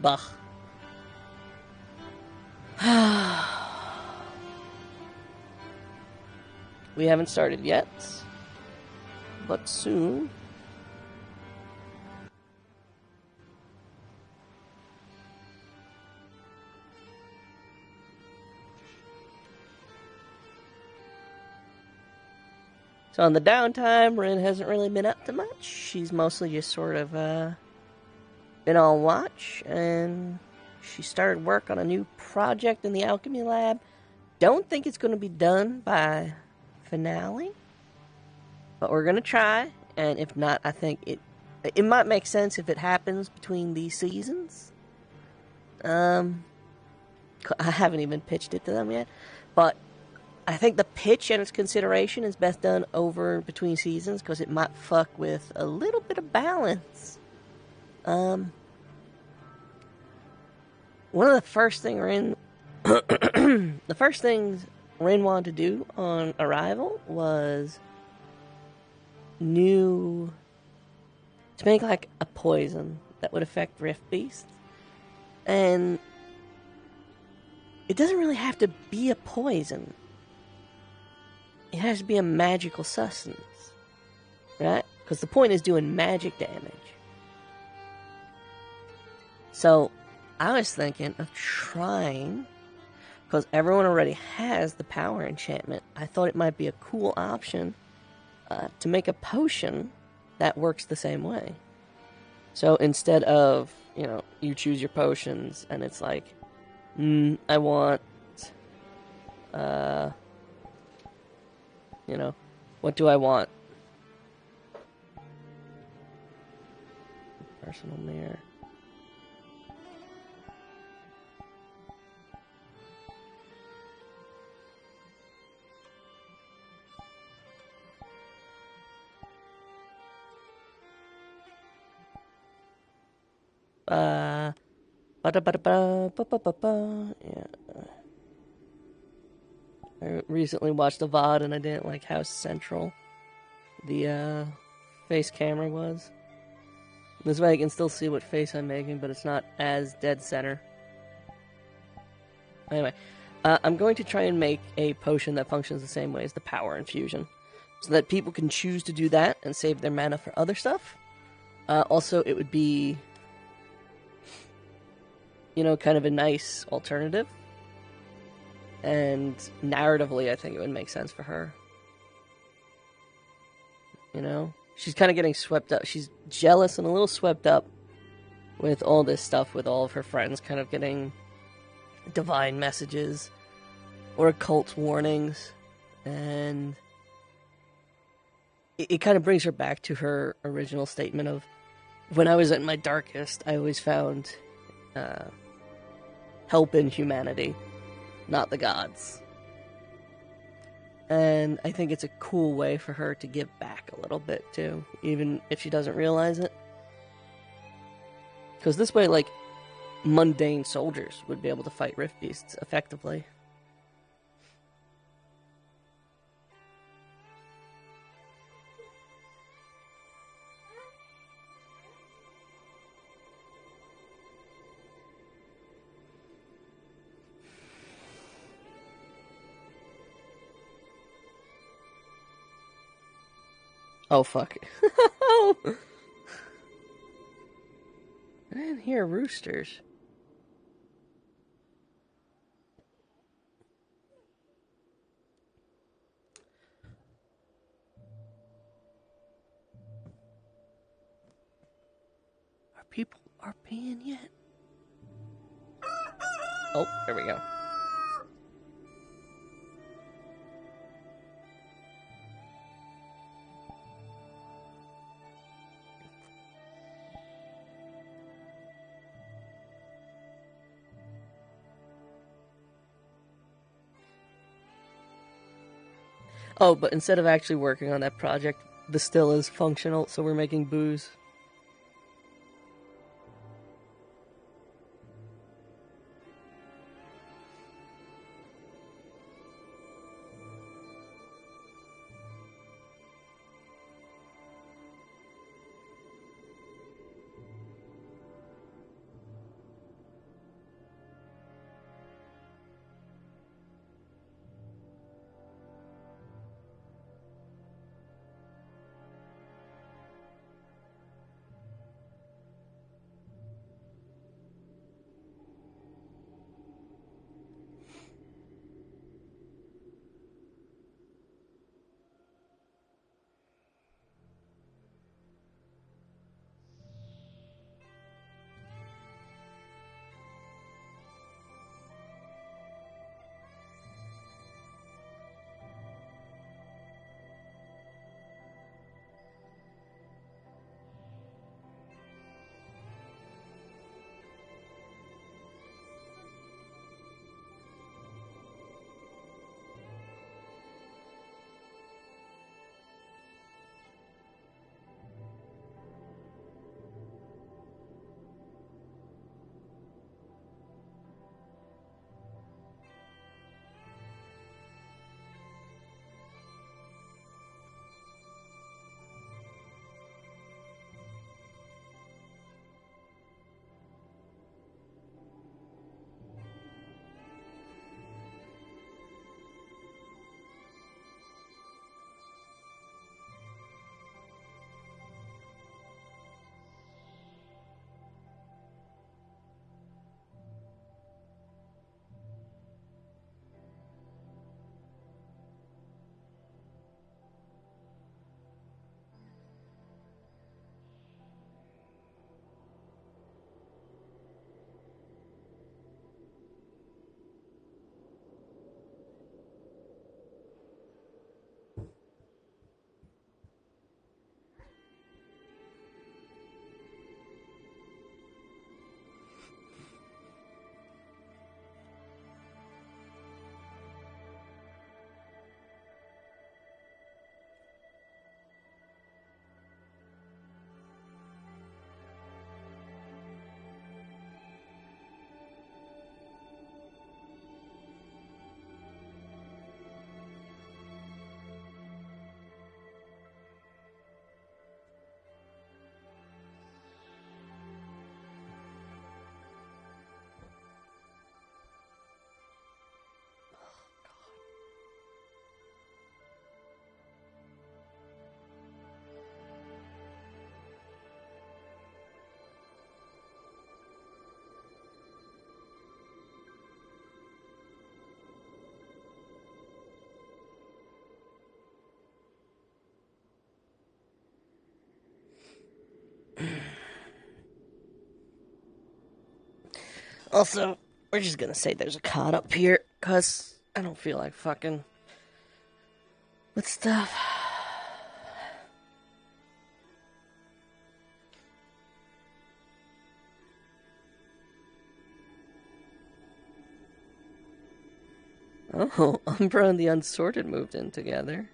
Bah. We haven't started yet, but soon. So on the downtime, Rin hasn't really been up to much. She's mostly just sort of been on watch, and she started work on a new project in the alchemy lab. Don't think it's going to be done by finale, but we're going to try, and if not, I think it might make sense if it happens between these seasons. I haven't even pitched it to them yet, but I think the pitch and its consideration is best done over between seasons because it might fuck with a little bit of balance. One of the first things Rin wanted to do on arrival was to make like a poison that would affect Rift Beasts, and it doesn't really have to be a poison. It has to be a magical sustenance, right? Because the point is doing magic damage. So, I was thinking of trying, because everyone already has the power enchantment, I thought it might be a cool option to make a potion that works the same way. So, instead of, you choose your potions, and it's like, I want, what do I want? Personal mirror. Yeah. I recently watched a VOD and I didn't like how central the face camera was. This way I can still see what face I'm making, but it's not as dead center. Anyway, I'm going to try and make a potion that functions the same way as the power infusion, so that people can choose to do that and save their mana for other stuff. Also, it would be, kind of a nice alternative. And narratively, I think it would make sense for her. She's kind of getting swept up. She's jealous and a little swept up with all this stuff, with all of her friends kind of getting divine messages or occult warnings. And it kind of brings her back to her original statement of, when I was at my darkest, I always found help in humanity, not the gods. And I think it's a cool way for her to give back a little bit, too, even if she doesn't realize it. Because this way, mundane soldiers would be able to fight Rift Beasts effectively. Oh, fuck. I didn't hear roosters. Are people RPing yet? Oh, there we go. Oh, but instead of actually working on that project, the still is functional, so we're making booze. Also, we're just gonna say there's a cot up here, cause I don't feel like fucking with stuff. Oh, Umbra and the Unsorted moved in together.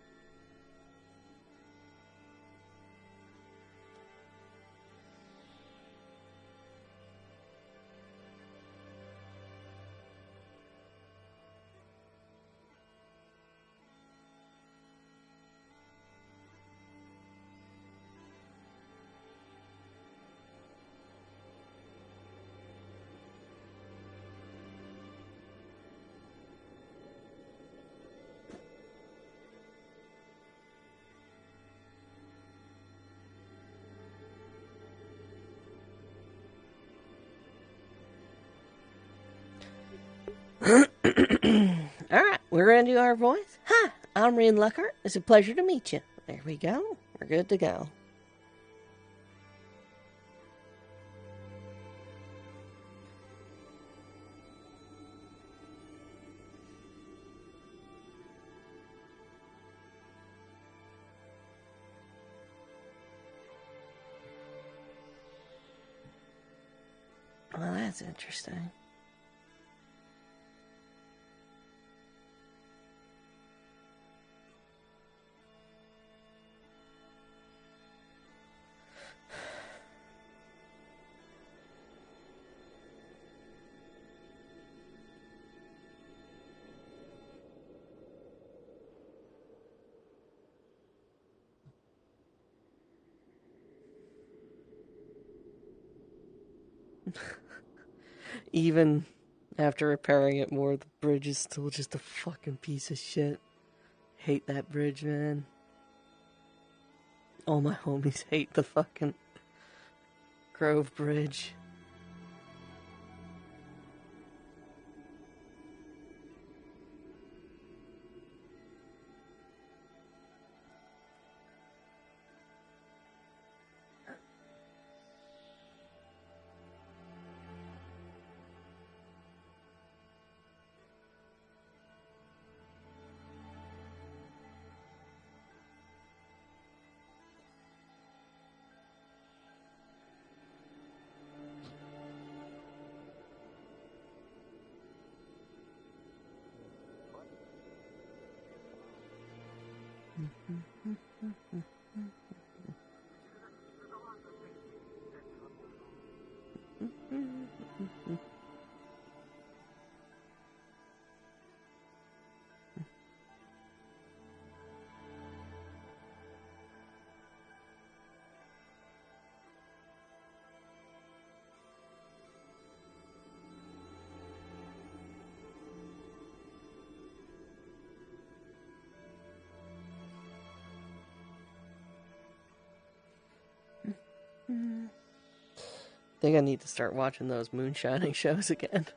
Alright, we're gonna do our voice. Hi, I'm Ren Luckhart. It's a pleasure to meet you. There we go. We're good to go. Well, that's interesting. Even after repairing it more, the bridge is still just a fucking piece of shit. Hate that bridge, man. All my homies hate the fucking Grove Bridge. Think I need to start watching those moonshining shows again.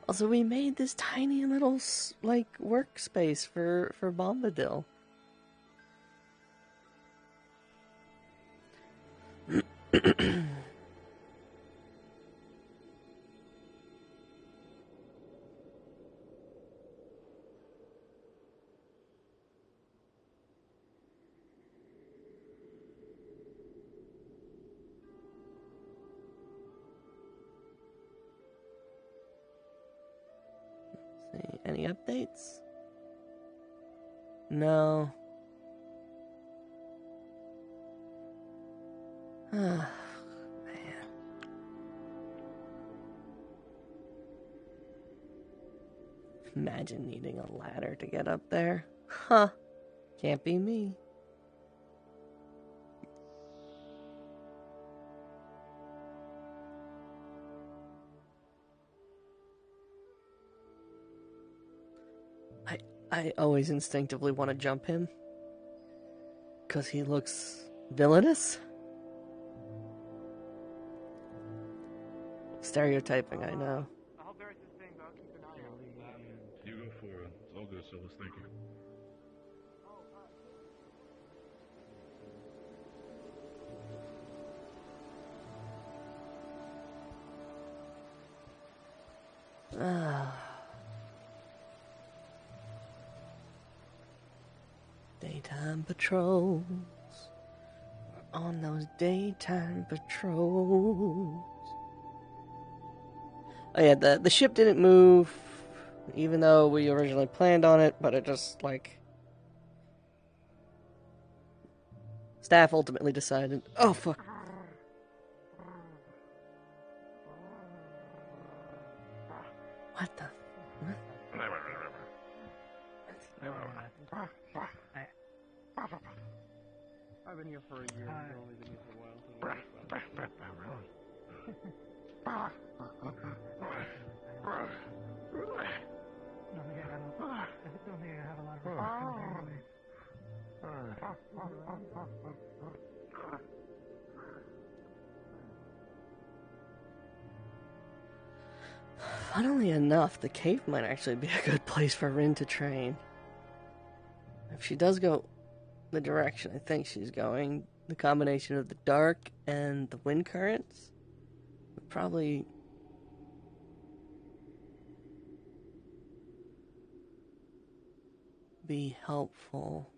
Also, we made this tiny little, like, workspace for Bombadil. See, any updates? No. Ah, man. Imagine needing a ladder to get up there. Huh. Can't be me. I always instinctively want to jump him. Because he looks villainous. Stereotyping, I know. I hope everything's staying, but I'll keep an eye out. You go for it. It's all good, Silas. Thank you. Daytime patrols. On those daytime patrols. Oh yeah, the ship didn't move, even though we originally planned on it, but it just, like... Staff ultimately decided, oh fuck. What the... What? I've been here for a year. I've only been here for a while. So I don't think I have a lot of responsibility. Funnily enough, the cave might actually be a good place for Rin to train. If she does go the direction I think she's going, the combination of the dark and the wind currents would probably be helpful.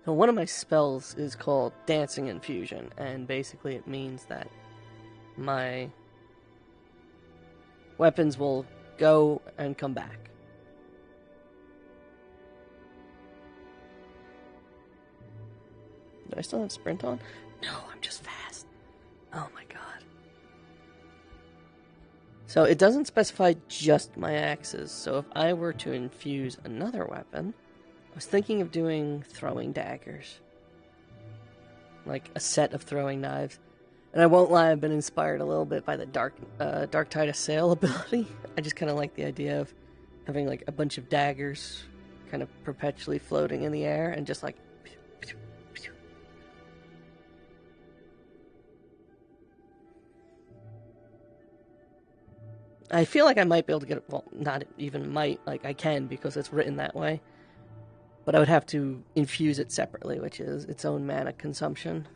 So one of my spells is called Dancing Infusion, and basically it means that my weapons will go and come back. Do I still have sprint on? No, I'm just fast. Oh my god. So it doesn't specify just my axes, so if I were to infuse another weapon, I was thinking of doing throwing daggers. Like a set of throwing knives. And I won't lie, I've been inspired a little bit by the Dark Tide of Sail ability. I just kind of like the idea of having like a bunch of daggers kind of perpetually floating in the air and just like... I feel like I might be able to get it, well, not even might, like I can because it's written that way. But I would have to infuse it separately, which is its own mana consumption.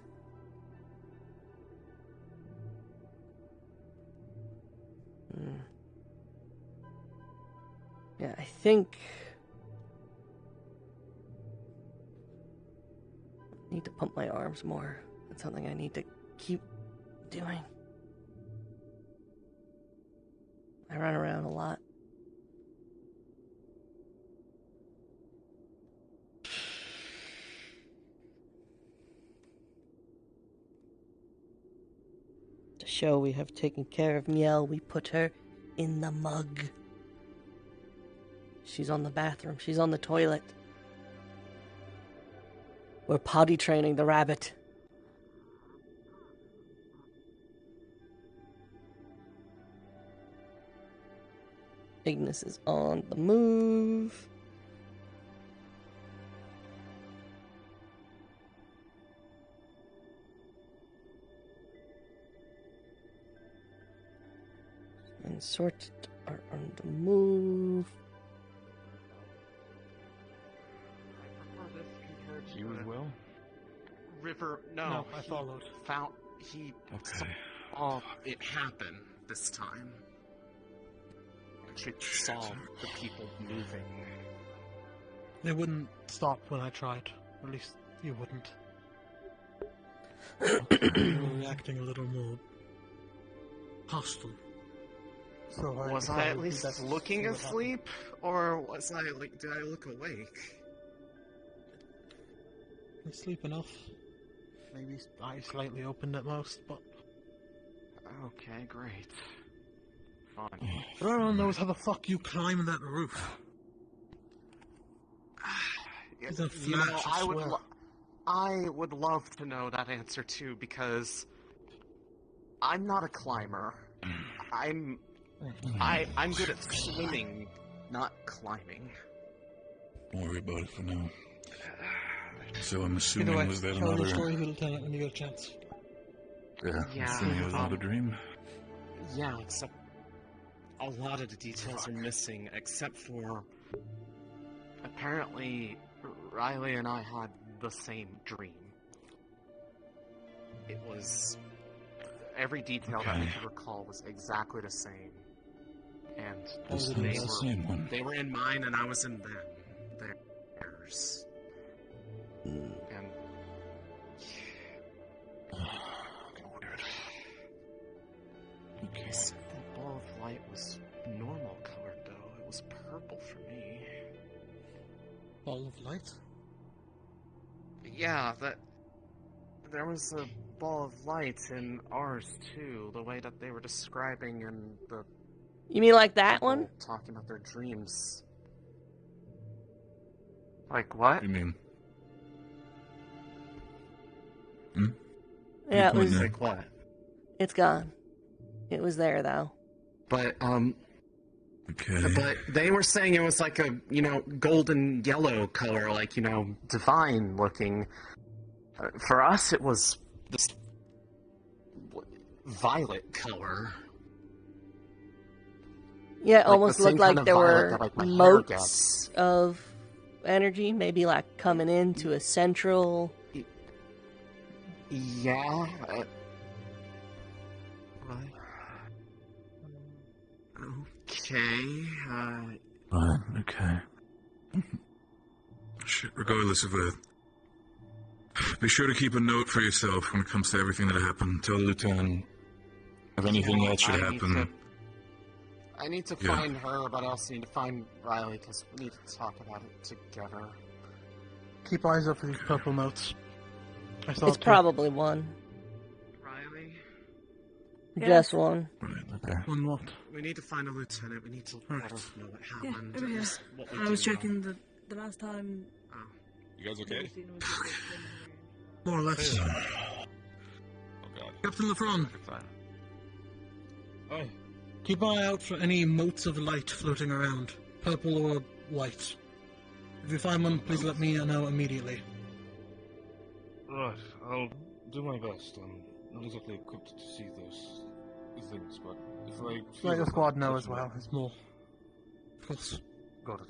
Yeah, I think... I need to pump my arms more. That's something I need to keep doing. I run around a lot. To show we have taken care of Miel, we put her in the mug. She's on the bathroom. She's on the toilet. We're potty training the rabbit. Ignis is on the move. And Sorted are on the move. You as well? River, No, I followed. He Okay. saw it happen this time. He saw the people moving. They wouldn't stop when I tried. At least you wouldn't. You were reacting a little more hostile. So Was I at least looking asleep, or was I like? Did I look awake? Sleep enough. Maybe eyes slightly opened at most, but Okay, great. Fine. everyone knows how the fuck you climb that roof. It's a You know, flash, I swear. I would love to know that answer too, because I'm not a climber. I'm good at swimming, not climbing. Don't worry about it for now. So I'm Either assuming way, was that tell your another... story to the lieutenant when you get a chance. Yeah, Yeah, assuming it was another dream. Yeah, except a lot of the details are missing, except for apparently Riley and I had the same dream. It was... every detail that we could recall was exactly the same. And they were in mine and I was in theirs. And... Okay. That ball of light was normal colored, though. It was purple for me. Ball of light? Yeah, there was a ball of light in ours, too. The way that they were describing in the... You mean like that people one? talking about their dreams. Like what? You mean? Yeah, it was. Like what? It's gone. It was there though. But Okay. but they were saying it was like a, golden yellow color, like, divine looking. For us, it was this violet color. Yeah, it Like almost the same looked like kind of there violet were that, like, my hair motes gets. of energy, maybe like coming into a central. Yeah. Okay. Right, okay. Shit, regardless of it. Be sure to keep a note for yourself when it comes to everything that happened. Tell the lieutenant if anything else should happen. I need to find her, but I also need to find Riley, because we need to talk about it together. Keep eyes up for these purple notes. I thought It's probably one. Riley? Just one. Right, okay. One what? We need to find a lieutenant. We need to let her know what happened. over here. What we I was do. checking the last time. Oh. You guys okay? More or less. Oh, God. Captain LeFron, Oh, keep an eye out for any motes of light floating around, purple or white. If you find one, please let me know immediately. Right, I'll do my best. I'm not exactly equipped to see those things, but if I... Let your squad know as well. It's more. Of course. Got it.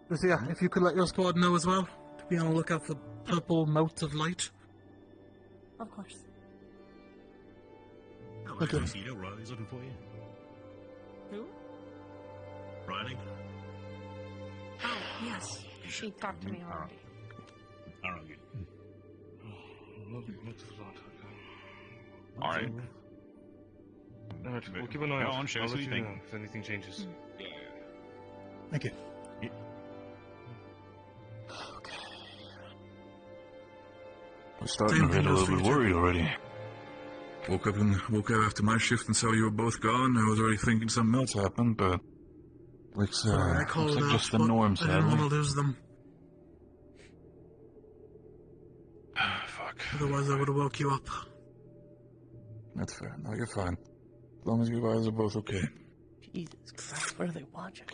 Just, yeah, if you could let your squad know as well, to be on the lookout for purple motes of light. Of course. Oh, Okay. I see you. Riley's looking for you. Who? Riley? Oh, yes. She talked to me already. Alright, good. Not a lot, okay. Alright. Alright, we'll keep an eye Go out. on, show I'll us let what you you think. know if anything changes. Yeah. Thank you. I'm starting to get a little bit worried already. Woke up after my shift and saw you were both gone. I was already thinking something else happened, but looks Sorry, I called like out, just the but norm, I didn't want sadly. to lose them. Fuck. Otherwise, I would have woke you up. That's fair. No, you're fine. As long as you guys are both okay. Jesus Christ, what are they watching?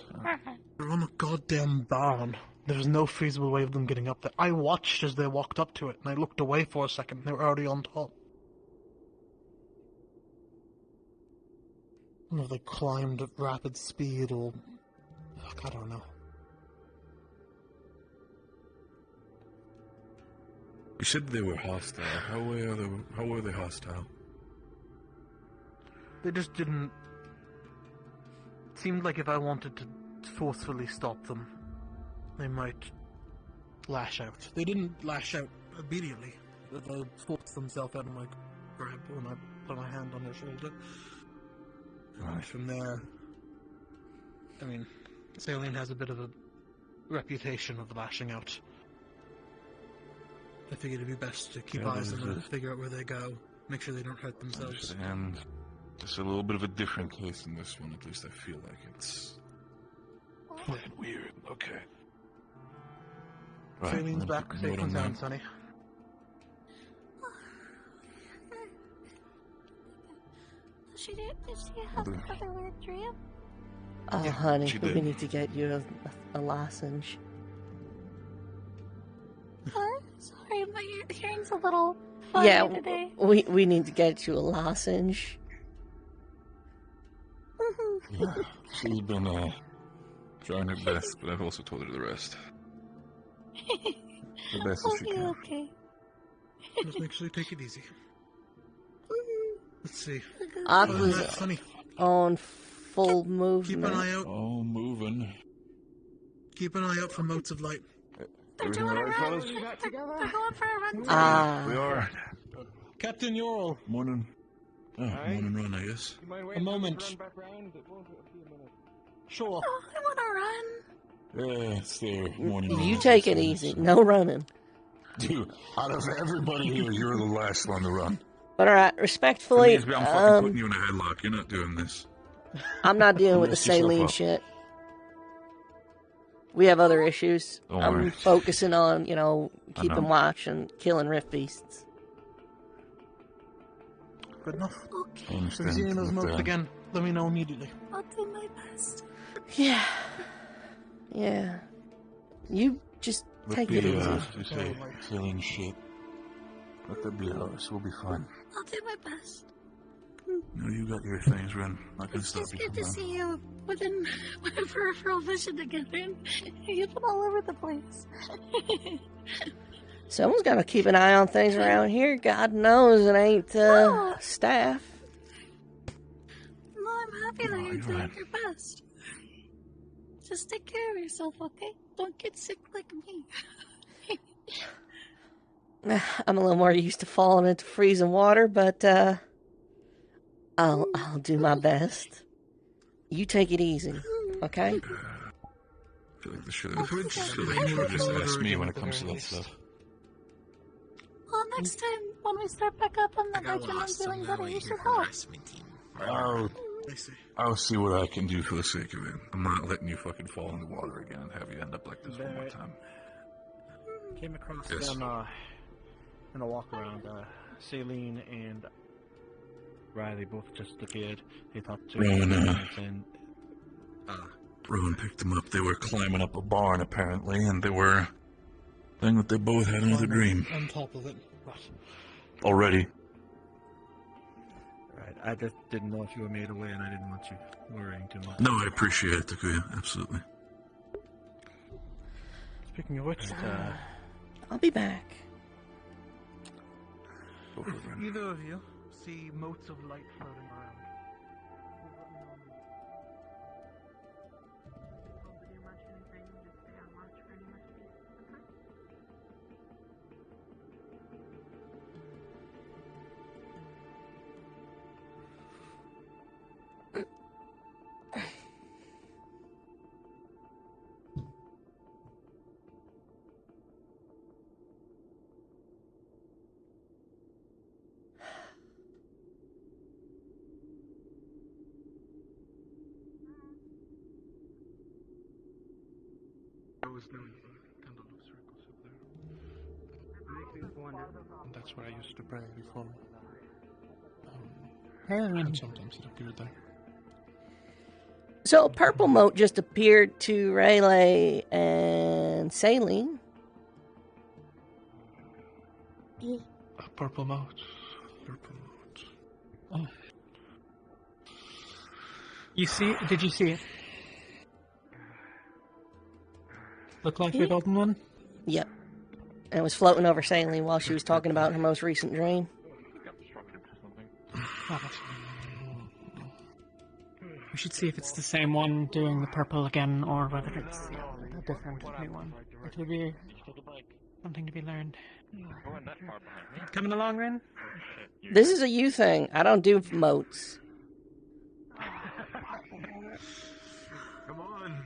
They're on a goddamn barn. There's no feasible way of them getting up there. I watched as they walked up to it, and I looked away for a second. They were already on top. I don't know if they climbed at rapid speed or... Fuck, I don't know. You said they were hostile. How were they hostile? They just didn't... It seemed like if I wanted to forcefully stop them, they might lash out. They didn't lash out immediately. They forced themselves out of my grab when I put my hand on their shoulder. And from there, I mean, Saline has a bit of a reputation of lashing out. I figured it'd be best to keep eyes on them, figure out where they go, make sure they don't hurt themselves. And just a little bit of a different case in this one, at least I feel like it's fucking weird. Okay. Right, Saline's I'm back, gonna safe note and on sound, that. Sonny. Did she have another weird dream? Oh, Yeah, honey, she we did. need to get you a lozenge. What? Sorry, my hearing's a little funny Yeah, today. we need to get you a lozenge. Yeah, she's been Trying her best, but I've also told her the rest. The best as she Okay, can. okay. Just make sure you take it easy. Let's see. Aqua's That's funny. on full Keep movement. an eye out. Oh, moving. Keep an eye out for motes of light. They're Everything doing a alright, run. fellas? They're going for a run. We Ah, are. Captain Ural, Morning. Oh, morning run, I guess. a moment. Sure. Oh, I want to run. Yeah, it's there. Morning you run. take it easy. No running. Dude, out of everybody here, you're the last one to run. But alright, respectfully, I'm fucking putting you in a headlock. You're not doing this. I'm not dealing with the Messed yourself saline up. shit. We have other issues. Don't I'm worry. focusing on, keeping know. watch and killing rift beasts. Good enough. I Okay, If you understand. see any of those but, motes again, let me know immediately. I'll do my best. Yeah. Yeah. You just Let take the, it easy. you say, killing shit. Let that be ours. We'll be fine. I'll do my best. No, you got your things, Ren. I can It's stop just you good from to that. see you within peripheral vision again. You've been all over the place. Someone's got to keep an eye on things around here. God knows it ain't staff. No, I'm happy that you're you're doing right. your best. Just take care of yourself, okay? Don't get sick like me. I'm a little more used to falling into freezing water, but I'll do my best. You take it easy, okay? I feel like they should Okay. just ask me when it comes to that stuff. Well, next time when we start back up on the bike and I'm feeling better, you should help. I see. I'll see what I can do for the sake of it. I'm not letting you fucking fall in the water again and have you end up like this one more time. Came across Yes. them in a walk around. Celine and Riley both just appeared. They thought to Rowan, and Rowan picked them up. They were climbing up a barn, apparently, and they were saying that they both had another dream. On top of it. Right. Already. right, I just didn't know if you were made aware, and I didn't want you worrying too much. No, I appreciate it, Takuya. Absolutely. Speaking of which, I'll be back. Go for it, If Ren. either of you see motes of light floating around, There was no kind of circles up there. That's where I used to pray before. And sometimes it appeared there. So, a purple moat just appeared to Rayleigh and Saline. A purple moat. Purple moat. did you see it? Look like the golden one? Yep. And it was floating over Saline while she was talking about her most recent dream. We should see if it's the same one doing the purple again, or whether it's a different new one. It will be something to be learned. Coming along, Ren? This is a you thing. I don't do moats. Come on.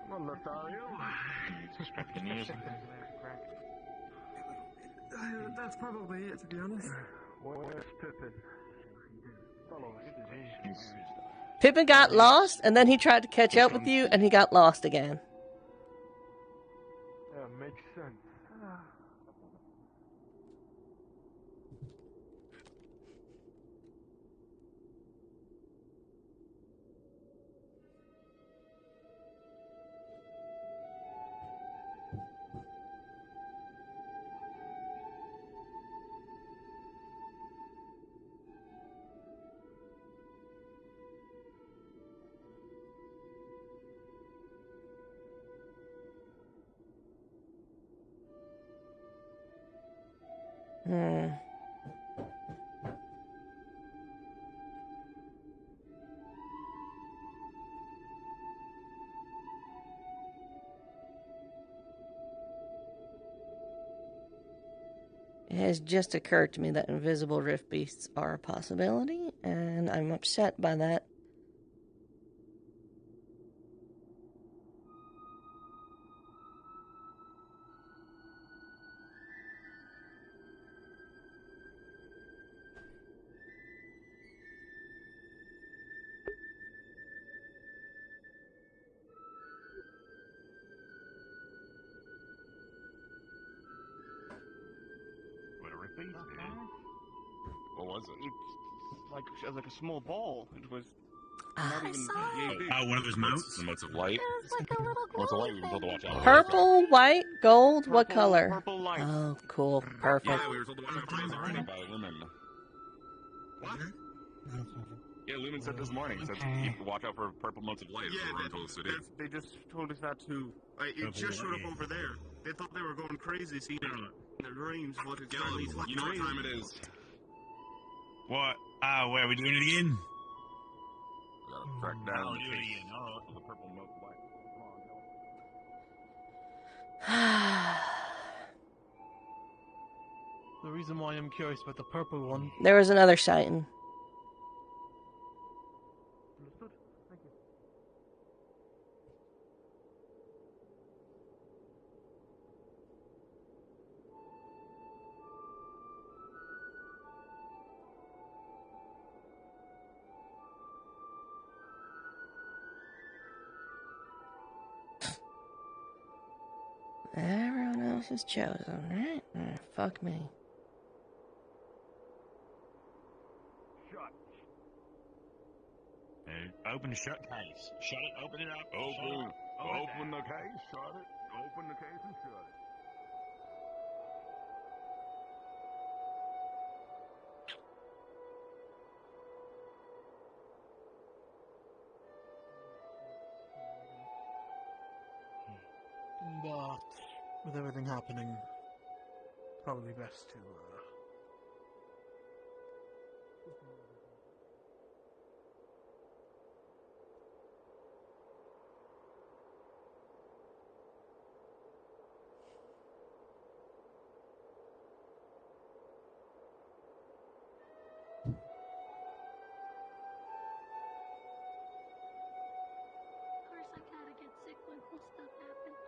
Come on, Lothario. That's probably it, to be honest. Where's Pippin? Pippin got lost, and then he tried to catch up with you, and he got lost again. Yeah, makes sense. Hmm. It has just occurred to me that invisible rift beasts are a possibility, and I'm upset by that. What was it? It's like a small ball. It was not I even saw yay it. big. Oh, one of those motes? The motes of light. It was like a little Motes of light, glowy we were told to thing. watch out for. Purple, white, gold, what Purple- color? purple light. Oh, cool. Perfect. Yeah, we were told to watch out for those already. By Lumen. What? Yeah, Lumen said this morning. Said Okay. keep watch out for purple motes of light. Yeah, Everyone told us to do. They just told us that too. It just showed up over there. They thought they were going crazy, seeing it in their dreams, but it's Gillen, fucking you know what crazy. time it is? What? Ah, where are we doing it again? We gotta track down Oh, the do it case again. Oh. of the purple mote of light. Come on, Gillen. The reason why I'm curious about the purple one. There was another sighting. Understood. Thank you. Everyone else is chosen, right? Fuck me. Open the shut case. Shut it. Open it up. Open. Shut it. Open the case. Shut it. Open the case and shut it. But with everything happening, probably best to. Of course, I gotta get sick when cool stuff happens.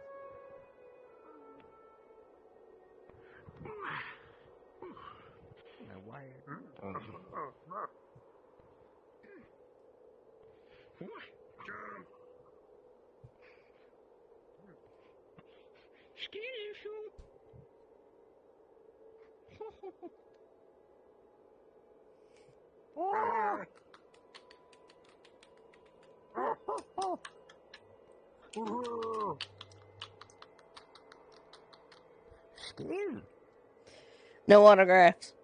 No autographs.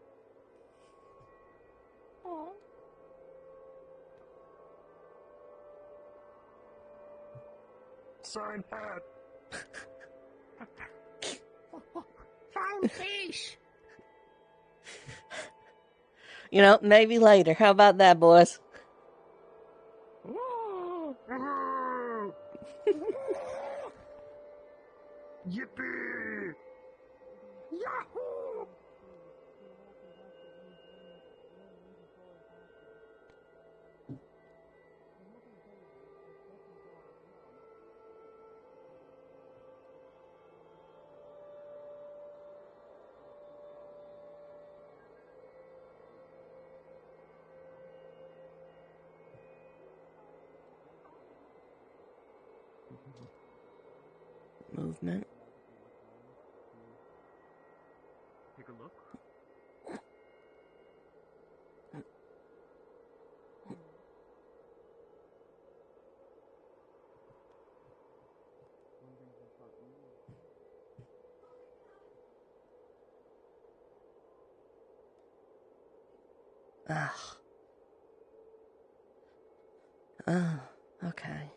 Sign hat. Found fish. You know, maybe later. How about that, boys? Yippee! Yahoo! Movement. Take a look. Ugh. Oh, okay.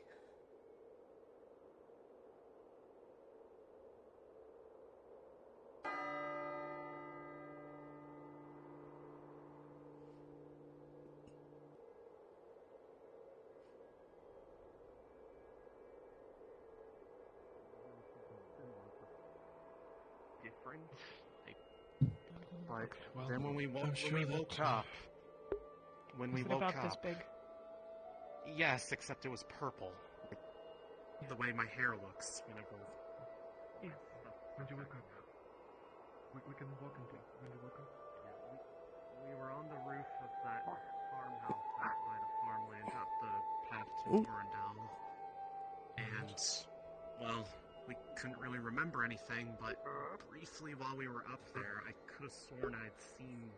But Well, then when we I'm woke sure that, up, when we Is it woke about up, this big? yes, except it was purple. The way my hair looks whenever. Yeah. When you wake up, we can walk into it. When you wake up. We were on the roof of that farmhouse out by the farmland up the path to Orendal. And, well, we couldn't really remember anything, but briefly while we were up there, I could have sworn I'd seen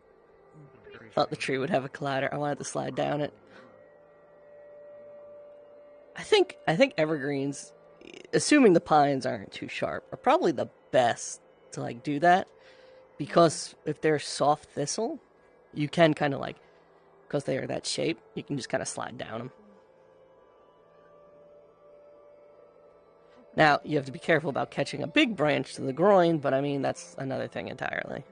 a very Thought the tree would have a collider. I wanted to slide down it. I think evergreens, assuming the pines aren't too sharp, are probably the best to like do that, because if they're soft thistle, you can kind of like, because they are that shape, you can just kind of slide down them. Now you have to be careful about catching a big branch to the groin, but I mean that's another thing entirely.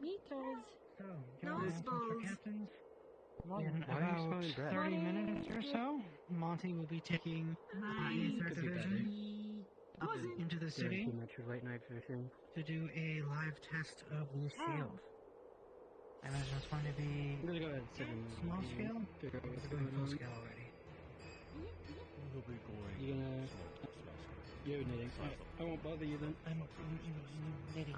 Nico's. So, No spoons. captains. In about 30 minutes or so, Monty will be taking the 3rd Division up into the city to do a live test of the shield. I imagine it's going to be small scale. It's going full scale already. You're gonna... You're knitting. I won't bother you then. I'm knitting.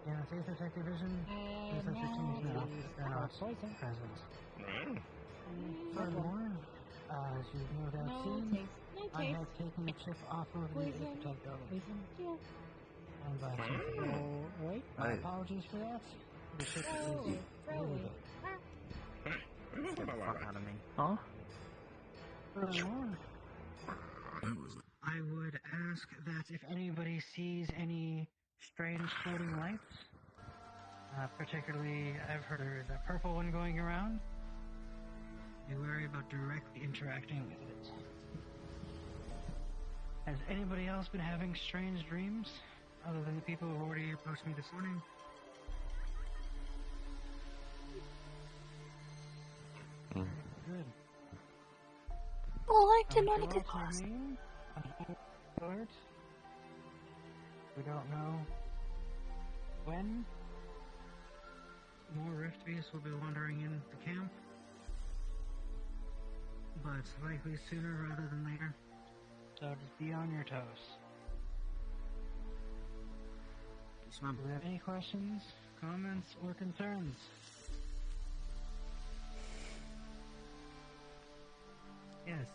Yeah, the 3rd Protect Division, these are 15 now. They're not present. Furthermore, as you've no doubt seen, I have taken the chip off of the Protect building. And by right? My apologies for that. The chip is illegal. Get the fuck out of me. Huh? Furthermore, I would ask that if anybody sees any strange floating lights, particularly I've heard there's a purple one going around, be wary about directly interacting with it. Has anybody else been having strange dreams, other than the people who already approached me this morning? Good. Well, I So did if not you get also lost. mean, alert. We don't know when more Rift Beasts will be wandering in the camp, but likely sooner rather than later. So just be on your toes. Do we have any questions, comments, or concerns? Yes.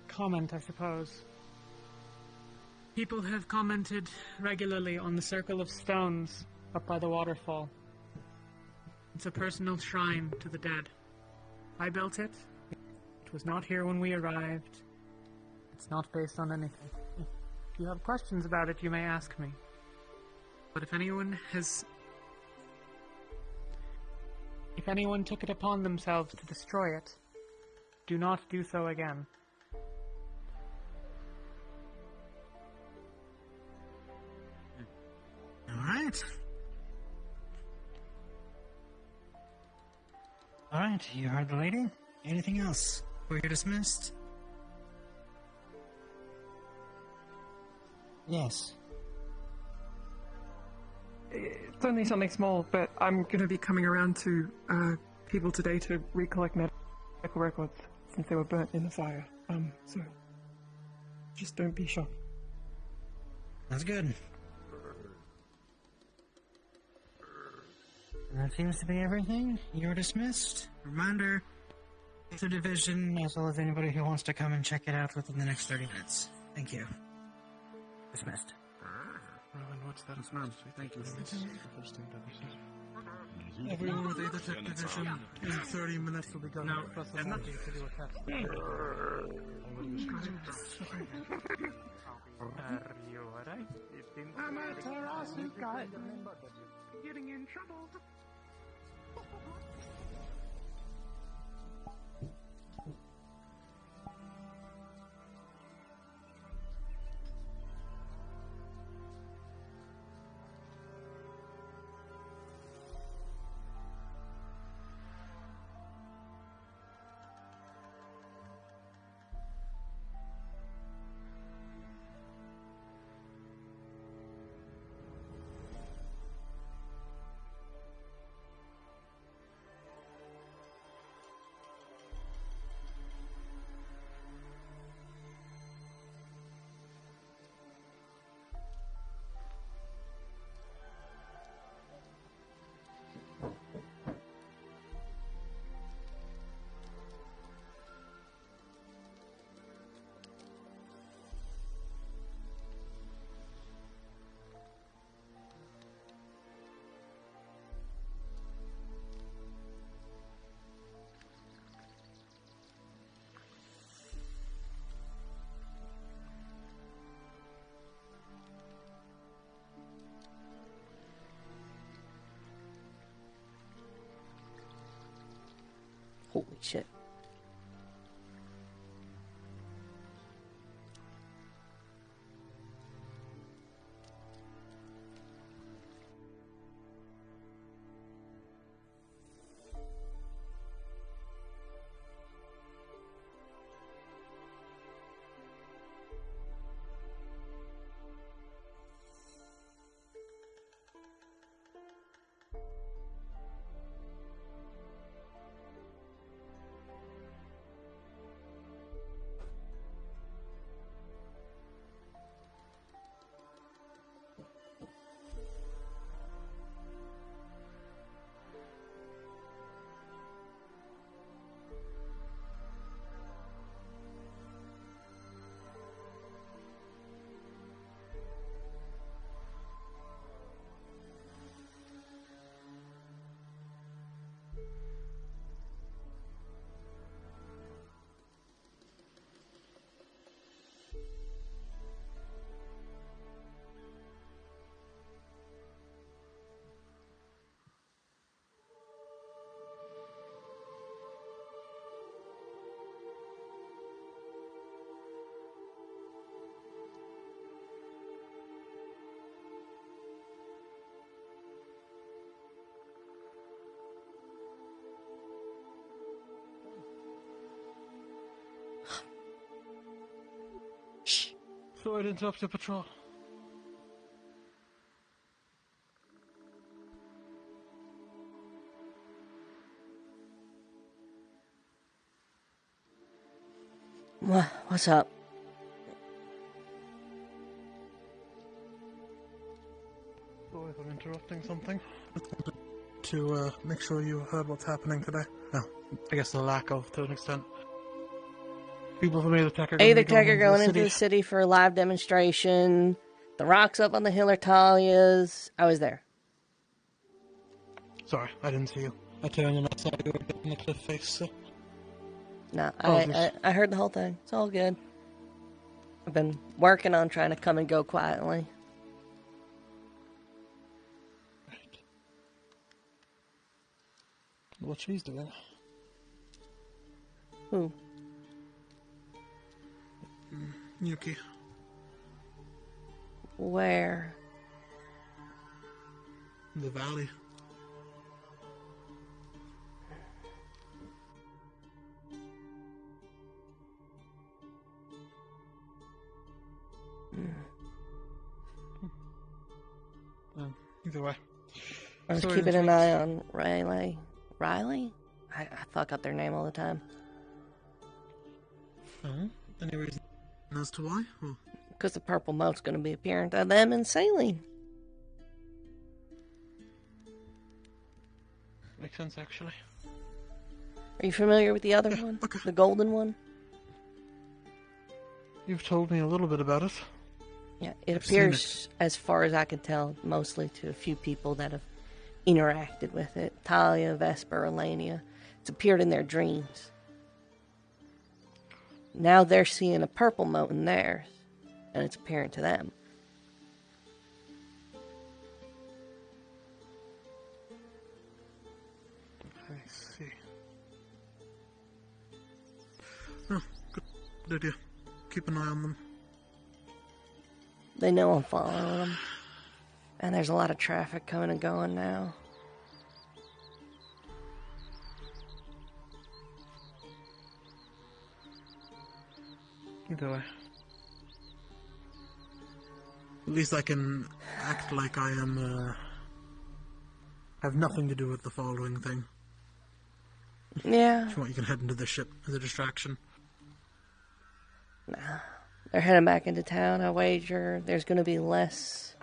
Comment, I suppose. People have commented regularly on the circle of stones up by the waterfall. It's a personal shrine to the dead. I built it. It was not here when we arrived. It's not based on anything. If you have questions about it, you may ask me. But if anyone took it upon themselves to destroy it, do not do so again. Alright, you heard the lady. Anything else? We're dismissed? Yes. It's only something small, but I'm going to be coming around to people today to recollect medical records since they were burnt in the fire. So just don't be shocked. That's good. And that seems to be everything. You're dismissed. Reminder, it's a division, as well as anybody who wants to come and check it out within the next 30 minutes. Thank you. Dismissed. Rowan, what's that? Thank you. Everyone with the Tech Division in 30 minutes will be done. No, I'm not to do a test. Are you alright? I'm a Terrasu guy. Getting in trouble. Holy shit. Sorry to interrupt your patrol. What's up? Sorry if I'm interrupting something. To make sure you heard what's happening today. No, I guess the lack of, to an extent. People from Aether Tech are going into the city for a live demonstration. The rocks up on the hill are Talia's. I was there. Sorry, I didn't see you. I turned and I saw you were getting the cliff face, so... No, I heard the whole thing. It's all good. I've been working on trying to come and go quietly. Right. What she's doing. Who? Yuki. Where? In the valley. Either way. I was keeping an eye on Riley. Riley? I fuck up their name all the time. Oh? Any reason as to why? Because the purple mote's going to be apparent to them in Saline. Makes sense, actually. Are you familiar with the other one? Okay. The golden one? You've told me a little bit about it. Yeah, it appears, as far as I can tell, mostly to a few people that have interacted with it. Talia, Vesper, Elenia. It's appeared in their dreams. Now they're seeing a purple mote in theirs, and it's apparent to them. I see. Oh, good idea. Keep an eye on them. They know I'm following them. And there's a lot of traffic coming and going now. Either way. At least I can act like I am, have nothing to do with the following thing. Yeah. If you want, you can head into the ship as a distraction. Nah. They're heading back into town. I wager there's going to be less.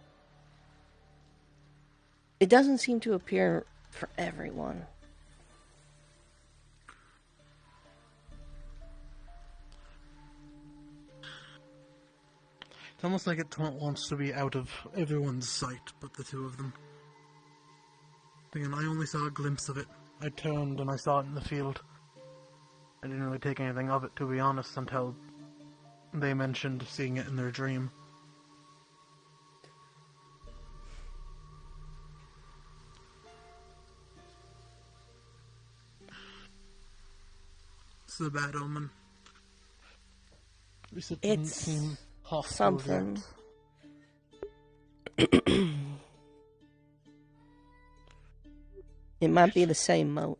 It doesn't seem to appear for everyone. It's almost like it wants to be out of everyone's sight but the two of them. Again, I only saw a glimpse of it. I turned and I saw it in the field. I didn't really take anything of it, to be honest, until they mentioned seeing it in their dream. a bad omen. At least it didn't It's seem hostile something. yet. It might be the same moat.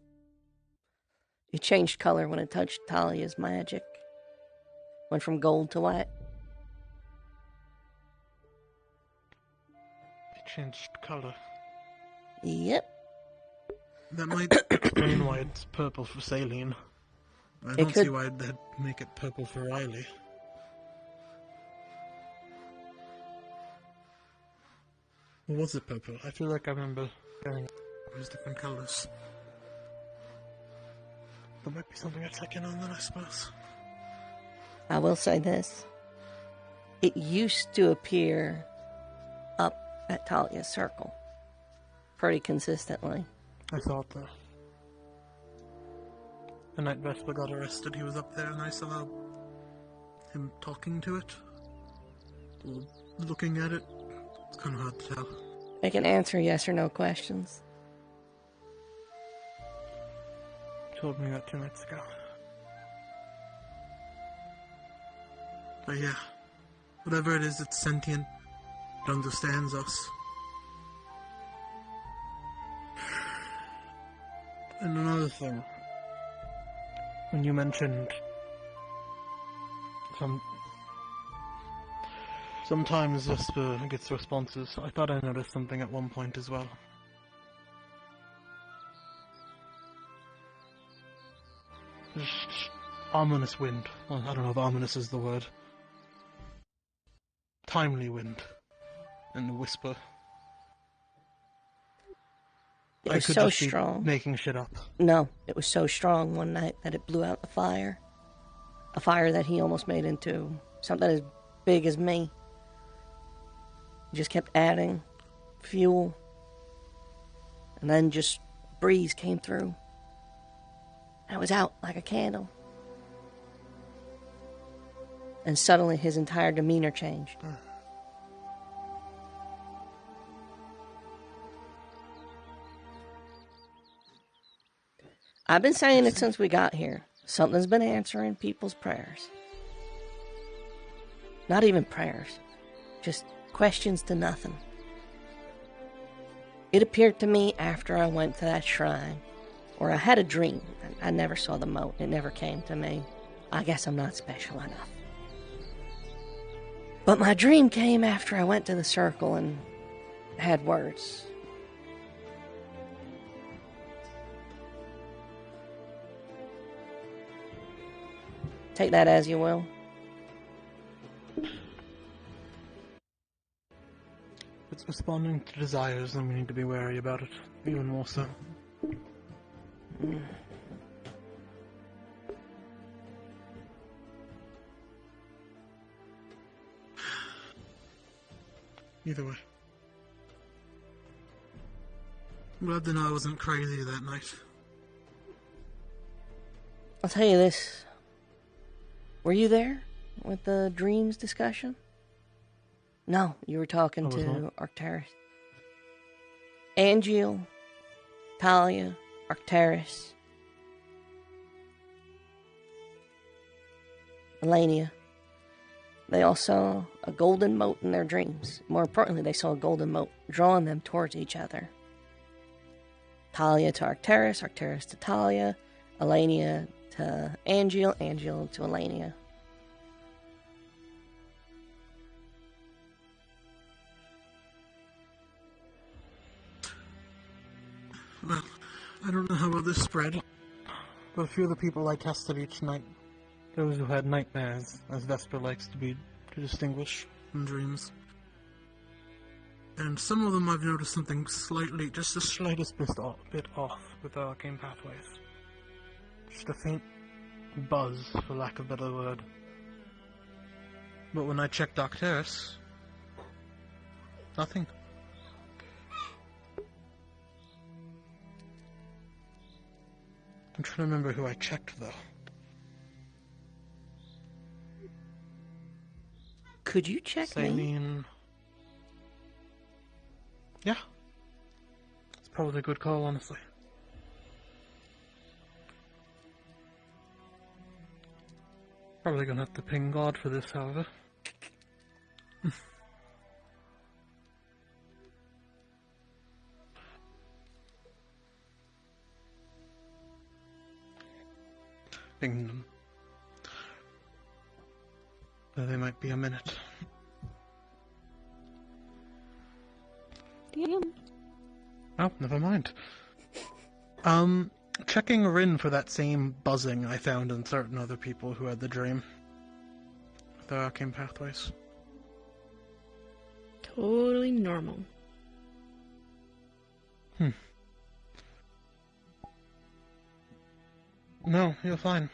It changed color when it touched Talia's magic. Went from gold to white. It changed color. Yep. That might explain why it's purple for Saline. I don't see why they'd make it purple for Riley. Or was it purple? I feel like I remember hearing it was different colors. There might be something I'd check in on then, I suppose. I will say this. It used to appear up at Talia's circle pretty consistently. I thought the night Vespa got arrested, he was up there and I saw him talking to it. Or looking at it. It's kind of hard to tell. I can answer yes or no questions. Told me that 2 nights ago. But yeah, whatever it is, it's sentient. It understands us. And another thing, when you mentioned sometimes Vesper gets responses, I thought I noticed something at one point as well. Just ominous wind. Well, I don't know if ominous is the word. Timely wind. And a whisper. It was I could so just be strong. making shit up. No, it was so strong one night that it blew out the fire. A fire that he almost made into something as big as me. He just kept adding fuel. And then just breeze came through. And it was out like a candle. And suddenly his entire demeanor changed. I've been saying it since we got here. Something's been answering people's prayers. Not even prayers. Just questions to nothing. It appeared to me after I went to that shrine, or I had a dream. I never saw the moat. It never came to me. I guess I'm not special enough. But my dream came after I went to the circle and had words. Take that as you will. If it's responding to desires, then we need to be wary about it. Even more so. Either way. I'm glad to know I wasn't crazy that night. I'll tell you this. Were you there with the dreams discussion? No, you were talking to Arcturus. Angeal, Talia, Arcturus, Elenia. They all saw a golden moat in their dreams. More importantly, they saw a golden moat drawing them towards each other. Talia to Arcturus, Arcturus to Talia, Elenia to Angeal, Angeal to Elenia. Well, I don't know how well this spread, but a few of the people I tested each night, those who had nightmares, as Vesper likes to distinguish from dreams. And some of them I've noticed something slightly, just the slightest bit off with the arcane pathways. Just a faint buzz, for lack of a better word. But when I checked Arcturus, nothing. I'm trying to remember who I checked, though. Could you check me? Saline. Yeah. It's probably a good call, honestly. Probably gonna have to ping God for this, however. Ping them. Though they might be a minute. Damn. Oh, never mind. Checking Rin for that same buzzing I found in certain other people who had the dream. The arcane pathways. Totally normal. No, you're fine.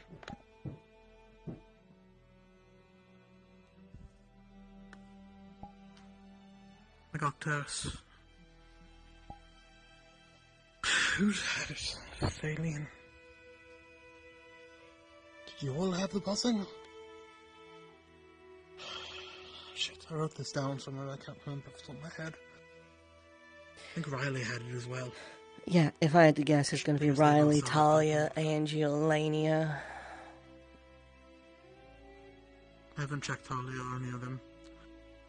I got Terrace. Who's had it? Saline. Did you all have the buzzing? Shit, I wrote this down somewhere, I can't remember off the top of my head. I think Riley had it as well. Yeah, if I had to guess, it's going to be Riley, Talia, Angie, Elania. I haven't checked Talia or any of them.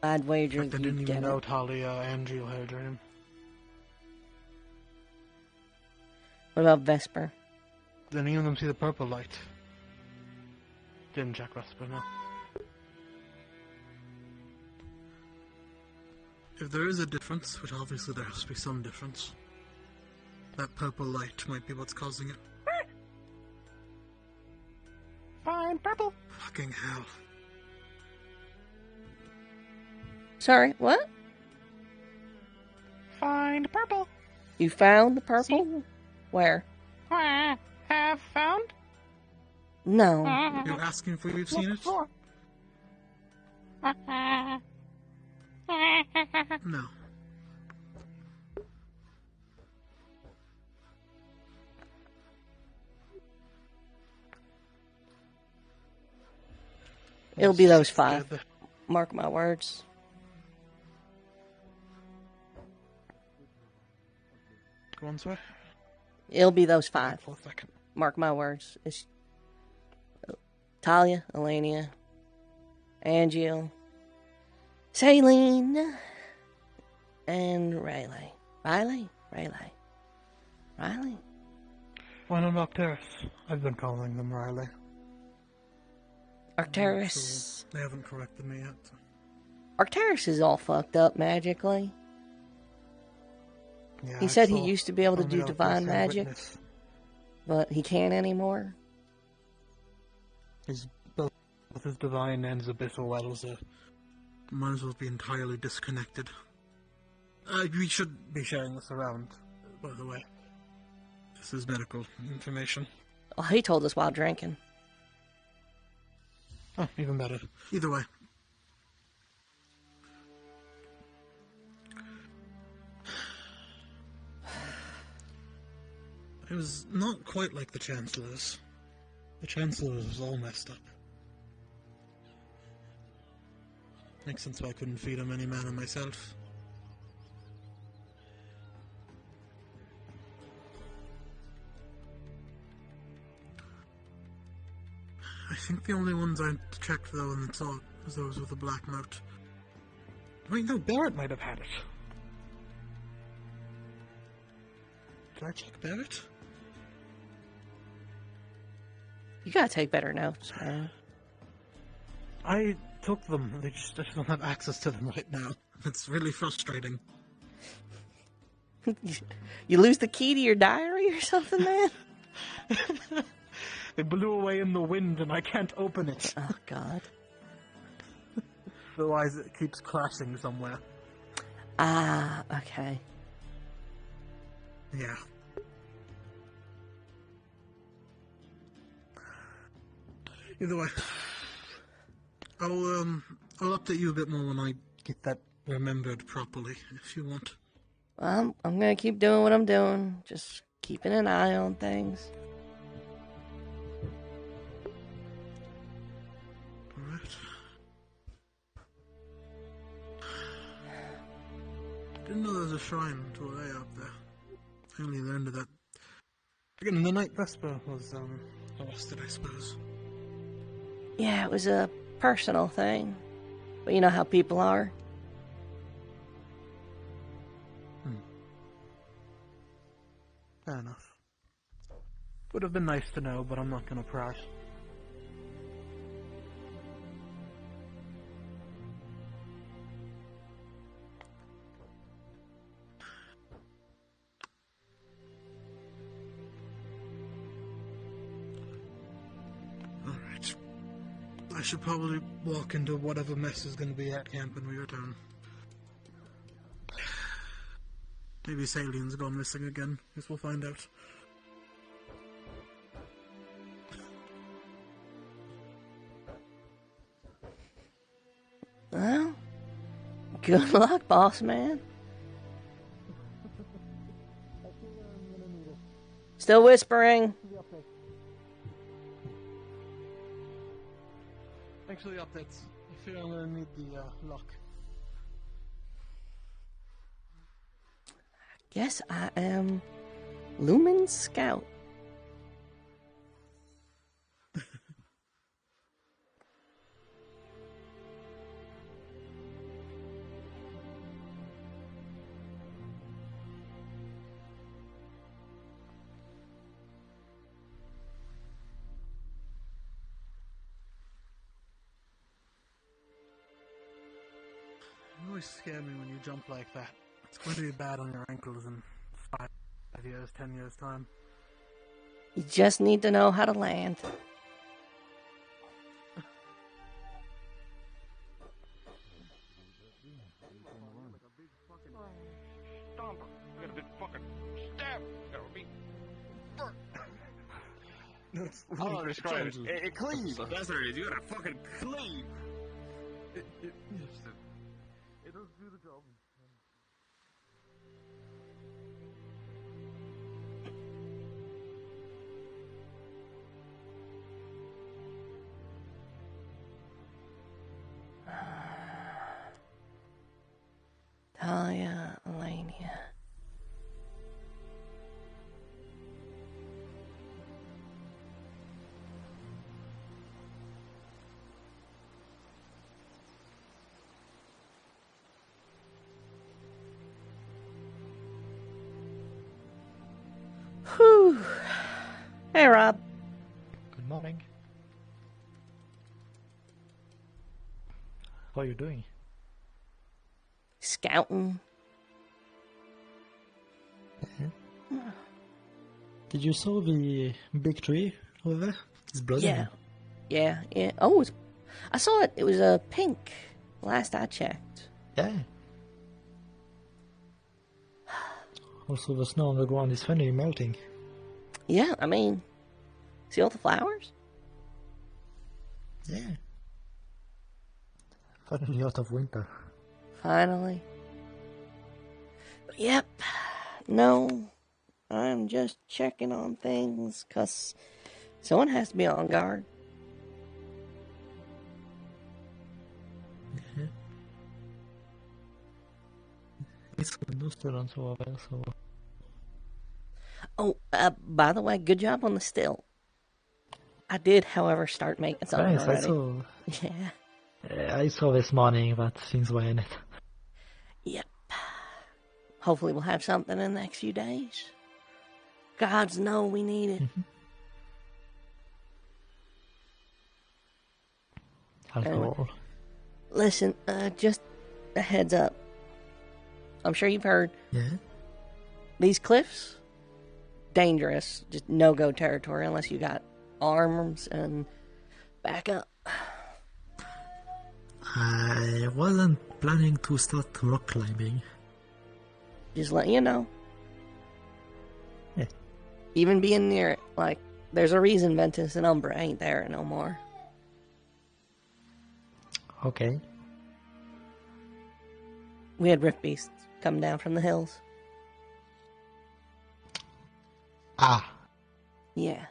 I'd wager I you didn't even didn't. know Talia, Angie had a dream. What about Vesper? Did any of them see the purple light? Didn't check Vesper, no. If there is a difference, which obviously there has to be some difference, that purple light might be what's causing it. Fine, purple. Fucking hell. Sorry, what? Find purple. You found the purple? See? Where? Have found? No. You're asking if we've seen it? No. It'll be those 5. Mark my words. Go on, sir. It'll be those 5. For a second. Mark my words. It's Talia, Elania, Angel, Saline, and Riley. Riley? Why not Arcturus? I've been calling them Riley. Arcturus. They haven't corrected me yet. Arcturus is all fucked up magically. Yeah, He said he used to be able to do divine magic, but he can't anymore. His both his divine and his abyssal wells might as well be entirely disconnected. We should be sharing this around, by the way. This is medical information. Well, he told us while drinking. Oh, even better. Either way. It was not quite like the Chancellor's. The Chancellor's was all messed up. Makes sense why I couldn't feed him any mana myself. I think the only ones I checked though and saw was those with the black note. Wait, no, Barrett might have had it. Did I check Barrett? You gotta take better notes, man. I took them, I just don't have access to them right now. It's really frustrating. You lose the key to your diary or something, man? It blew away in the wind and I can't open it. Oh, God. Otherwise it keeps crashing somewhere. Ah, okay. Yeah. Either way, I'll update you a bit more when I get that remembered properly, if you want. Well, I'm gonna keep doing what I'm doing. Just keeping an eye on things. Alright. Didn't know there was a shrine to a way out there. I only learned of that again the night Vesper was arrested, I suppose. Yeah, it was a personal thing. But you know how people are. Fair enough. Would have been nice to know, but I'm not gonna pry. Alright. I should probably walk into whatever mess is gonna be at camp when we return. Maybe Salien's gone missing again. Guess we'll find out. Well, good luck, boss man. Still whispering. Thanks for the updates. I feel I'm gonna need the lock. Guess I am Lumen Scout. You always scare me when you jump like that. It's going to be bad on your ankles in 5 years, 10 years' time. You just need to know how to land. Stomper. You got a big fucking stab. That would be. I don't know how to describe it. It cleaves. That's what it is. You gotta fucking cleave. It does do the job. Talia, Elenia. Whew. Hey, Rob. Good morning. What are you doing? Scouting. Did you saw the big tree over there? It's bloody. Yeah. Oh, I saw it. It was pink. Last I checked. Yeah. Also, the snow on the ground is finally melting. Yeah, I mean, see all the flowers? Yeah. Finally out of winter. Finally. Yep. No, I'm just checking on things, 'cause someone has to be on guard. Yeah. It's no students over there, so... Oh, by the way, good job on the still. I did, however, start making something nice, already. I saw... Yeah. I saw this morning that things were in it. Yep. Hopefully we'll have something in the next few days. Gods know we need it. Alcohol. Anyway, listen, just a heads up. I'm sure you've heard. Yeah? These cliffs, dangerous. Just no-go territory unless you got arms and backup. I wasn't planning to start rock climbing. Just let you know. Yeah. Even being near it, like, there's a reason Ventus and Umbra ain't there no more. Okay. We had rift beasts come down from the hills. Ah. Yeah.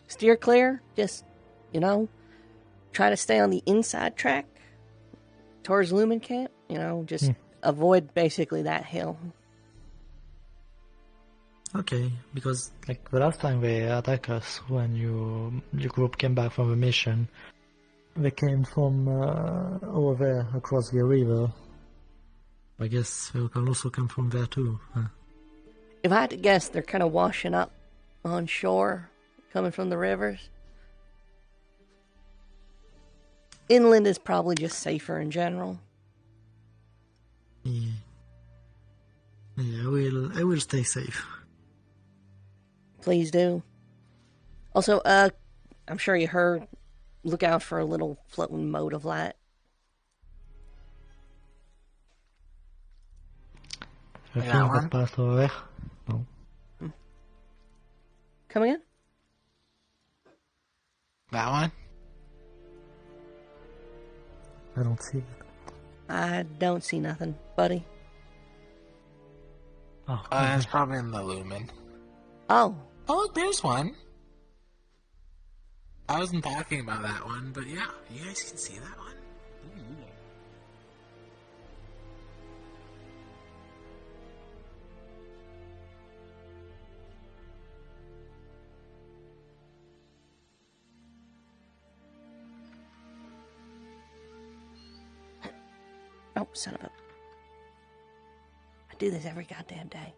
Steer clear. Just, try to stay on the inside track towards Lumen Camp. Just avoid basically that hill. Okay, because like the last time they attacked us when your group came back from the mission, they came from over there across the river. I guess they can also come from there too. Huh? If I had to guess, they're kind of washing up on shore, coming from the rivers. Inland is probably just safer in general. Yeah. Yeah, I will stay safe. Please do. Also, I'm sure you heard, look out for a little floating mote of light. The thing that passed over there? No. Come again? That one? I don't see it. I don't see nothing, buddy. Oh, it's probably in the lumen. Oh. Oh, there's one. I wasn't talking about that one, but yeah, you guys can see that one. Oh, son of a... I do this every goddamn day.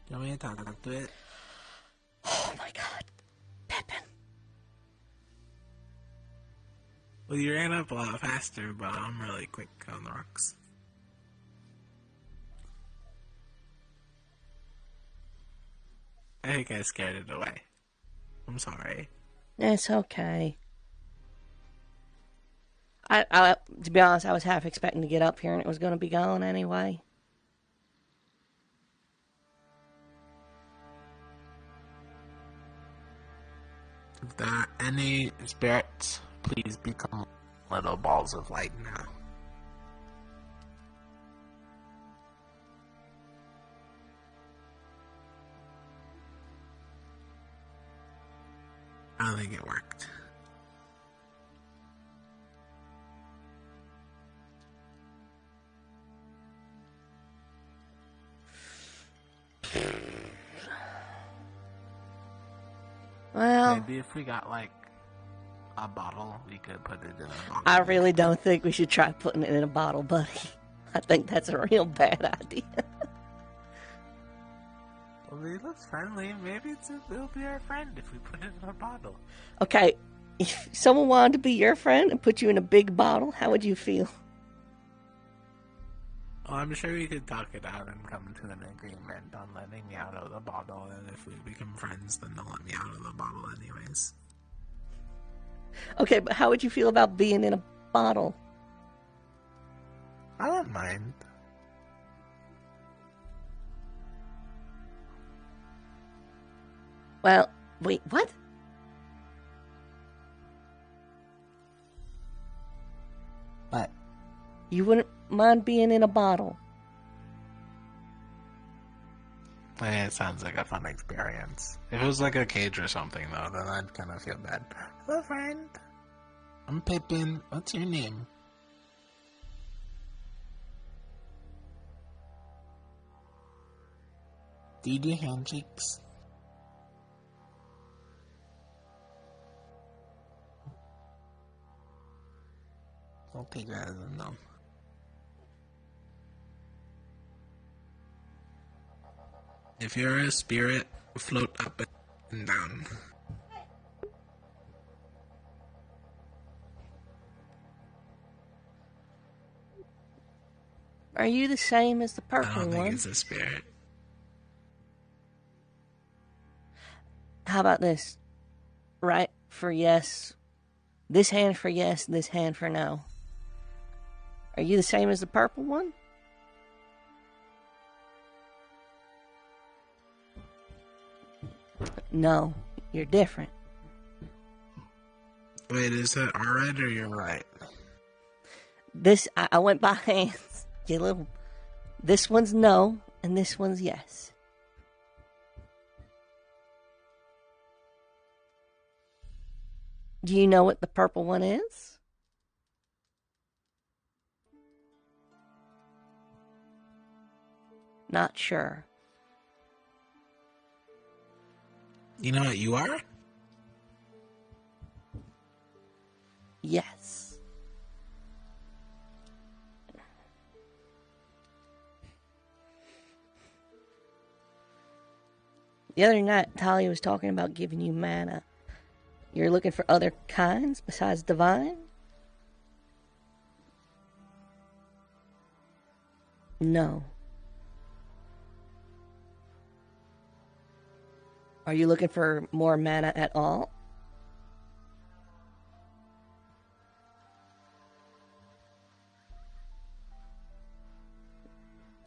You want me to talk to it? Oh my god. Pippin. Well, you ran up a lot faster, but I'm really quick on the rocks. I think I scared it away. I'm sorry. It's okay. I to be honest, I was half expecting to get up here and it was going to be gone anyway. If there are any spirits, please become little balls of light now. I don't think it worked. Well, maybe if we got like a bottle, we could put it in a bottle. I really don't think we should try putting it in a bottle, buddy. I think that's a real bad idea. Well, he looks friendly. Maybe it'll be our friend if we put it in a bottle. Okay, if someone wanted to be your friend and put you in a big bottle, how would you feel? Well, I'm sure we could talk it out and come to an agreement on letting me out of the bottle, and if we become friends, then they'll let me out of the bottle anyways. Okay, but how would you feel about being in a bottle? I don't mind. Well, wait, what? What? You wouldn't mind being in a bottle? It sounds like a fun experience. If it was like a cage or something, though, then I'd kind of feel bad. Hello, friend. I'm Pippin. What's your name? Do you do handshakes? I'll take that as a no. If you're a spirit, float up and down. Are you the same as the purple I don't think one? it's a spirit. How about this? Right for yes. This hand for yes, this hand for no. Are you the same as the purple one? No, you're different. Wait, is that our right or your right? This, I went by hands. You little. This one's no, and this one's yes. Do you know what the purple one is? Not sure. You know what you are? Yes. The other night, Talia was talking about giving you mana. You're looking for other kinds besides divine? No. Are you looking for more mana at all?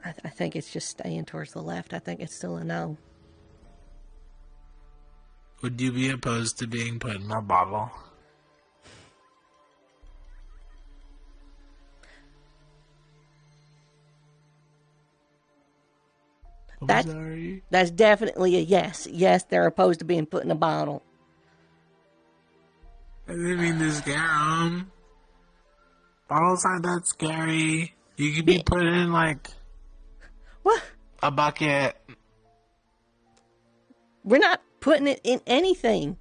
I think it's just staying towards the left. I think it's still a no. Would you be opposed to being put in a bottle? That's definitely a yes. Yes, they're opposed to being put in a bottle. I didn't mean to scare them. Bottles aren't that scary. You could be put in, like... What? A bucket. We're not putting it in anything.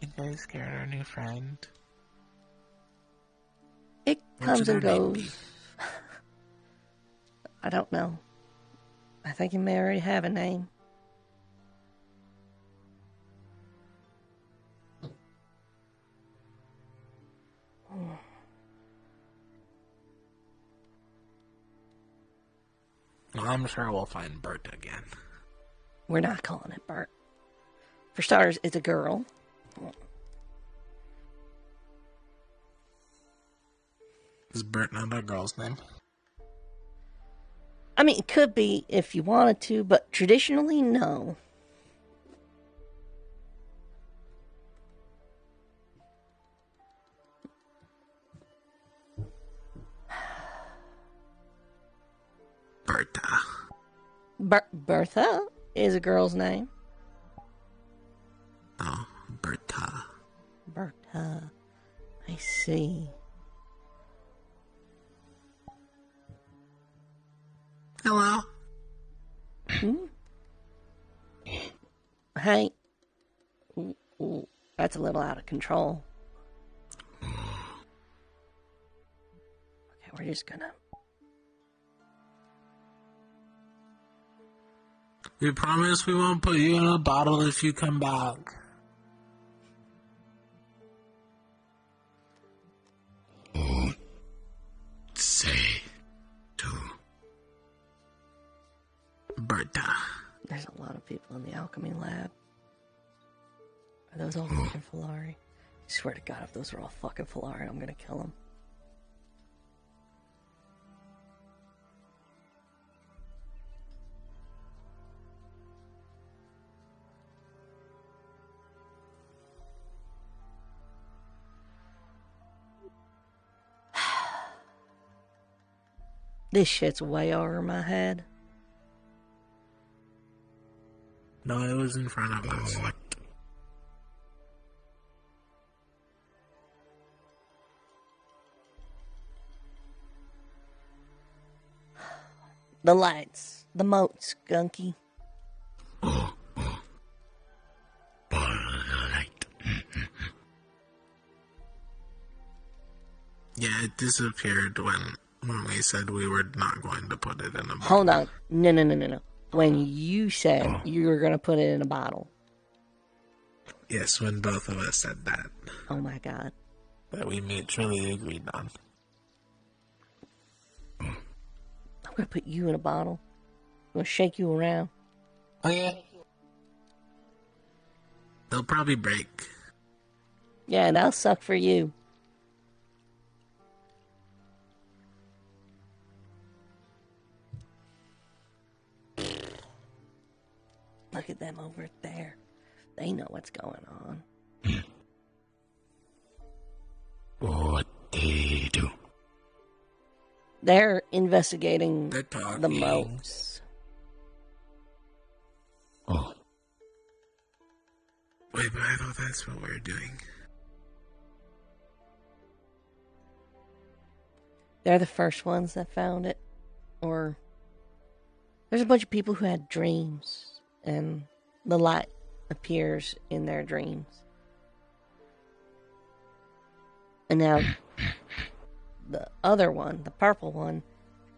You guys scared our new friend? It comes and goes. I don't know. I think he may already have a name. Well, I'm sure we'll find Bert again. We're not calling it Bert. For starters, it's a girl. Is Bert not a girl's name? I mean, it could be if you wanted to, but traditionally, no. Bertha. Bertha is a girl's name. Oh, Bertha. Bertha. I see. Hello? Hey. Ooh, that's a little out of control. Okay, we're just gonna... We promise we won't put you in a bottle if you come back. Say to Bertha. There's a lot of people in the alchemy lab. Are those all fucking Filari? I swear to God, if those are all fucking Filari, I'm gonna kill them. This shit's way over my head. No, it was in front of us. The lights. The moat, Skunky. Yeah, it disappeared when we said we were not going to put it in a bottle. Hold on. No. When you said you were going to put it in a bottle. Yes, when both of us said that. Oh my God. That we mutually agreed on. I'm going to put you in a bottle. I'm going to shake you around. Oh, yeah? They'll probably break. Yeah, and that'll suck for you. Look at them over there. They know what's going on. What they do? They're investigating They're talking. the moats. Oh. Wait, but I thought that's what we were doing. They're the first ones that found it. Or there's a bunch of people who had dreams, and the light appears in their dreams. And now the other one, the purple one,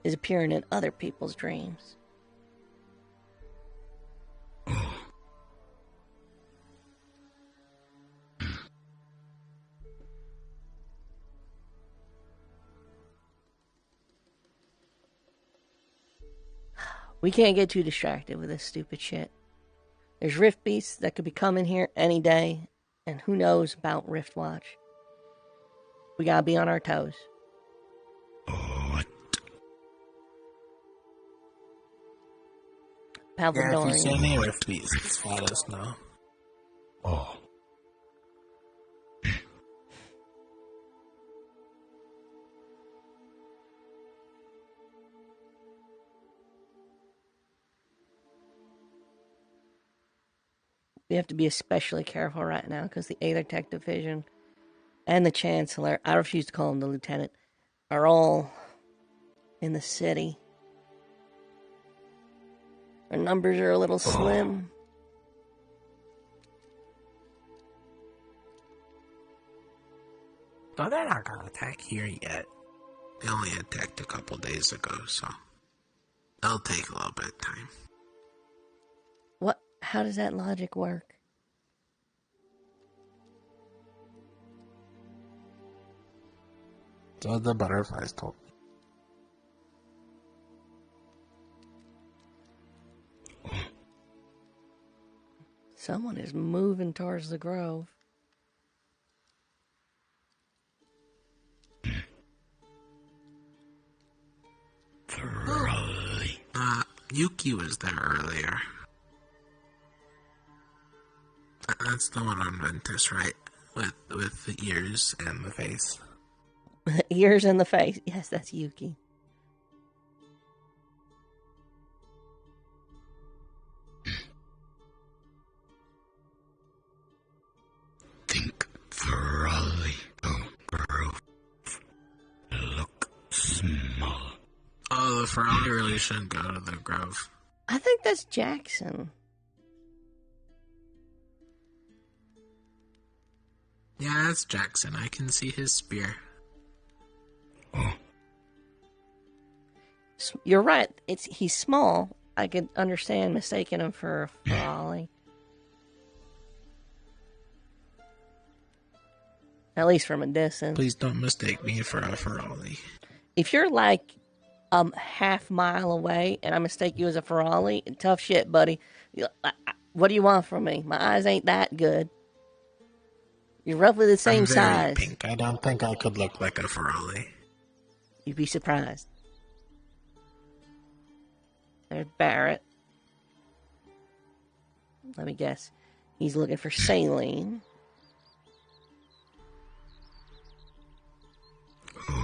is appearing in other people's dreams. We can't get too distracted with this stupid shit. There's rift beasts that could be coming here any day, and who knows about Rift Watch. We gotta be on our toes. What? Yeah, if you Palvadorian. see any rift beasts, let us know. Oh. We have to be especially careful right now because the Aethertech Division and the Chancellor, I refuse to call him the Lieutenant, are all in the city. Our numbers are a little slim. No, they're not gonna attack here yet. They only attacked a couple days ago, so it'll take a little bit of time. What? How does that logic work? So the butterflies told me. Someone is moving towards the grove. Yuki was there earlier. That's the one on Ventus, right? With the ears and the face. Ears and the face. Yes, that's Yuki. Think thoroughly. Oh, grove. Look small. Oh, the Ferrari really shouldn't go to the grove. I think that's Jackson. Yeah, that's Jackson. I can see his spear. You're right. He's small. I could understand mistaking him for a Ferrari. At least from a distance. Please don't mistake me for a Ferrari. If you're like half mile away and I mistake you as a Ferrari, tough shit, buddy. What do you want from me? My eyes ain't that good. You're roughly the same I'm very size. pink. I don't think I could look like a Ferrari. You'd be surprised. There's Barrett. Let me guess. He's looking for Saline.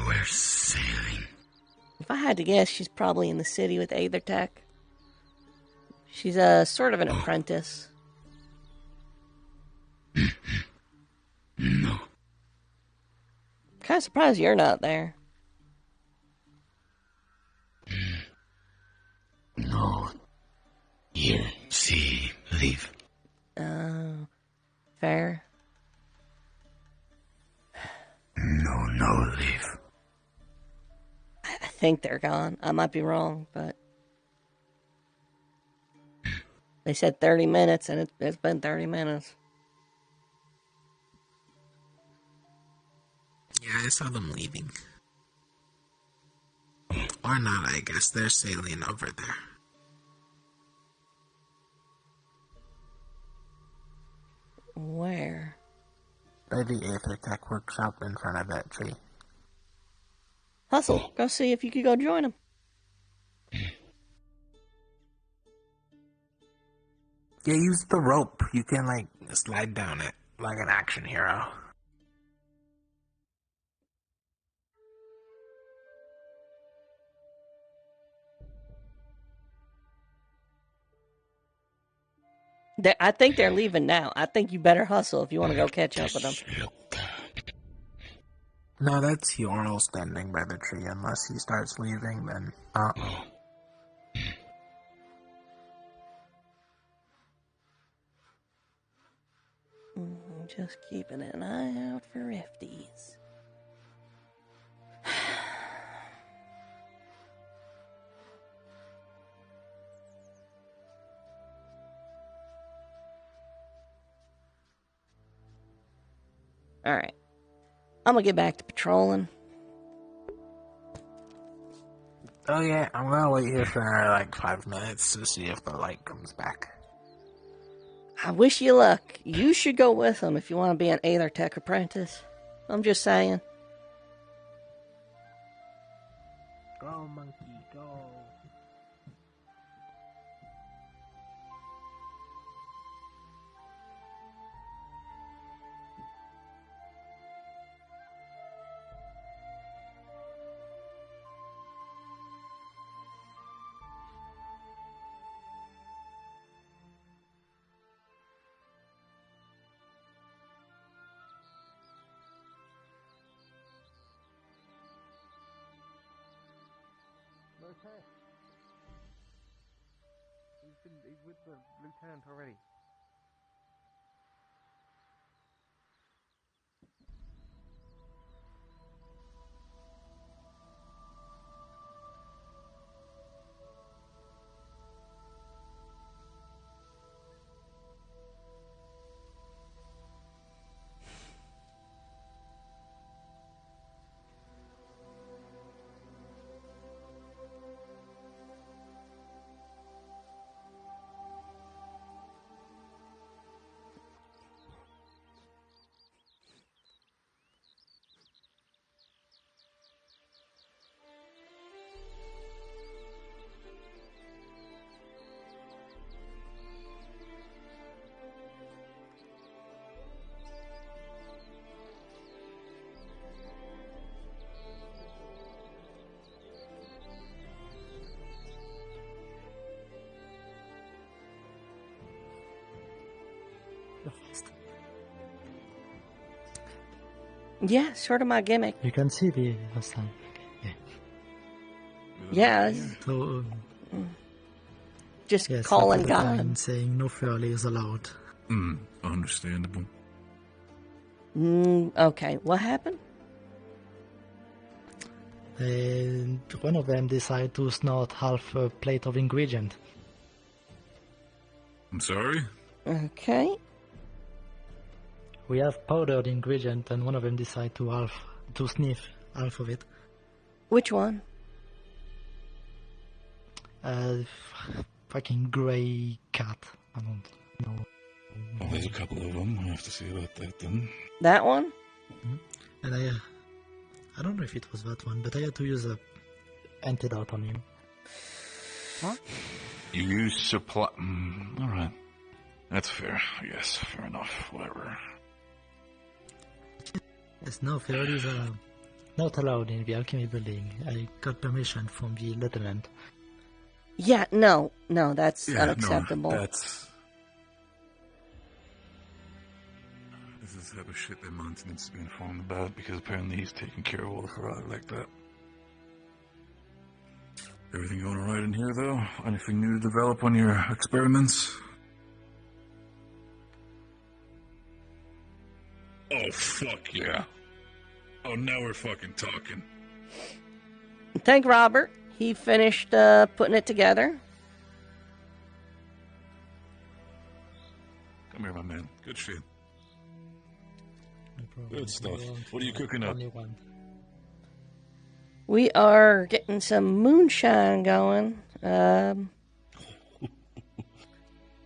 Where's Sailing? If I had to guess, she's probably in the city with Aethertech. She's sort of an apprentice. No. Kind of surprised you're not there. No. Here, see, leave. Fair. No, leave. I think they're gone. I might be wrong, but they said 30 minutes, and it's been 30 minutes. Yeah, I saw them leaving. Or not, I guess. They're sailing over there. Where? By the Aether Tech Workshop in front of that tree. Hustle, go see if you could go join them. Yeah, use the rope. You can, like, slide down it like an action hero. I think they're leaving now. I think you better hustle if you want to go catch up with them. No, that's Yornal standing by the tree. Unless he starts leaving, then... Just keeping an eye out for Rifties. Alright. I'm gonna get back to patrolling. Oh yeah, I'm gonna wait here for like 5 minutes to see if the light comes back. I wish you luck. You should go with them if you want to be an Aether Tech apprentice. I'm just saying. Go, monkey, go. Okay. He's with the lieutenant already. Yeah, sort of my gimmick. You can see the sign. Yeah. So, just yes, calling the God. sign saying no furley is allowed. Understandable. Okay, what happened? One of them decided to snort half a plate of ingredient. I'm sorry? Okay. We have powdered ingredient, and one of them decided to sniff half of it. Which one? Fucking grey cat. I don't know. Well, there's a couple of them. I'll have to see about that then. That one? And I don't know if it was that one, but I had to use a antidote on you. What? You use supply... alright. That's fair, I guess. Fair enough. Whatever. Yes, no, fairies are not allowed in the alchemy building. I got permission from the lieutenant. Yeah, no, that's unacceptable. No, this is the type of shit that Monty needs to be informed about, because apparently he's taking care of all the fraud like that. Everything going alright in here, though? Anything new to develop on your experiments? Oh, fuck yeah. Oh, now we're fucking talking. Thank Robert. He finished putting it together. Come here, my man. Good shit. No problem. Good stuff. What are you cooking up? We are getting some moonshine going.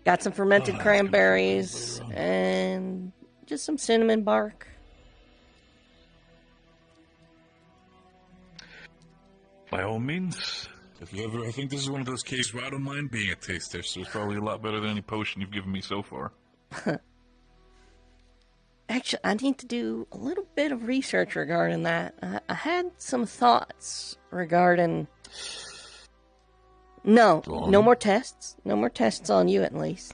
Got some fermented cranberries and just some cinnamon bark. By all means, if you ever, I think this is one of those cases where I don't mind being a taste tester. It's probably a lot better than any potion you've given me so far. Actually, I need to do a little bit of research regarding that. I had some thoughts regarding... No more tests. No more tests on you, at least.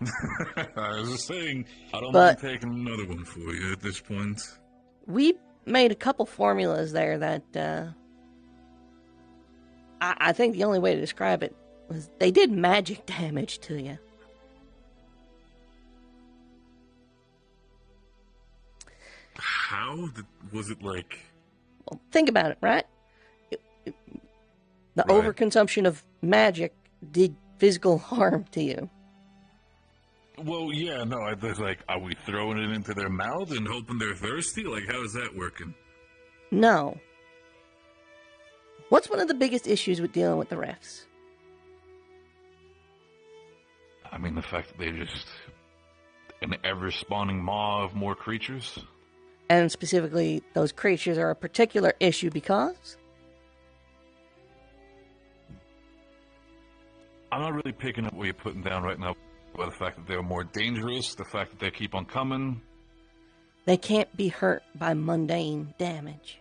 I was just saying, I don't mind taking another one for you at this point. We made a couple formulas there that, I think the only way to describe it was they did magic damage to you. How? Was it like... Well, think about it, right? The overconsumption of magic did physical harm to you. Well, yeah, no, I was like, are we throwing it into their mouths and hoping they're thirsty? Like, how is that working? No. What's one of the biggest issues with dealing with the refs? I mean, the fact that they're just an ever-spawning maw of more creatures. And specifically, those creatures are a particular issue because? I'm not really picking up what you're putting down right now by the fact that they're more dangerous, the fact that they keep on coming. They can't be hurt by mundane damage.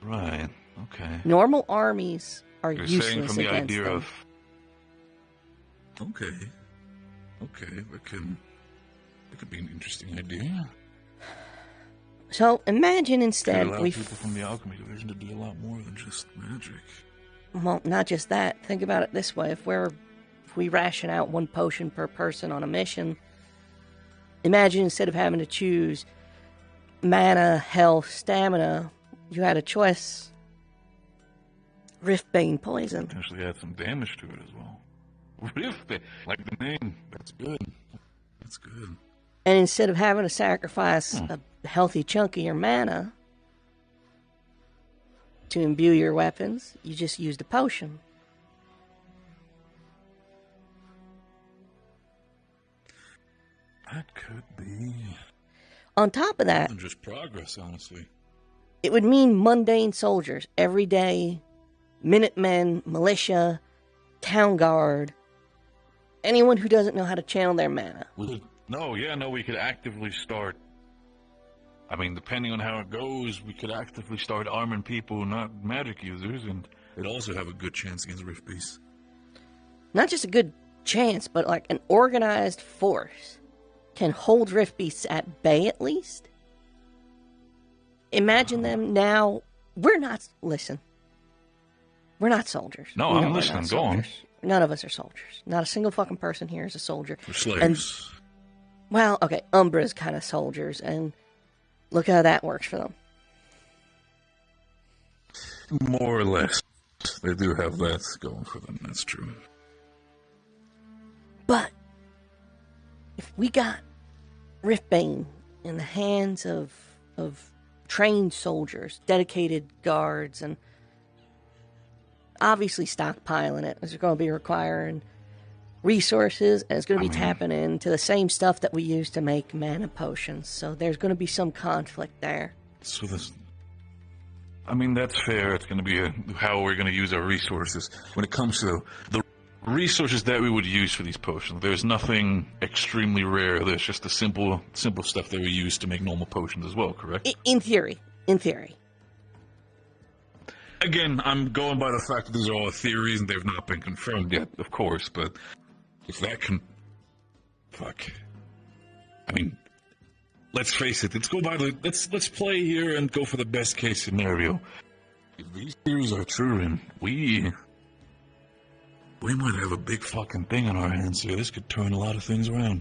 Right, okay. Normal armies are You're useless saying from the against idea them. of... Okay, that could be an interesting idea. So imagine instead Could allow we people from the alchemy division to do a lot more than just magic. Well, not just that. Think about it this way: if we ration out one potion per person on a mission, imagine instead of having to choose mana, health, stamina, you had a choice. Riftbane poison. Potentially add some damage to it as well. Riftbane, like the name. That's good. That's good. And instead of having to sacrifice a healthy chunk of your mana to imbue your weapons, you just used a potion. That could be... On top of that... just progress, honestly. It would mean mundane soldiers, everyday Minutemen, militia, town guard, anyone who doesn't know how to channel their mana. We could actively start... I mean, depending on how it goes, we could actively start arming people, not magic users, and it'd also have a good chance against Rift Beasts. Not just a good chance, but like an organized force can hold Rift Beasts at bay at least. Imagine them now. We're not soldiers. No, I'm listening. Go on. None of us are soldiers. Not a single fucking person here is a soldier. We're slaves. Well, okay, Umbra's kind of soldiers, and look how that works for them. More or less. They do have that going for them, that's true. But if we got Riftbane in the hands of trained soldiers, dedicated guards, and obviously stockpiling it, is going to be requiring resources, and it's going to be tapping into the same stuff that we use to make mana potions. So there's going to be some conflict there. So that's fair. It's going to be how we're going to use our resources. When it comes to the resources that we would use for these potions, there's nothing extremely rare. There's just the simple stuff that we use to make normal potions as well, correct? In theory. Again, I'm going by the fact that these are all theories and they've not been confirmed yet, of course, but if that can... Fuck. I mean, let's face it, let's play here and go for the best case scenario. If these theories are true, and we might have a big fucking thing on our hands here. This could turn a lot of things around.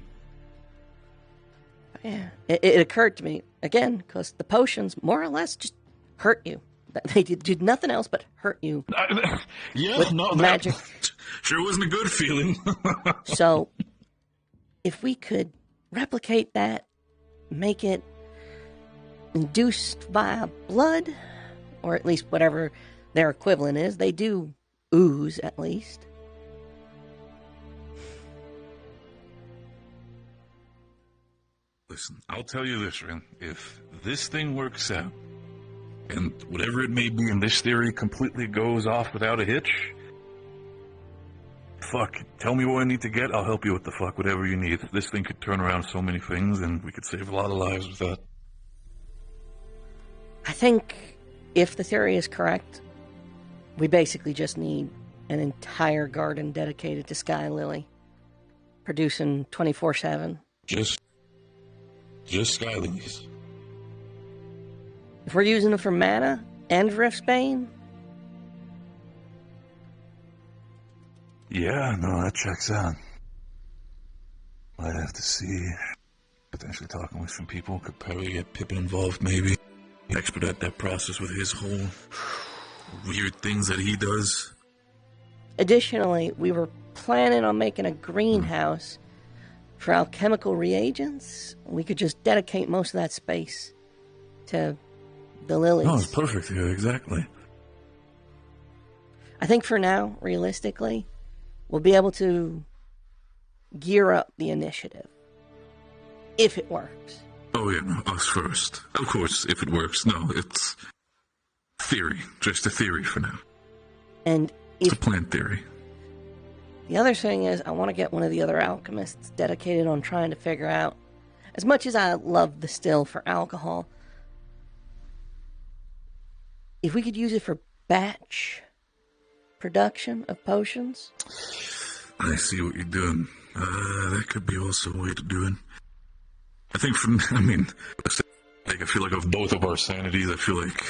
Yeah, it occurred to me, again, because the potions more or less just hurt you. They did nothing else but hurt you. Magic. Sure wasn't a good feeling. So, if we could replicate that, make it induced via blood, or at least whatever their equivalent is, they do ooze at least. Listen, I'll tell you this, Ren. If this thing works out, and whatever it may be in this theory completely goes off without a hitch, fuck, tell me what I need to get, I'll help you with the fuck, whatever you need. This thing could turn around so many things, and we could save a lot of lives with that. I think if the theory is correct, we basically just need an entire garden dedicated to Sky Lily, producing 24/7. Just Sky Lilies. If we're using them for mana and Riftbane, Yeah, no, that checks out. I'd have to see. Potentially talking with some people. Could probably get Pippin involved, maybe. Expedite that process with his whole weird things that he does. additionally, we were planning on making a greenhouse for alchemical reagents. We could just dedicate most of that space to the lilies. Oh, it's perfect. Yeah, exactly. I think for now, realistically, we'll be able to gear up the initiative. If it works. Oh, yeah, no, us first. Of course, if it works. No, it's theory. Just a theory for now. And it's a planned theory. The other thing is, I want to get one of the other alchemists dedicated on trying to figure out, as much as I love the still for alcohol, if we could use it for batch production of potions. I see what you're doing. That could be also a way to do it. I think I feel like of both of our sanities, I feel like,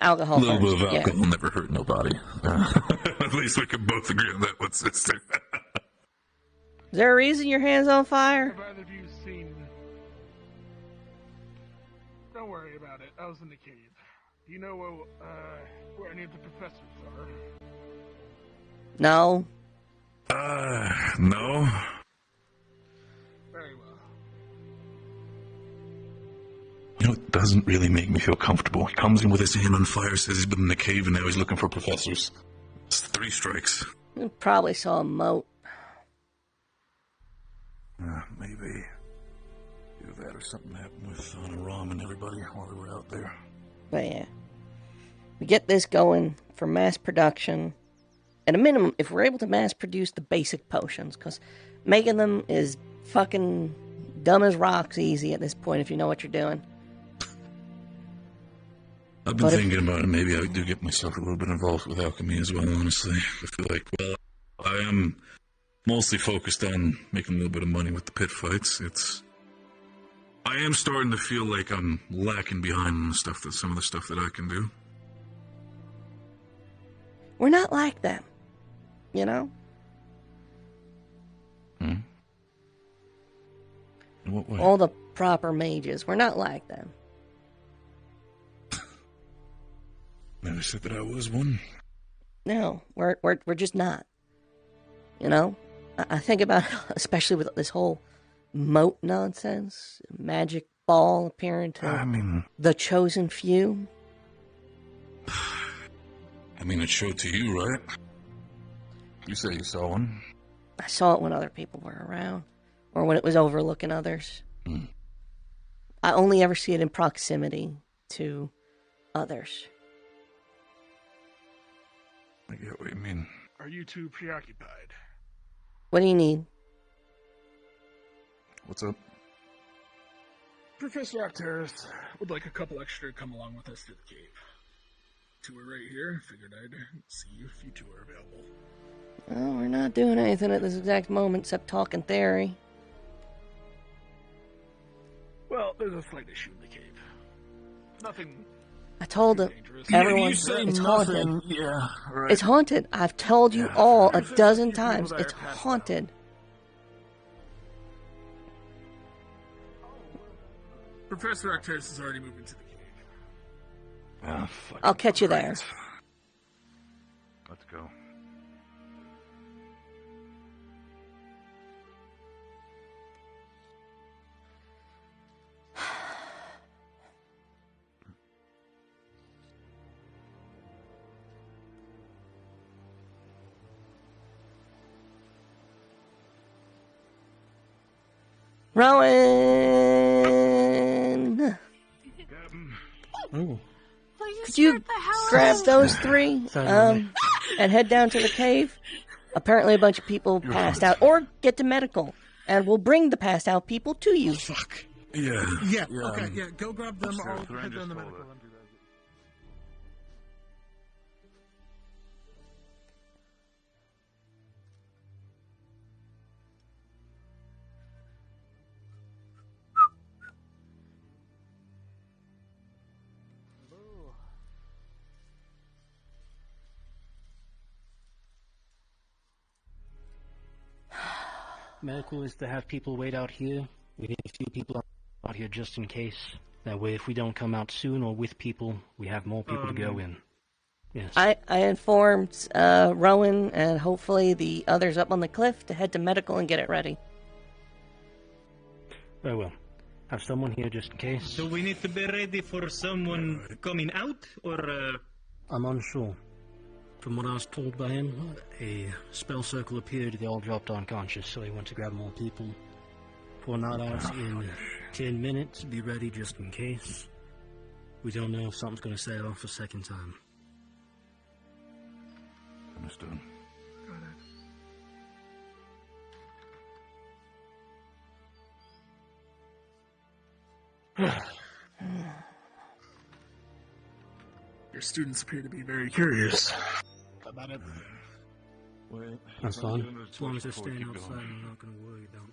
alcohol a little first, bit of alcohol never hurt nobody. At least we can both agree on that one, sister. Is there a reason your hand's on fire? Have either of you seen... Don't worry about it. I was in the cave. Do you know where any of the professors are? No. No. Very well. You know, it doesn't really make me feel comfortable. He comes in with his hand on fire, says he's been in the cave, and now he's looking for professors. It's 3 strikes. You probably saw a moat. Maybe. Either that or something happened with Ram and everybody while we were out there. But yeah. We get this going for mass production. At a minimum, if we're able to mass produce the basic potions, because making them is fucking dumb as rocks easy at this point if you know what you're doing. I've been thinking about it. Maybe I do get myself a little bit involved with alchemy as well, honestly. I feel like, I am mostly focused on making a little bit of money with the pit fights. I am starting to feel like I'm lacking behind on some of the stuff that I can do. We're not like them, you know? In what way? All the proper mages. We're not like them. Never said that I was one. No, we're just not. You know? I think about it, especially with this whole moat nonsense. Magic ball appearing to the chosen few. It showed to you, right? You say you saw one. I saw it when other people were around. Or when it was overlooking others. I only ever see it in proximity to others. I get what you mean. Are you two preoccupied? What do you need? What's up? Professor Octaris would like a couple extra to come along with us to the cave. 2 are right here. Figured I'd see if you 2 are available. Well, we're not doing anything at this exact moment except talking theory. Well, there's a slight issue in the cave. Nothing. I told everyone it's haunted. Yeah, right. It's haunted. I've told you all a dozen times. It's haunted. Professor Octaris has already moved into the cave. I'll catch you there. Let's go. Rowan! Ooh. Could you grab those three and head down to the cave? Apparently a bunch of people passed out. Or get to medical, and we'll bring the passed out people to you. Fuck. Yeah. Yeah, okay, yeah. Go grab them. I'll head down the medical. Medical is to have people wait out here. We need a few people out here just in case. That way, if we don't come out soon or with people, we have more people to go in. Yes. I informed Rowan and hopefully the others up on the cliff to head to medical and get it ready. Very well. Have someone here just in case. So we need to be ready for someone coming out, or... I'm unsure. From what I was told by him, a spell circle appeared, they all dropped unconscious, so he went to grab more people. For not out in 10 minutes, be ready just in case. We don't know if something's gonna set off a second time. Understood. Your students appear to be very curious about everything. Wait, that's fine. As long as they're staying outside, I'm not gonna worry about it.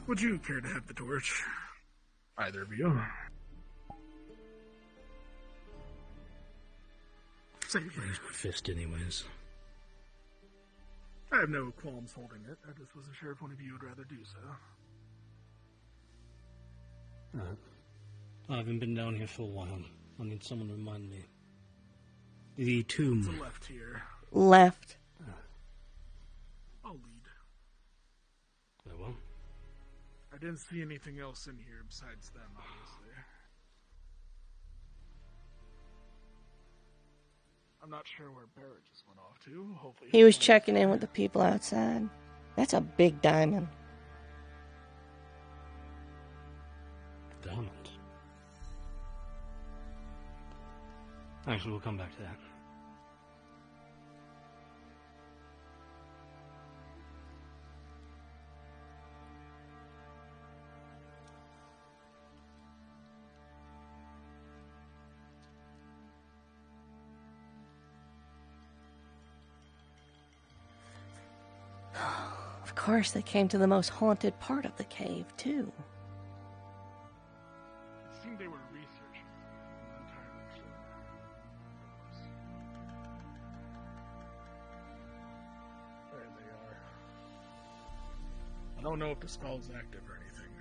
Would you care to have the torch? Either of you. Same Use my fist anyways. I have no qualms holding it. I just wasn't sure if one of you would rather do so. I haven't been down here for a while. I need someone to remind me. The tomb. To the left here. Left. I'll lead. Very well. I didn't see anything else in here besides them, obviously. I'm not sure where Barrett just went off to. Hopefully He was checking in with the people outside. That's a big diamond. Diamond. Actually, we'll come back to that. Of course, they came to the most haunted part of the cave, too. It seemed they were researching. I'm not entirely sure. There they are. I don't know if the spell's active or anything.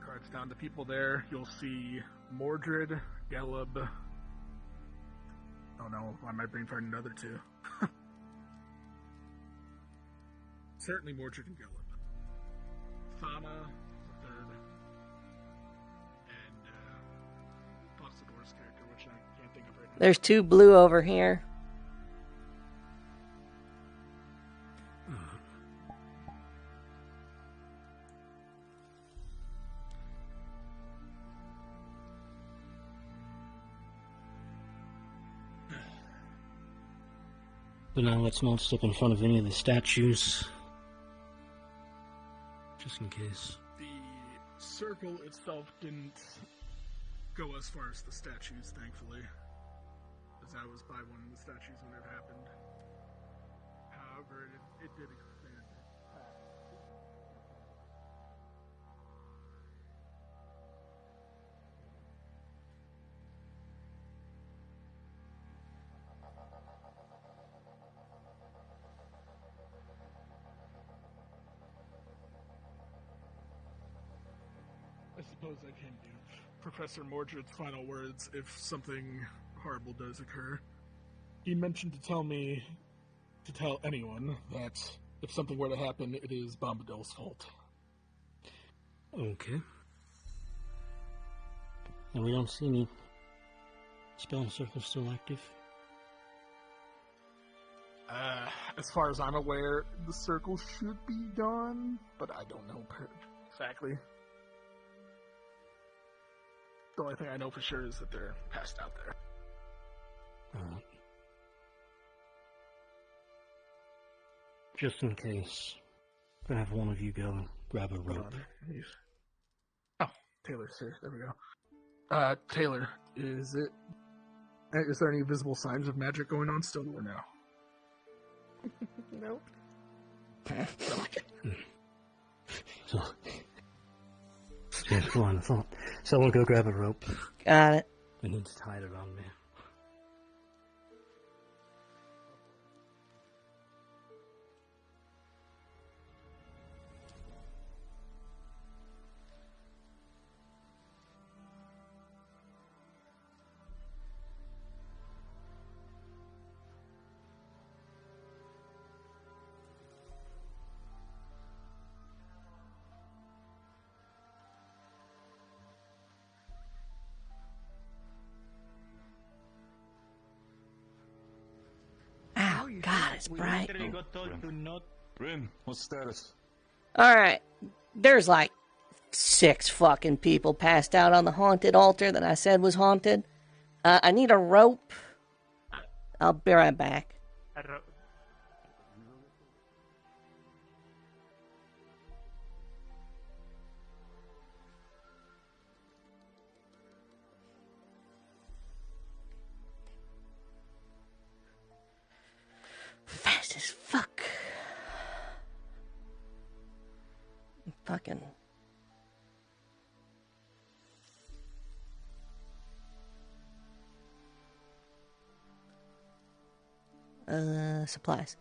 Cards down to people there. You'll see Mordred, Gelub. Oh no, I might bring forward another two. Certainly Mordred and Gelub. Thana, the third. And, Foxador's character, which I can't think of right now. There's two blue over here. But now let's not step in front of any of the statues. Just in case. The circle itself didn't go as far as the statues, thankfully. As I was by one of the statues when it happened. However, it did expand it. I suppose I can do Professor Mordred's final words if something horrible does occur. He mentioned to tell me to tell anyone that if something were to happen, it is Bombadil's fault. Okay. And we don't see any spell circle still active? As far as I'm aware, the circle should be gone, but I don't know exactly. The only thing I know for sure is that they're passed out there. Alright. Just in case, I have one of you go and grab a rope. Oh, Taylor's here. There we go. Taylor, is there any visible signs of magic going on still or no? Nope. So, yeah, come on, I thought. Someone go grab a rope. Got it. We need to tie it around me. Ow, God, it's bright. Rin, what's the status? Alright, there's like 6 fucking people passed out on the haunted altar that I said was haunted. I need a rope. I'll be right back. Fast as fuck. Fucking. Supplies.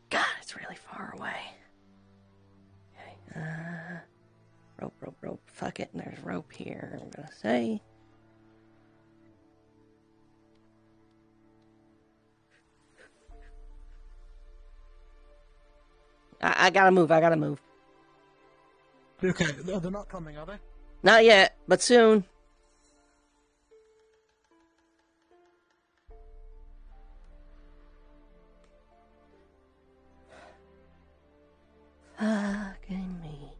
God, it's really far away. Okay, rope. Fuck it, and there's rope here, I'm gonna say. I gotta move. Okay, they're not coming, are they? Not yet, but soon. Fucking me.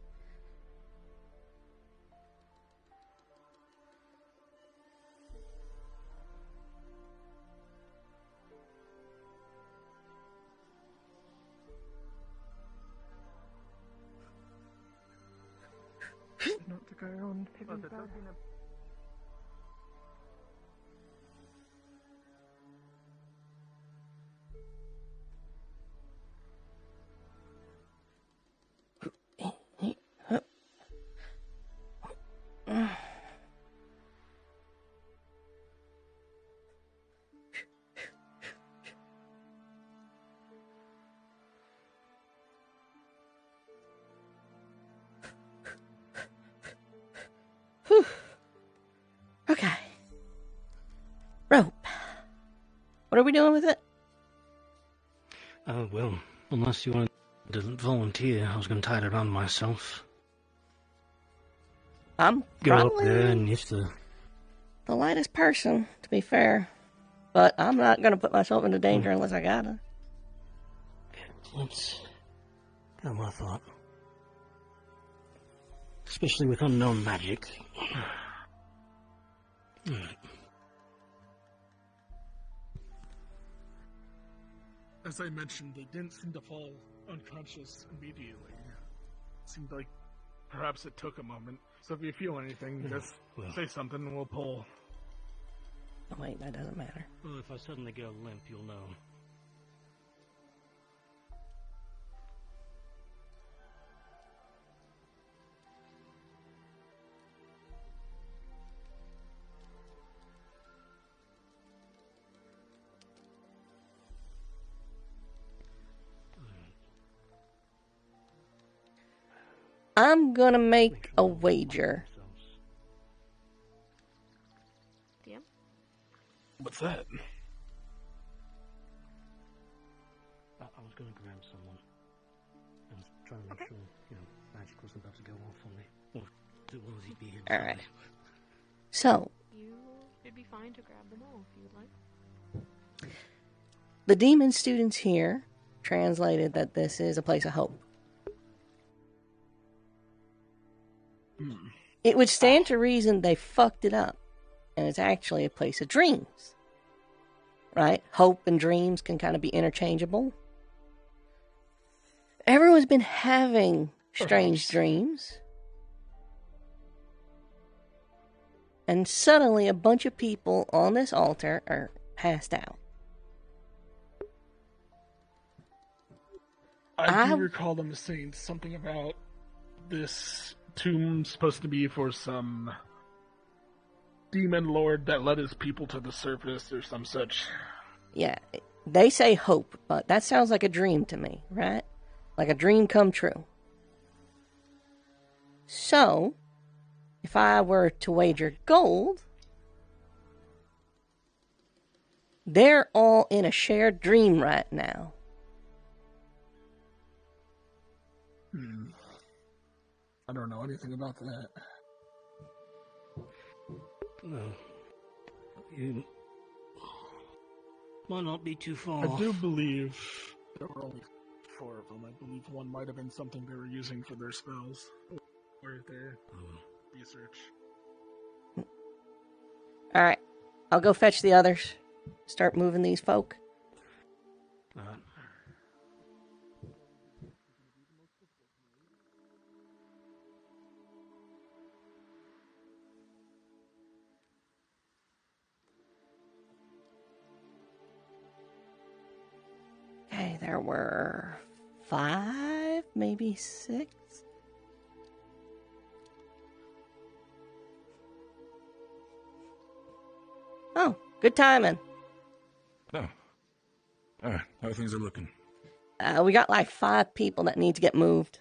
Not the guy on hidden back. Whew. Okay. Rope. What are we doing with it? Well, unless you want to volunteer, I was going to tie it around myself. I'm Go up probably there and if the lightest person, to be fair. But I'm not going to put myself into danger unless I gotta. That's kind of what I thought. Especially with unknown magic. Alright. As I mentioned, they didn't seem to fall unconscious immediately. It seemed like perhaps it took a moment. So if you feel anything, just say something and we'll pull. Oh wait, that doesn't matter. Well, if I suddenly go limp, you'll know. I'm gonna make a wager. What's that? I was going to grab someone. I was trying to make sure, magic wasn't about to go off on me. Or it while he'd be here. Alright. So, It'd be fine to grab them all if you would like. the demon students here translated that this is a place of hope. It would stand to reason they fucked it up, and it's actually a place of dreams. Right? Hope and dreams can kind of be interchangeable. Everyone's been having strange dreams. And suddenly a bunch of people on this altar are passed out. I do recall them saying something about this tomb supposed to be for some demon lord that led his people to the surface or some such. Yeah, they say hope, but that sounds like a dream to me, right? Like a dream come true. So, if I were to wager gold, they're all in a shared dream right now. I don't know anything about that. Well, you might not be too far. I do believe there were only 4 of them. I believe one might have been something they were using for their spells or their research. Alright, I'll go fetch the others. Start moving these folk. Okay, there were 5, maybe 6. Oh, good timing. Oh. Alright, how things are looking? We got like 5 people that need to get moved.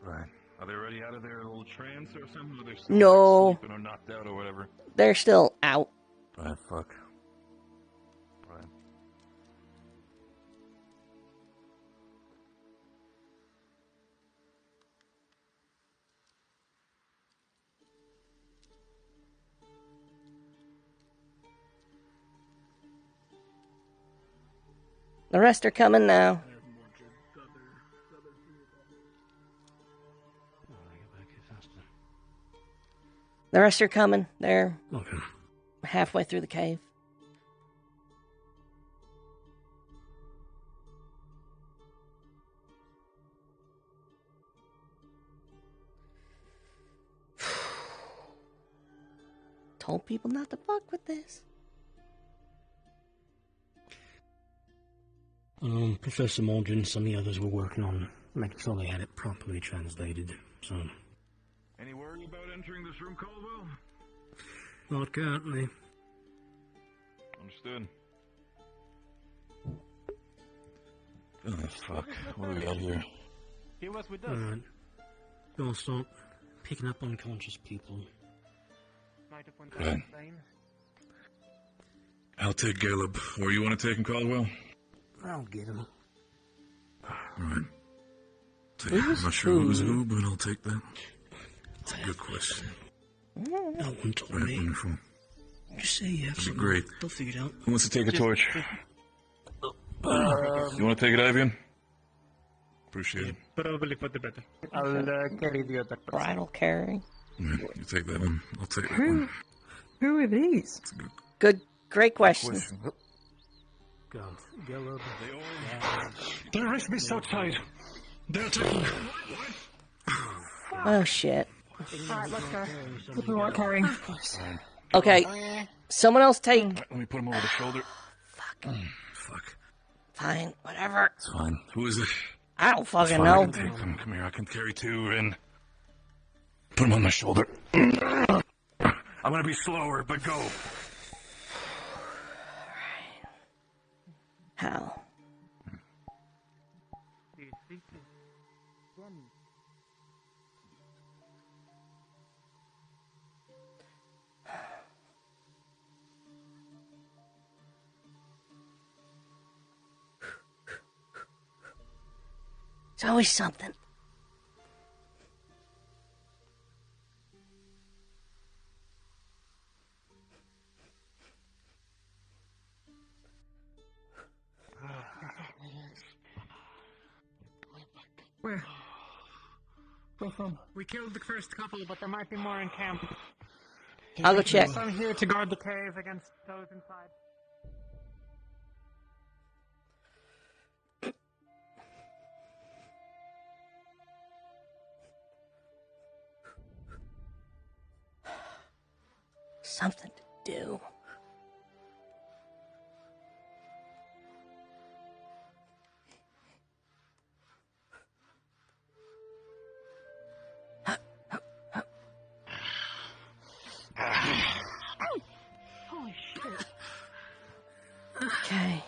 Right. Are they already out of their little trance or something? Or they're still No. like, sleeping or knocked out or whatever? They're still out. Right, fuck. Right. The rest are coming now. The rest are coming. They're halfway through the cave. Told people not to fuck with this. Professor Morgan and some of the others were working on making sure they had it properly translated, so... Any worry about entering this room, Caldwell? Not currently. Understood. Oh, fuck. What do we got here? He was with us. Alright. Don't stop picking up unconscious people. Right. I'll take Caleb. Or you want to take him, Caldwell? I'll get him. Alright. I'm not sure who's who, but I'll take that. It's a good question. No one told Right, me. wonderful. Just say yes. That'd be great. They'll figure it out. Who wants to take a torch? You want to take it, Ivan? Appreciate it. Probably for the better. I'll carry the other person. Bridal carry. Right, you take that one. I'll take that one. Who are these? Great question. Go. Yellow. Their wrists be so tight. They're taking. Oh shit. Alright, let's go. If we want carrying. Okay, someone else take. Let me put him over the shoulder. Fuck. Fuck. Fine, whatever. It's fine. Who is it? I don't fucking It's fine, know. I can take them. Come here, I can carry 2 and put him on my shoulder. I'm gonna be slower, but go. How? It's always something. go from? We killed the first couple, but there might be more in camp. I'll go check. I'm here to guard the cave against those inside. Something to do. Holy shit. Okay.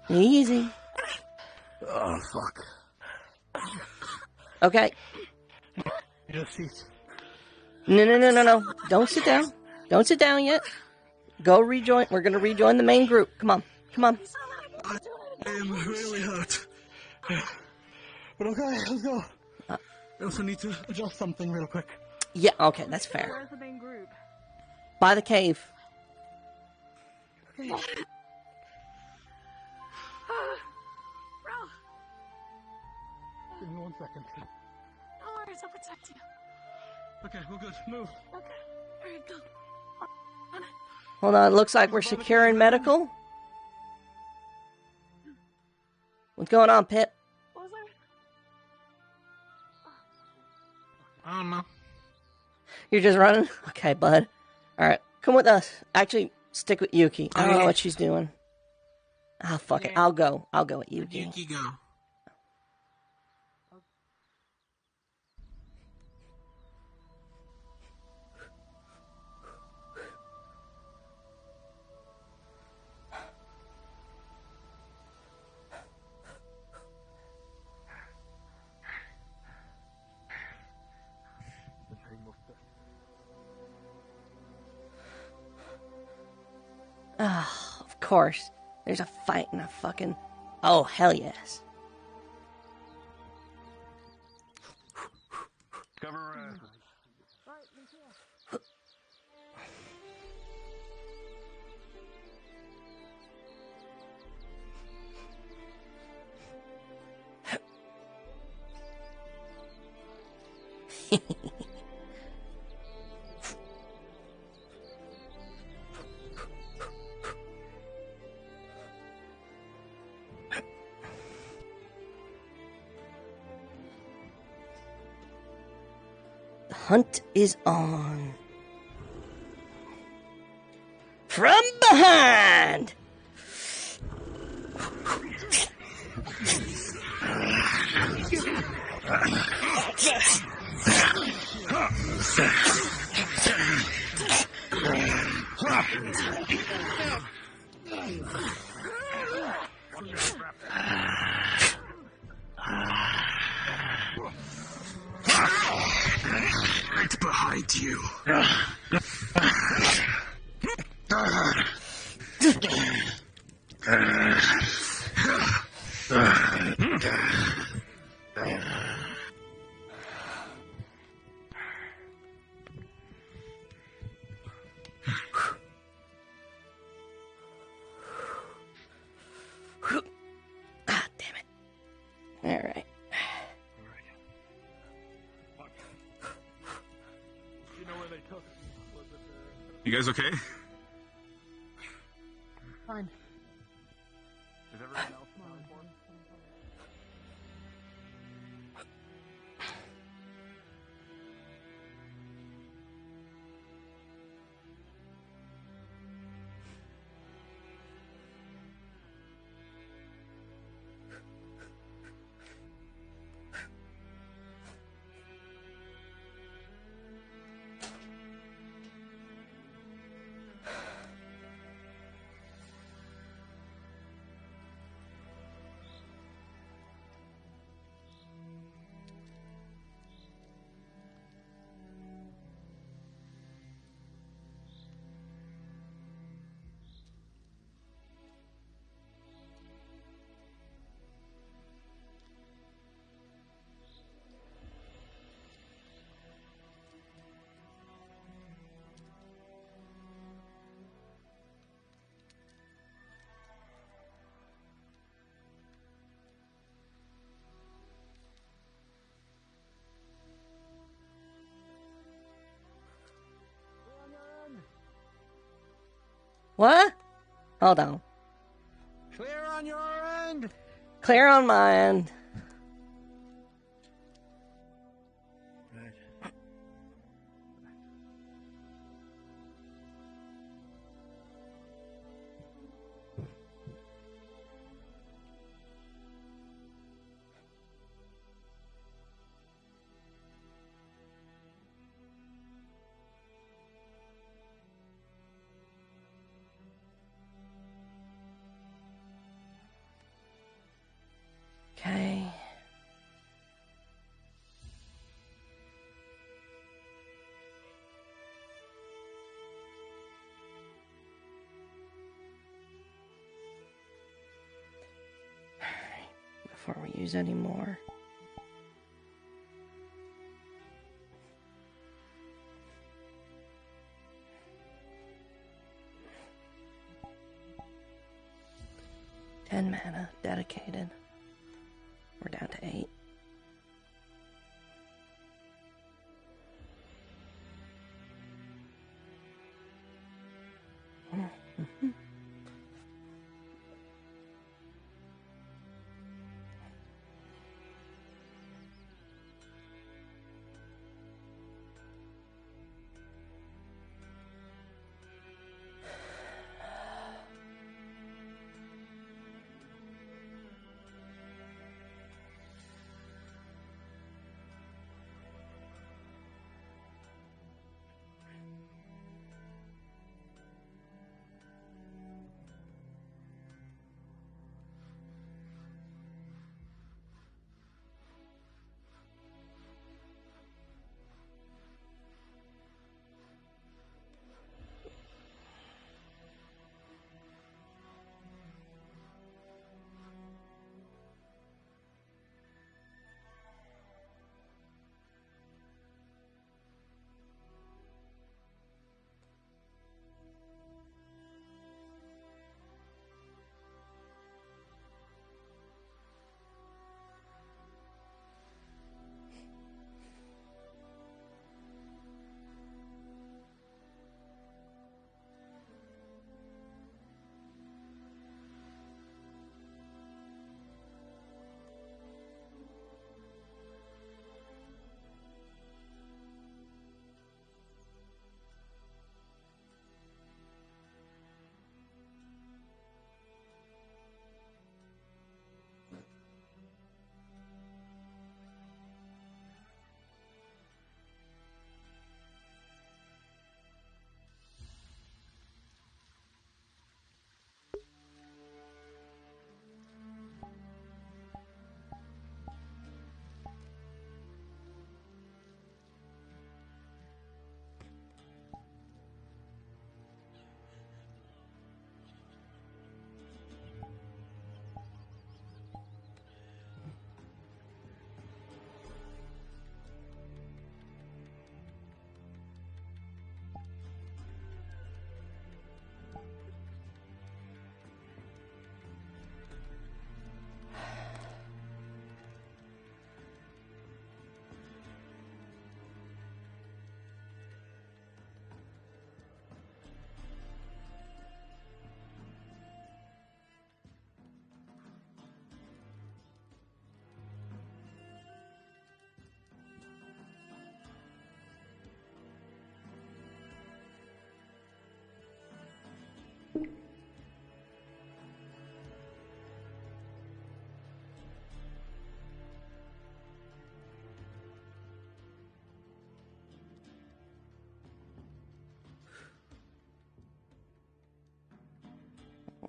Easy. Oh, fuck. Okay. Your seat. No. Don't sit down. Don't sit down yet. Go rejoin. We're gonna rejoin the main group. Come on. I am really hurt. But okay, let's go. I also need to adjust something real quick. Yeah, okay, that's fair. Where's the main group? By the cave. Bro. Give me 1 second. No worries, I'll protect you. Okay, we're good. Move. Okay. Alright, go. On it. Hold on, it looks like we're securing medical. What's going on, Pip? What was there? I don't know. You're just running? Okay, bud. Alright, come with us. Actually, stick with Yuki. I don't know what she's doing. Ah, fuck it. I'll go. I'll go with Yuki. Yuki, go. Ah, of course. There's a fight and a fucking... Oh, hell yes. Cover, The hunt is on. From behind! Right behind you. Ah, damn it. Alright. You guys okay? Fine. Is everyone else What? Hold on. Clear on your end. Clear on my end. Okay. Before we use any more. Mana dedicated. We're down to 8.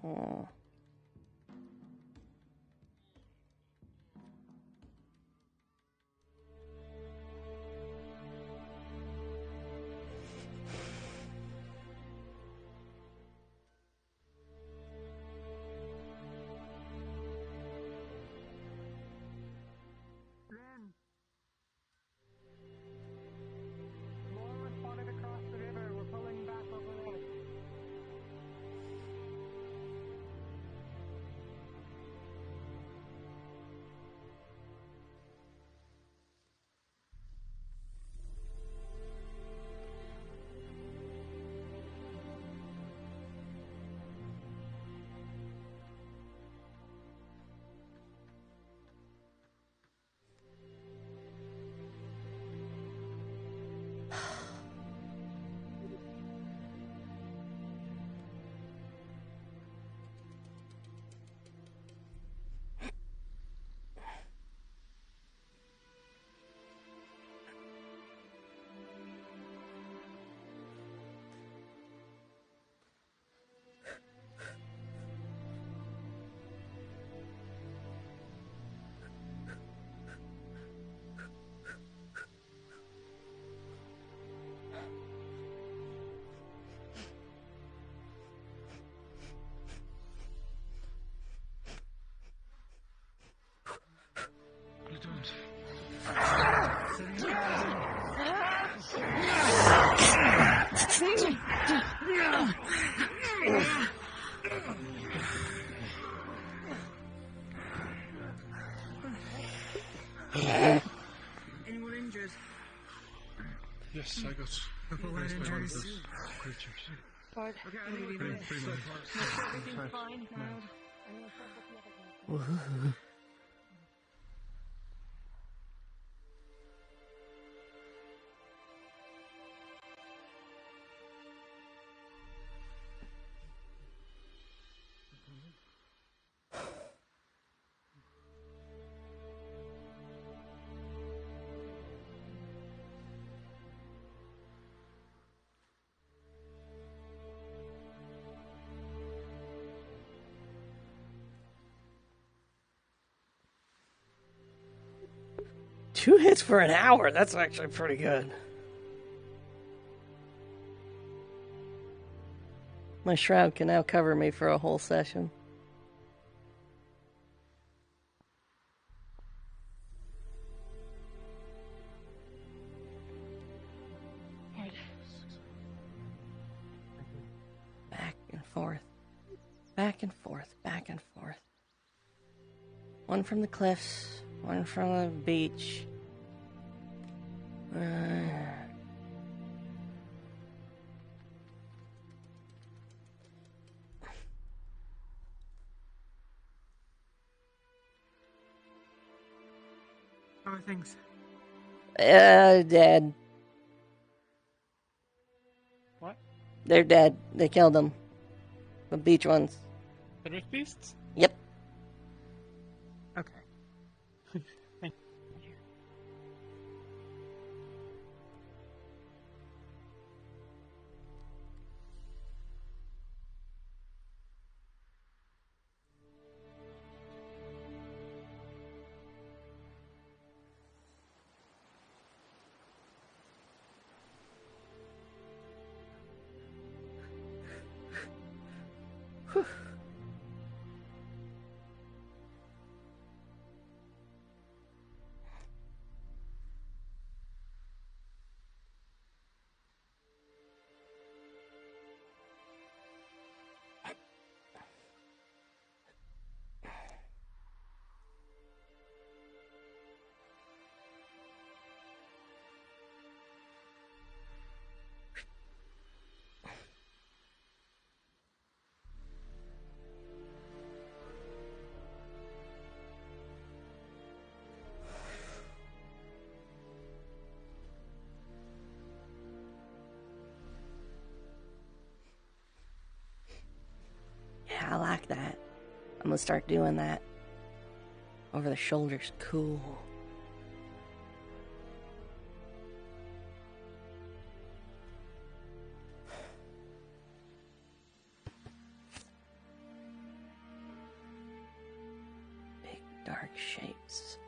Oh. Anyone injured? Yes, I got What injuries? creatures. Bard. Okay, I Pretty think much. Everything's fine now. I know what the other guy. Two hits for an hour. That's actually pretty good. My shroud can now cover me for a whole session. Back and forth. Back and forth. Back and forth. One from the cliffs. One from the beach. How are things? Dead. What? They're dead. They killed them. The beach ones. The drift beasts? Yep. Okay. Thank you. Yeah, I like that. I'm gonna start doing that. Over the shoulders, cool. Big dark shapes.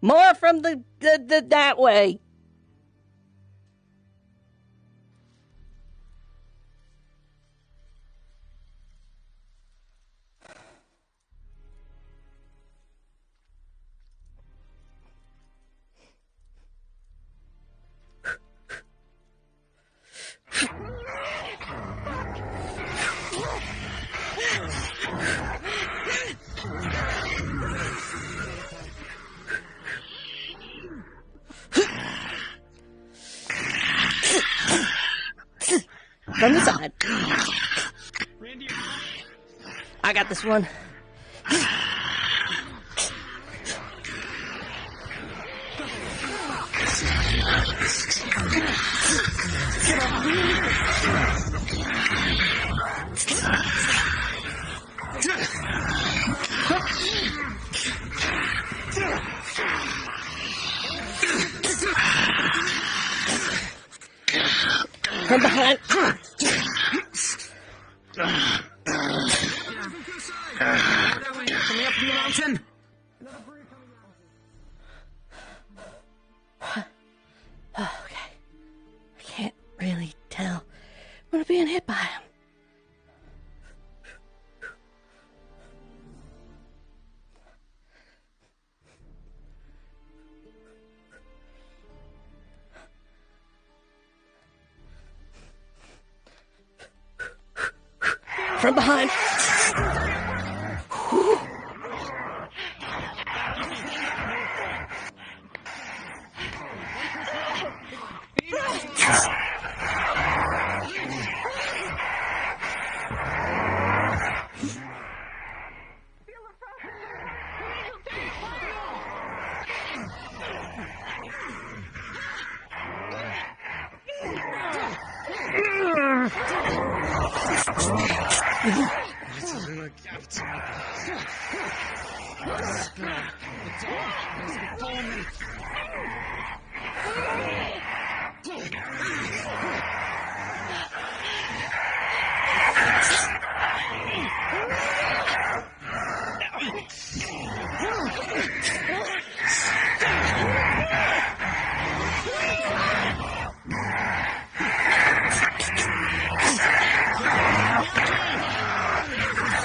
More from the that way. From the side. I got this one. From behind. Coming up from the mountain. Okay. I can't really tell when I'm being hit by him. From behind.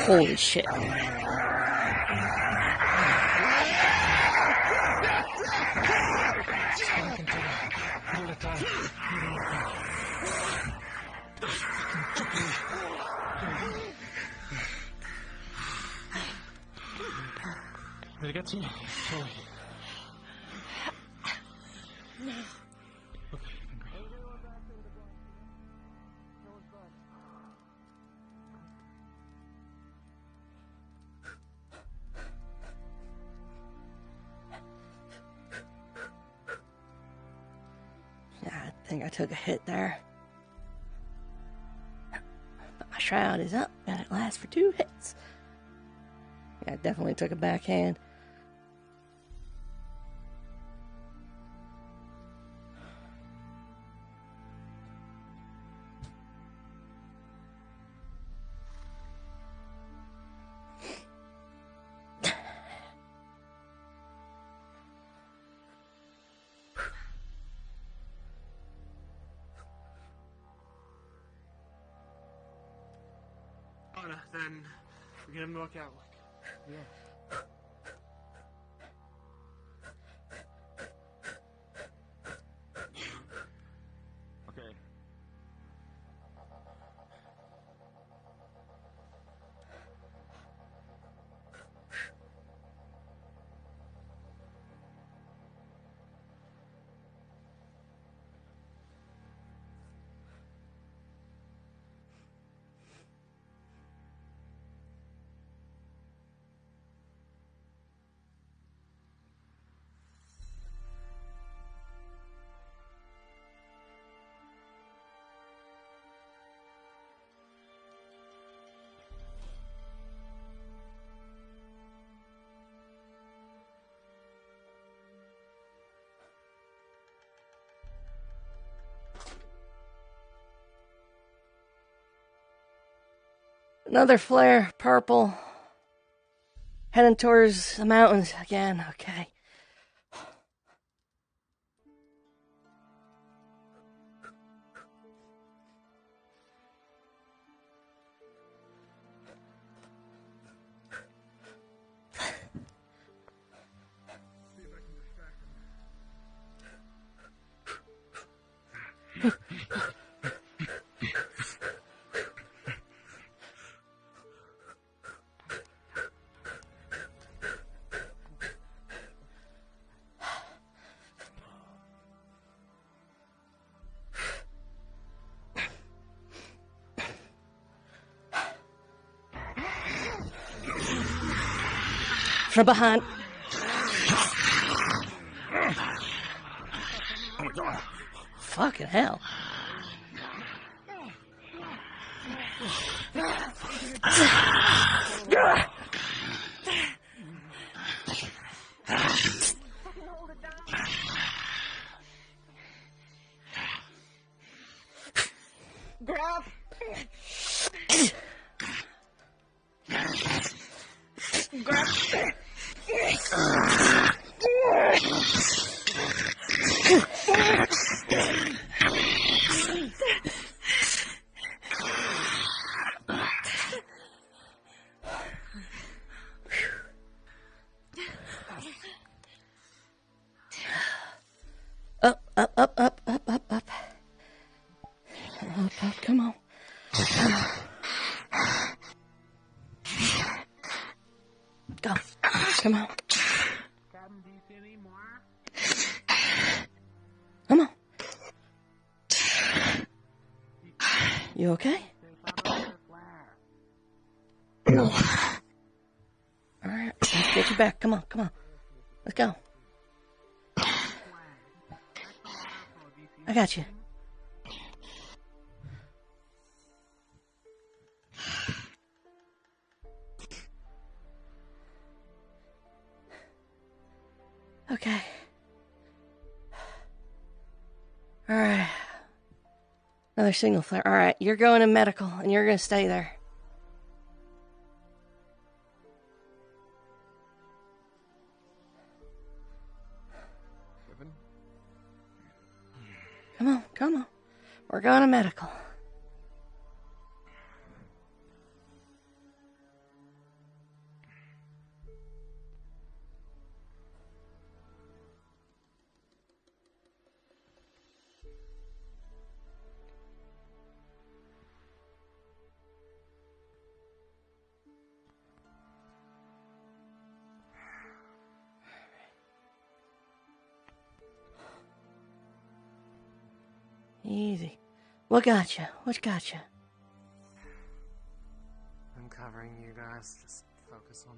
Holy shit. Did it get to you? Sorry. No. Yeah, I think I took a hit there. But my shroud is up and it lasts for 2 hits. Yeah, I definitely took a backhand. Then we're gonna knock out. Yeah. Okay. Another flare, purple. Heading towards the mountains again, okay. From behind. Oh my god. Fucking hell. Grab. Grab. Up, up, up, up, up, up, up. Up, up, come on. Come on. Go. Come on. Come on. You okay? Alright, let's get you back. Come on, come on. Let's go. I got you. Okay. Alright. Another signal flare. Alright, you're going to medical, and you're going to stay there. Come on, come on. We're going to medical. Easy. What got you? What got you? I'm covering you guys. Just focus on.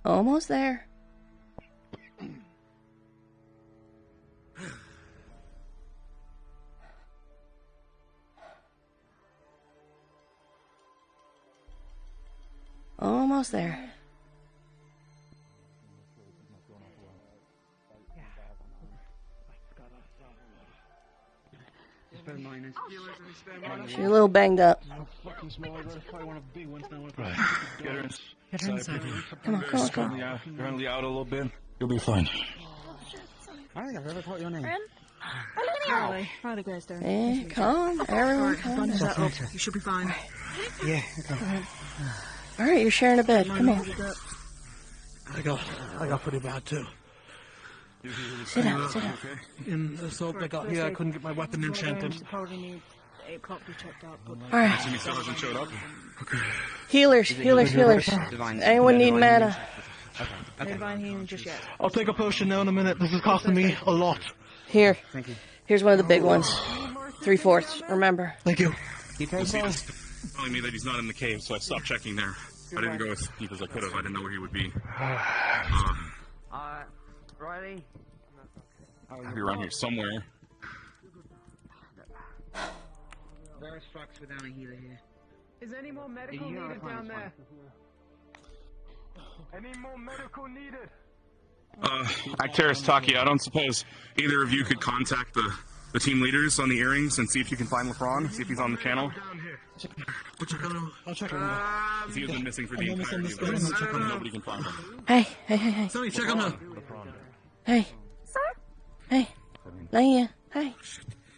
Almost there. Almost there. She's a little banged up. Get her inside. Come on, come on, come on. Currently out a little bit. You'll be fine. I don't think I've ever caught your name. Riley. Riley Greystone. Hey, calm. Everyone calm down. You should be fine. Yeah. Alright, you're sharing a bed. Come on. I got pretty bad too. Sit down, sit down. In the assault I got here, I couldn't get my weapon enchanted. Probably need 8 o'clock to be checked out. Alright. Jimmy still hasn't showed up. Okay. Healers. Anyone need mana? No divine healing just yet. I'll take a potion now in a minute. This is costing me a lot. Here. Thank you. Here's one of the big ones. 3/4, remember. Thank you. Telling me that he's not in the cave, so I stopped checking there. I didn't go as deep as I could have. I didn't know where he would be. Riley? I'll be around here somewhere. There are trucks without a healer here. Is any more medical needed down there? Any more medical needed? Acteris Taki, I don't suppose either of you could contact the team leaders on the earrings and see if you can find LeBron, see if he's on the channel. I'll check him Because he has been missing for the entirety of this. Nobody can find him. Hey. Sonny, check him out. Hey. Sir? Hey. Leia. Hey. You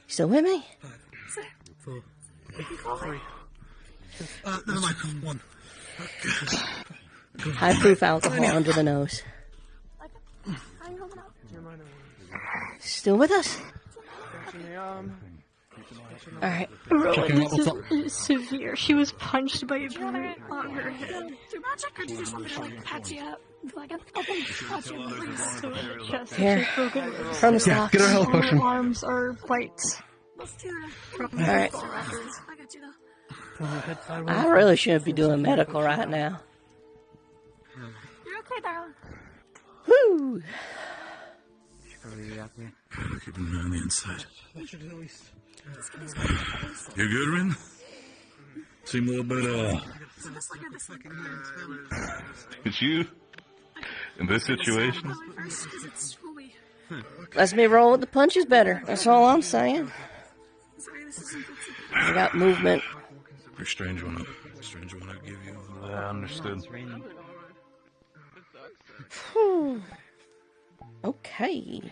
still with me? Sir? 4, 3. Never mind. 1. High proof alcohol under the nose. Still with us? Alright. It's severe. She was punched by a bullet on her head. Do magic or do something to like patch you up? Like I'm patch you up. Chest Here. From the stocks. Get her health potion. Her arms are white. Let's do that. Alright. I got you though. I really shouldn't be doing medical right now. You're okay, darling. Woo! Keep an eye on the inside. That should at least. You good, Rin? Seem a little bit, It's you? In this situation? Lets me roll with the punches better. That's all I'm saying. I got movement. Your strange one I give you. Yeah, understood. Whew. Okay.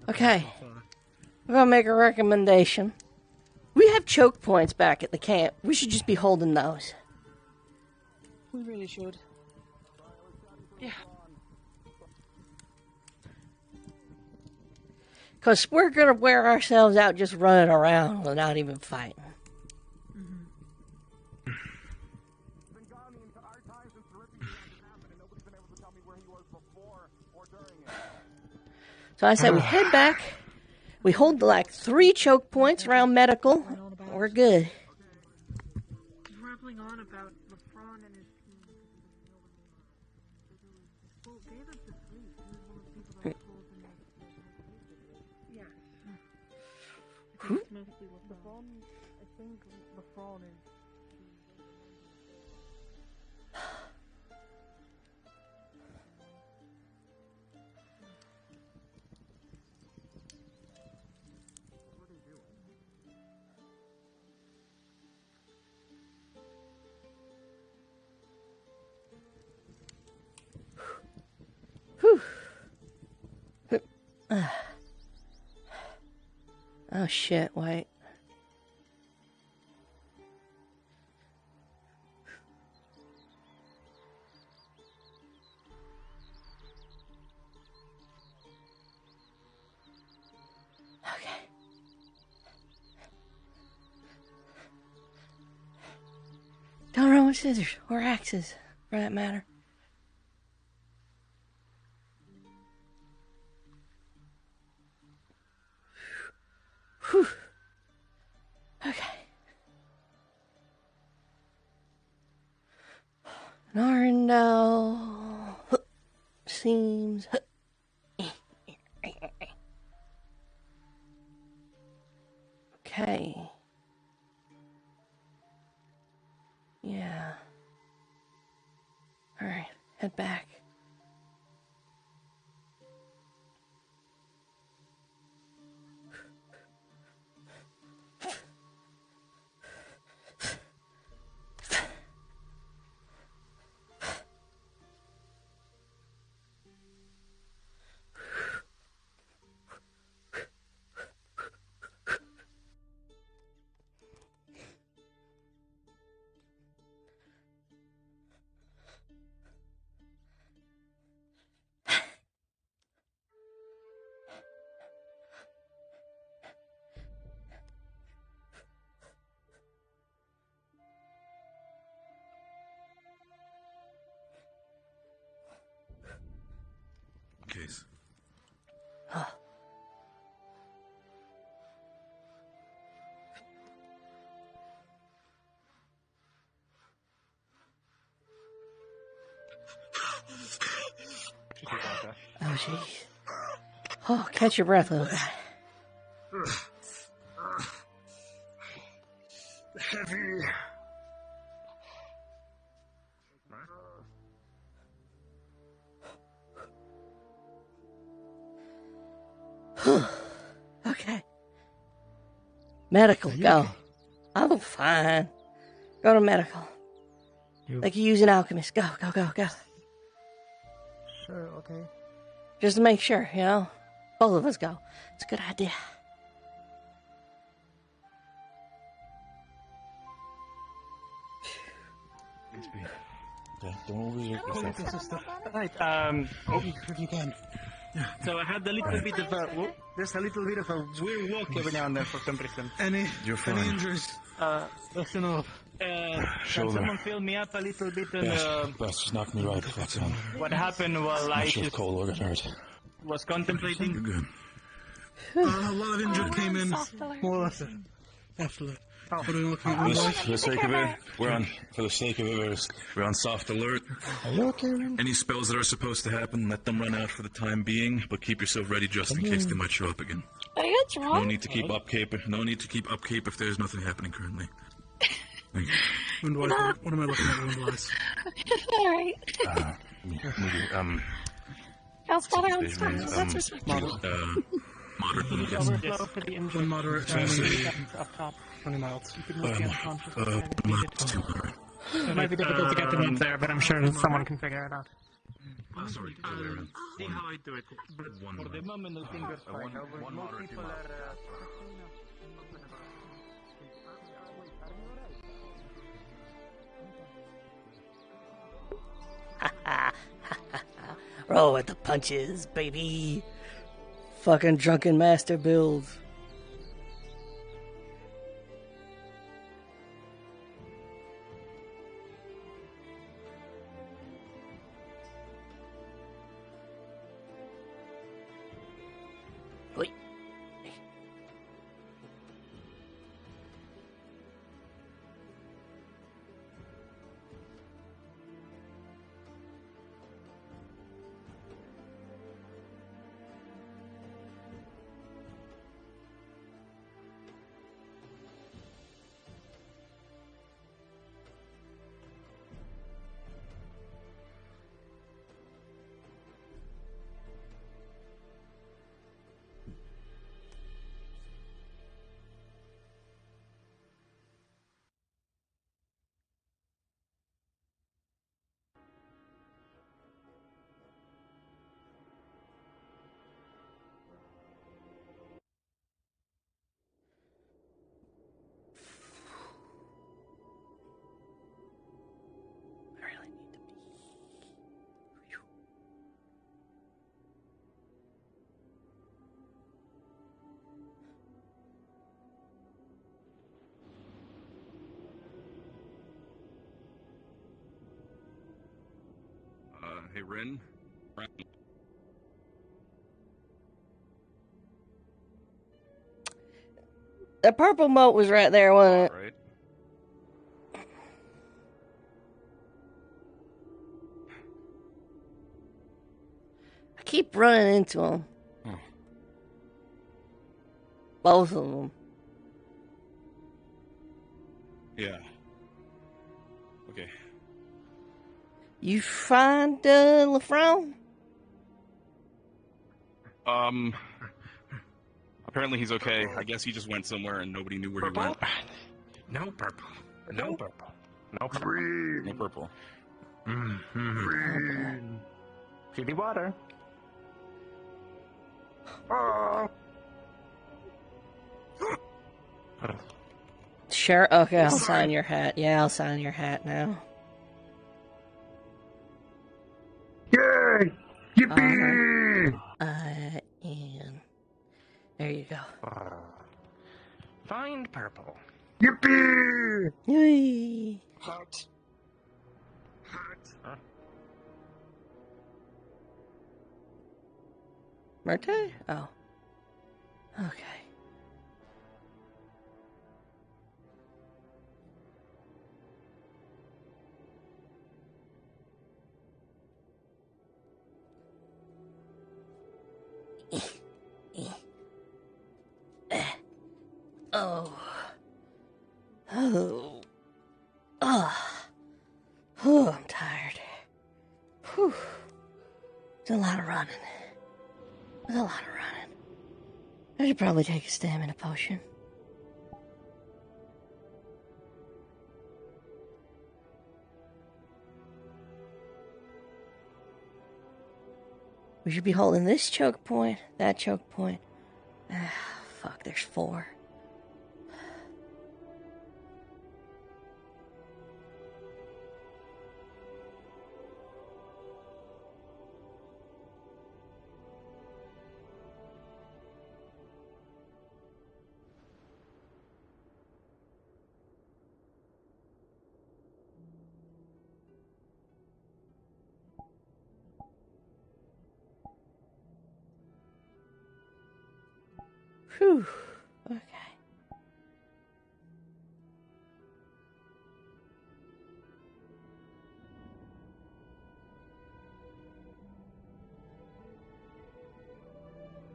Okay. We're gonna make a recommendation. We have choke points back at the camp. We should just be holding those. We really should. Yeah. Because we're gonna wear ourselves out just running around without even fighting. So I said we head back, we hold like 3 choke points around medical, we're good. Rambling on about LeFron and his Yeah. Who? LeFron, I think LeFron is. Oh shit, wait. Okay. Don't run with scissors or axes, for that matter. Whew. Okay. Narndale seems. Okay. Yeah. Alright, head back. Case. Oh, jeez. Oh, catch your breath, little guy. Heavy. Okay. Medical, go. I'm fine. Go to medical. Like you use an alchemist. Go, go, go, go. Sure, okay. Just to make sure, you know? Both of us go. It's a good idea. Okay, don't overexert yourself. Right, if you can. So I had a little bit of a, just a little bit of a weird walk every now and then for some reason. Any injuries? Listen up. Can Shoulder. someone fill me up a little bit on That's just knocked me right. That's on. what happened while Not I sure if just Cole or got hurt. was contemplating? You're good. A lot of injured came in. More or less. After that. What are we looking at? For the sake of it, we're on soft alert. Are you okay, Ren? Any spells that are supposed to happen, let them run out for the time being, but keep yourself ready just in case they might show up again. Are you drunk? No need to keep upkeep. No need to keep upkeep if there's nothing happening currently. Wound-wise, what am I looking at wound-wise? Alright. Maybe, I'll spot out that's respectful. Moderate, yes. Overflow for the injured. Moderate. 20 seconds up top. 20 miles. You can move the unconscious. Moderate. It might be difficult to get them up there, but I'm sure someone can figure it out. Sorry, See how I do it. But for the moment, I think that's fine. Most people are... Roll with the punches, baby. Fucking drunken master build. Oi. Hey, Ren. The purple moat was right there, wasn't it? Right. I keep running into them. Both of them. Yeah. Okay. You find LaFrown? Apparently he's okay. I guess he just went somewhere and nobody knew where he went. No purple. No purple. No purple. Green. No purple. Green. City water. Sure. Okay, I'll sign your hat. Yeah, I'll sign your hat now. Yay! Yippee! And there you go. Find purple. Yippee! Yay! Hot. Hot. Marte? Oh. Okay. Oh. Oh. Oh. Oh, I'm tired. Whew. It's a lot of running. It's a lot of running. I should probably take a stamina potion. We should be holding this choke point, that choke point. Ah, fuck, there's 4. Whew. Okay.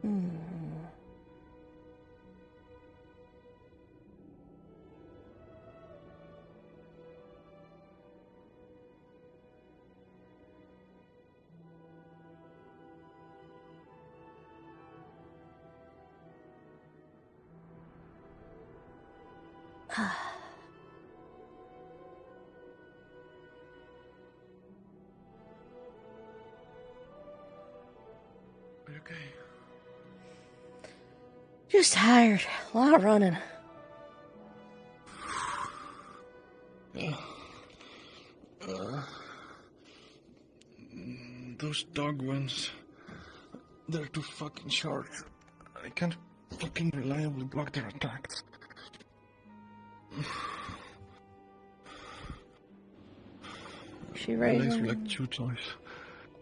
Hmm. Okay. Just tired. A lot of running. Those dog ones, they're too fucking short. I can't fucking reliably block their attacks. She My right legs here. were like chew toys.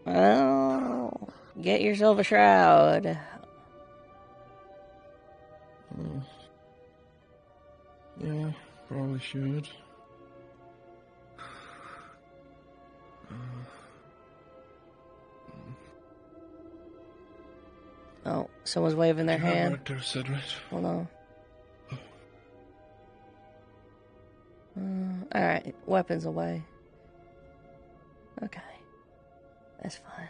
Well, get yourself a shroud. Yeah, probably should. Oh, someone's waving their You heard hand. what Arctur said, right? Hold on. Alright, weapons away. Okay. That's fine.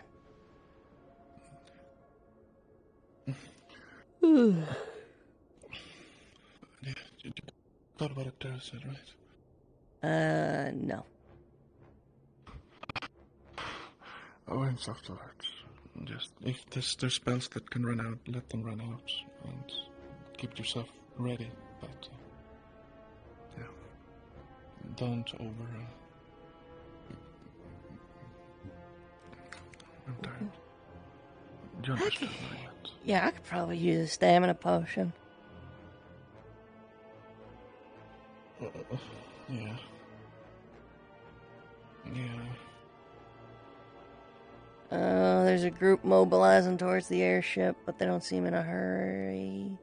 Yeah, you thought about what Arctur said, right? No. Oh, and soft alerts. Just, if there's spells that can run out, let them run out. And keep yourself ready. But, yeah. Don't I'm tired. Do you understand what I meant? Yeah, I could probably use a stamina potion. Yeah. Yeah. There's a group mobilizing towards the airship, but they don't seem in a hurry.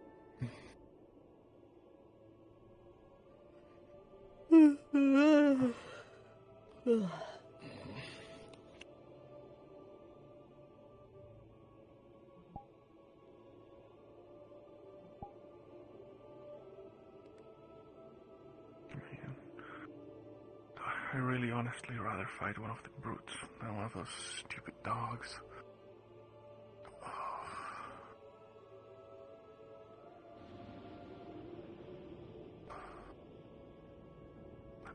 I really honestly rather fight one of the brutes than one of those stupid dogs.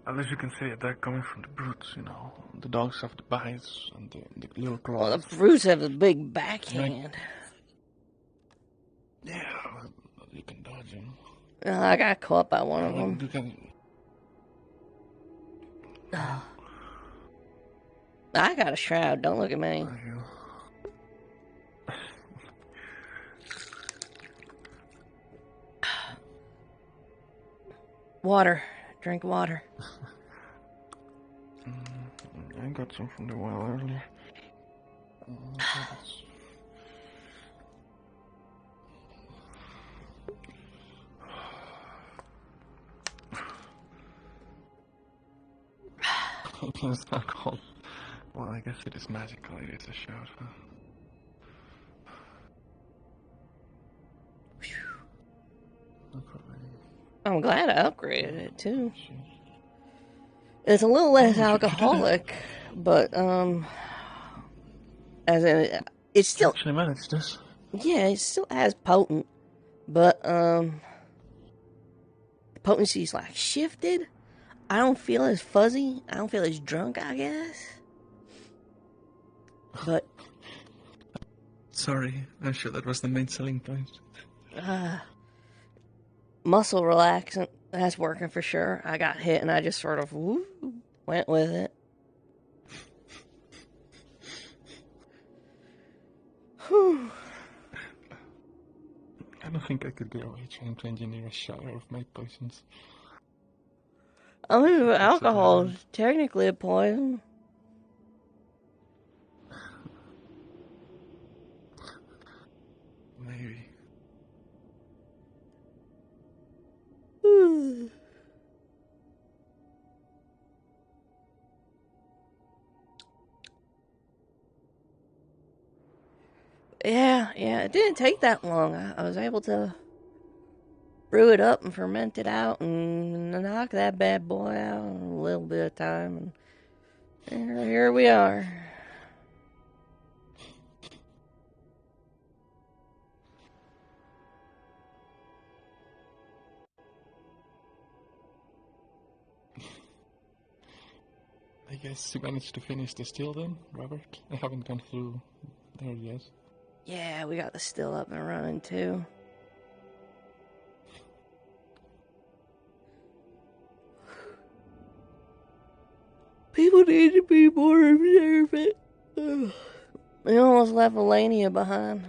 At least you can say they're coming from the brutes, you know. The dogs have the bites and the little claws. Well, the brutes have a big backhand. Yeah, you can dodge them. I got caught by one of them. You can... I got a shroud, don't look at me. Water. Drink water. I got some from the well earlier. It's alcohol. Well, I guess it is magical. It is a shout, huh? I'm glad I upgraded it too. It's a little less alcoholic, but as in it's still actually managed this. Yeah, it's still as potent, but the potency's like shifted. I don't feel as fuzzy. I don't feel as drunk, I guess. But sorry, I'm sure that was the main selling point. Muscle relaxant, that's working for sure. I got hit and I just sort of went with it. Whew. I don't think I could get away trying to engineer a shower of my poisons. I mean, alcohol is technically a poison. Maybe. Yeah, it didn't take that long. I was able to brew it up and ferment it out and knock that bad boy out in a little bit of time. And here we are. I guess you managed to finish the still then, Robert? I haven't gone through there yet. Yeah, we got the still up and running too. People need to be more observant. We almost left Elenia behind.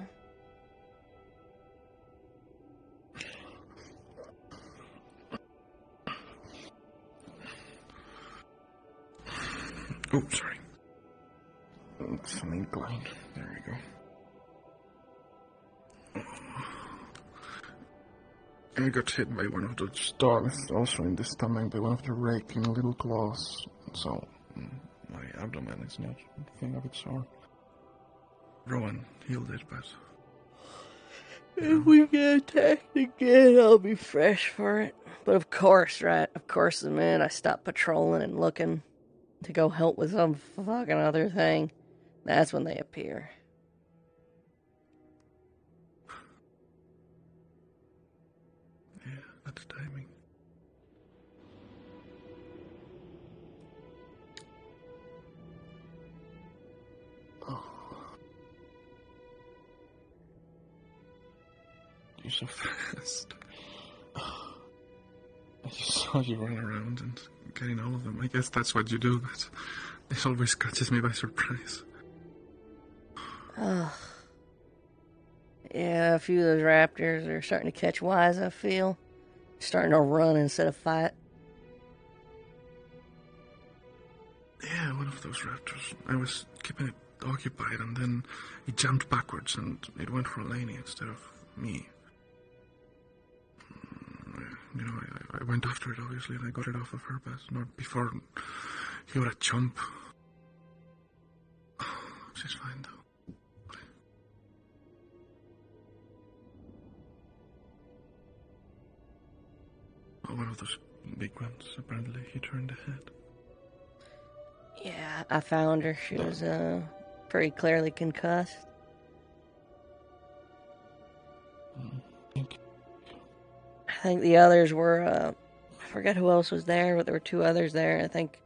Oh, sorry. Some incline. There we go. I got hit by one of those dogs, also in the stomach, by one of the raking little claws. So, my abdomen is not a thing of its own. Rowan healed it, but... If we get attacked again, I'll be fresh for it. But of course, right? Of course, the minute I stop patrolling and looking to go help with some fucking other thing, that's when they appear. Yeah, that's timing. Oh. You're so fast. I just saw you run around and getting all of them. I guess that's what you do, but it always catches me by surprise. Yeah, a few of those raptors are starting to catch wise, I feel. Starting to run instead of fight. Yeah, one of those raptors. I was keeping it occupied, and then it jumped backwards, and it went for Lainey instead of me. You know, I went after it, obviously, and I got it off of her, but not before he would have chomp. She's fine, though. Oh, one of those big ones, apparently, he turned ahead. Yeah, I found her. She was pretty clearly concussed. I think the others were, I forget who else was there, but there were two others there. I think,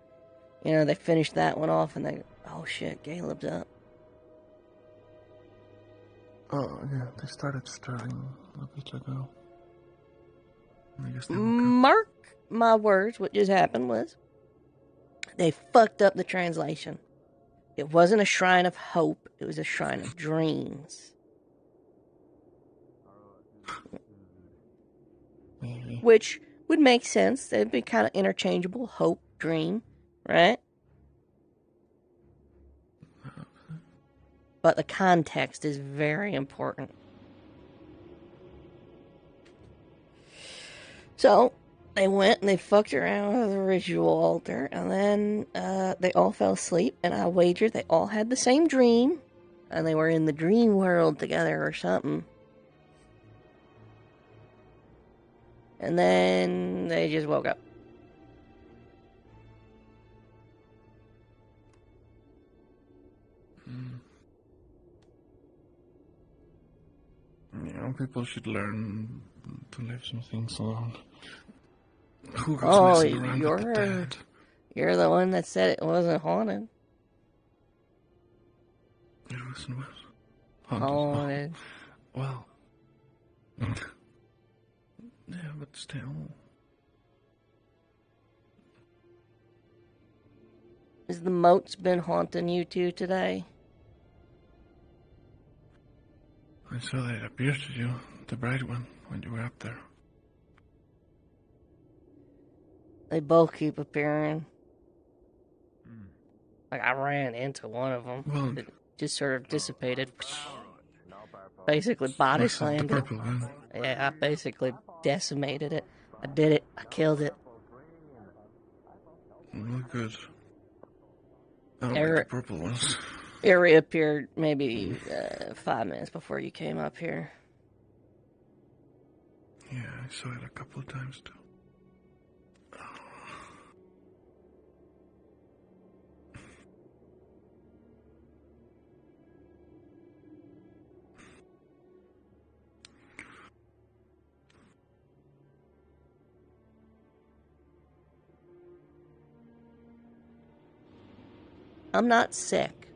they finished that one off and they, oh shit, Caleb's up. Oh, yeah, they started stirring a bit ago. I guess they Mark my words, what just happened was, they fucked up the translation. It wasn't a shrine of hope, it was a shrine of dreams. Which would make sense. They'd be kind of interchangeable. Hope, dream, right? But the context is very important. So, they went and they fucked around with the ritual altar, and then they all fell asleep, and I wagered they all had the same dream, and they were in the dream world together or something. And then they just woke up. People should learn to leave some things alone. Who goes messing around with the dead? You're the one that said it wasn't haunted. It wasn't what? Haunted. Well. Yeah, but still. Has the moats been haunting you two today? I saw that it appeared to you, the bright one, when you were up there. They both keep appearing. Like, I ran into one of them. Well, it just sort of dissipated. Basically body slammed it. Yeah, I basically decimated it. I did it. I killed it. Well, good. I don't like the purple ones. It reappeared maybe 5 minutes before you came up here. Yeah, I saw it a couple of times too. I'm not sick.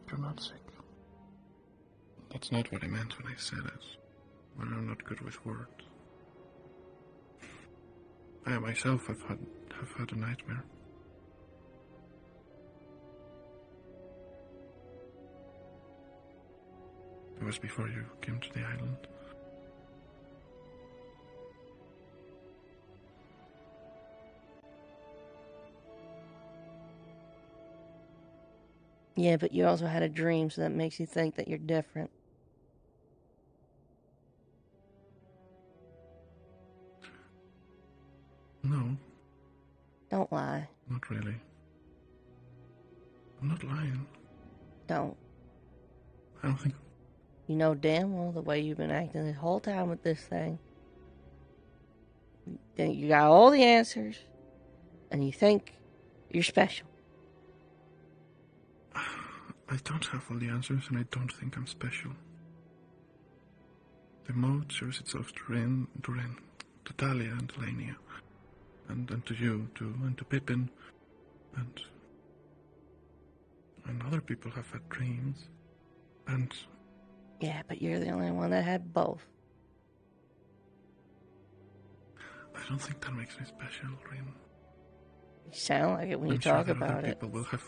You're not sick. That's not what I meant when I said it. Well, I'm not good with words. I myself have had a nightmare. It was before you came to the island. Yeah, but you also had a dream, so that makes you think that you're different. No. Don't lie. Not really. I'm not lying. Don't. I don't think... You know damn well the way you've been acting this whole time with this thing. You got all the answers, and you think you're special. I don't have all the answers, and I don't think I'm special. The mode shows itself to Rin, to Talia and Lania, and to you, and to Pippin, and other people have had dreams, and... Yeah, but you're the only one that had both. I don't think that makes me special, Rin. You sound like it when you I'm sure talk that about other it. people will have...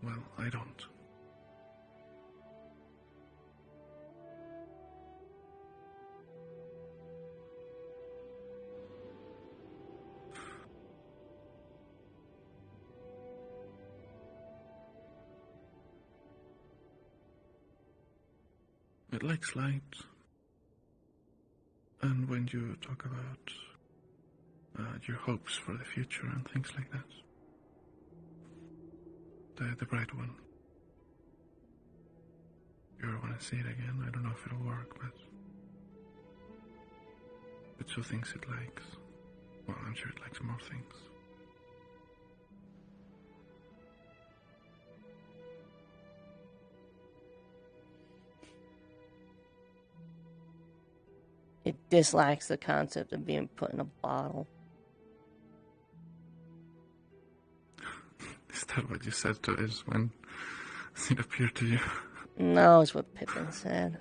Well, I don't. It likes light. And when you talk about your hopes for the future and things like that. The bright one. You ever want to see it again? I don't know if it'll work, but it two things it likes. Well, I'm sure it likes more things. It dislikes the concept of being put in a bottle. Is that what you said to us when it appeared to you? No, it's what Pippin said.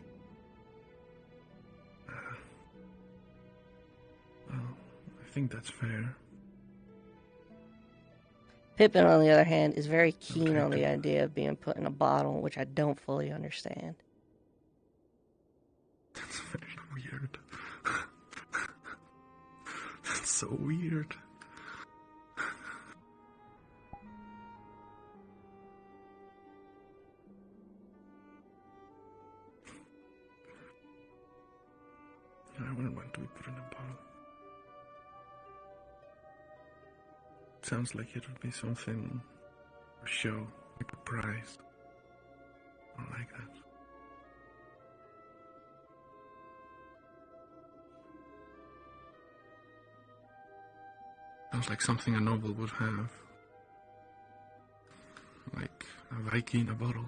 Well, I think that's fair. Pippin, on the other hand, is very keen on the idea of being put in a bottle, which I don't fully understand. That's very weird. That's so weird. I wouldn't want to be put in a bottle. Sounds like it would be something for show, like a prize. Or like that. Sounds like something a noble would have. Like a Viking in a bottle.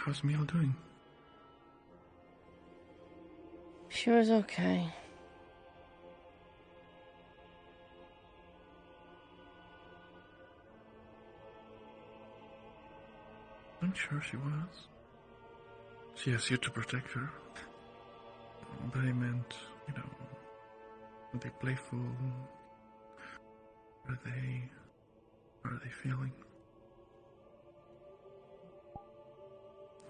How's Meal doing? She was okay. I'm sure she was. She has you to protect her. But I meant, you know, are they playful? Are they feeling?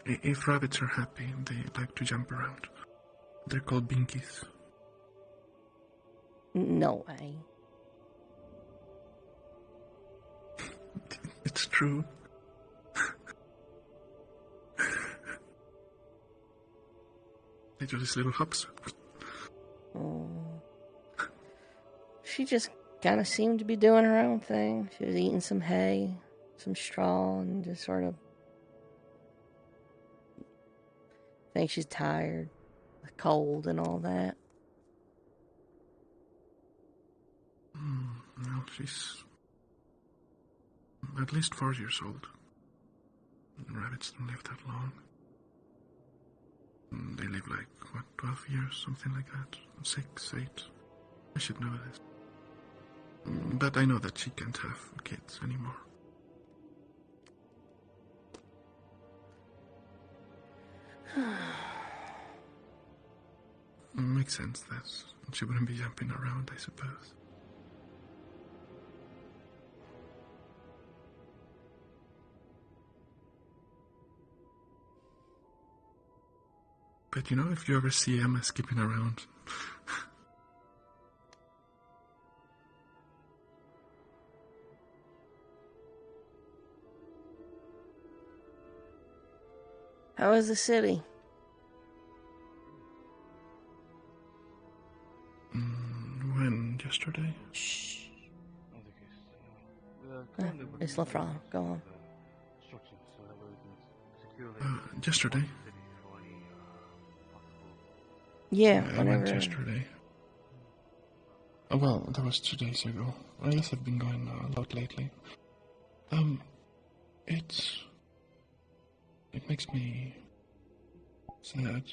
If rabbits are happy, they like to jump around. They're called binkies. No way. It's true. They do these little hops. Oh. She just kind of seemed to be doing her own thing. She was eating some hay, some straw, and just sort of... I think she's tired, the cold and all that. Well, she's at least 4 years old. Rabbits don't live that long. They live like, 12 years, something like that. 6, 8. I should know this. But I know that she can't have kids anymore. Makes sense that she wouldn't be jumping around, I suppose. But if you ever see Emma skipping around... How is the city? When? Yesterday? Shh. It's LaFranc. Go on. Yesterday? Yeah, I went yesterday. Oh, well, that was 2 days ago. I guess I've been going a lot lately. It makes me sad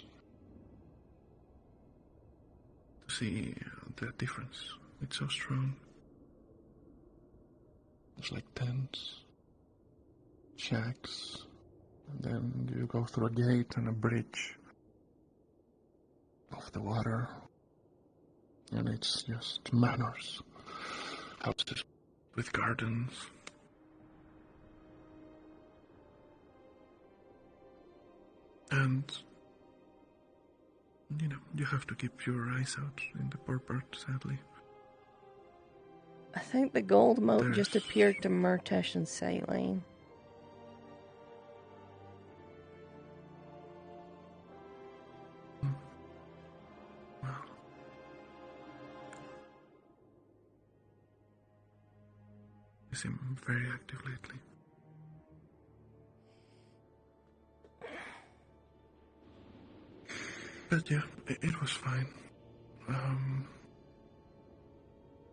to see the difference. It's so strong. It's like tents, shacks, and then you go through a gate and a bridge off the water, and it's just manors, houses with gardens. And, you have to keep your eyes out in the poor part, sadly. I think the gold moat just appeared to Murtesh and Saline. Well, you seem very active lately. But yeah, it was fine.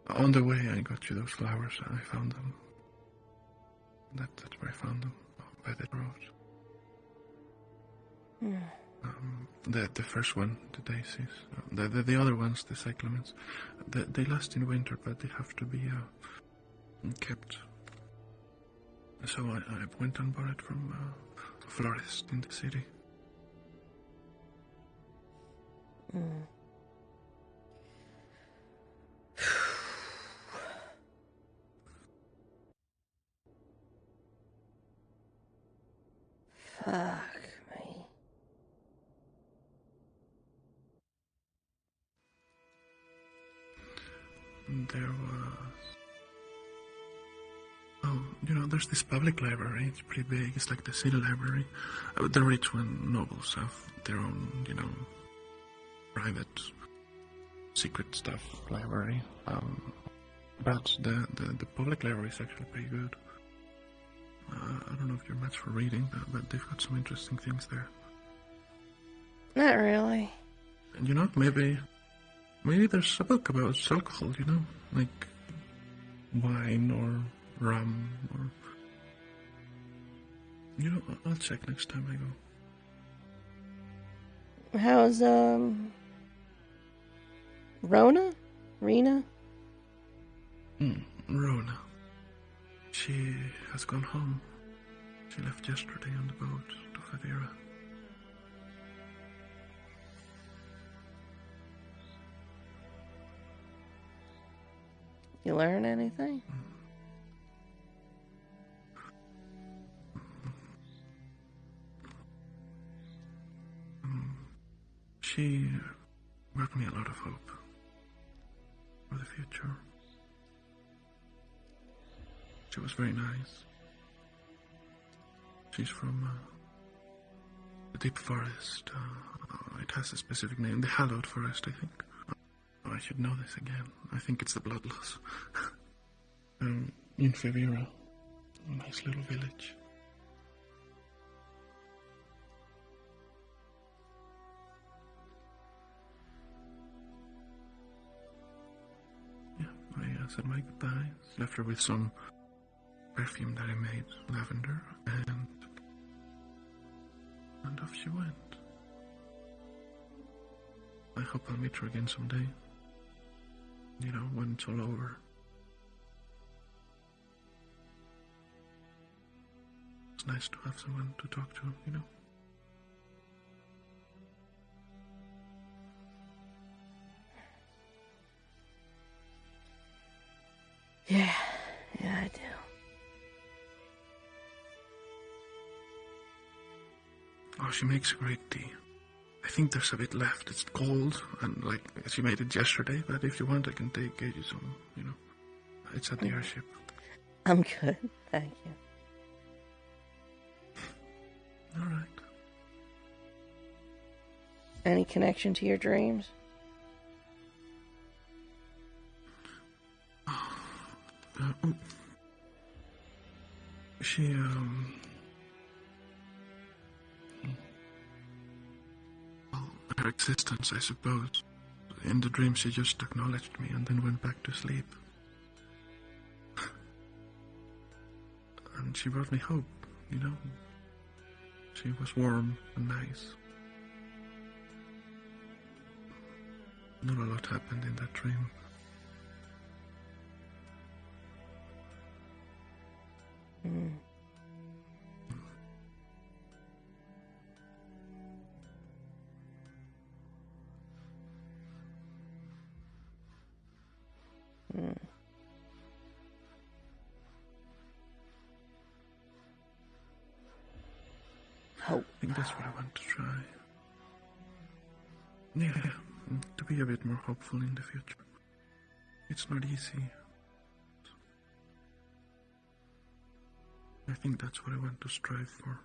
On the way I got you those flowers. I found them. That's where I found them, by the road. The first one, the daisies. The other ones, the cyclamens. They last in winter, but they have to be kept. So I went and bought it from a florist in the city. Fuck me. There was... Oh, there's this public library. It's pretty big. It's like the city library. The rich nobles have their own, private, secret stuff library. But the public library is actually pretty good. I don't know if you're much for reading, but they've got some interesting things there. Not really. And maybe there's a book about alcohol, like wine or rum or... I'll check next time I go. How's, Rona? Rena? Rona. She has gone home. She left yesterday on the boat to Fadira. You learn anything? She brought me a lot of hope for the future. She was very nice. She's from the deep forest. It has a specific name, the hallowed forest, I think. Oh, I should know this again. I think it's the Bloodloss. In Favira, a nice little village. Yeah, I said my goodbyes. Left her with some perfume that I made, lavender, and off she went. I hope I'll meet her again someday. You know, when it's all over. It's nice to have someone to talk to, you know? Yeah, I do. Oh, she makes great tea. I think there's a bit left. It's cold, and like she made it yesterday. But if you want, I can get you some. You know, it's at the airship. I'm good, thank you. All right. Any connection to your dreams? She her existence, I suppose. In the dream, she just acknowledged me and then went back to sleep. And she brought me hope, you know. She was warm and nice. Not a lot happened in that dream. Mm. Hope. I think that's what I want to try. Yeah, to be a bit more hopeful in the future. It's not easy. I think that's what I want to strive for.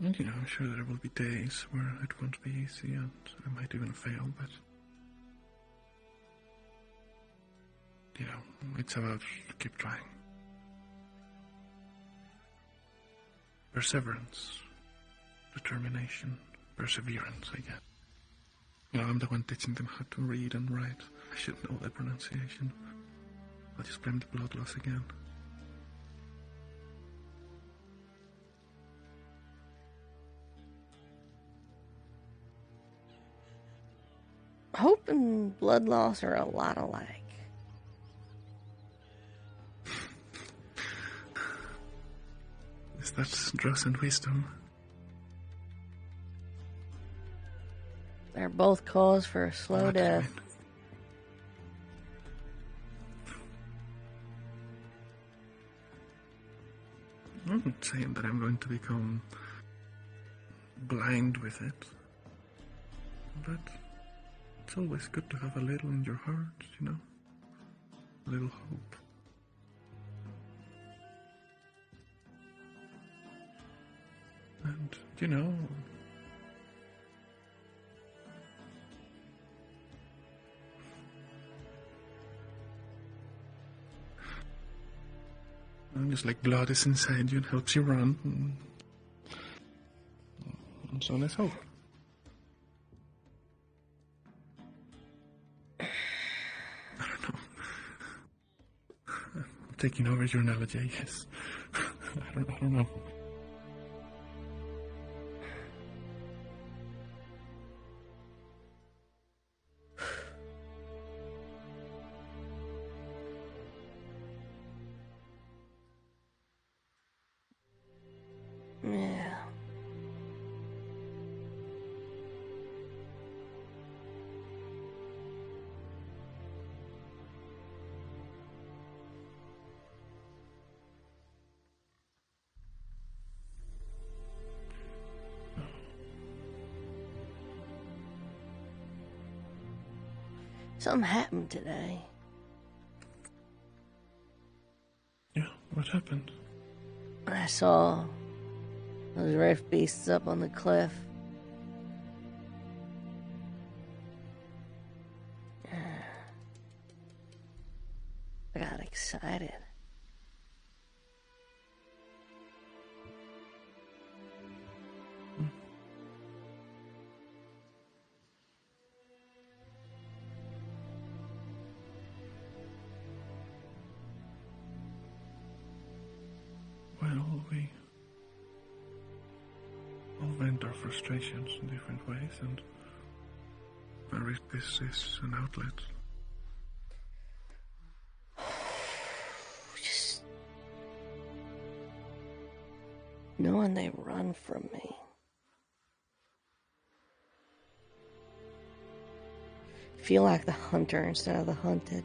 And, you know, I'm sure there will be days where it won't be easy and I might even fail, but... You know, it's about keep trying. Perseverance. Determination. Perseverance, I guess. You know, I'm the one teaching them how to read and write. I should know that pronunciation. I'll just blame the blood loss again. Hope and blood loss are a lot alike. Is that dross and wisdom? They're both cause for a slow death. I'm not saying that I'm going to become blind with it, but it's always good to have a little in your heart, you know? A little hope. And, you know... And just like blood is inside you and helps you run. And so let's hope. I don't know. I'm taking over your analogy, I guess. I don't know. Something happened today. Yeah, what happened? I saw those rift beasts up on the cliff. I got excited. Well, we all vent our frustrations in different ways, and this is an outlet. Just knowing they run from me. Feel like the hunter instead of the hunted.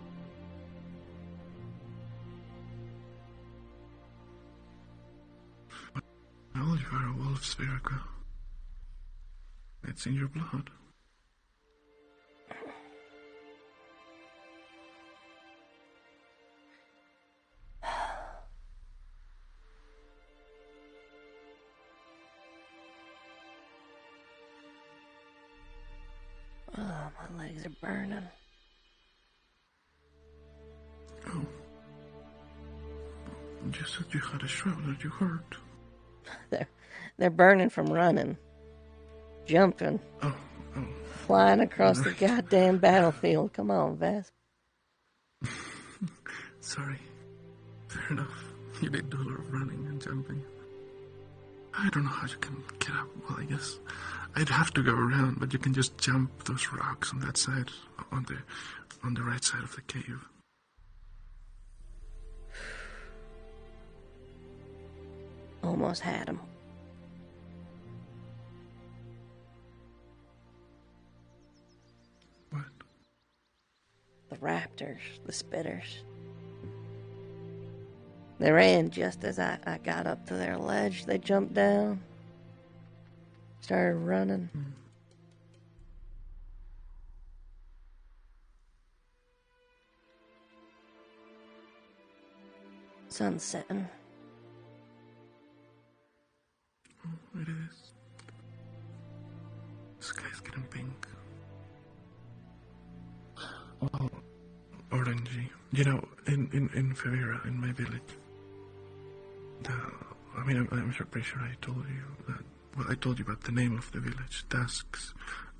Well, you are a wolf, Spherica. It's in your blood. Oh, my legs are burning. Oh. You said you had a shroud. Are you hurt? They're burning from running, jumping, flying across the goddamn battlefield. Come on, Vesp. Sorry. Fair enough. You did do a lot of running and jumping. I don't know how you can get up. Well, I guess I'd have to go around, but you can just jump those rocks on that side, on the right side of the cave. Almost had him. What? The raptors, the spitters. They ran just as I got up to their ledge. They jumped down, started running. Sun's setting. It is. The sky's getting pink. Well, orangey. You know, in Favira, in my village, I'm pretty sure I told you that. Well, I told you about the name of the village, Dusk's,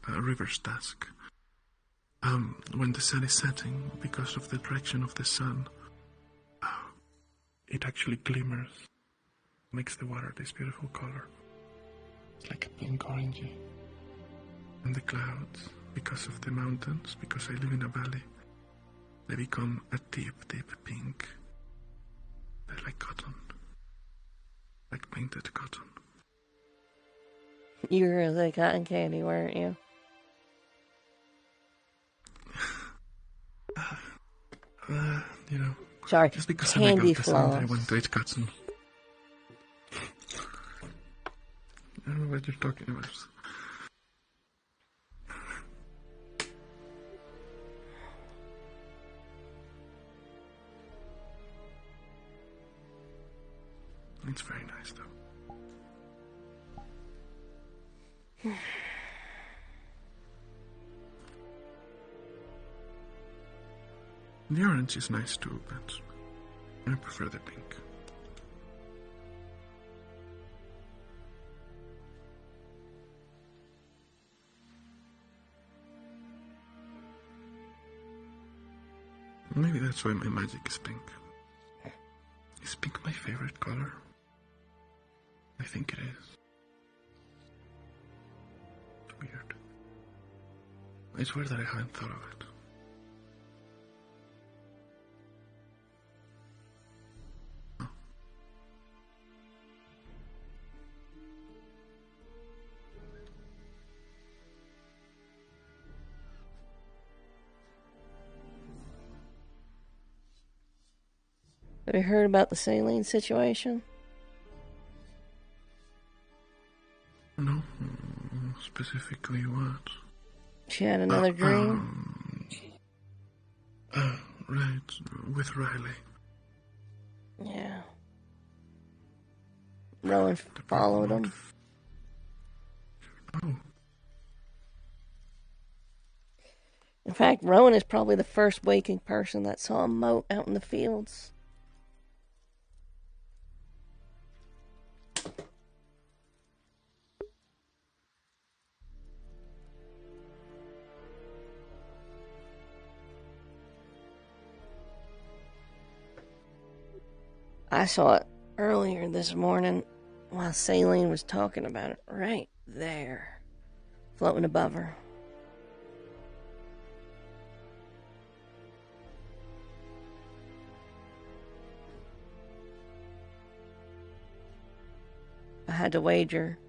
River's Dusk. When the sun is setting, because of the direction of the sun, it actually glimmers, makes the water this beautiful color. It's like a pink orangey. And the clouds, because of the mountains, because I live in a valley, they become a deep, deep pink. They're like cotton. Like painted cotton. You were the cotton candy, weren't you? You know. Sorry, just because candy I make out the sound, floss. I want to eat cotton. I don't know what you're talking about. It's very nice, though. The orange is nice too, but I prefer the pink. Maybe that's why my magic is pink. Is pink my favorite color? I think it is. It's weird. It's weird that I haven't thought of it. Have you heard about the saline situation? No, specifically what? She had another dream. Right, with Riley. Yeah. Rowan followed him. Oh. In fact, Rowan is probably the first waking person that saw a moat out in the fields. I saw it earlier this morning while Saline was talking about it. Right there. Floating above her. I had to wager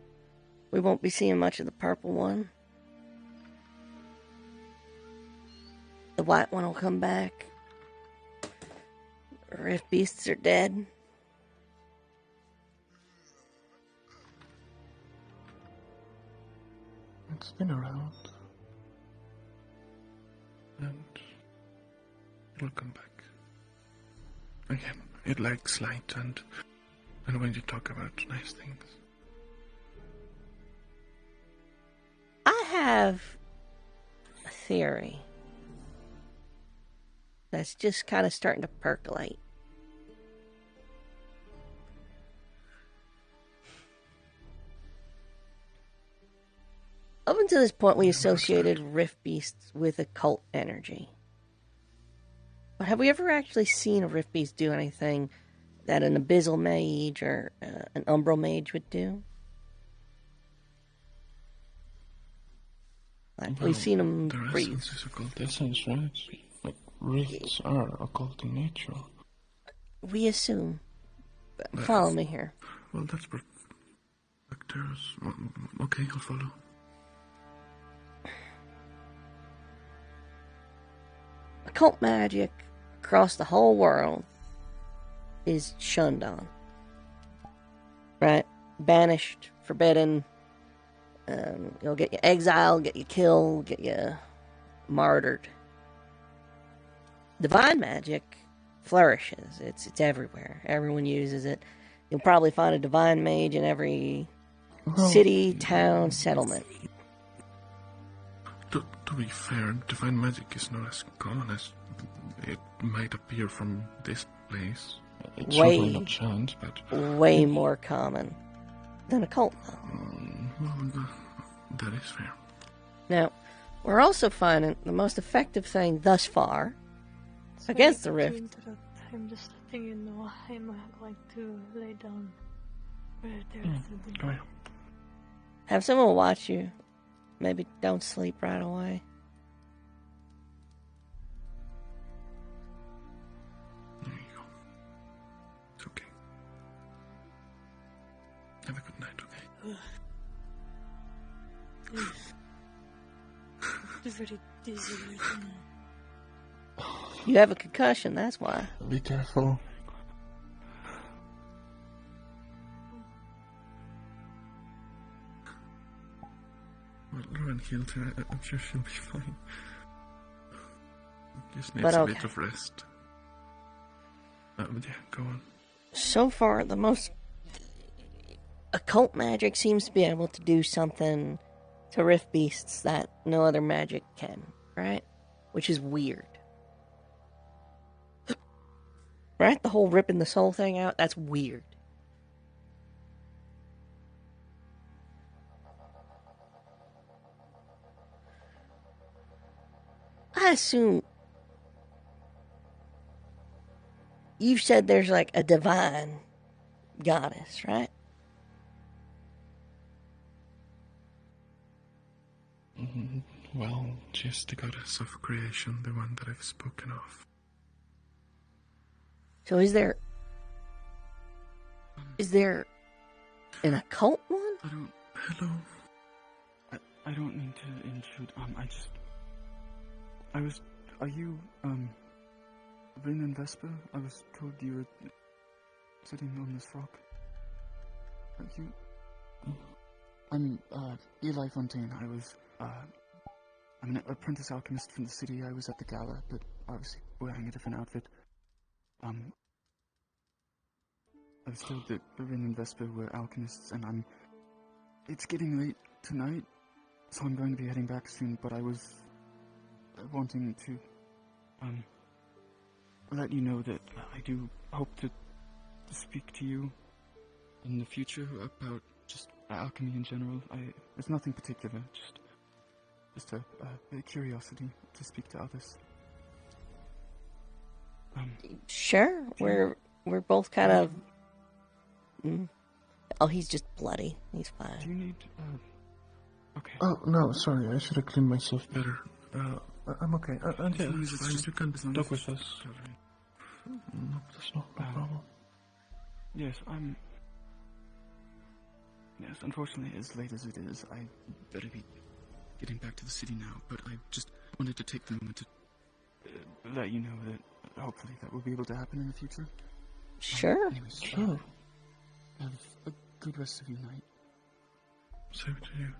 we won't be seeing much of the purple one. The white one will come back. Rift beasts are dead. It's been around. And it'll come back. Again, it likes light and when you talk about nice things. I have a theory that's just kind of starting to percolate. Up until this point, we associated rift beasts with occult energy. But have we ever actually seen a rift beast do anything that an abyssal mage or an umbral mage would do? Like, we've seen them breathe. Their essence is occult essence, right? Like, rifts are occult in nature. We assume. Follow me here. Well, that's there's... Okay, I'll follow. Occult magic across the whole world is shunned on. Right? Banished, forbidden. You'll get you exiled, get you killed, get you martyred. Divine magic flourishes. It's everywhere. Everyone uses it. You'll probably find a divine mage in every city, town, settlement. To be fair, divine magic is not as common as it might appear from this place. It's certainly not chance, but... way more common than occult. Well, that is fair. Now, we're also finding the most effective thing thus far against the rift. I'm just thinking, no, I'm going to lay down right there. Go ahead. Have someone watch you. Maybe don't sleep right away. There you go. It's okay. Have a good night, okay? I'm very dizzy right now. You have a concussion, that's why. Be careful. Well, Lauren healed her. I'm sure she'll be fine. Just needs a bit of rest. But yeah, go on. So far, the most occult magic seems to be able to do something to rift beasts that no other magic can, right? Which is weird. Right? The whole ripping the soul thing out, that's weird. I assume you've said there's like a divine goddess, right? Well, just the goddess of creation, the one that I've spoken of. So is there an occult one? Hello? I don't mean to intrude. Are you, Rin and Vesper? I was told you were sitting on this rock. Are you... I'm, Eli Fontaine. I'm an apprentice alchemist from the city. I was at the gala, but obviously wearing a different outfit. I was told that Rin and Vesper were alchemists, and it's getting late tonight, so I'm going to be heading back soon, but I was wanting to, let you know that I do hope to speak to you in the future about just alchemy in general. There's nothing particular, just a curiosity to speak to others. Sure, we're both kind of. Oh, he's just bloody. He's fine. Do you need? Okay. Oh no, sorry. I should have cleaned myself better. I'm okay. And yeah, long as it's it's fine. just- You can as long talk as with it's us. covering. No, that's not a problem. Yes, Yes, unfortunately, as late as it is, I better be getting back to the city now, but I just wanted to take the moment to let you know that hopefully that will be able to happen in the future. Sure. Anyways, Sure. have a good rest of your night. Same to you.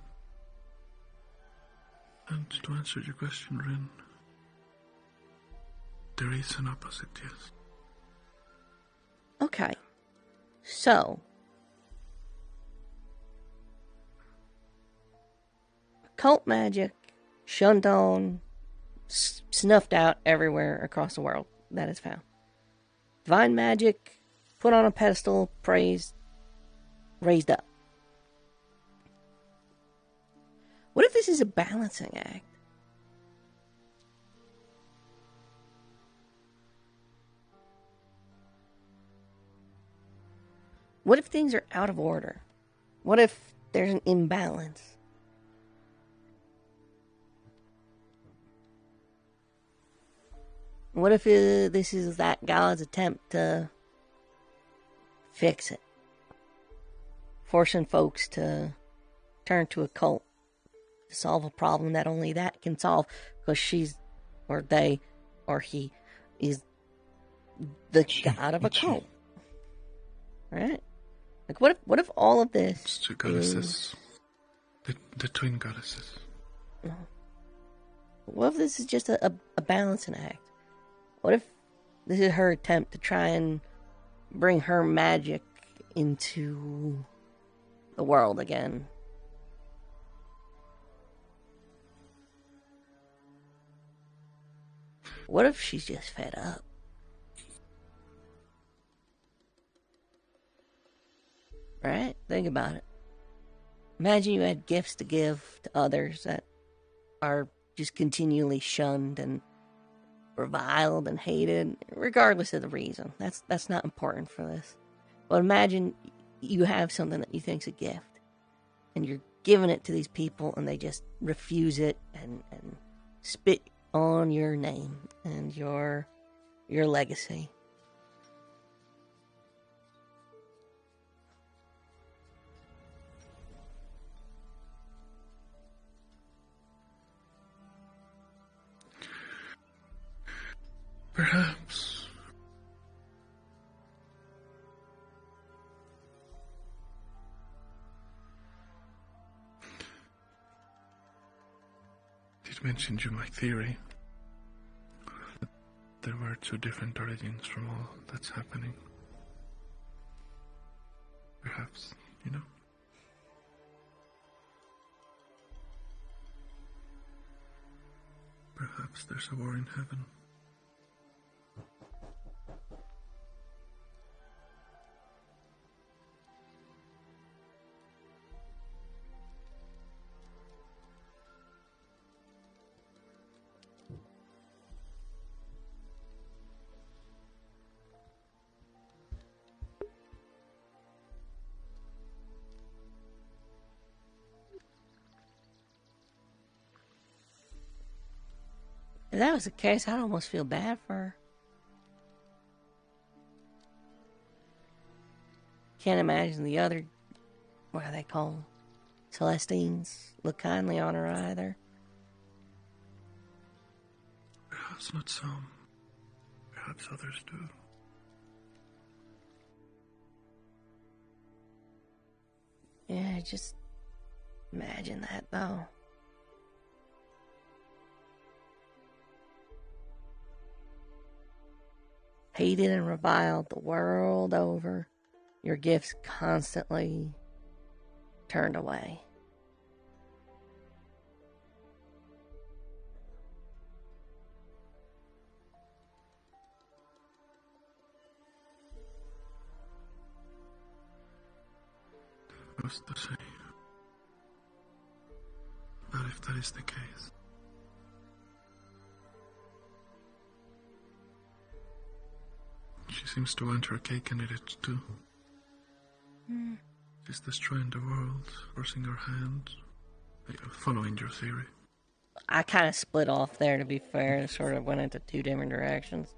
And to answer your question, Rin, there is an opposite, yes. Okay. So. Occult magic, shunned on, snuffed out everywhere across the world that is found. Divine magic, put on a pedestal, praised, raised up. What if this is a balancing act? What if things are out of order? What if there's an imbalance? What if this is that God's attempt to fix it? Forcing folks to turn to a cult to solve a problem that only that can solve, because she's, or they, or he, is the god of a cult. Right? Like, what if all of this It's two goddesses. The twin goddesses. What if this is just a balancing act? What if this is her attempt to try and bring her magic into the world again? What if she's just fed up? Right? Think about it. Imagine you had gifts to give to others that are just continually shunned and reviled and hated, regardless of the reason. That's not important for this. But imagine you have something that you think's a gift, and you're giving it to these people, and they just refuse it and spit on your name and your legacy. Perhaps. It mentioned you my theory. There were two different origins from all that's happening. Perhaps, you know? Perhaps there's a war in heaven. If that was the case, I'd almost feel bad for her. Can't imagine the other, what are they called? Celestines look kindly on her either. Perhaps not some. Perhaps others do. Yeah, just imagine that, though. hated and reviled the world over, your gifts constantly turned away. What's to say? But if that is the case, she seems to want her cake and eat it too. She's destroying the world, forcing her hand. Following your theory. I kind of split off there, to be fair, and sort of went into two different directions.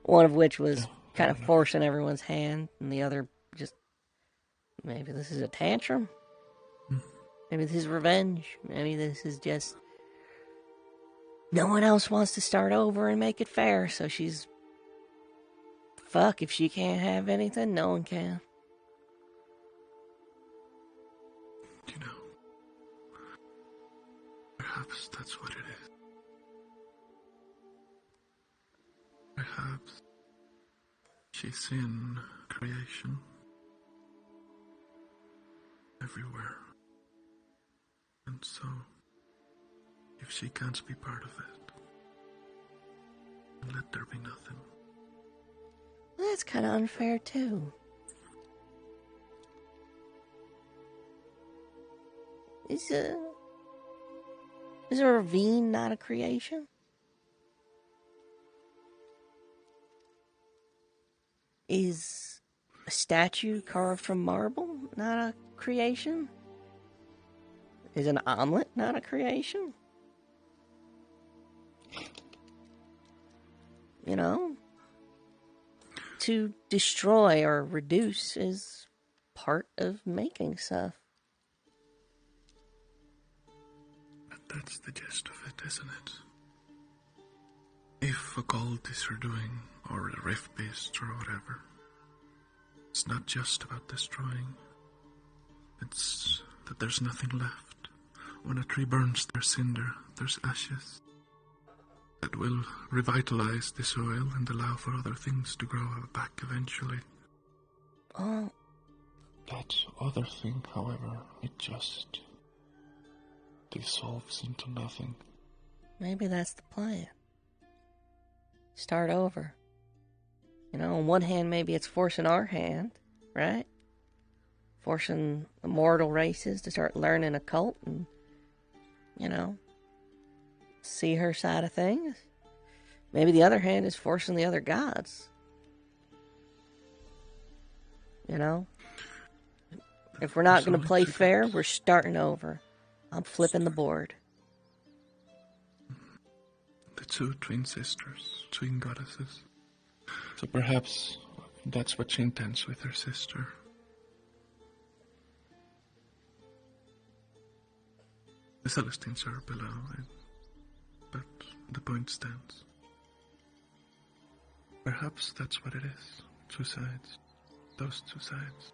One of which was kind of forcing everyone's hand, and the other just, maybe this is a tantrum. Maybe this is revenge. Maybe this is just, no one else wants to start over and make it fair, so she's, fuck, if she can't have anything, no one can. You know, perhaps that's what it is. Perhaps she's in creation everywhere. And so, if she can't be part of it, then let there be nothing. That's kind of unfair, too. Is a ravine not a creation? Is a statue carved from marble not a creation? Is an omelet not a creation? You know? To destroy or reduce is part of making stuff. But that's the gist of it, isn't it? If a cult is her doing, or a rift beast, or whatever, it's not just about destroying. It's that there's nothing left. When a tree burns, there's cinder, there's ashes. That will revitalize the soil and allow for other things to grow back eventually. Oh. That other thing, however, it just dissolves into nothing. Maybe that's the plan. Start over. You know, on one hand, maybe it's forcing our hand, right? Forcing the mortal races to start learning occult and, you know, see her side of things. Maybe the other hand is forcing the other gods. You know? If we're not going to play fair, we're starting over. I'm flipping the board. The two twin sisters, twin goddesses. So perhaps that's what she intends with her sister. The Celestines are below, but the point stands. Perhaps that's what it is. Two sides. Those two sides.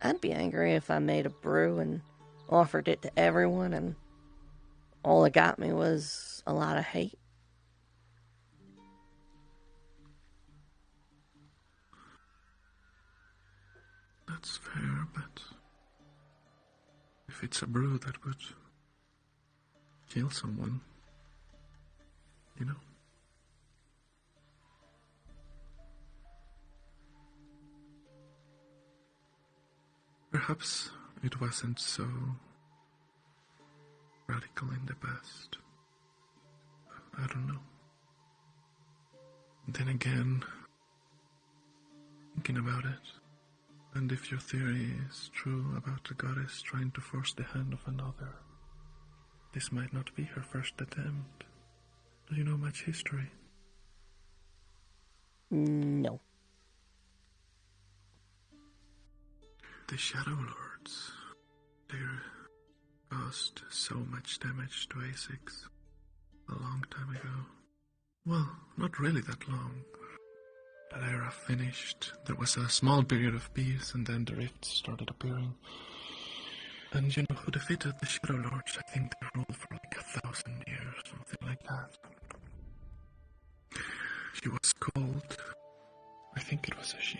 I'd be angry if I made a brew and offered it to everyone and all it got me was a lot of hate. That's fair, but if it's a brew that would kill someone, you know. Perhaps it wasn't so radical in the past. I don't know. Then again, thinking about it, and if your theory is true about the goddess trying to force the hand of another, this might not be her first attempt. Do you know much history? No. The Shadow Lords, they caused so much damage to Essex a long time ago. Well, not really that long. That era finished. There was a small period of peace, and then the rifts started appearing. And you know who defeated the Shadow Lords? I think they ruled for like 1,000 years, something like that. She was called, I think it was a she,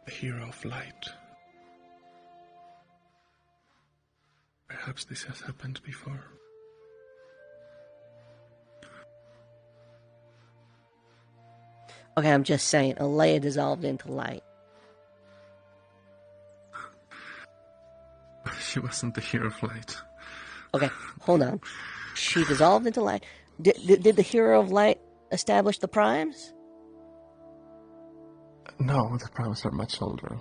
the Hero of Light. Perhaps this has happened before. Okay, I'm just saying, Alea dissolved into light. She wasn't the Hero of Light. Okay, hold on. She dissolved into light. Did the Hero of Light establish the primes? No, the Primes are much older.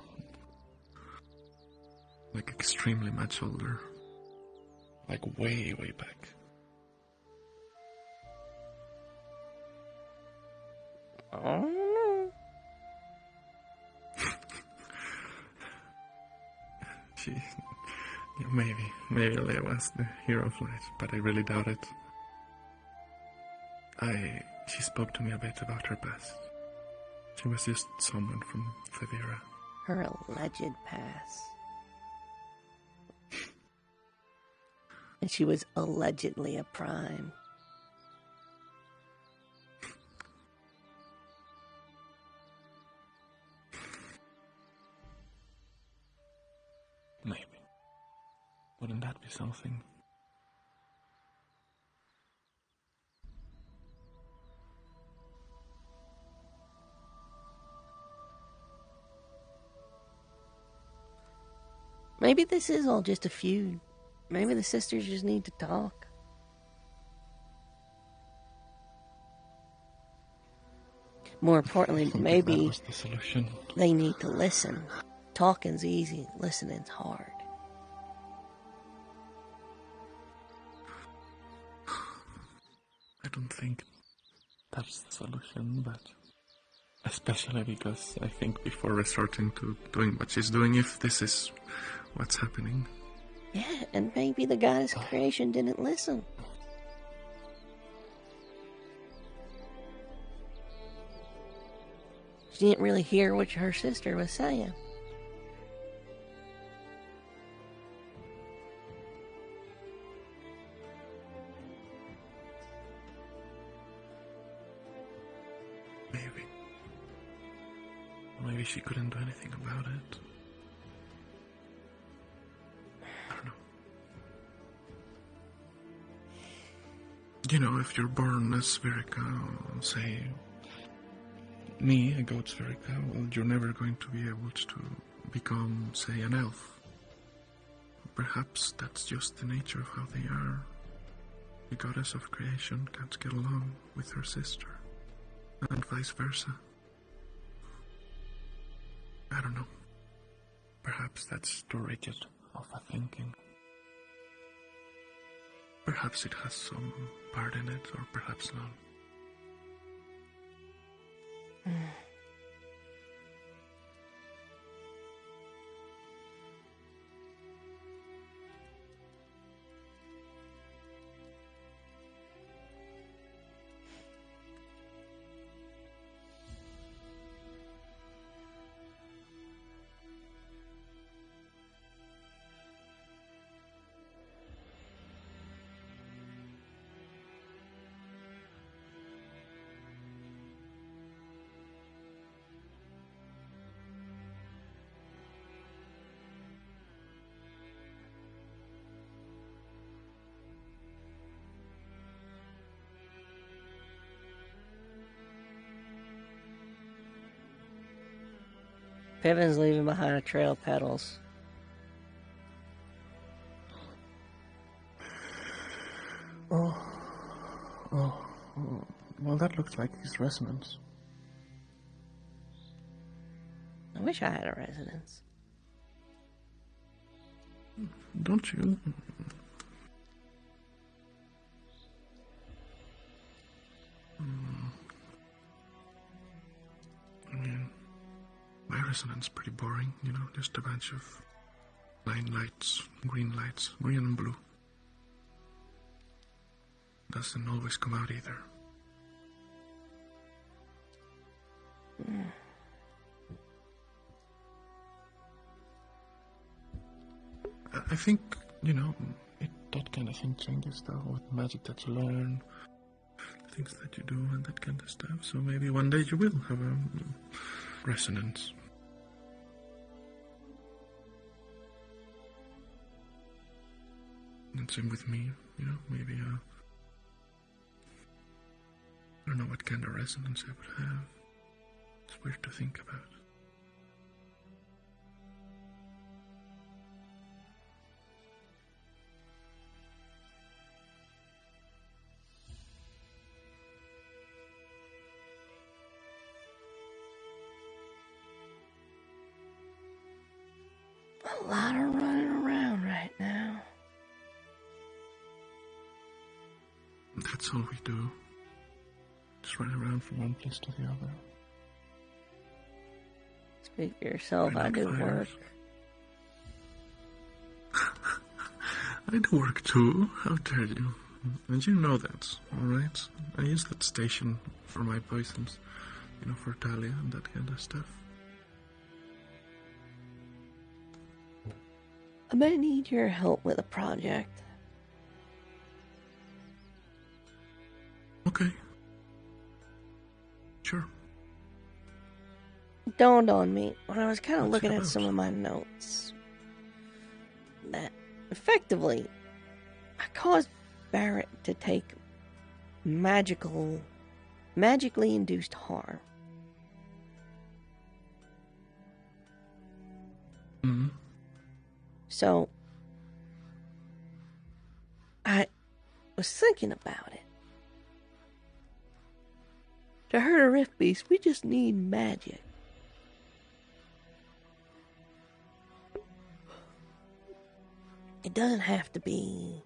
Like extremely much older. Like way, way back. I don't know. Maybe Leia was the Hero of Light, but I really doubt it. She spoke to me a bit about her past. She was just someone from Favira. Her alleged past. And she was allegedly a prime. Maybe. Wouldn't that be something? Maybe this is all just a feud. Maybe the sisters just need to talk. More importantly, maybe that was the solution. They need to listen. Talking's easy, listening's hard. I don't think that's the solution, but especially because I think before resorting to doing what she's doing, if this is what's happening. Yeah, and maybe the goddess of creation didn't listen. She didn't really hear what her sister was saying. Maybe she couldn't do anything about it. I don't know. You know, if you're born as Spherica, say, me, a goat Spherica, well, you're never going to be able to become, say, an elf. Perhaps that's just the nature of how they are. The goddess of creation can't get along with her sister, and vice versa. I don't know. Perhaps that's too rigid of a thinking. Perhaps it has some part in it, or perhaps not. Piven's leaving behind a trail of petals. Well, that looks like his resonance. I wish I had a residence. Don't you? I mean, my resonance is pretty boring, you know, just a bunch of line lights, green and blue. Doesn't always come out either. I think, that kind of thing changes though, with magic that you learn, things that you do, and that kind of stuff. So maybe one day you will have a resonance. And same with me, maybe I don't know what kind of resonance I would have. It's weird to think about. A lot of running around right now. That's all we do. Just run around from one place to the other. Speak for yourself, I do work. I do work too, how dare you? And you know that, alright? I use that station for my poisons, for Talia and that kind of stuff. I may need your help with a project. Okay. Sure. It dawned on me when I was kind of looking at some of my notes that effectively I caused Barrett to take magically induced harm. Mm-hmm. So I was thinking about it. To hurt a rift beast, we just need magic. It doesn't have to be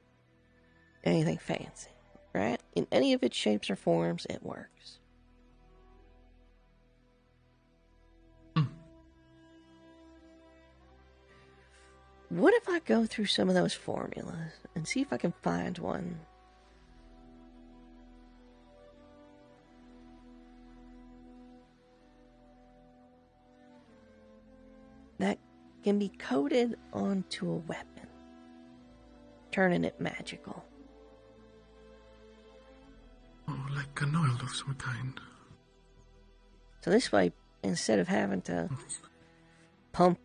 anything fancy, right? In any of its shapes or forms, it works. What if I go through some of those formulas and see if I can find one that can be coded onto a weapon, turning it magical? Oh, like an oil of some kind. So this way, instead of having to pump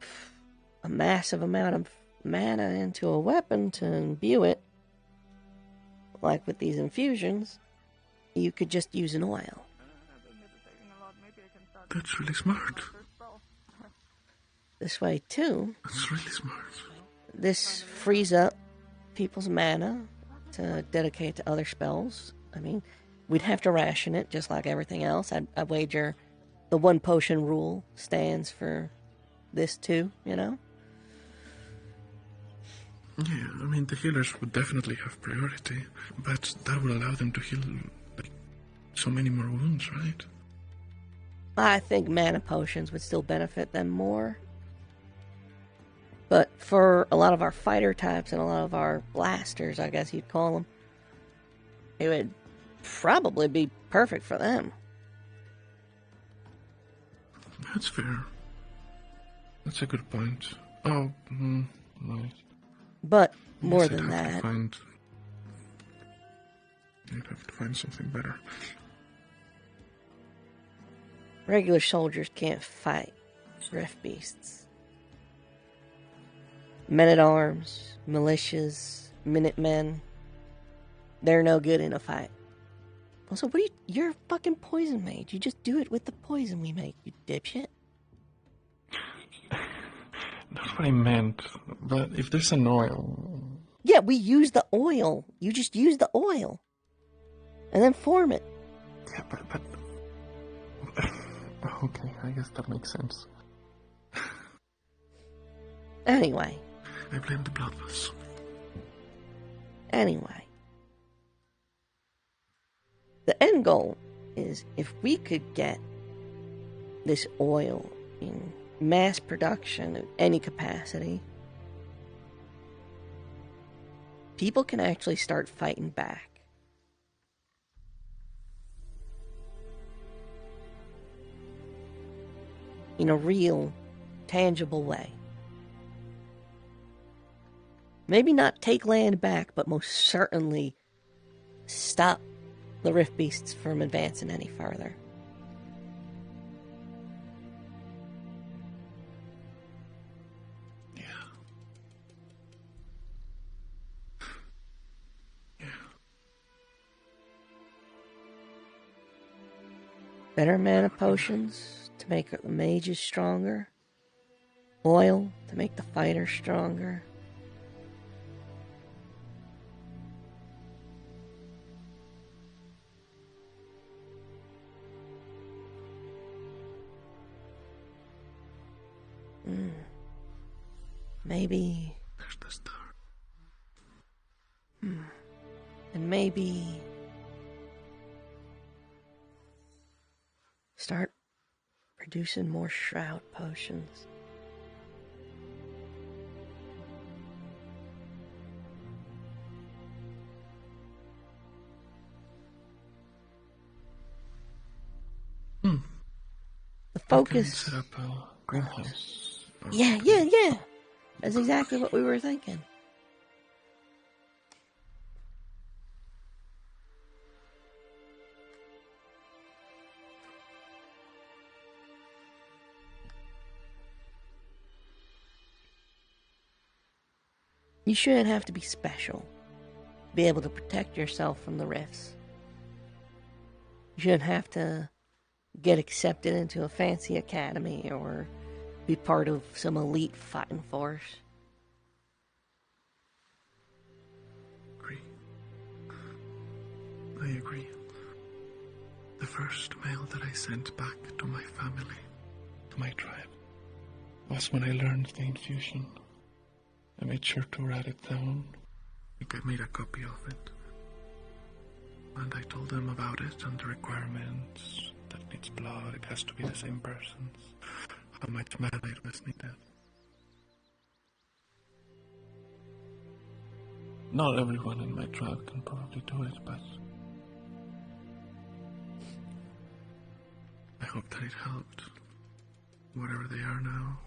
a massive amount of mana into a weapon to imbue it, like with these infusions, you could just use an oil. That's really smart. This way, too, That's really smart. this frees up people's mana to dedicate to other spells. I mean, we'd have to ration it just like everything else. I wager the one potion rule stands for this too, Yeah, I mean, the healers would definitely have priority, but that will allow them to heal so many more wounds, right? I think mana potions would still benefit them more. But for a lot of our fighter types and a lot of our blasters, I guess you'd call them, it would probably be perfect for them. That's fair. That's a good point. Oh, right. But I more guess than that, you'd have to find something better. regular soldiers can't fight rift beasts. Men-at-arms, militias, minutemen, they're no good in a fight. Also, you're a fucking poison mage. You just do it with the poison we make, you dipshit. That's what I meant. But if there's an oil... Yeah, we use the oil. You just use the oil. And then form it. Yeah, but... Okay, I guess that makes sense. Anyway. I blame the bloodless. Anyway. The end goal is if we could get this oil in mass production of any capacity, people can actually start fighting back. In a real, tangible way. maybe not take land back, but most certainly stop the Rift Beasts from advancing any further. Better mana potions to make the mages stronger. Oil to make the fighters stronger. Maybe. There's the star. And maybe start producing more shroud potions. The focus. Set up a greenhouse. Yeah. That's exactly what we were thinking. You shouldn't have to be special to be able to protect yourself from the rifts. You shouldn't have to get accepted into a fancy academy or be part of some elite fighting force. I agree. The first mail that I sent back to my family, to my tribe, was when I learned the infusion. I made sure to write it down. I think I made a copy of it. And I told them about it and the requirements, that it needs blood, it has to be the same person's, how much mana it was needed. Not everyone in my tribe can probably do it, but I hope that it helped, whatever they are now.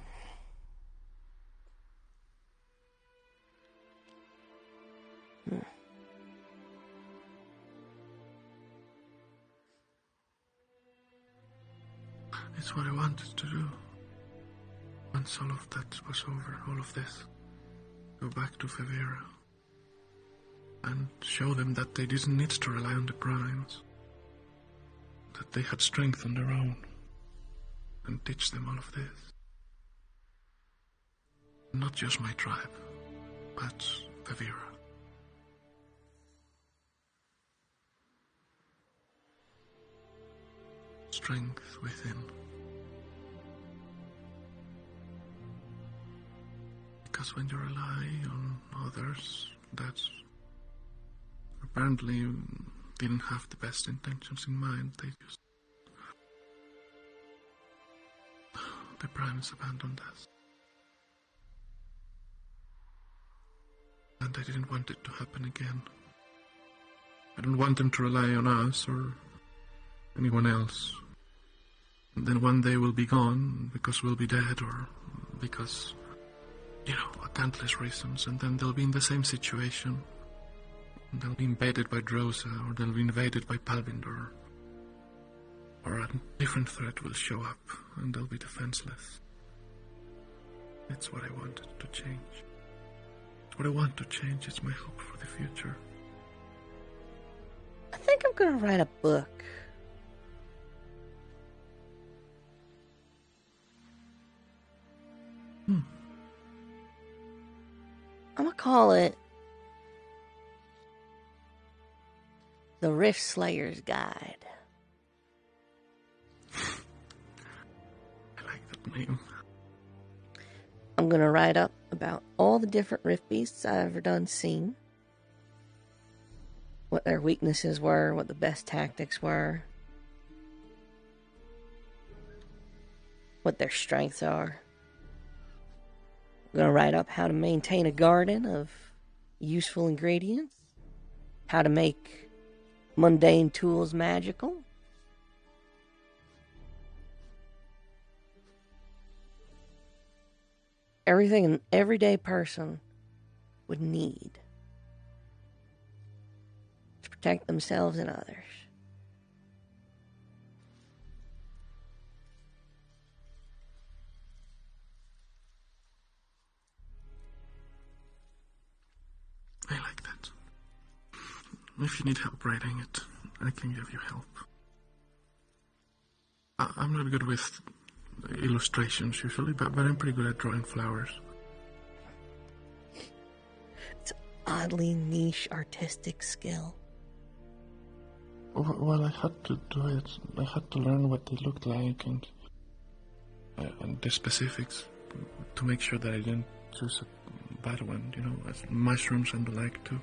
It's what I wanted to do. Once all of that was over, all of this, go back to Favira and show them that they didn't need to rely on the primes, that they had strength on their own, and teach them all of this. Not just my tribe, but Favira. Strength within. Because when you rely on others that apparently didn't have the best intentions in mind, they just... The primes abandoned us. And I didn't want it to happen again. I don't want them to rely on us or anyone else. And then one day we'll be gone because we'll be dead or because, countless reasons, and then they'll be in the same situation. And they'll be invaded by Drosa, or they'll be invaded by Palvindor. Or a different threat will show up, and they'll be defenseless. It's what I wanted to change. What I want to change is my hope for the future. I think I'm gonna write a book. I'm gonna call it The Rift Slayer's Guide. I like that name. I'm gonna write up about all the different Rift Beasts I've ever done seen. What their weaknesses were, what the best tactics were. What their strengths are. I'm going to write up how to maintain a garden of useful ingredients, how to make mundane tools magical, everything an everyday person would need to protect themselves and others. I like that. If you need help writing it, I can give you help. I'm not good with illustrations usually, but I'm pretty good at drawing flowers. It's an oddly niche artistic skill. Well, I had to do it. I had to learn what they looked like and the specifics to make sure that I didn't choose a bad one, you know, as mushrooms and the like too.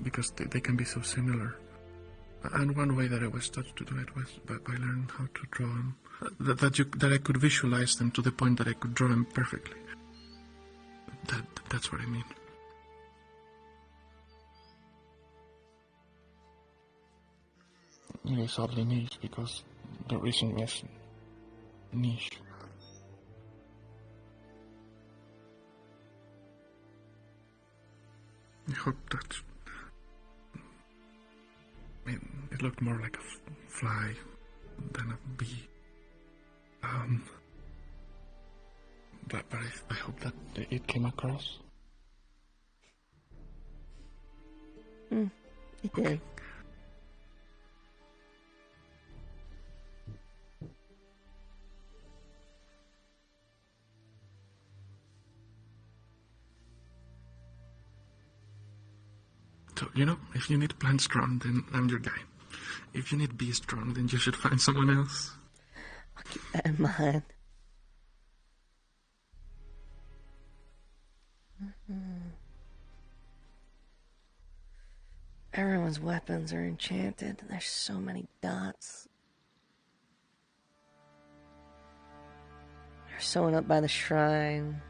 Because they can be so similar. And one way that I was taught to do it was by learning how to draw them. That I could visualize them to the point that I could draw them perfectly. That's what I mean. It is oddly niche because the reason was niche. I hope that... I mean, it looked more like a fly than a bee. But I hope that it came across. It did. Okay. So, you know, if you need plant strong, then I'm your guy. If you need bee strong, then you should find someone else. I'll keep that in mind. Everyone's weapons are enchanted. There's so many dots. There's someone up by the shrine.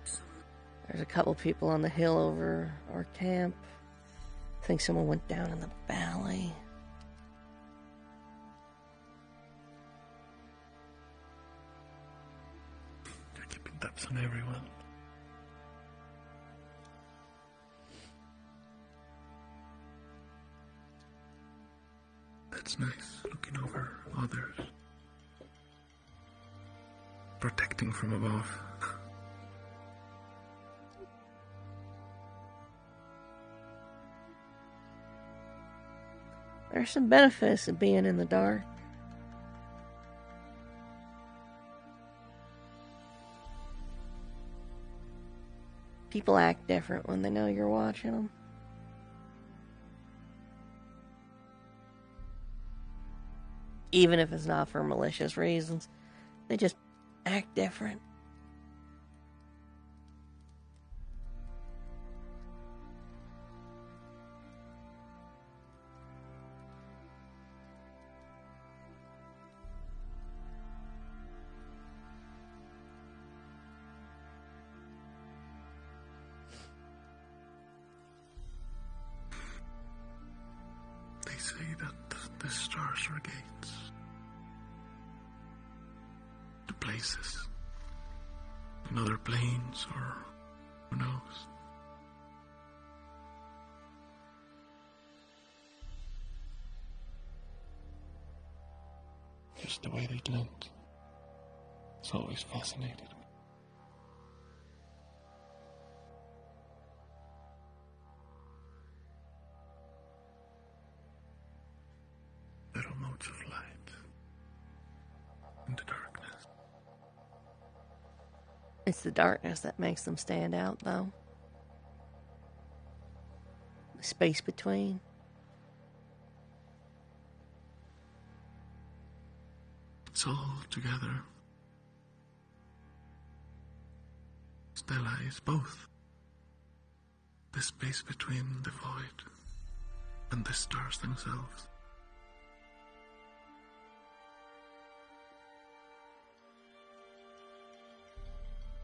There's a couple people on the hill over our camp. I think someone went down in the valley. You're keeping tabs on everyone. That's nice, looking over others. Protecting from above. There's some benefits of being in the dark. People act different when they know you're watching them. Even if it's not for malicious reasons, they just act different. They say that the stars are gates to places in other planes, or who knows. Just the way they glint. It's always fascinated me. Little motes of light in the darkness. It's the darkness that makes them stand out, though. The space between. It's all together. Stella is both. The space between the void and the stars themselves.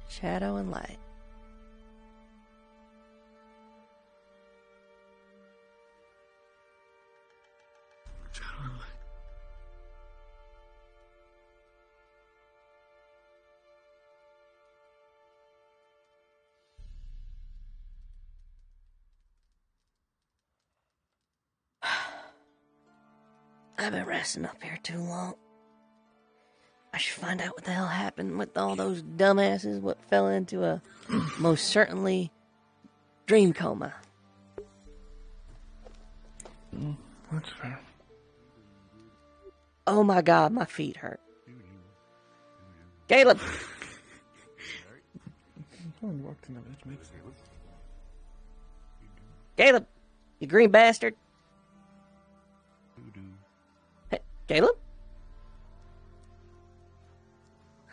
Shadow and light. Shadow and light. I've been resting up here too long. I should find out what the hell happened with all those dumbasses what fell into a most certainly dream coma. That's fair. Oh my god, my feet hurt. Caleb! Caleb! You green bastard! Hey, Caleb?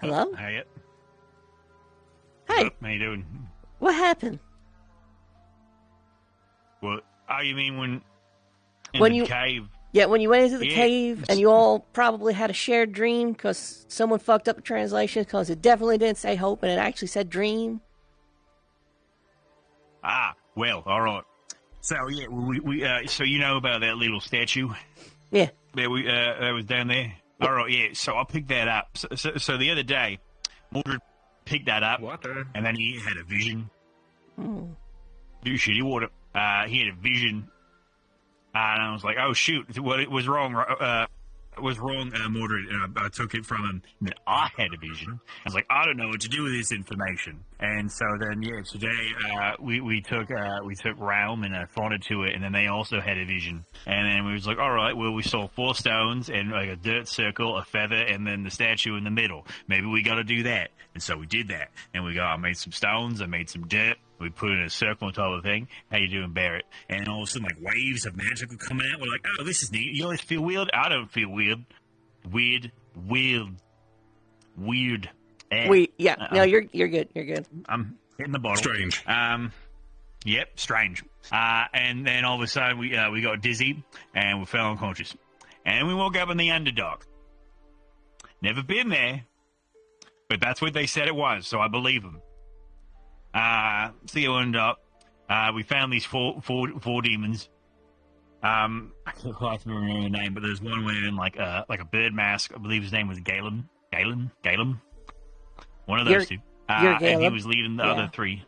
Hello? Hey. Hey! How you doing? What happened? What? Oh, you mean when in When the you- cave? Yeah, when you went into the Yeah. cave and you all probably had a shared dream because someone fucked up the translation because it definitely didn't say hope and it actually said dream. Ah, well, all right. So yeah, we so you know about that little statue? Yeah. That was down there. All right, yeah. So I picked that up. So the other day, Mordred picked that up, and then he had a vision. Mm. Dude, shit, he had a vision, and I was like, "Oh shoot, what was wrong? Mordred?" And I took it from him. And then I had a vision. I was like, "I don't know what to do with this information." And so then, yeah, today we took Realm and pointed to it, and then they also had a vision. And then we was like, "All right, well, we saw 4 stones and like a dirt circle, a feather, and then the statue in the middle. Maybe we got to do that." And so we did that, and I made some stones, I made some dirt. We put it in a circle on top of the thing. How you doing, Barrett? And all of a sudden, like, waves of magic were coming out. We're like, oh, this is neat. You always feel weird? I don't feel weird. Weird. Yeah, no, you're good. You're good. I'm hitting the bottle. Strange. Yep, strange. And then all of a sudden, we got dizzy, and we fell unconscious. And we woke up in the Underdark. Never been there, but that's what they said it was, so I believe them. So you end up, we found these four demons. I can't quite remember the name, but there's one wearing like a bird mask. I believe his name was Galen. One of those two. You're And he Caleb? was leading the other 3.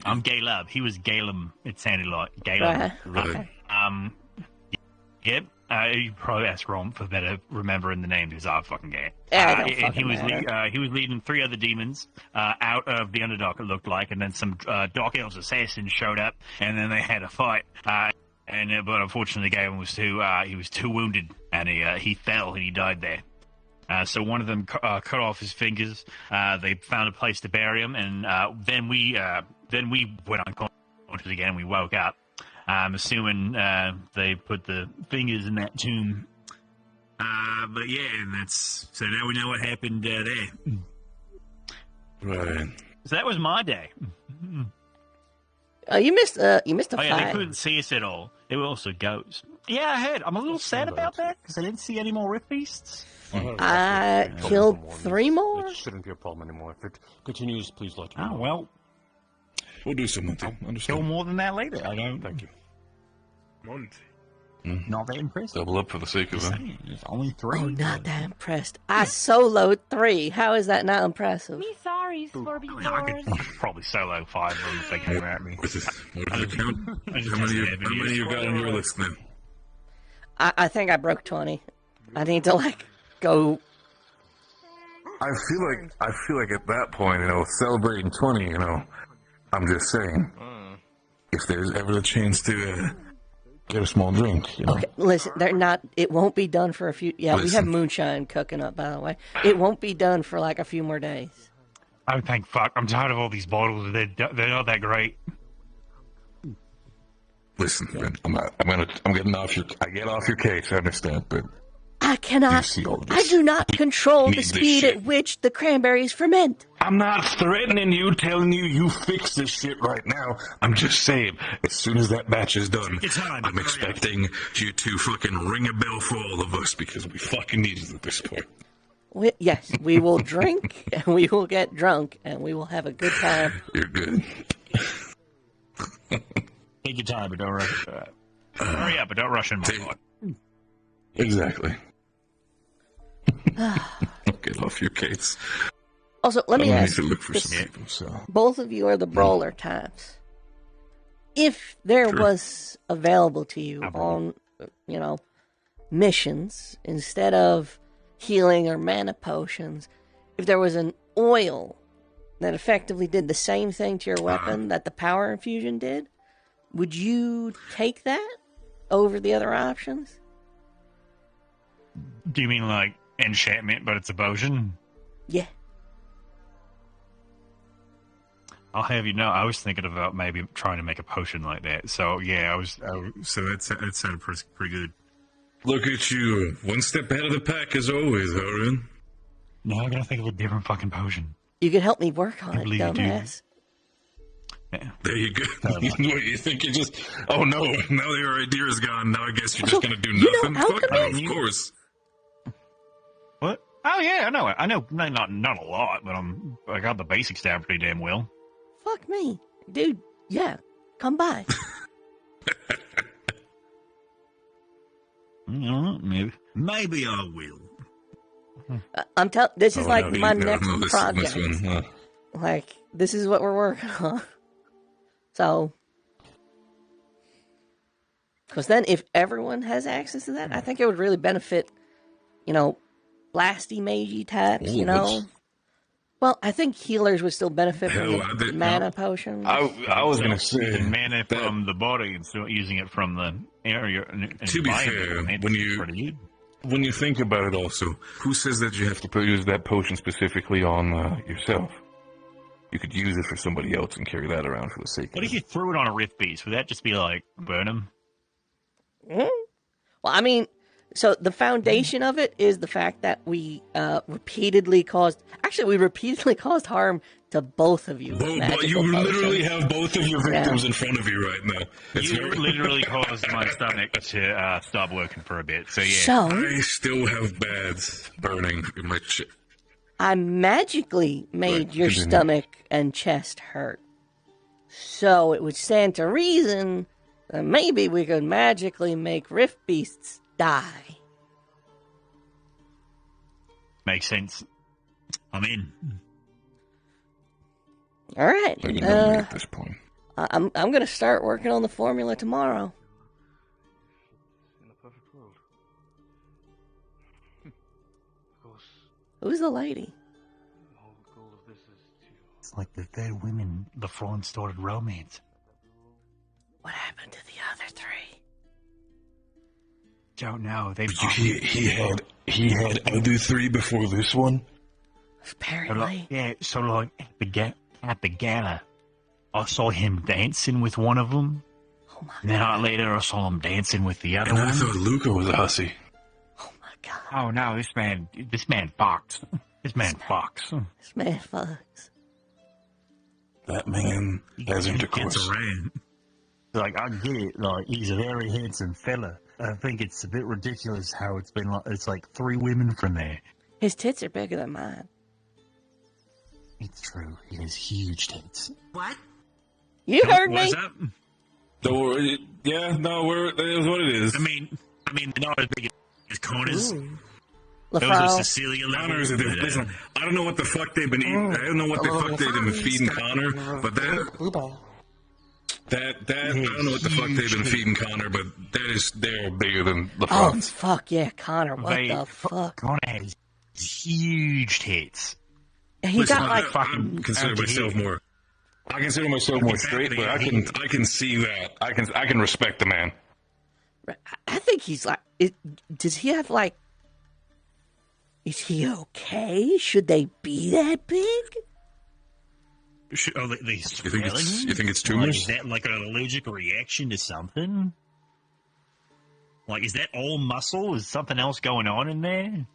I'm Caleb. He was Galem. It sounded like Galem. Right. Yep. You probably asked Ron for better remembering the name because I fucking get it. Yeah, it don't And fucking matter. he was leading 3 other demons out of the Underdark, it looked like, and then some Dark Elves assassins showed up, and then they had a fight. But unfortunately, Galen was too wounded, and he fell and he died there. So one of them cut off his fingers. They found a place to bury him, and then we went unconscious again. And we woke up. I'm assuming they put the fingers in that tomb. But yeah, and so now we know what happened there. Right. So that was my day. You missed a Oh yeah, they fight. couldn't see us at all. They were also ghosts. Yeah, I heard. I'm a little sad about that because I didn't see any more rift beasts. I killed 3 more. It shouldn't be a problem anymore. If it continues, please let me know. Oh well, We'll do something. kill Understand? more than that later. I don't. Thank you. Not that impressed. Double up for the sake of it. There's only 3. Oh, not that impressed. I soloed 3. How is that not impressive? Me sorry, Scorby I could probably solo 5 of them if they came at me. What does it count? How many you got on your list now? I think I broke 20. I need to go. I feel like at that point, celebrating 20, I'm just saying, if there's ever a chance to get a small drink, Okay, listen, they're not. It won't be done for a few. Yeah, we have Listen. moonshine cooking up. By the way, it won't be done for like a few more days. I think fuck. I'm tired of all these bottles. They're not that great. Listen, man, I get off your case, I understand, but I cannot. see all I do not control need the this speed shit. at which the cranberries ferment. I'm not threatening you, telling you fix this shit right now. I'm just saying, as soon as that batch is done, I'm expecting you to fucking ring a bell for all of us because we fucking need it at this point. Yes, we will drink and we will get drunk and we will have a good time. You're good. Take your time, but don't rush. Hurry up, but don't rush in my thought. Exactly. Get off your case. Also, let me I ask need to look for this. some people, so. Both of you are the brawler types. If there Sure. was available to you on, missions, instead of healing or mana potions, if there was an oil that effectively did the same thing to your weapon that the power infusion did, would you take that over the other options? Do you mean like enchantment, but it's a potion? Yeah. I'll have you know, I was thinking about maybe trying to make a potion like that. So yeah, so that sounded pretty good. Look at you, one step ahead of the pack as always, Haran. Now I'm gonna think of a different fucking potion. You could help me work on it, believe you do. dumbass. Yeah. There you go. You think you just? Oh no! Now your idea is gone. Now I guess you're just gonna do You know nothing. Fuck no, alchemy? of course. What? Oh yeah, I know. Not a lot, but I got the basics down pretty damn well. Fuck me. Dude, yeah. Come by. Maybe I will. I'm telling. This is like no, my no, next no, this project. one, huh? Like, this is what we're working on. So, because then if everyone has access to that, I think it would really benefit, blasty magey types, Well, I think healers would still benefit from the mana potions. I was gonna say using mana from the body and still using it from the area. To be fair, when you think about it, also, who says that you have to use that potion specifically on yourself? You could use it for somebody else and carry that around for the sake of What if you threw it on a rift beast? Would that just be like burn him? Well, I mean, so the foundation of it is the fact that we repeatedly caused harm to both of you. But you literally have both of your victims in front of you right now. You literally caused my stomach to stop working for a bit. So yeah, So- I still have bad burning in my chest. I magically made your continue. stomach and chest hurt. So it would stand to reason that maybe we could magically make rift beasts die. makes sense. I'm in. All right. Maybe nobody at this point. I'm gonna start working on the formula tomorrow. In a perfect world. Of course, Who's the lady? the whole goal of this is to... It's like the third women before started romance. What happened to the other three? Don't know. They He had other three before this one. Apparently. So like at the gala, I saw him dancing with one of them. Oh my and then later I saw him dancing with the other And one. I thought Luca was a hussy. Oh no, this man fucks. This man fucks. This man fucks. That man has intercourse. Gets around. Like, I get it. Like, he's a very handsome fella. I think it's a bit ridiculous how it's been. It's like 3 women from there. His tits are bigger than mine. It's true. He has huge tits. What? You heard What me. is that? That is what it is. I mean, not as big as Connor's. Those are Cecilia Connors are levels. listen, I don't know what the fuck they've been eating. I don't know what the fuck they've been feeding Connor, but that I don't know what the fuck they've been feeding Connor, but they're bigger than the Oh, fronts. fuck yeah, Connor. What the fuck? Connor has huge tits. He Listen, got like... I consider myself more. I consider myself more straight, but I can see that. I can respect the man. I think he's like... does he have like... Is he okay? Should they be that big? They You think it's tumors? Is that like an allergic reaction to something? Like, is that all muscle? Is something else going on in there?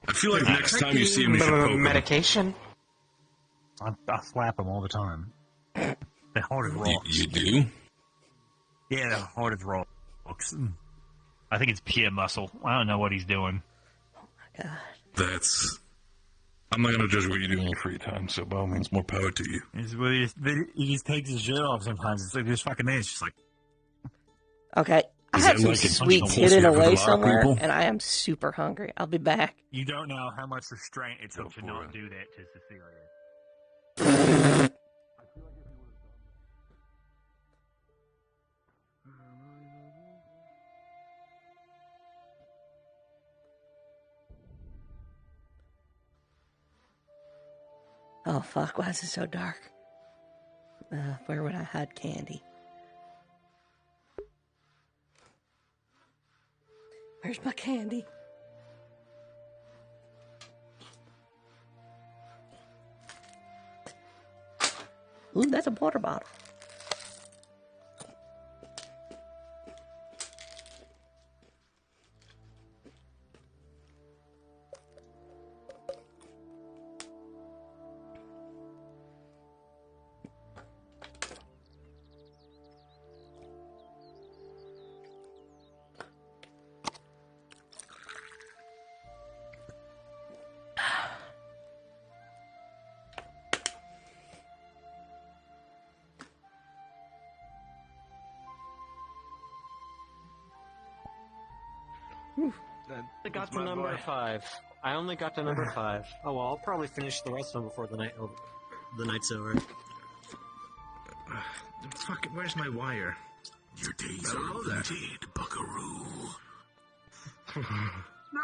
I feel like next time you see him, you should poke him. medication. I slap them all the time. They're hard as rocks. You do? Yeah, they're hard as rocks. I think it's pure muscle. I don't know what he's doing. God. I'm not gonna judge what you do in your free time, so by all means, more power to you. He just takes his shirt off sometimes. It's like this fucking man. It's just like... Okay. I Is have that some like a sweets bunch of hidden bullshit with a away lot of somewhere, people? and I am super hungry. I'll be back. You don't know how much restraint it took to not do that to Cecilia. Oh fuck, why is it so dark? Where would I hide candy? Where's my candy? Ooh, that's a water bottle. I got to number 5. I only got to number 5. Oh well, I'll probably finish the rest of them before the night's over. Fuck, where's my wire? Your days are indeed, buckaroo. No!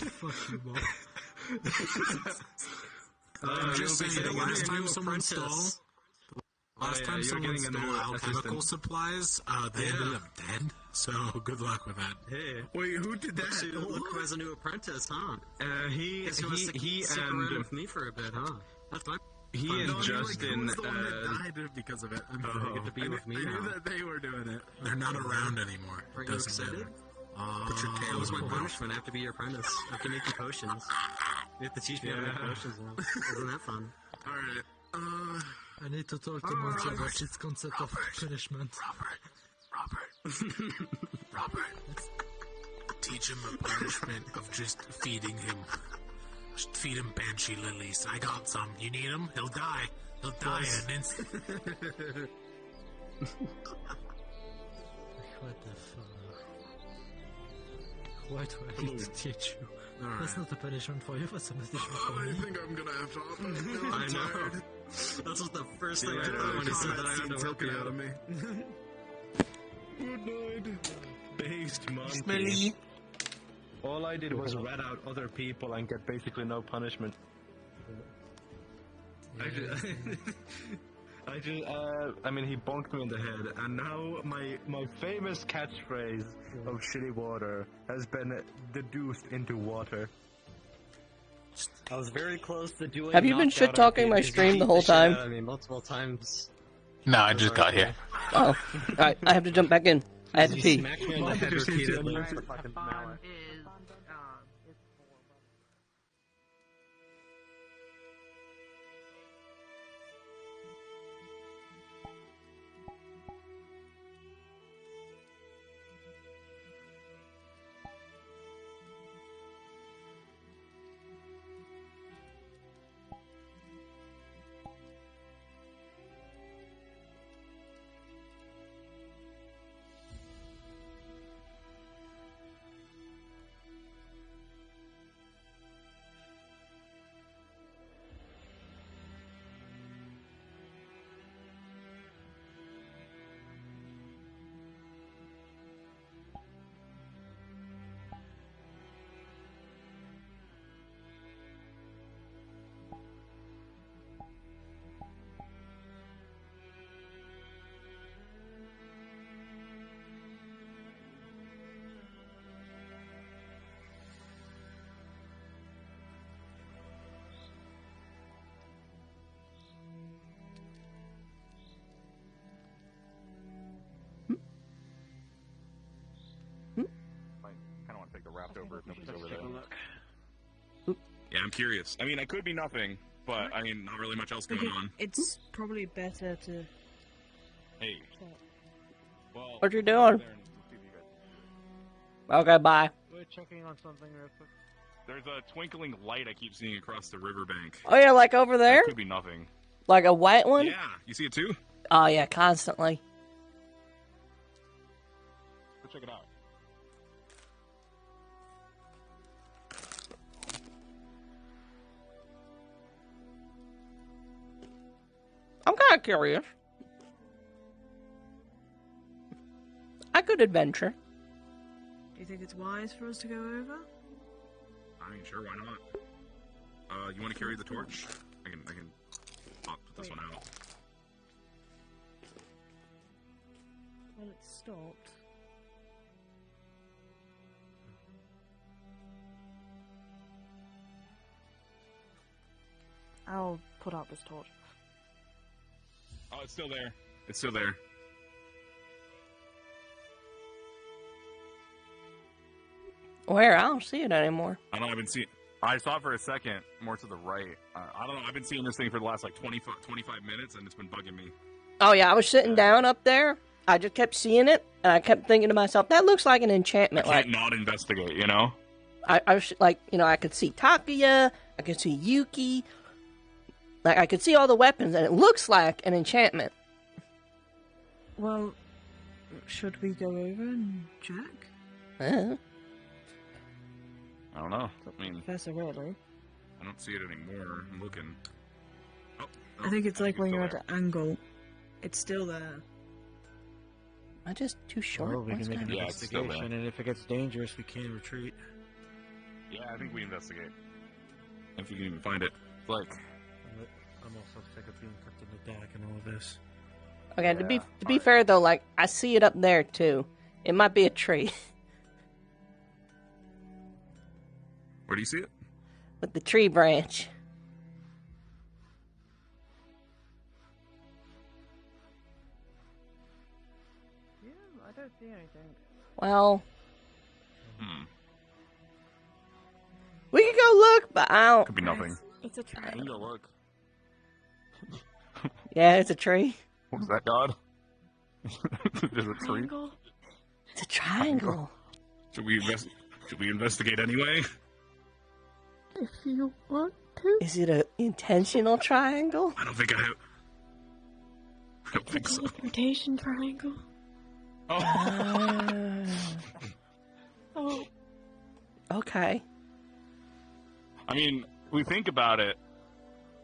Fuck you, Bob. I'm just saying, the last time someone stole alchemical supplies, they ended up dead. So good luck with that. Hey, wait, who did that? So look who has a new apprentice, huh? He stick around with me for a bit, huh? That's fine. He and Justin was the one that died because of it. You get to be with me I now. knew that they were doing it. They're not around anymore. Are you Doesn't excited? matter. Put your tail That was in my my mouth. punishment. I have to be your apprentice. I have to make you potions. You have to teach me how to make potions now. Isn't that fun? Alright. I need to talk to Monty about his concept of punishment. Robert. Teach him a punishment of just feeding him. Just feed him banshee lilies. I got some. You need him? He'll die. He'll die in an instant. What the fuck? Why do I need to teach you? That's not a punishment for you, that's a punishment for me. I think I'm gonna have to hop out. I know. That's what the first thing I thought when he said that I had to help you out of me. Good night. Based monkey. Smelly. All I did was rat out other people and get basically no punishment. I mean, he bonked me in the head, and now my famous catchphrase of shitty water has been deduced into water. I was very close to doing. Have you been shit talking my stream the whole time? I mean, multiple times. No, I just got here. Oh, alright, I have to jump back in. I had to pee. Smack me on the head repeatedly. Over if nobody's over there. Yeah, I'm curious. I mean, I could be nothing, but I mean, not really much else going on. It's probably better to. Hey. Well, What you doing? Okay, bye. We're checking on something real quick. There's a twinkling light I keep seeing across the riverbank. Oh yeah, like over there? That could be nothing. Like a white one? Yeah, you see it too? Oh yeah, constantly. Go check it out. I'm kind of curious. I could good adventure. Do you think it's wise for us to go over? I mean, sure, why not? You want to carry the torch? I can pop this one out. Well, it's stopped. I'll put out this torch. Oh, it's still there. It's still there. Where? I don't see it anymore. I don't know, I've been seeing... I saw it for a second, more to the right. I don't know, I've been seeing this thing for the last, like, 25 minutes, and it's been bugging me. Oh yeah, I was sitting down up there. I just kept seeing it, and I kept thinking to myself, that looks like an enchantment. I can't not investigate, you know? I was like, you know, I could see Takuya, I could see Yuki, like I could see all the weapons, and it looks like an enchantment. Well, should we go over and check? Uh-huh. I don't know. I mean, Professor Ridley. I don't see it anymore. I'm looking. Oh, I think it's like when you're at an angle, it's still there. Am I just too short? Well, we can make an Yeah, it's still investigation, and if it gets dangerous, we can retreat. Yeah, I think we investigate. If we can even find it. Like, I'm also sick of being kept in the dark and all of this. Okay, to be fair though, like I see it up there too. It might be a tree. where do you see it? With the tree branch. Yeah, I don't see anything. Well, Hmm. we could go look, but I don't. Could be nothing. It's a tree. We can go look. Yeah, it's a tree. What was that, God? There's a tree. It's a triangle. Should we investigate anyway? If you want to. Is it an intentional triangle? I don't think I have. I don't think so. Rotation triangle. Oh. Okay. I mean, we think about it.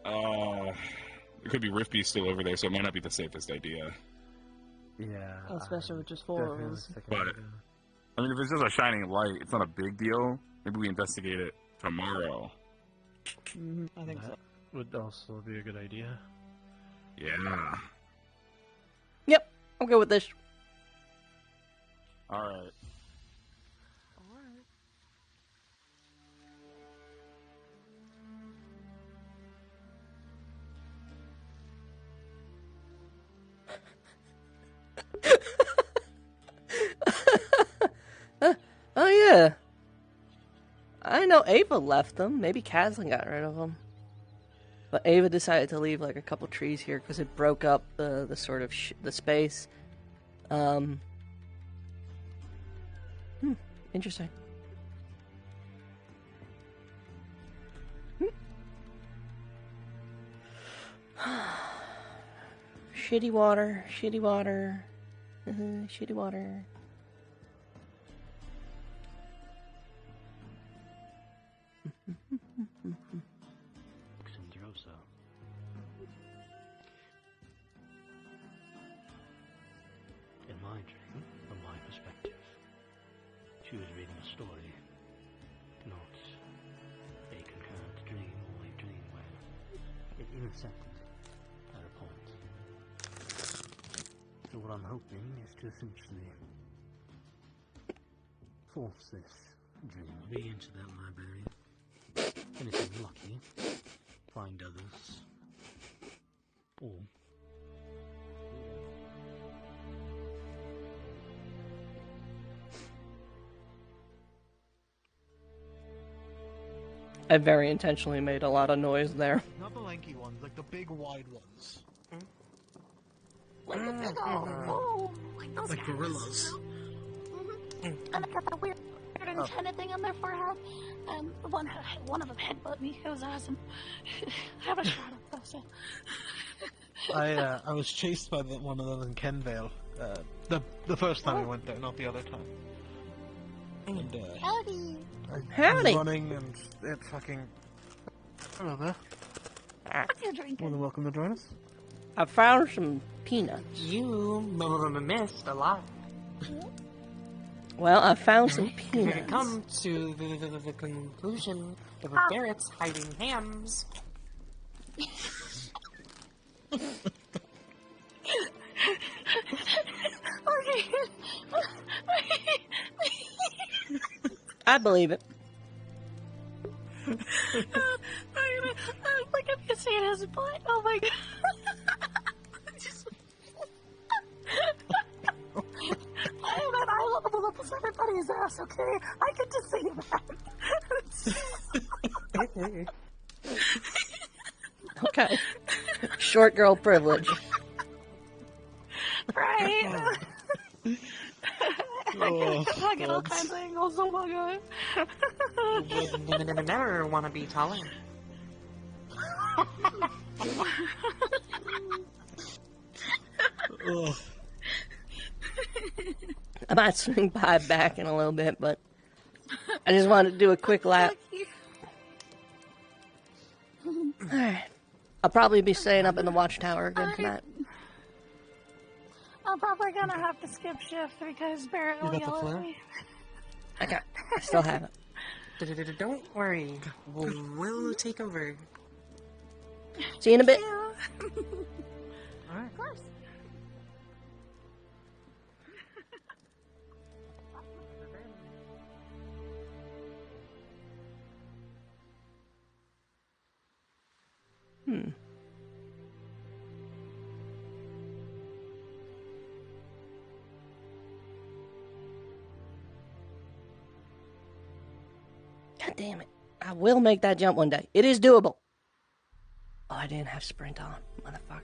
There could be Rift Beast still over there, so it might not be the safest idea. Yeah. Especially with just 4 of us. But I mean, if it's just a shining light, it's not a big deal. Maybe we investigate it tomorrow. I think so. Would also be a good idea. Yeah. Yep, I'm good with this. All right. Oh yeah. I know Ava left them. Maybe Kaslin got rid of them. But Ava decided to leave like a couple trees here because it broke up the sort of the space. Interesting. Shitty water, shitty water, shitty water. Xandrosa. In my dream, from my perspective, she was reading a story, not a concurrent dream or a dream where it intersected at a point. So what I'm hoping is to essentially force this dream re-into that library. And if I'm lucky, find others. Or I very intentionally made a lot of noise there. Not the lanky ones, like the big wide ones. Like the big old, like those Like guys. gorillas. And they got that weird antenna thing on their forehead. One of them headbutt me. It was awesome. Have a shot of those. I was chased by one of them in Kenvale. The first time we went there, not the other time. And Howdy. I was running and it fucking. Hello there. What you drinking? More than welcome to join us. I found some peanuts. You missed a lot. Well, I found some We peanuts. can come to the conclusion that Barrett's hiding hams. I believe it. Look at me saying it as a butt. Oh my god. I love the up everybody's ass, okay? I get to see that. Okay. Short girl privilege. Right? Oh, I get all kinds of angles. Oh my god. Never want to be taller. Oh. I might swing by back in a little bit, but I just wanted to do a quick lap. Alright. I'll probably be staying up in the watchtower again tonight. I'm probably gonna have to skip shift because Barrett will yell at me. Okay. I still have it. Don't worry. We'll take over. See you in a bit. Alright. Of course. God damn it. I will make that jump one day. It is doable. Oh, I didn't have sprint on. Motherfucker.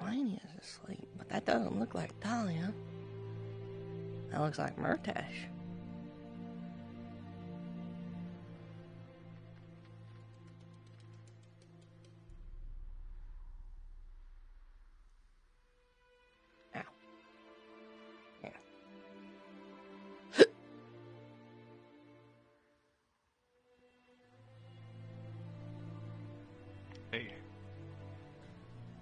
Lania's asleep, but that doesn't look like Talia. That looks like Murtash. Hey.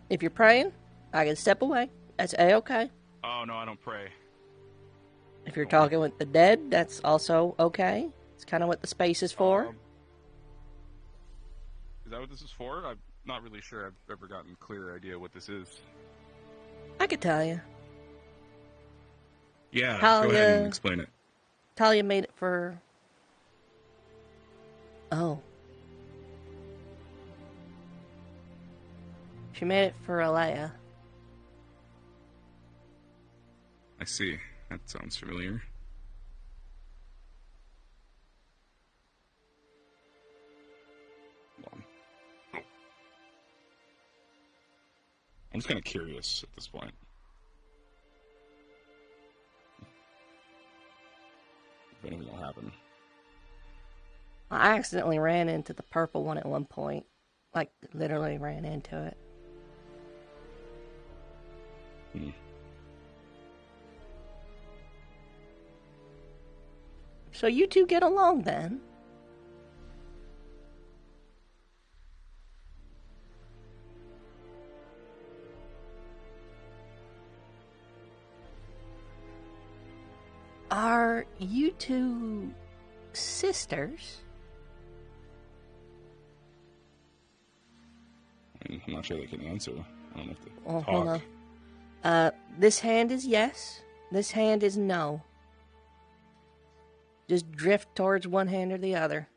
If you're praying, I can step away. That's A-okay. Oh, no, I don't pray. If you're talking with the dead, that's also okay. It's kind of what the space is for. Is that what this is for? I'm not really sure I've ever gotten a clear idea what this is. I could tell you. Yeah, Talia, go ahead and explain it. Talia made it for... Oh. She made it for Alea. I see. That sounds familiar. Hold on. I'm just kind of curious at this point. If anything will happen. I accidentally ran into the purple one at one point. Like, literally ran into it. So you two get along then? Are you two sisters? I'm not sure they can answer. I don't know if they Oh, talk. hold on. This hand is yes. This hand is no. Just drift towards one hand or the other.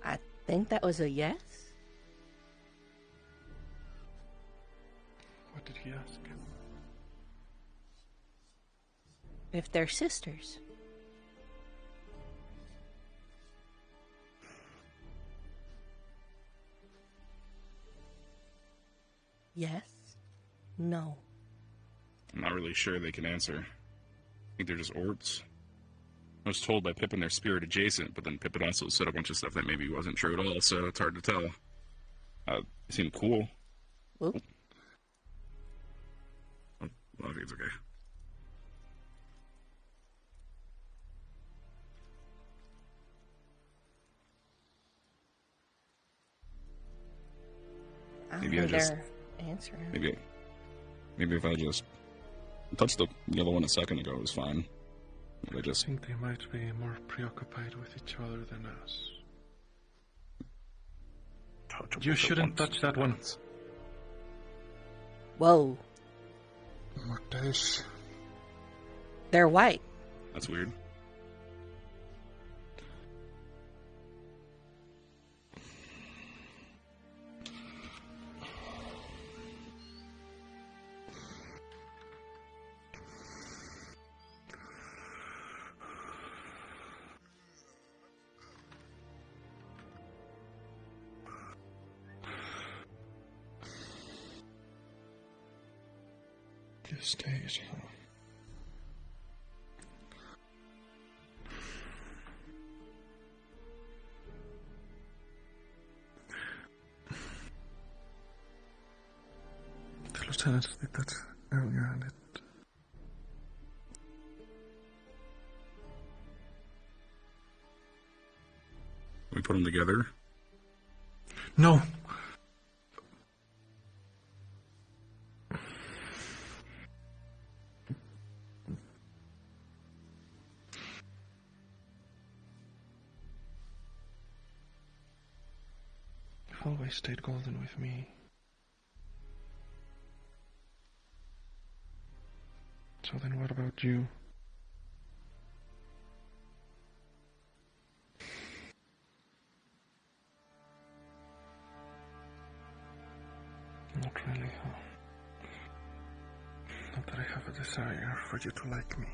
I think that was a yes. What did he ask? If they're sisters. Yes. No. I'm not really sure they can answer. I think they're just orbs. I was told by Pippin they're spirit adjacent, but then Pippin also said a bunch of stuff that maybe wasn't true at all, so it's hard to tell. It seemed cool. Well, I think it's okay. Maybe I just answer. Maybe if I just touched the yellow one a second ago, it was fine. But I just think they might be more preoccupied with each other than us. You shouldn't touch that one. Whoa. Mortes. They're white. That's weird. These days, huh? The lieutenant did that earlier, and it. We put them together. No. You've always stayed golden with me. So then what about you? Not really, huh? Not that I have a desire for you to like me.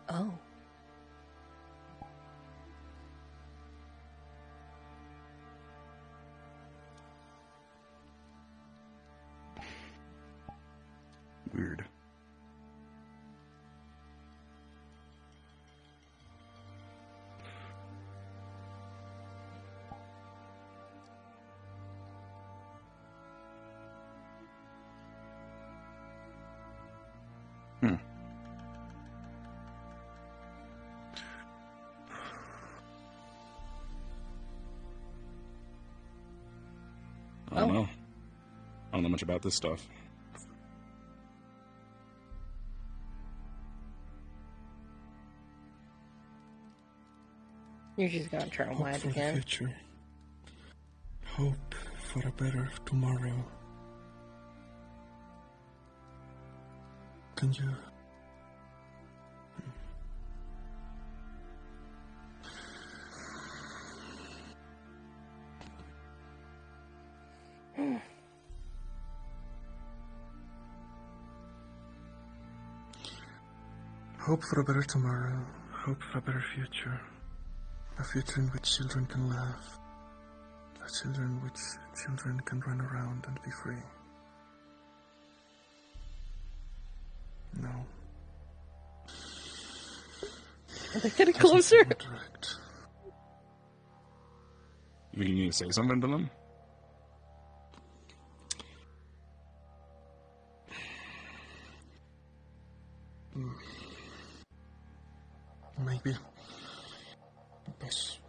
Oh. Weird. I don't know. I don't know much about this stuff. You're just gonna turn Hope white for the again. future. Hope for a better tomorrow. Can you? Hope for a better tomorrow. Hope for a better future. A future in which children can laugh. A future in which children can run around and be free. No. Are they getting closer? Direct. You need to say something to them? Maybe. Yes.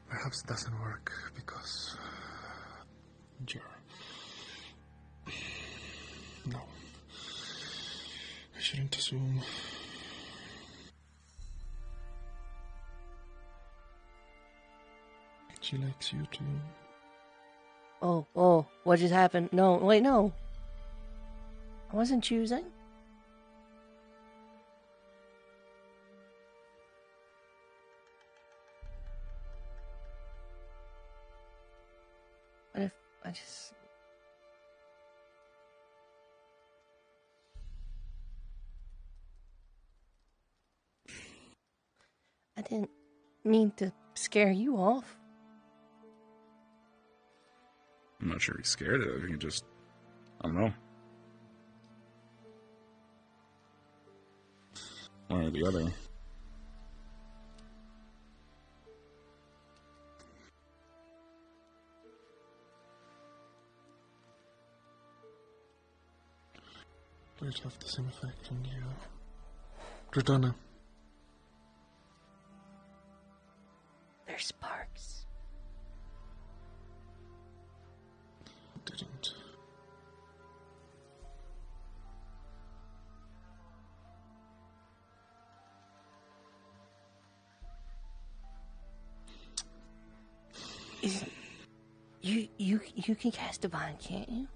Perhaps it doesn't work because you're. No. I shouldn't assume. She likes you too. Oh, what just happened? No, wait, no. I wasn't choosing. What if I just... I didn't mean to scare you off. I'm not sure he's scared of it. He can just, I don't know. One or the other. Will it have the same effect on you? Redonna. They're sparks. Didn't. You can cast divine, can't you?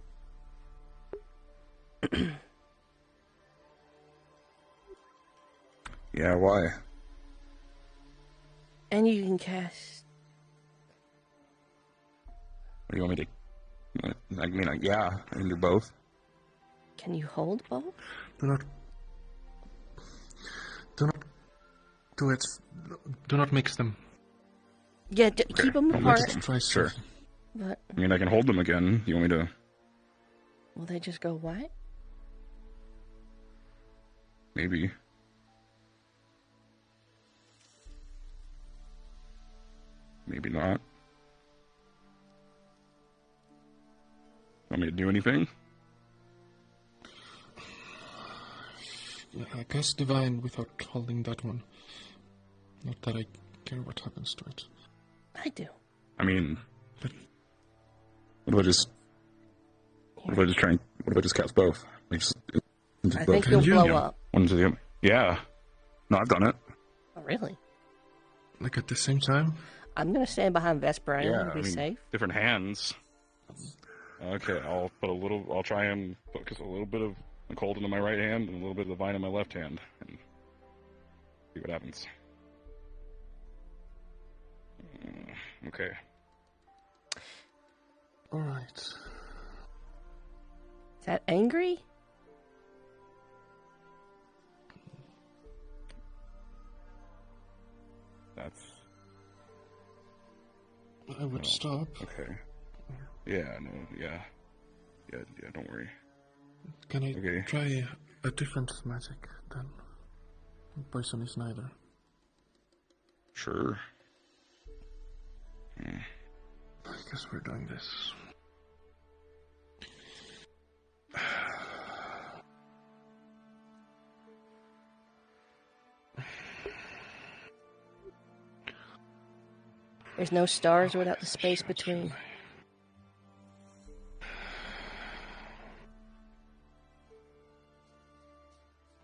Yeah, why? And you can cast. What do you want me to? I mean, yeah, I can do both. Can you hold both? Do not do it. Do not mix them. Yeah, keep them I'll apart. mix them. Sure. But I mean, I can hold them again. You want me to? will they just go white? Maybe. Maybe not. Want me to do anything? Yeah, I cast divine without holding that one. Not that I care what happens to it. I do. I mean, what if I just try and, what if I just cast both? Like just I think you'll blow up. One to the other. Yeah. No, I've done it. Oh, really? Like at the same time? I'm gonna stand behind Vesper Yeah, to be safe. different hands. Okay, I'll put a little. I'll try and focus a little bit of cold into my right hand and a little bit of the vine in my left hand, and see what happens. Okay. All right. Is that angry? That's. I would stop. Okay. Yeah. No. Yeah. Yeah. Don't worry. Can I try a different magic then? Poison is neither. Sure. I guess we're doing this. There's no stars without the space between.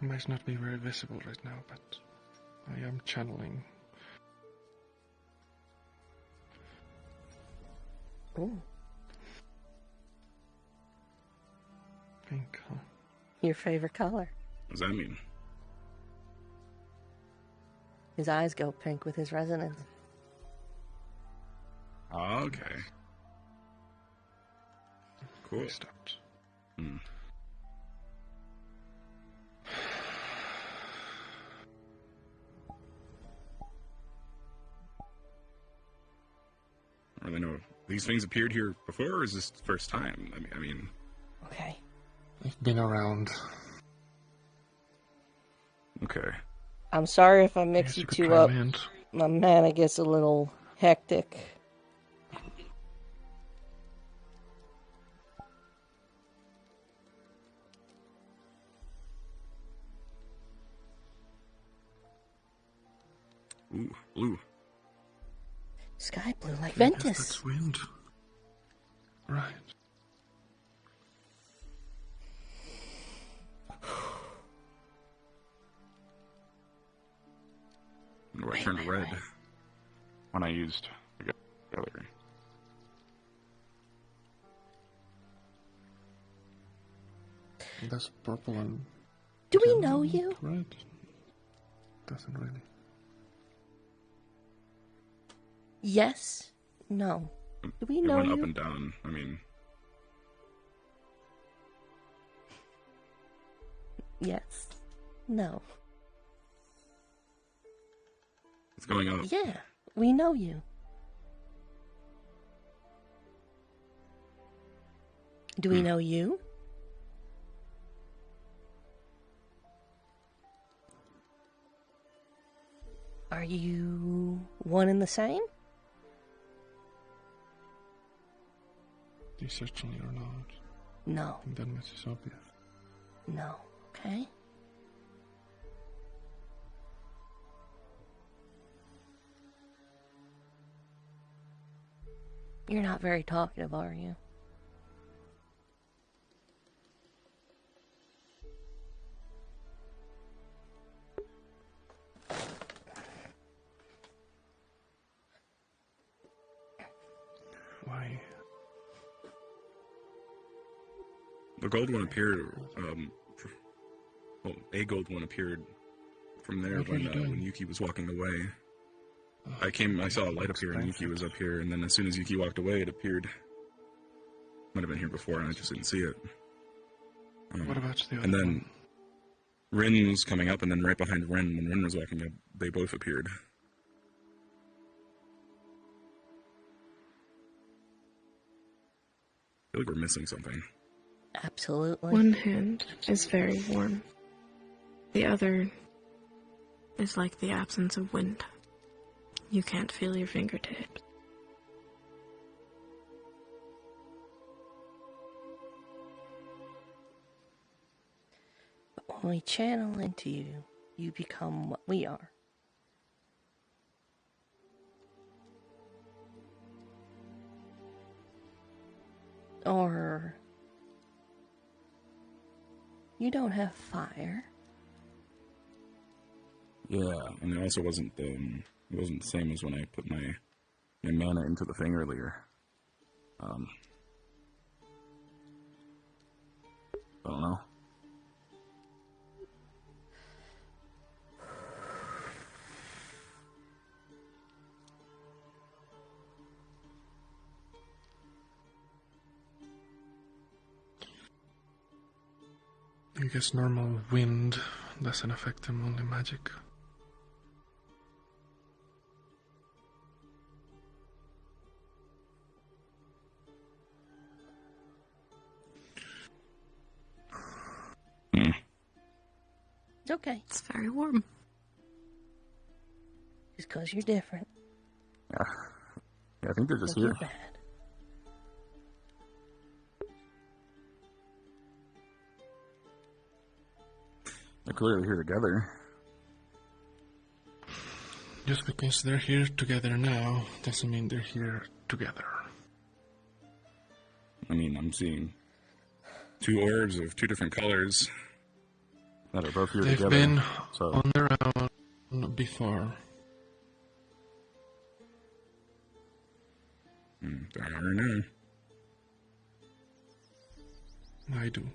It might not be very visible right now, but I am channeling. Ooh. Pink, huh? Your favorite color. What does that mean? His eyes go pink with his resonance. Okay. Cool. Stopped. Hmm. I don't really know. These things appeared here before, or is this the first time? I mean. Okay. I've been around. Okay. I'm sorry if I mix you two up. My mana gets a little hectic. Ooh, blue. Sky blue like Ventus. That's wind. Right. No, I turned red when I used the other. That's purple and. Do we know you? Red. Doesn't really. Yes. No. Do we It know went you? up and down. I mean. Yes. No. It's going up. Yeah. We know you. Do we know you? Are you one and the same? They certainly are not. No. I think that much is obvious. No. Okay. You're not very talkative, are you? Why? The gold one appeared, well, a gold one appeared from there What were you doing? when Yuki was walking away. I saw a light appear and Yuki was up here, and then as soon as Yuki walked away, it appeared. Might have been here before and I just didn't see it. What about the other And then one? Rin was coming up, and then right behind Rin, when Rin was walking up, they both appeared. I feel like we're missing something. Absolutely. One hand is very warm. The other is like the absence of wind. You can't feel your fingertips. But when we channel into you, you become what we are. Or you don't have fire. Yeah, and it also wasn't it wasn't the same as when I put my mana into the thing earlier. I don't know. I guess normal wind doesn't affect them, only magic. It's okay. It's very warm. Just because you're different. Yeah, I think they're just You're here. bad. They're clearly here together. Just because they're here together now doesn't mean they're here together. I mean, I'm seeing two orbs of two different colors that are both here They've together. been So on their own before. They are now. I do.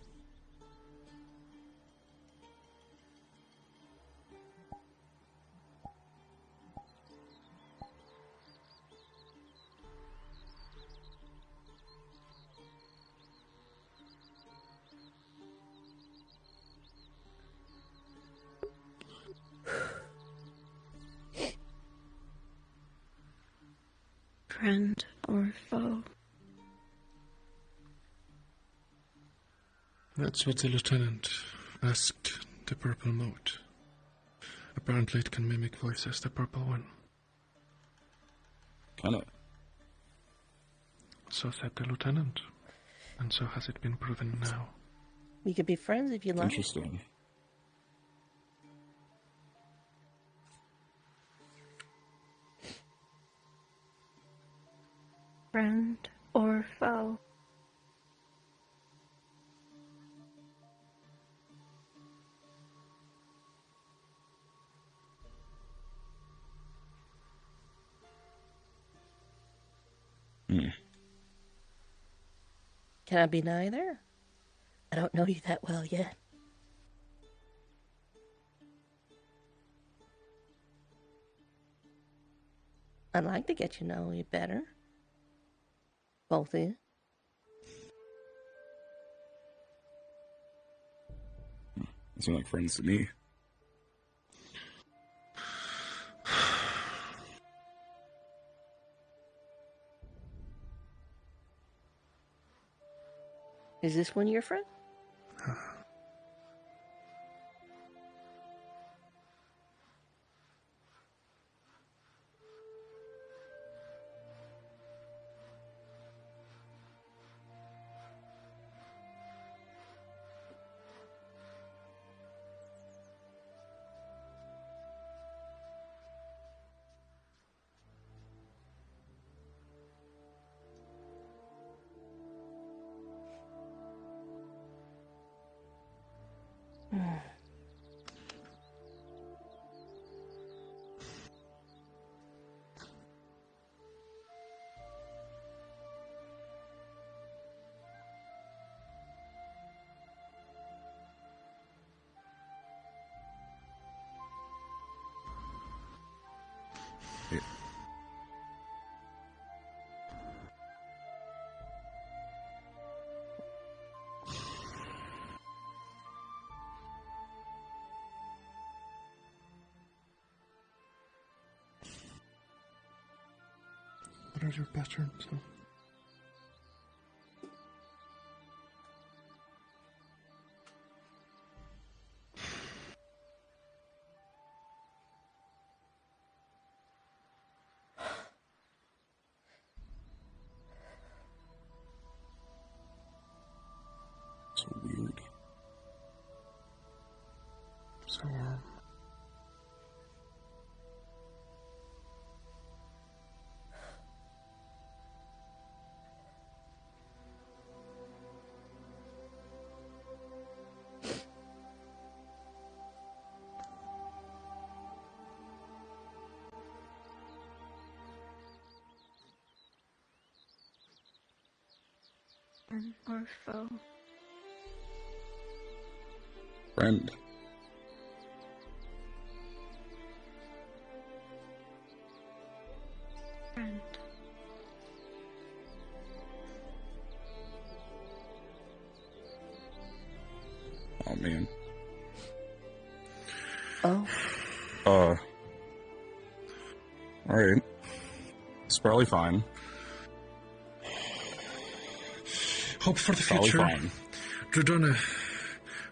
Friend or foe? That's what the lieutenant asked the purple mote. Apparently it can mimic voices, the purple one. Can it? So said the lieutenant. And so has it been proven now. We could be friends if you like. Interesting. Friend or foe? Can I be neither? I don't know you that well yet. I'd like to get to know you better. Both of you. They seem like friends to me. Is this one your friend? What are your patterns? So weird. So warm. Or foe. Friend. Friend. Oh, man. Oh. Alright. It's probably fine. Hope for the Probably future. fine. Dredona,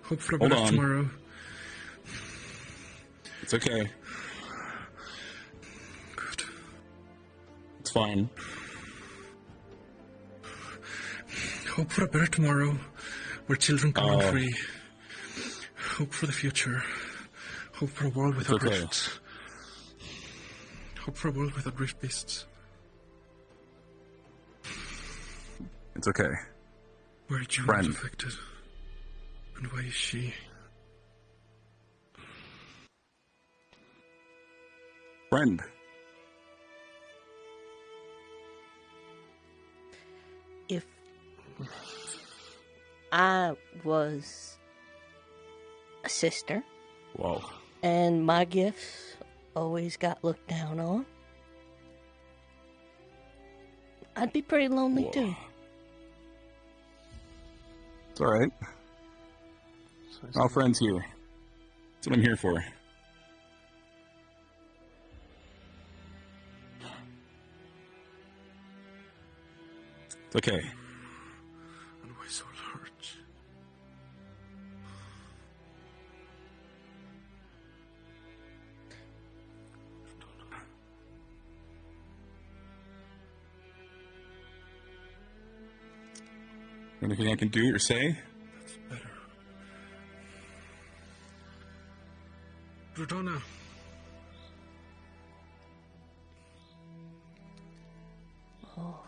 hope for a Hold better on. tomorrow. It's okay. Good. It's fine. Hope for a better tomorrow, where children can run Oh. free. Hope for the future. Hope for a world without okay. rifts. Hope for a world without rift beasts. It's okay. Where June Friend. was affected. And why is she? Friend. If I was a sister, Whoa. and my gifts always got looked down on, I'd be pretty lonely Whoa. too. It's alright. All friends here. That's what I'm here for. It's okay. And my soul hurts. Anything I can do or say? That's better. Dredona. Oh.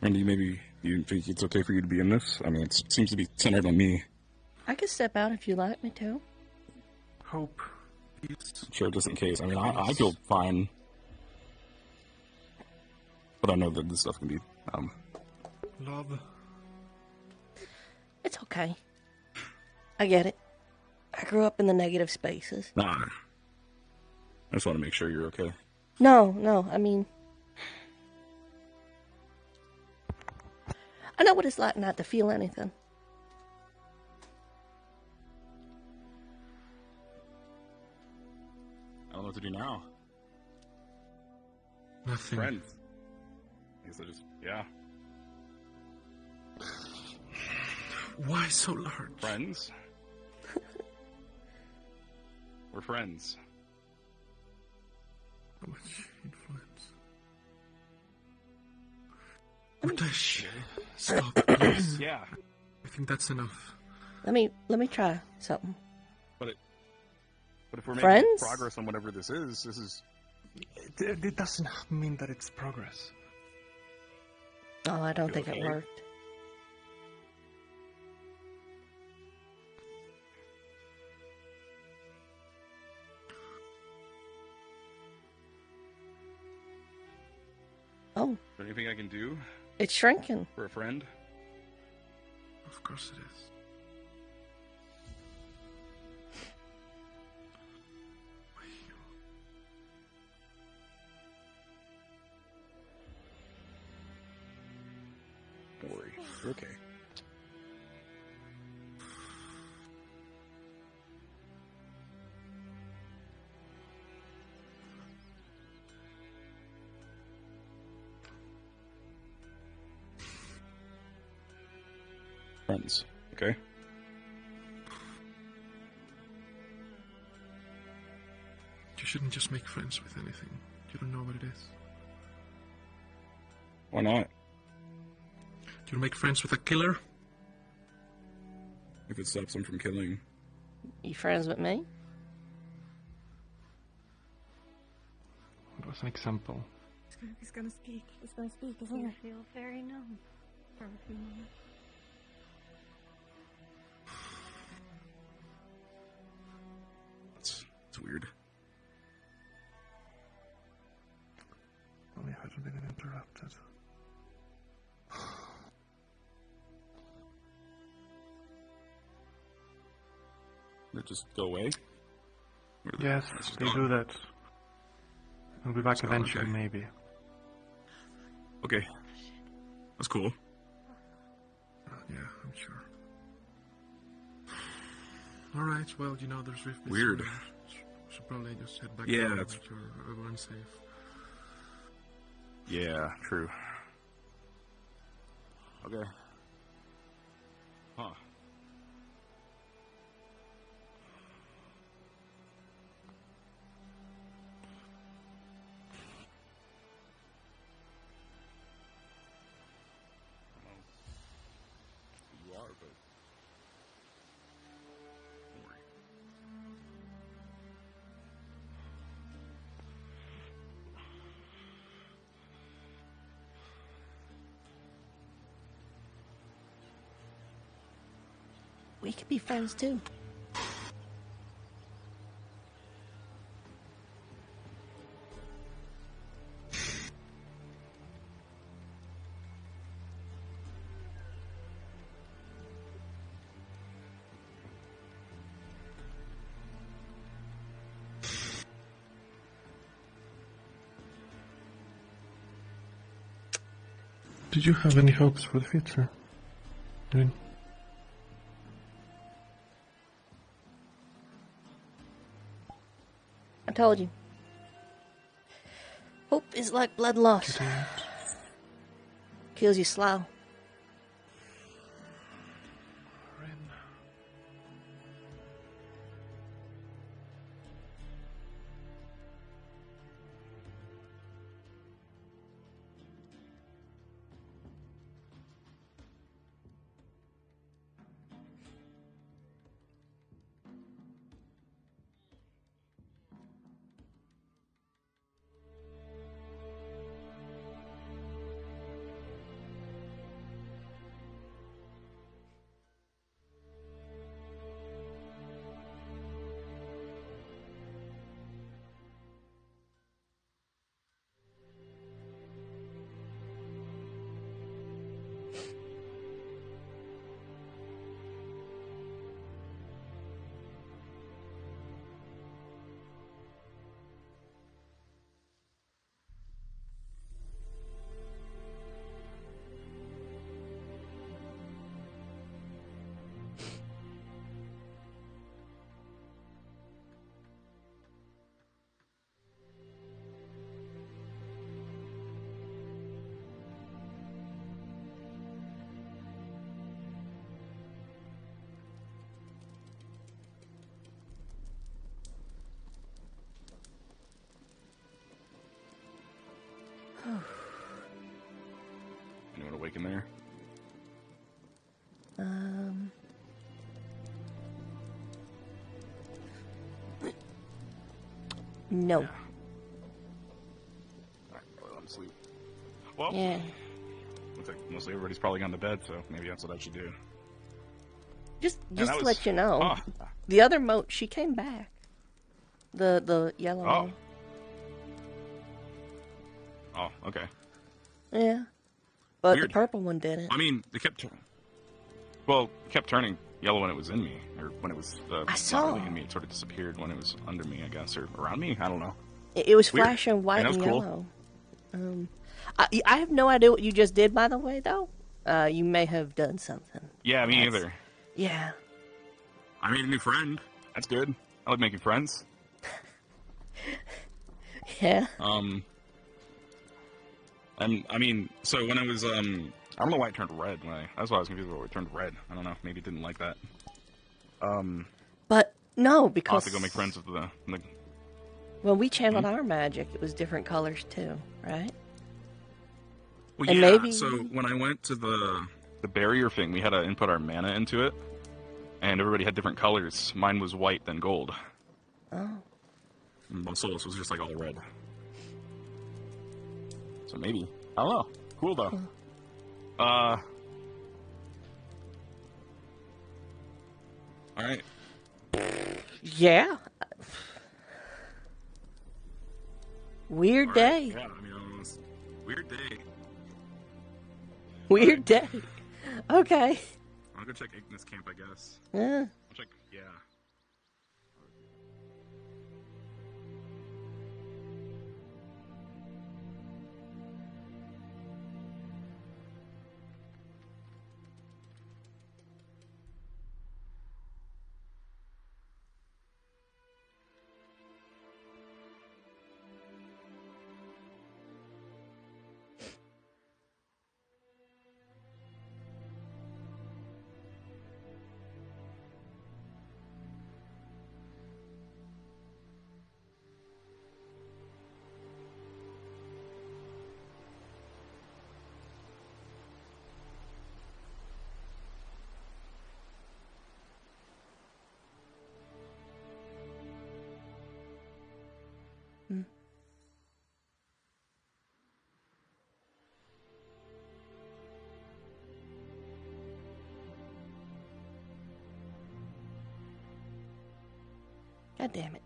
Randy, maybe you think it's okay for you to be in this? I mean, it seems to be centered on me. I could step out if you like me to. Hope. Peace. Sure, just in case. I mean, I feel fine. But I know that this stuff can be, Love. It's okay. I get it. I grew up in the negative spaces. Nah. I just want to make sure you're okay. No, I mean... I know what it's like not to feel anything. I don't know what to do now. Nothing. Friends. I guess I just, yeah. Why so large? Friends? We're friends. How much influence? Mutesh, stop, please. Yeah. I think that's enough. Let me try something. But if we're Friends? making progress on whatever this is... It doesn't mean that it's progress. Oh, I don't think it worked. Oh. Is there anything I can do It's shrinking. for a friend? Of course it is. Don't worry. You're okay. Friends, okay? You shouldn't just make friends with anything. You don't know what it is. Why not? You make friends with a killer? If it stops them from killing. You friends with me? It was an example. He's gonna speak. He's gonna speak, isn't You it? feel very numb for a few moments. It's weird. Only I hadn't been interrupted. They just go away? Yes, they do that. I'll be back eventually, okay. maybe. Okay. That's cool. Yeah, I'm sure. Alright, well, you know, there's Rift. Weird. Should probably just head back Yeah, home, that's... make sure everyone's safe. Yeah, true. Okay. Huh. You are, but don't worry. We could be friends too. Did you have any hopes for the future? I mean, I told you. Hope is like blood loss. Kills you slow. awake in there? No. Alright, well, I'm asleep. Well, Yeah. looks like mostly everybody's probably gone to bed, so maybe that's what I should do. Just that to was- let you know, Ah. the other moat, she came back. The yellow Oh. one. Oh, okay. Yeah. But Weird. the purple one didn't. I mean, it kept turning. Well, it kept turning yellow when it was in me, or when it was I not saw. really in me. It sort of disappeared when it was under me, I guess, or around me. I don't know. It was Weird. flashing white Yeah, that and was cool. yellow. I have no idea what you just did, by the way, though. You may have done something. Yeah, me That's- either. Yeah. I made a new friend. That's good. I like making friends. Yeah. And I mean, so when I was I don't know why it turned red. That's why I was confused about why it turned red. I don't know. Maybe it didn't like that. But no, I'll because have to go make friends with the when we channeled our magic, it was different colors too, right? Well, And yeah. maybe- So when I went to the barrier thing, we had to input our mana into it, and everybody had different colors. Mine was white, then gold. Oh. And Solis was just like all red. So maybe, I don't know. Cool though. All right. Yeah. Weird day. Yeah, I mean, it was a weird day. Weird day. Okay. I'll go check Ignis camp, I guess. Yeah. I'll check. Yeah. God damn it.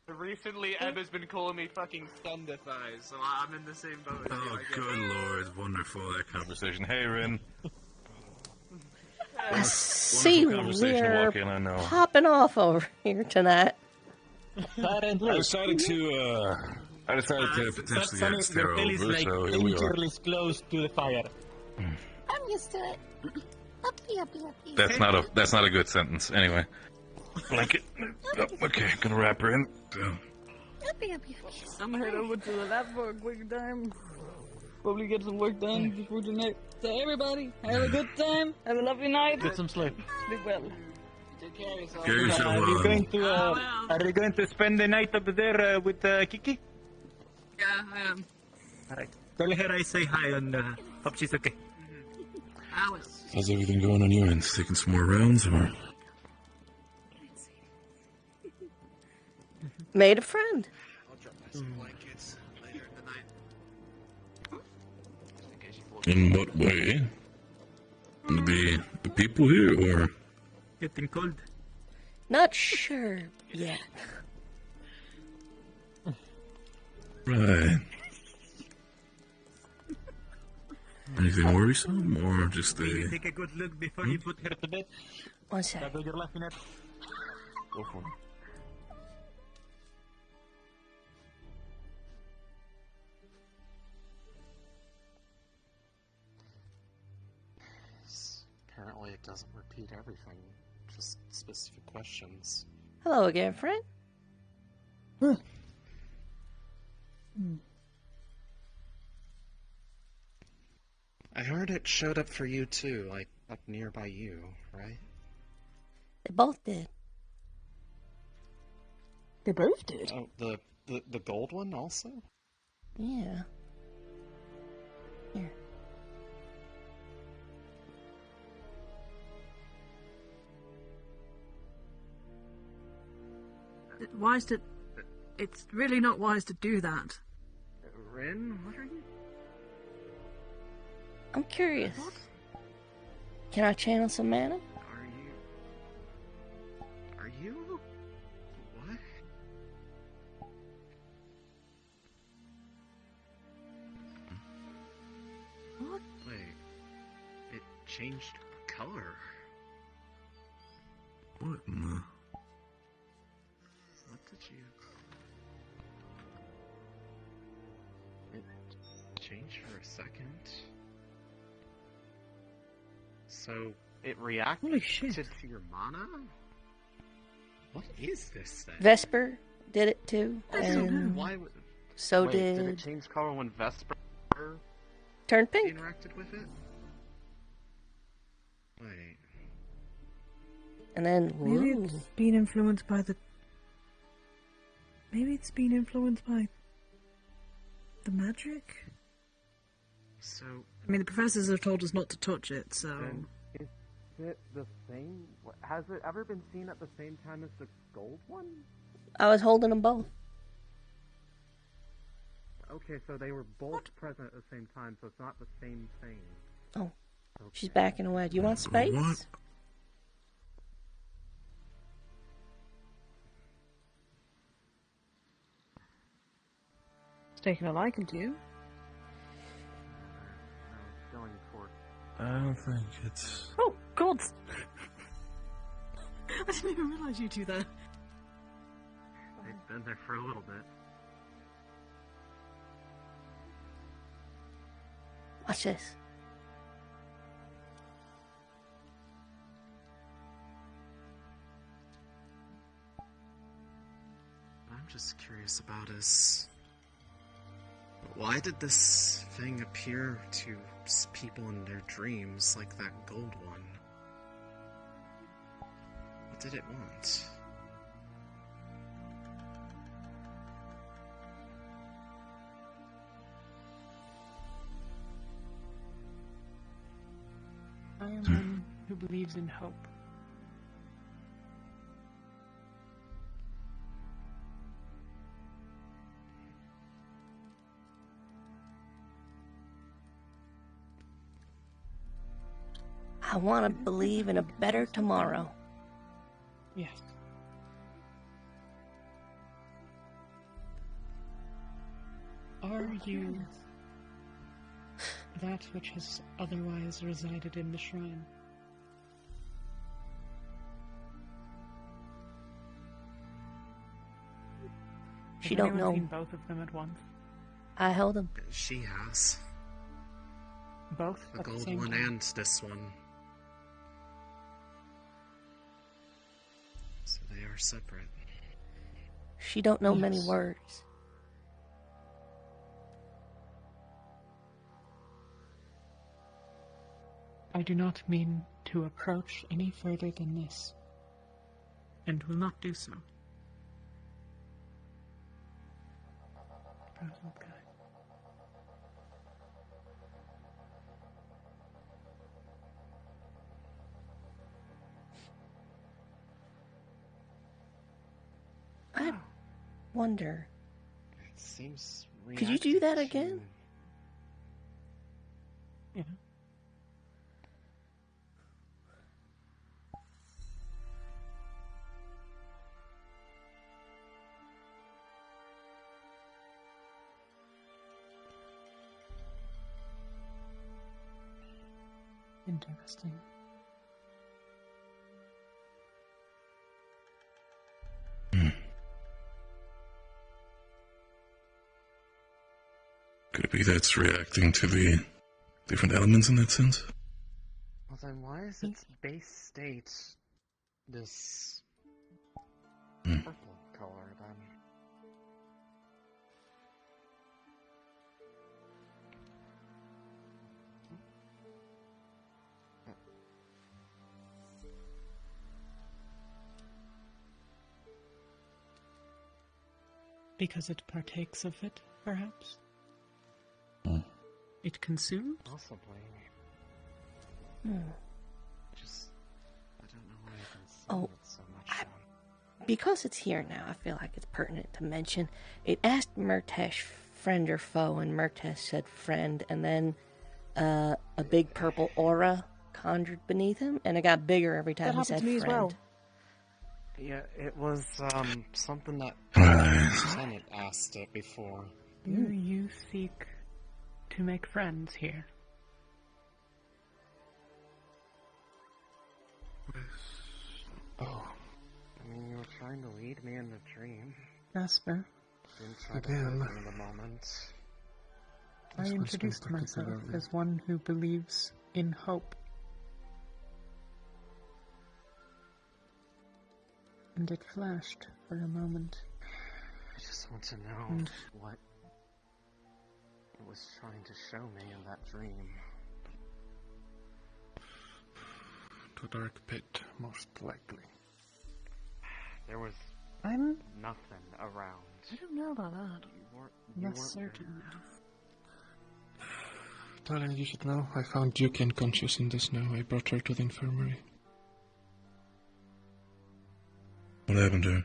Recently, Emma's been calling me fucking Thunderthighs, so I'm in the same boat. as you, Oh, I guess. good lord. Wonderful, that conversation. Hey, Rin. I see conversation to we're walk in, I know. popping off over here tonight. I decided to potentially stare over, so here we are. close to the fire. I'm used to it. Uppy, uppy, uppy. That's not a good sentence. Anyway. Blanket. Oh, okay, gonna wrap her in. Uppy, uppy, uppy. I'm head over to the lab for a quick time. Probably get some work done before tonight. So everybody, have a good time. Have a lovely night. Get some sleep. Sleep well. Take care of yourself. Get yourself, Are you going to spend the night over there with Kiki? Yeah, I am. Alright. Tell her I say hi and hope she's okay. Alice. How's everything going on your end? Taking some more rounds, or? Made a friend. I'll drop my some blankets later in the night. Just in case you fall In what way? The people here, or? Getting cold. Not sure yet. Right. Anything worrisome, or just a... Take a good look before you put her to bed. One sec. That's what you're laughing at. Go for it. Apparently it doesn't repeat everything, just specific questions. Hello again, friend. I heard it showed up for you too, like up nearby you, right? They both did. They both did? Oh, the The gold one also? Yeah. Here. Wise to... It's really not wise to do that. Rin, what are you? I'm curious. Can I channel some mana? Are you? What? What? Wait. It changed color. What in the... What did you... It changed for a second. So, it reacted to your mana? What is this thing? Vesper did it too, So and why would... so Wait, did... did it change color when Vesper Turned pink. interacted with it? Wait. And then, Maybe ooh. it's been influenced by the... Maybe it's been influenced by... the magic? So... I mean, the professors have told us not to touch it, so... Then is it the same? Has it ever been seen at the same time as the gold one? I was holding them both. Okay, so they were both present at the same time, so it's not the same thing. Oh, she's backing away. Do you want space? What? It's taken a liking to you. Going for... I don't think it's... Oh, God! I didn't even realise you two there. They've been there for a little bit. Watch this. What I'm just curious about is... why did this thing appear to people in their dreams like that gold one? What did it want? I am one who believes in hope. I want to believe in a better tomorrow. Yes. Are you that which has otherwise resided in the shrine? She Has don't anyone know. seen both of them at once? I held them. She has. Both The at the gold same one time? and this one. So they are separate. She don't know many Yes. words. I do not mean to approach any further than this, and will not do so. Okay. I wonder. It seems Could you do that reactive again? to- Yeah. Interesting. Could it be that's reacting to the different elements in that sense? Well then why is its base state this purple color then? Because it partakes of it, perhaps? Hmm. It consumes? Possibly. Hmm. Just, I don't know why I can see Oh, it so much. Because it's here now, I feel like it's pertinent to mention. It asked Murtesh friend or foe, and Murtesh said friend, and then a big purple aura conjured beneath him, and it got bigger every time That he happened said to me friend. as well. Yeah, it was something that Lieutenant asked it before. Do you seek to make friends here? Oh, I mean, you were trying to lead me in the dream. Jasper, Didn't try to Again. hurt me in the moment. I This one's introduced been myself particularly- as one who believes in hope. And it flashed for a moment. I just want to know And- what it was trying to show me in that dream. To a dark pit, most likely. There was I'm nothing around. I don't know about that. You Less weren't certain there. now. Darling, you should know, I found Yuki unconscious in the snow. I brought her to the infirmary. What happened to her?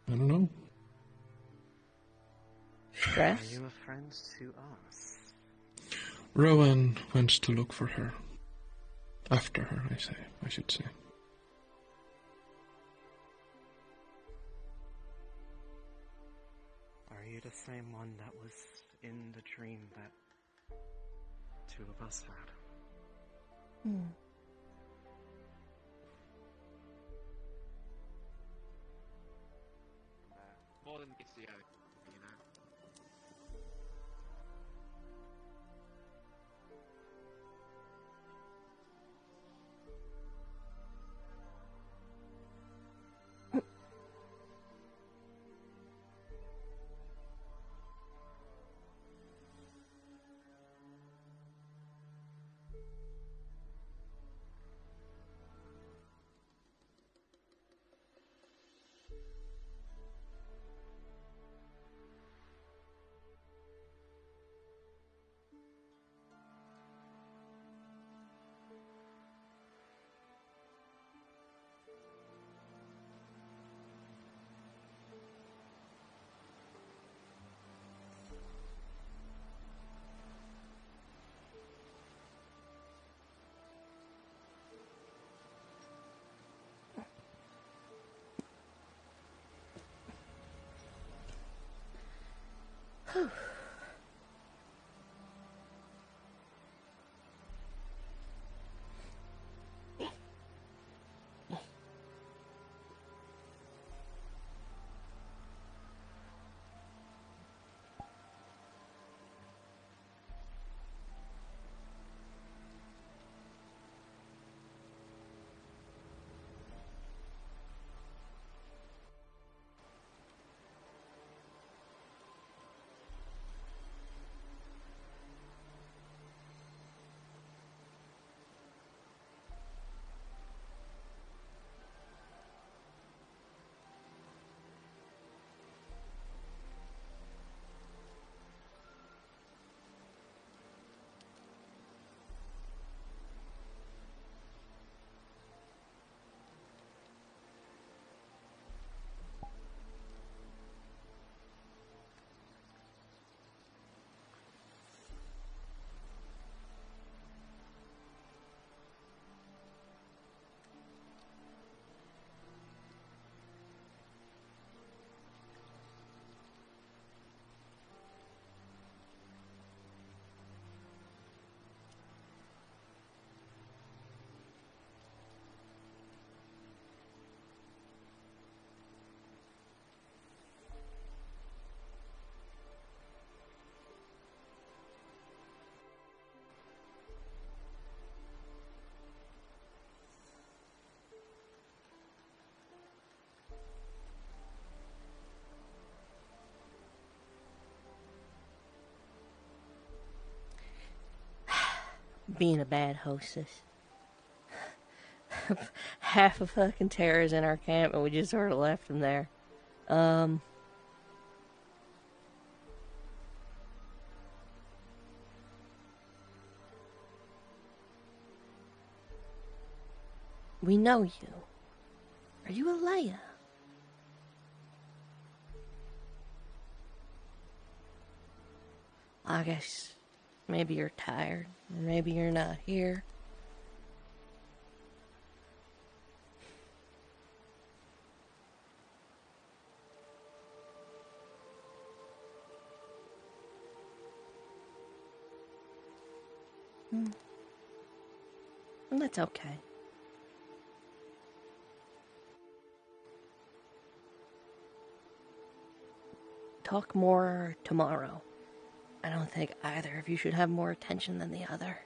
I don't know. Stress? Are you a friend to us? Rowan went to look for her. After her, I should say. Are you the same one that was in the dream that two of us had? Hmm. More than meets the eye, you know. Being a bad hostess. Half of fucking terror's in our camp, and we just sort of left them there. We know you. Are you a Leia? I guess maybe you're tired, or maybe you're not here. And that's okay. Talk more tomorrow. I don't think either of you should have more attention than the other.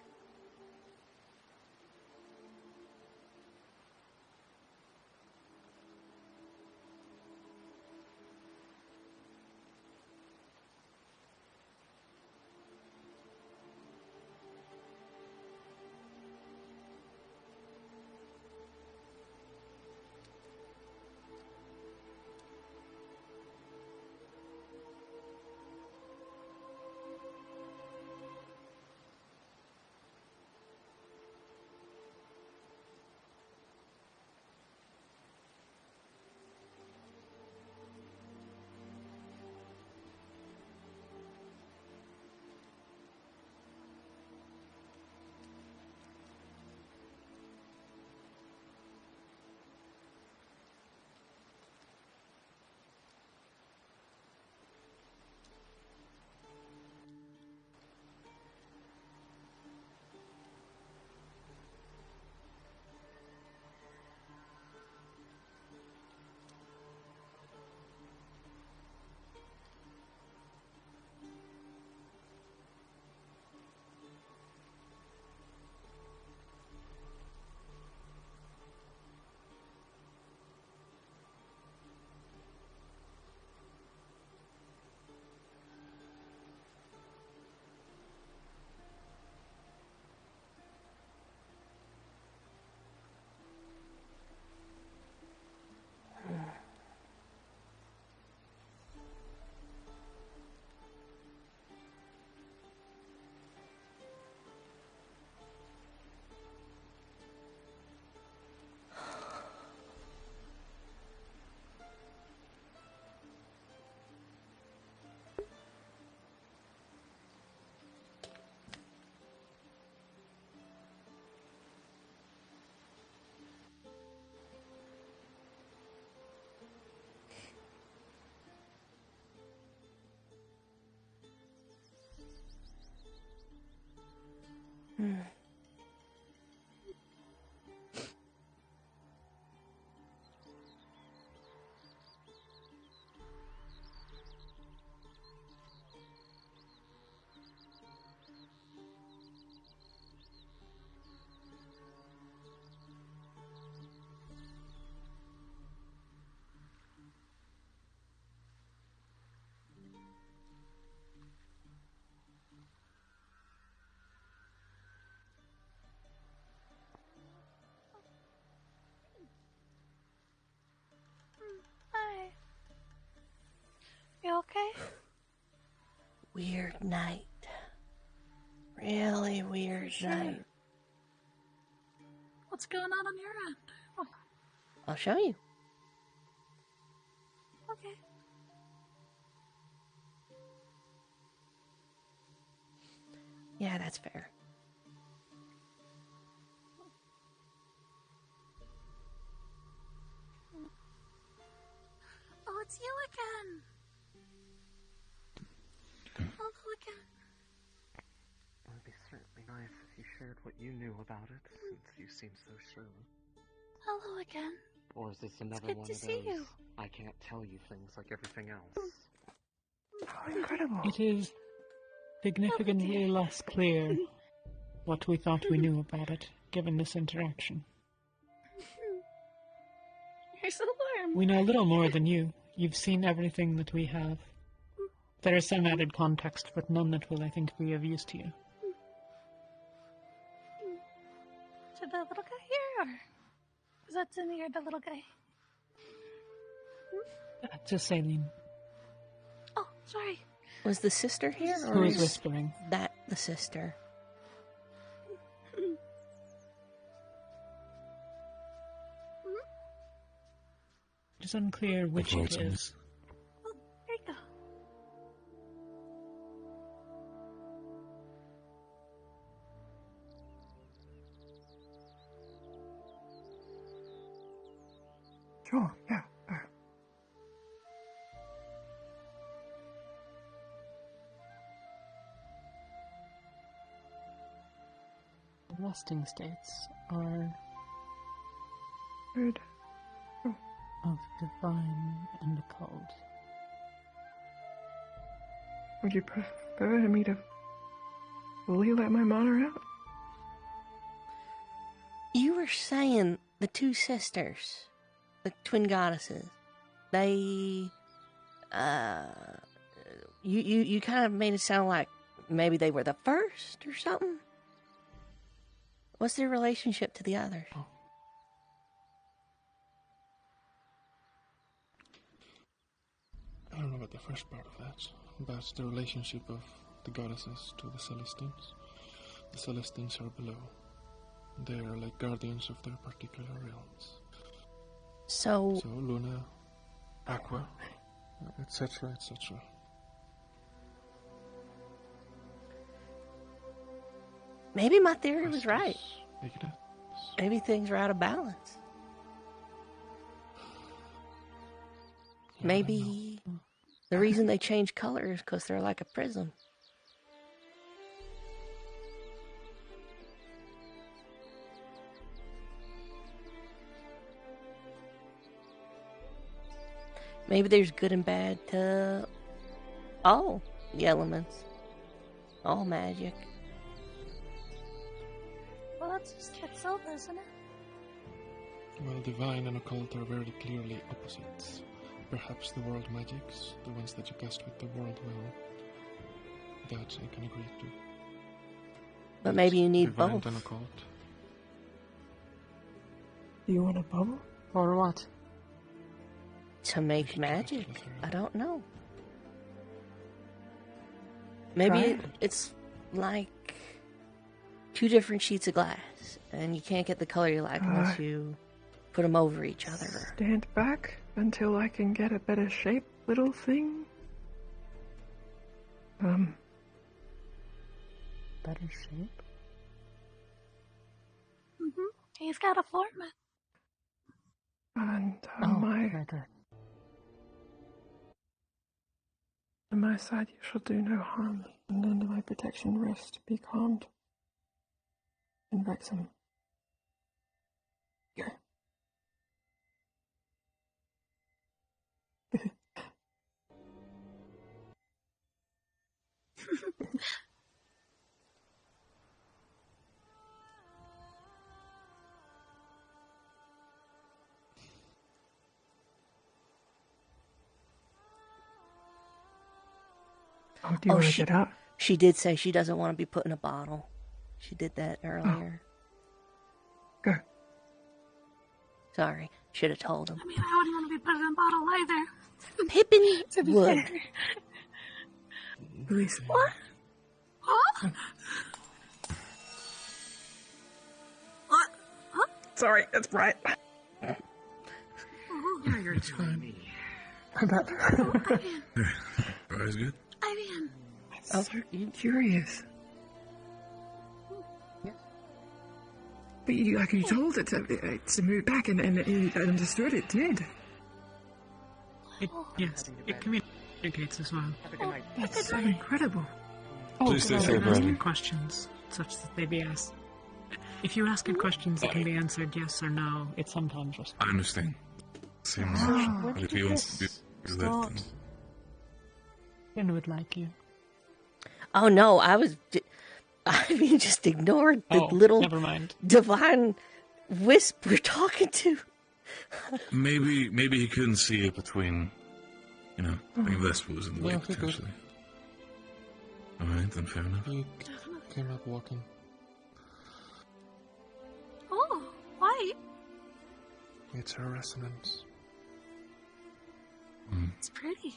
Hi. You okay? Weird night. Really weird Sure. night. What's going on your end? Oh, I'll show you. okay. Yeah, that's fair. Oh, it's you again. Hello again. It would be certainly nice if you shared what you knew about it, since you seem so sure. Hello again. Or is this another good one to of see those, you. I can't tell you things like everything else? Incredible. It is significantly less clear what we thought we knew about it, given this interaction. You're so warm. We know little more than you. You've seen everything that we have. There is some added context, but none that will, I think, be of use to you. To the little guy here, or is that to me or the little guy? To Saline. Oh, sorry. Was the sister here, or Who is is whispering? that the sister? is unclear which it is. There you go. Sure, yeah. Resting states are Good. of divine and occult. Would you prefer me to fully let my mana out? You were saying the two sisters, the twin goddesses, they, you kind of made it sound like maybe they were the first or something? What's their relationship to the others? I don't know about the first part of that, but the relationship of the goddesses to the Celestines. The Celestines are below. They are like guardians of their particular realms. So Luna, Aqua, etc., etc. Maybe my theory was right. Make it up. Maybe things are out of balance. Maybe the reason they change color is because they're like a prism. Maybe there's good and bad to all the elements, all magic. Well, that's just itself, isn't it? Well, divine and occult are very clearly opposites. Perhaps the world magics, the ones that you cast with the world will, that I can agree to. But maybe you need divine both. and occult. Do you want a bubble? Or what? To make magic? I don't know. Maybe Try it. it's like two different sheets of glass, and you can't get the color you like unless you put them over each other. Stand back until I can get a better shape, little thing. Better shape? He's got a foreman. And on my side, you shall do no harm, and under my protection rest, be calmed, and Wrexham. Here. Oh, do you want to get up? She did say she doesn't want to be put in a bottle. She did that earlier. Go. Sorry, should have told him. I mean, I wouldn't want to be put in a bottle either. Pippin To be would. fair. Please. What? Huh? What? Huh? Sorry, that's right. Oh, Now you're telling me. Alright, good. Ivan. I'm so curious. But you, like you told it to move back, and it understood it did. Yes, it communicates as well. That's so incredible. Please stay Rather safe, than asking Bradley. questions such that they be asked. If you ask it questions that can be answered yes or no, it sometimes responds. I understand. Same Oh, much. when But if did he wants to this do that, start? then Finn would like you. Oh no, I mean, just ignored the Oh, little never mind. divine wisp we're talking to. maybe he couldn't see it between, Vespers and the Yeah, lake, okay, good. potentially. Alright, then fair enough. He came up walking. Oh, why? It's her resonance. It's pretty.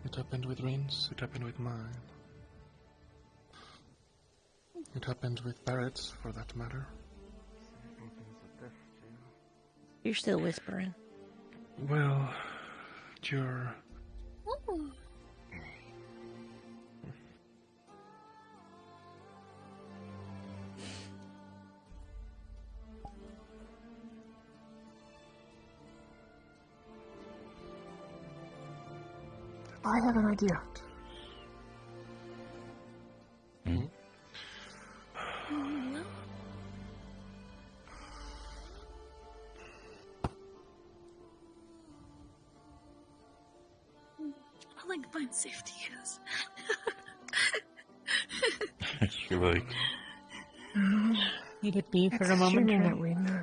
It happened with Rin's, it happened with mine. It happened with Barrett's, for that matter. You're still whispering. Well, you're... Ooh. I have an idea. I like to find safety yes. You're like... Need it be for It's a moment? assuming Ren? that we know.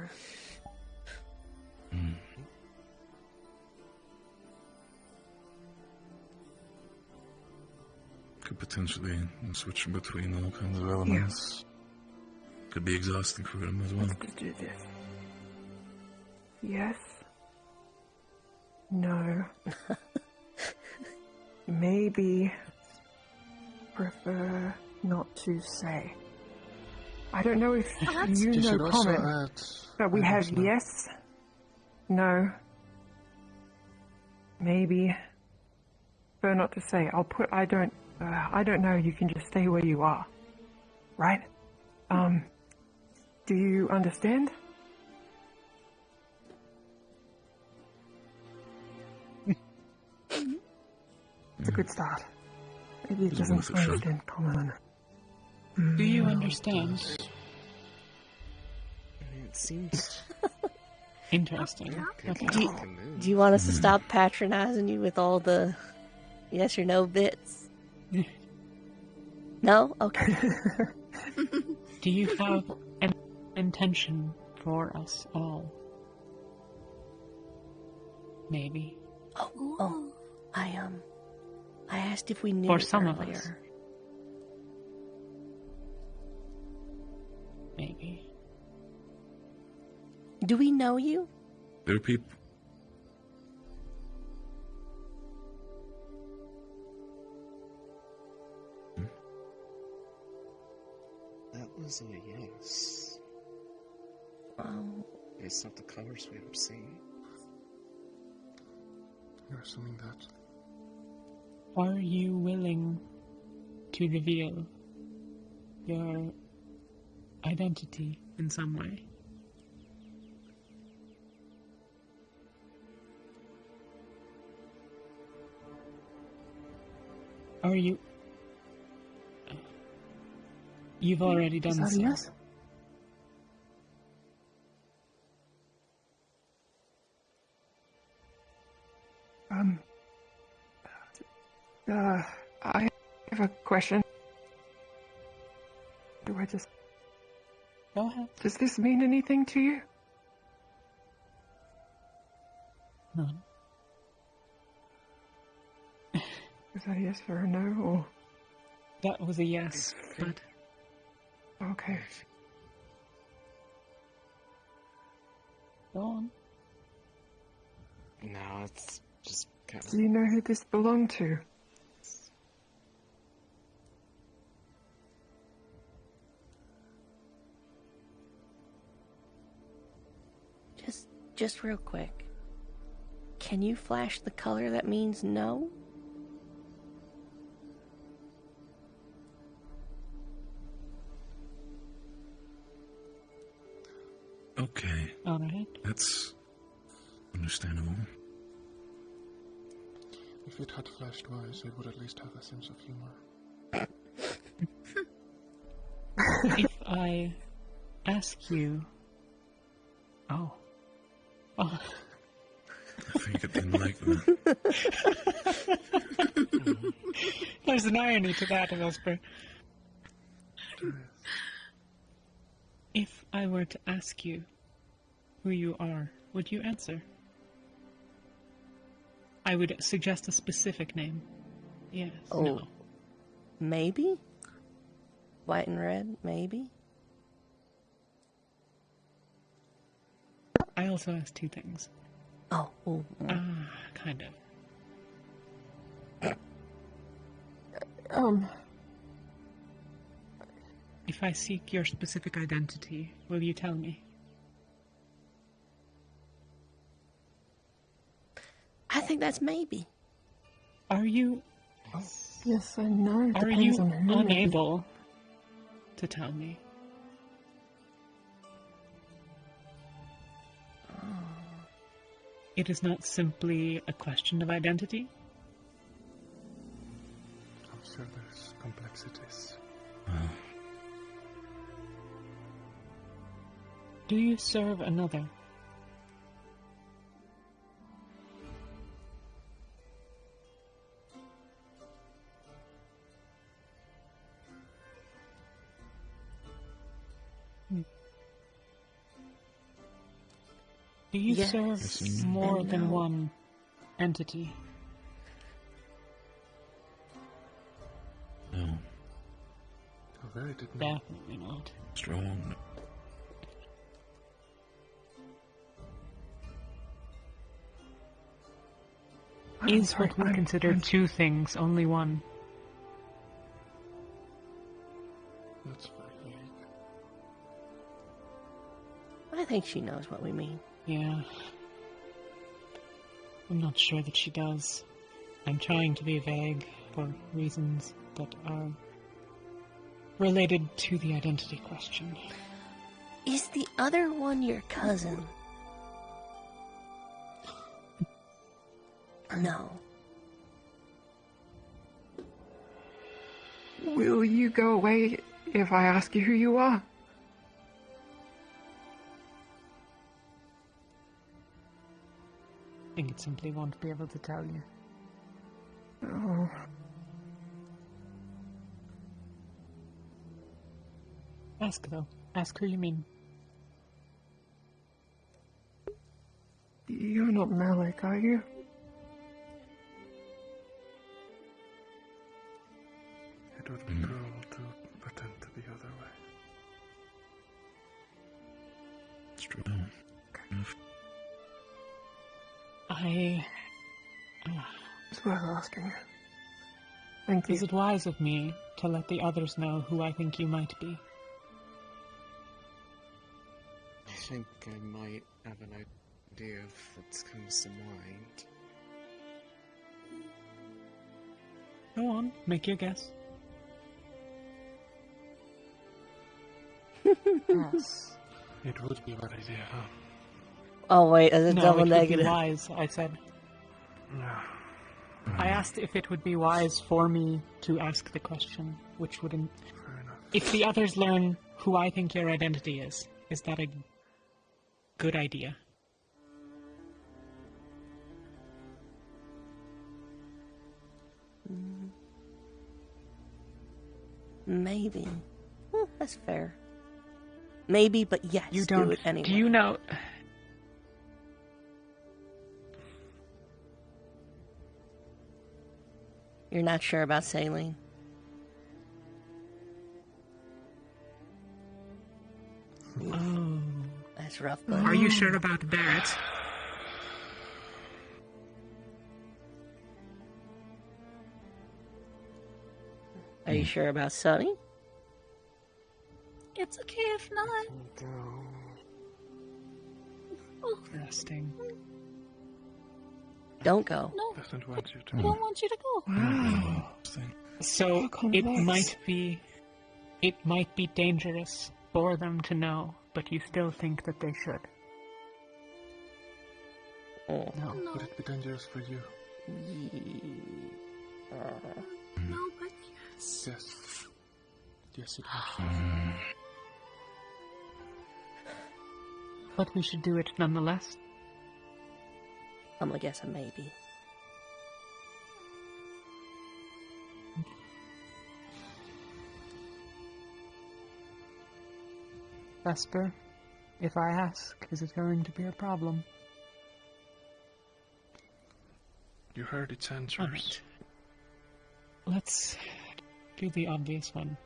Could potentially switch between all kinds of elements. Could be exhausting for them as well. Let's do this. Yes. No. Maybe. Prefer not to say. I don't know if you know common, but we have yes, no, maybe. Prefer not to say. I'll put. I don't know. You can just stay where you are, right? Do you understand? It's a good start. Maybe it doesn't understand common. Do you understand? It seems interesting. Okay. Do you want us to stop patronizing you with all the yes or no bits? No? Okay. Do you have an intention for us all? Maybe. Oh, I asked if we knew For it some of earlier. us. Maybe. Do we know you? There are people... That was a yes. Based off the colors we have seen. You're assuming that. Are you willing to reveal your identity in some way? Are you... You've already done Is that so. a yes? I have a question. Do I just... Go ahead. Does this mean anything to you? No. Is that a yes or a no, or... That was a yes, but... Okay. Go on. No, it's just kind of... Do you know who this belonged to? Just real quick. Can you flash the color that means no? Okay. Alright. That's understandable. If it had flashed twice, it would at least have a sense of humor. If I ask you... Oh. Oh. I think it didn't like that. There's an irony to that, Vesper. If I were to ask you who you are, would you answer? I would suggest a specific name. Yes. Oh. No. Maybe? White and red, maybe? I also asked two things. Oh. Kind of. If I seek your specific identity, will you tell me? think that's maybe. Are you... Yes, I know. Are Depends you on who. unable to tell me? It is not simply a question of identity? I'm sure there's complexities. Do you serve another? Do you Yes. serve more And than no. one entity? No. Oh, very did not. Definitely not. Strong. Is what we consider two things only one? That's very vague. I think she knows what we mean. Yeah. I'm not sure that she does. I'm trying to be vague for reasons that are related to the identity question. Is the other one your cousin? No. Will you go away if I ask you who you are? I think it simply won't be able to tell you. Oh. Ask, though. Ask who you mean. You're not Malik, are you? It would be cruel to pretend to be other way. It's true. It's worth asking. Thank you. Is it wise of me to let the others know who I think you might be? I think I might have an idea of what comes to mind. Go on, make your guess. Yes. It would be a bad idea, huh? Oh wait, as a No, double it would negative. be wise, I said. Yeah. I asked if it would be wise for me to ask the question, which would... If the others learn who I think your identity is that a good idea? Maybe. Well, that's fair. Maybe, but yes, You don't... do it anyway. Do you know... You're not sure about saline? Oh. That's rough, but... Are you sure about Barrett? Are you sure about Sunny? It's okay if not. Oh, Interesting. Don't go. no, Doesn't want you I to. don't want you to go. So it might be dangerous for them to know, but you still think that they should. Oh. No, would it be dangerous for you? No, but yes. Yes. Yes, it would. But we should do it nonetheless. I'm gonna guess a maybe. Vesper, if I ask, is it going to be a problem? You heard its answers. Alright. Let's do the obvious one.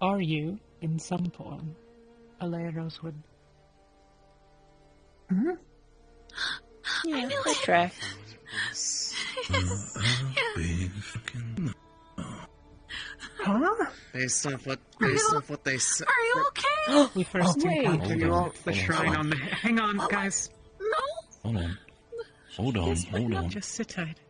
Are you, in some form, Alea Rosewood? Hmm? Yeah, that track. Huh? Based off what they said. Are you okay? We first wait. encountered Hold on. the shrine on the... Hang on, guys. No. Hold on. Hold on, hold on. Just sit tight.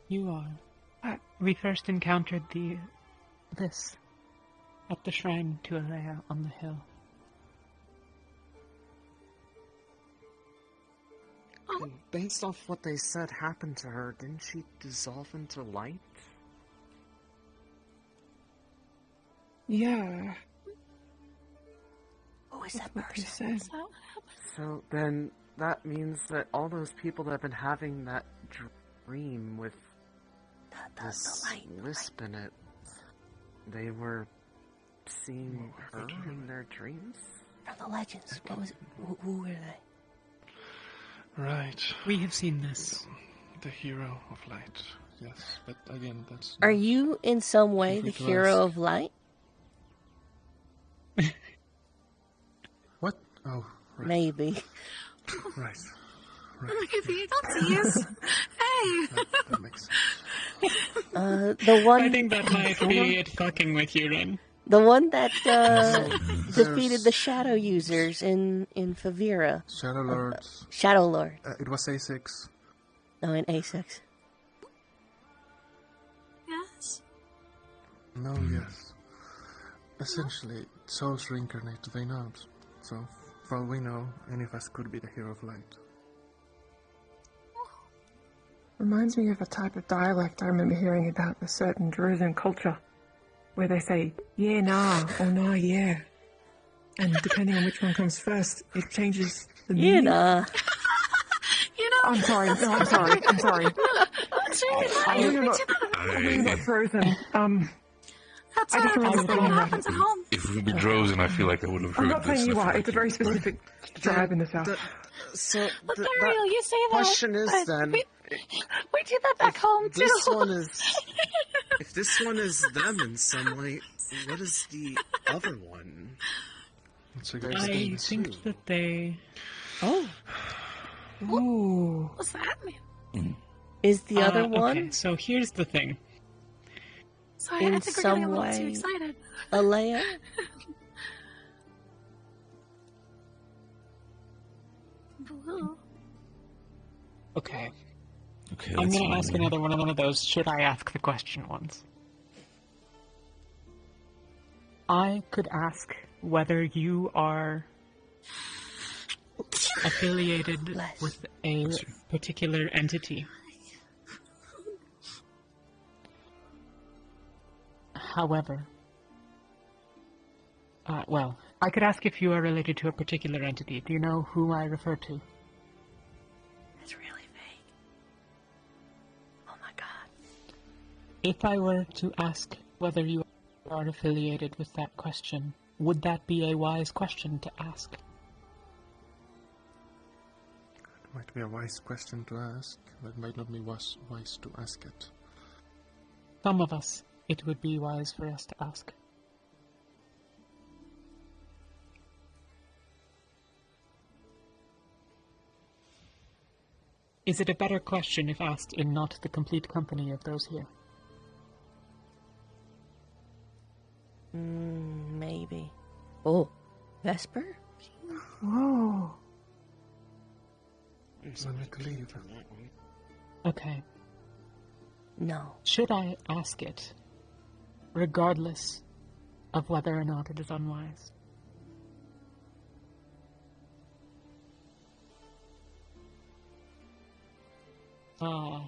You are. We first encountered this at the shrine to Alea on the hill. And based off what they said happened to her, didn't she dissolve into light? Yeah. Who is that What they person? said. So then that means that all those people that have been having that dream with this wisp in it, they were seeing her in their dreams? From the legends. What was it? Who were they? Right. We have seen this. The hero of light. Yes, but again, that's... Are you in some way the hero of light? What? Oh, right. Maybe. Right. Hey! That makes The one... I think that might be it fucking with you, Ren. The one that defeated the Shadow users in Favira. Shadow Lords. Shadow Lord. It was A6. No, in A6. Yes? No, yes. Essentially, souls reincarnate, they know. So, for all we know, any of us could be the hero of light. Reminds me of a type of dialect I remember hearing about a certain Druidian culture, where they say, yeah, nah, or nah, yeah. And depending on which one comes first, it changes the meaning. Yeah, nah. You know... I'm sorry, no, I'm sorry. That's really funny. I'm not frozen. That's I just remember what saying that. happens at home. If we were Drozen, I feel like I would have heard I'm not this. saying you I feel are, like it's a very specific tribe in the south. So, But that Daryl, you say that. question is but then... we do that back home, too. This one is... If this one is them in some way, what is the other one? I think that they... Oh. Ooh. What's that mean? Is the other one Okay, so here's the thing. Sorry, in I think we're some getting a little too way excited. Alea? Blue. Okay. Okay, I'm that's going to ask fine. another one of those should I ask the question ones. I could ask whether you are affiliated with a particular entity. However, well, I could ask if you are related to a particular entity. Do you know who I refer to? That's really vague. Oh my god. If I were to ask whether you are affiliated with that question, would that be a wise question to ask? It might be a wise question to ask, but it might not be wise to ask it. Some of us, it would be wise for us to ask. Is it a better question if asked in not the complete company of those here? Maybe. Oh, Vesper? Whoa. So I need to leave. Okay. No. Should I ask it, regardless of whether or not it is unwise? I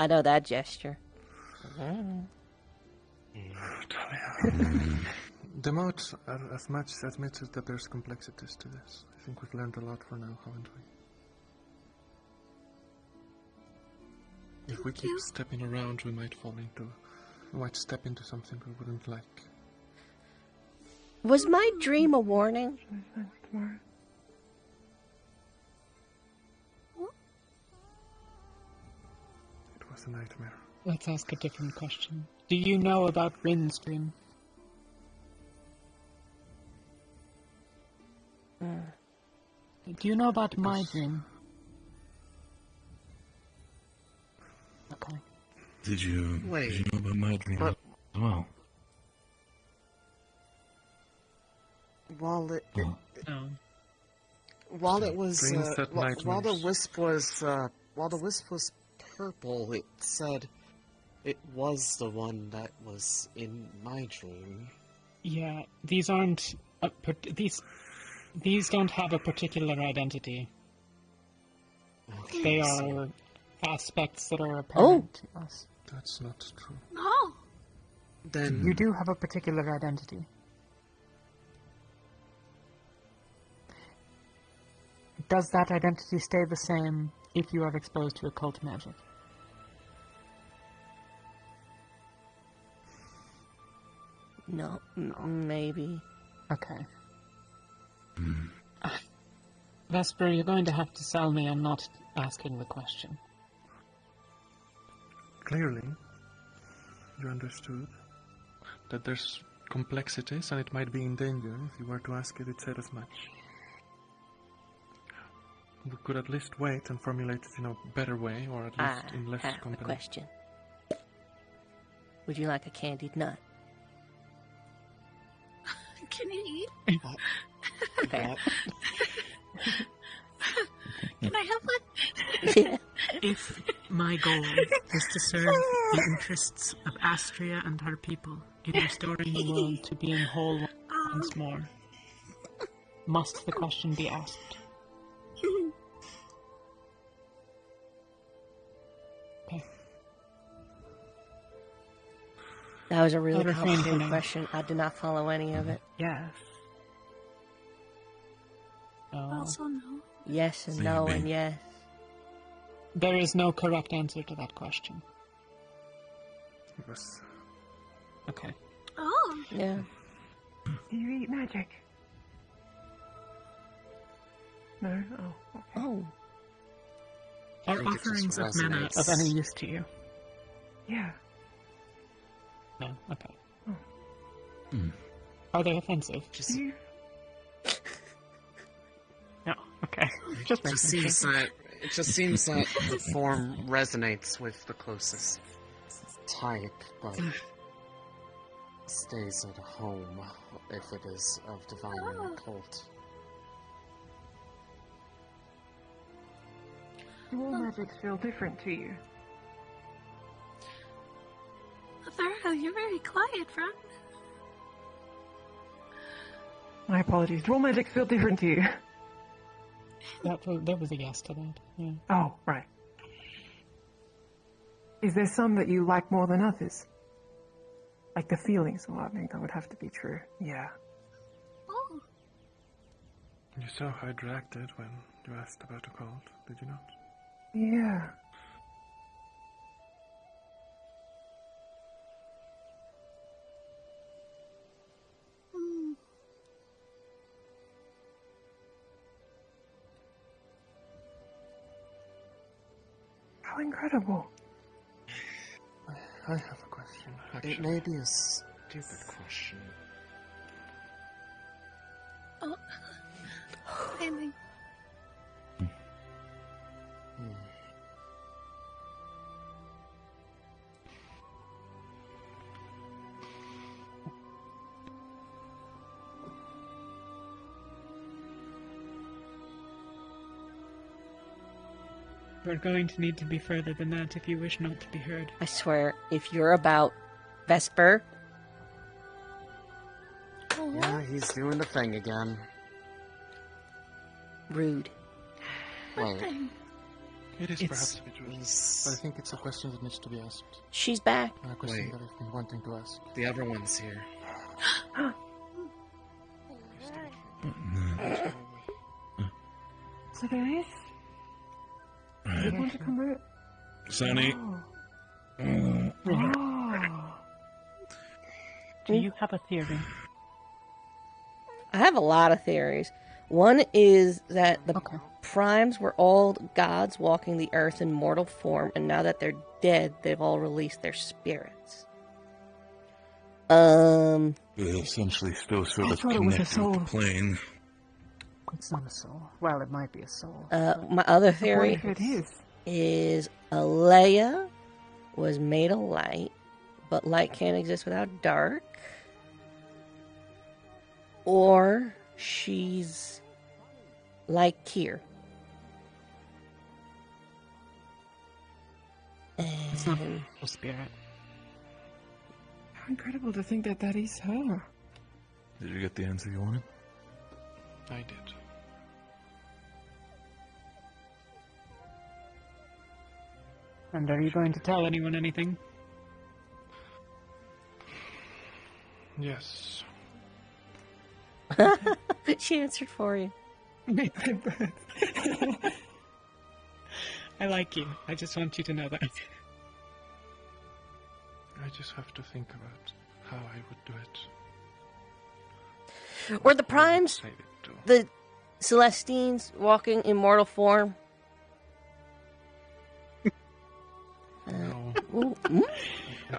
know that gesture. The moat are as much admitted that there's complexities to this. I think we've learned a lot for now, haven't we? If we keep stepping around, we might step into something we wouldn't like. Was my dream a warning? It was a nightmare. Let's ask a different question. Do you know about Rin's dream? Do you know about my dream? Okay. Did you know about my dream as well? while it No. while it was Dreams that while the nightmares. wisp was purple, it said it was the one that was in my dream. Yeah, these aren't these don't have a particular identity. Okay, They so- are aspects that are apparent to us. That's not true. No. Then You do have a particular identity. Does that identity stay the same if you are exposed to occult magic? No, maybe. Okay. Vesper, you're going to have to sell me on not asking the question. Clearly, you understood that there's complexities and it might be in danger. If you were to ask it, it said as much. We could at least wait and formulate it in a better way, or at least in less I have company. a question. Would you like a candied nut? Can you eat? Okay. Can I have one? Yeah. If my goal is to serve the interests of Astria and her people in restoring the world to being whole once more, must the question be asked? Okay. That was a really I'll refrain from complicated now. question. I did not follow any of it. Yes. No. Also no. Yes and no Maybe. and yes. There is no correct answer to that question. Yes. Okay. Oh. Yeah. Do you eat magic? No? Oh, okay. Oh. Are think it just offerings of mana resonates. of any use to you? Yeah. No? Okay. Hmm. Are they offensive? Just, You... No. Okay. Just making sure. it just seems that the form resonates with the closest type, but stays at home if it is of divine or occult. Do all magics feel different to you? Thera, you're very quiet, friend. My apologies. Do all magics feel different to you? There was a yes to that. Yeah. Oh, right. Is there some that you like more than others? Like the feelings? Well, I think that would have to be true. Yeah. Oh. You saw how it reacted when you asked about a cult, did you not? Yeah. Hmm. How incredible. I have a question, actually. It may be a stupid question. Oh. Really? We're going to need to be further than that if you wish not to be heard. I swear, if you're about Vesper, Yeah, he's doing the thing again. rude. Wait, It is It's- perhaps a bit rude, but I think it's a question that needs to be asked. She's back. A question Wait. that I've been wanting to ask. the other one's here. So there is? Does it want to come out? Sonny. Oh. Do you have a theory? I have a lot of theories. One is that the primes were all gods walking the earth in mortal form, and now that they're dead, they've all released their spirits. They're essentially still sort I of thought it was a connected with the soul. plane. It's not a soul. Well, it might be a soul. My other What theory if it is? is Alea was made of light, but light can't exist without dark. Or she's like Kier. It's not a spirit. How incredible to think that that is her. Did you get the answer you wanted? I did. And are you going to tell anyone anything? Yes. She answered for you. I like you. I just want you to know that. I just have to think about how I would do it. Were the Primes, the Celestines, walking in mortal form? No.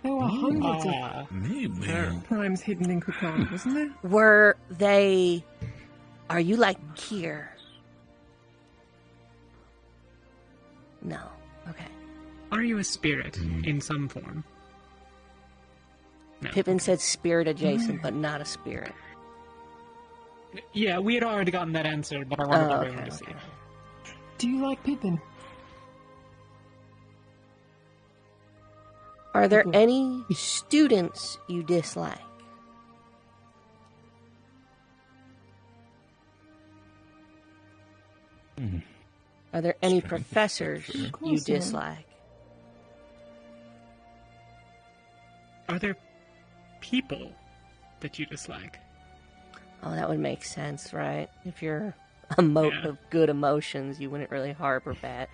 There were hundreds maybe. Primes hidden in Kukan, wasn't there? Were they... Are you like Kier? No. Okay. Are you a spirit in some form? No. Pippin said spirit adjacent, but not a spirit. Yeah, we had already gotten that answer, but I wanted Oh, everyone okay, to see it. Do you like Pippin? Are there any students you dislike? Are there any professors you dislike? Are there people that you dislike? Oh, that would make sense, right? If you're a moat of good emotions, you wouldn't really harbor bad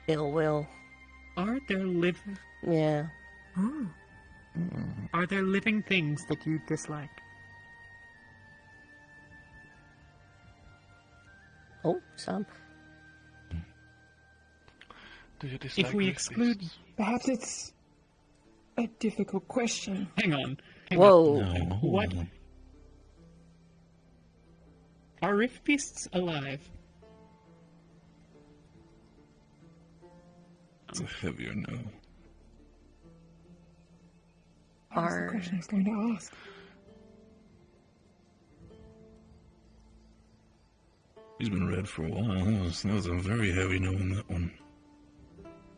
ill will. Are there living? Yeah. Are there living things that you dislike? Oh, some. Do you dislike If we these exclude... beasts? Perhaps it's a difficult question. Hang on. Whoa. What? Are rift beasts alive? It's a heavier no. That was the question I was going to ask. He's been red for a while. That was a very heavy no on that one.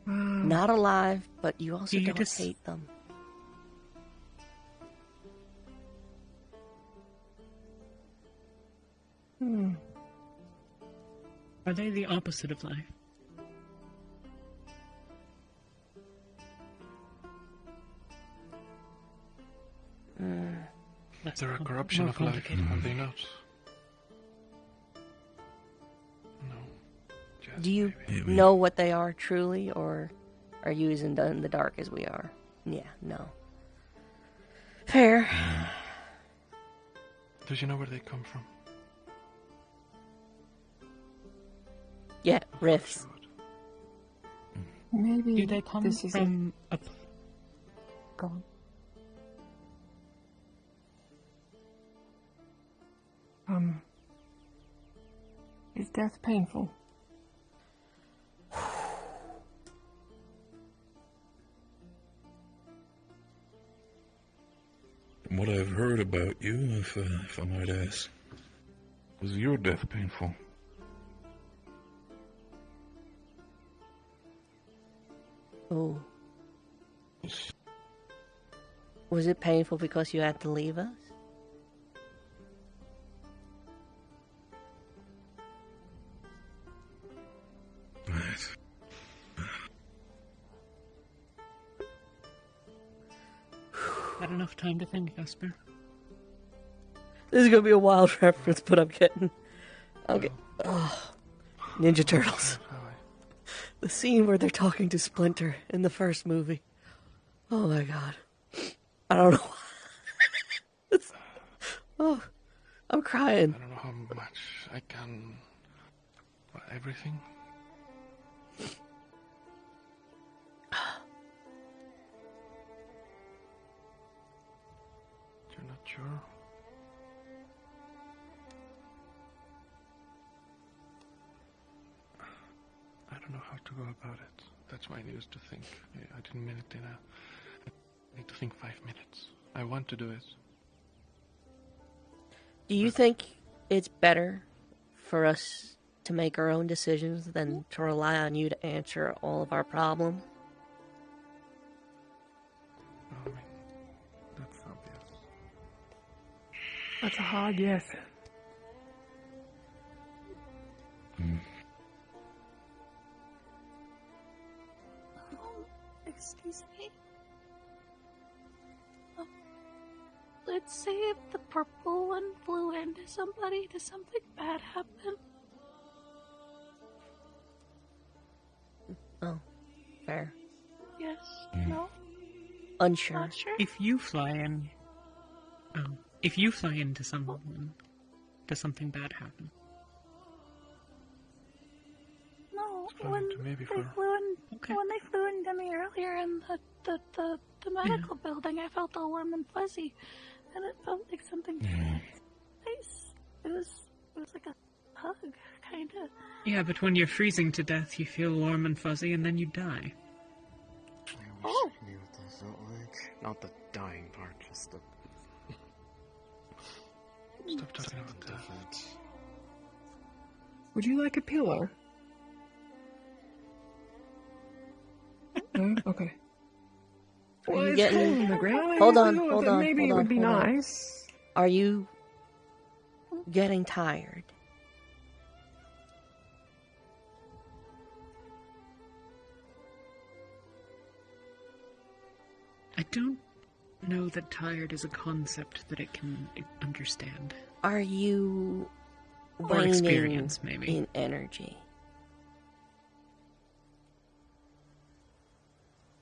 Not alive, but you also You don't just- hate them. Are they the opposite of life? They're a corruption of life, are they not? No. Do you know what they are truly, or are you as in the dark as we are? Yeah, no. Fair. Do you know where they come from? Yeah, rifts. Maybe Do they come this is from a... Go on. Is death painful? From what I've heard about you, if I might ask, was your death painful? Oh. Was it painful because you had to leave us? Right. Had enough time to think, Vesper. This is gonna be a wild reference, but I'm getting... Ninja Turtles. The scene where they're talking to Splinter in the first movie. Oh my god. I don't know. Oh, I'm crying. I don't know how much I can... everything? You're not sure? I don't know how to go about it. That's why I needed to think. I didn't mean it in a... I need to think 5 minutes. I want to do it. Do you think it's better for us to make our own decisions than to rely on you to answer all of our problems. That's obvious. That's a hard yes. Excuse me? Let's say if the purple one flew into somebody, does something bad happen? Oh, fair. Yes? No? Unsure. Not sure? If you fly into someone, does something bad happen? No, Flying when into me they before. when they flew into me earlier in the medical building, I felt all warm and fuzzy, and it felt like something nice. It was like a hug, kinda. Yeah, but when you're freezing to death, you feel warm and fuzzy, and then you die. Oh. I knew what that felt like. Not the dying part, just the. Stop talking about that. Would you like a pillow? No? Okay. Are Well, you it's getting- cold on the ground. Hold I on, thought hold that on, maybe hold it on, would be hold on. nice. Are you getting tired? I don't know that tired is a concept that it can understand. Are you Or waning experience, maybe. in energy?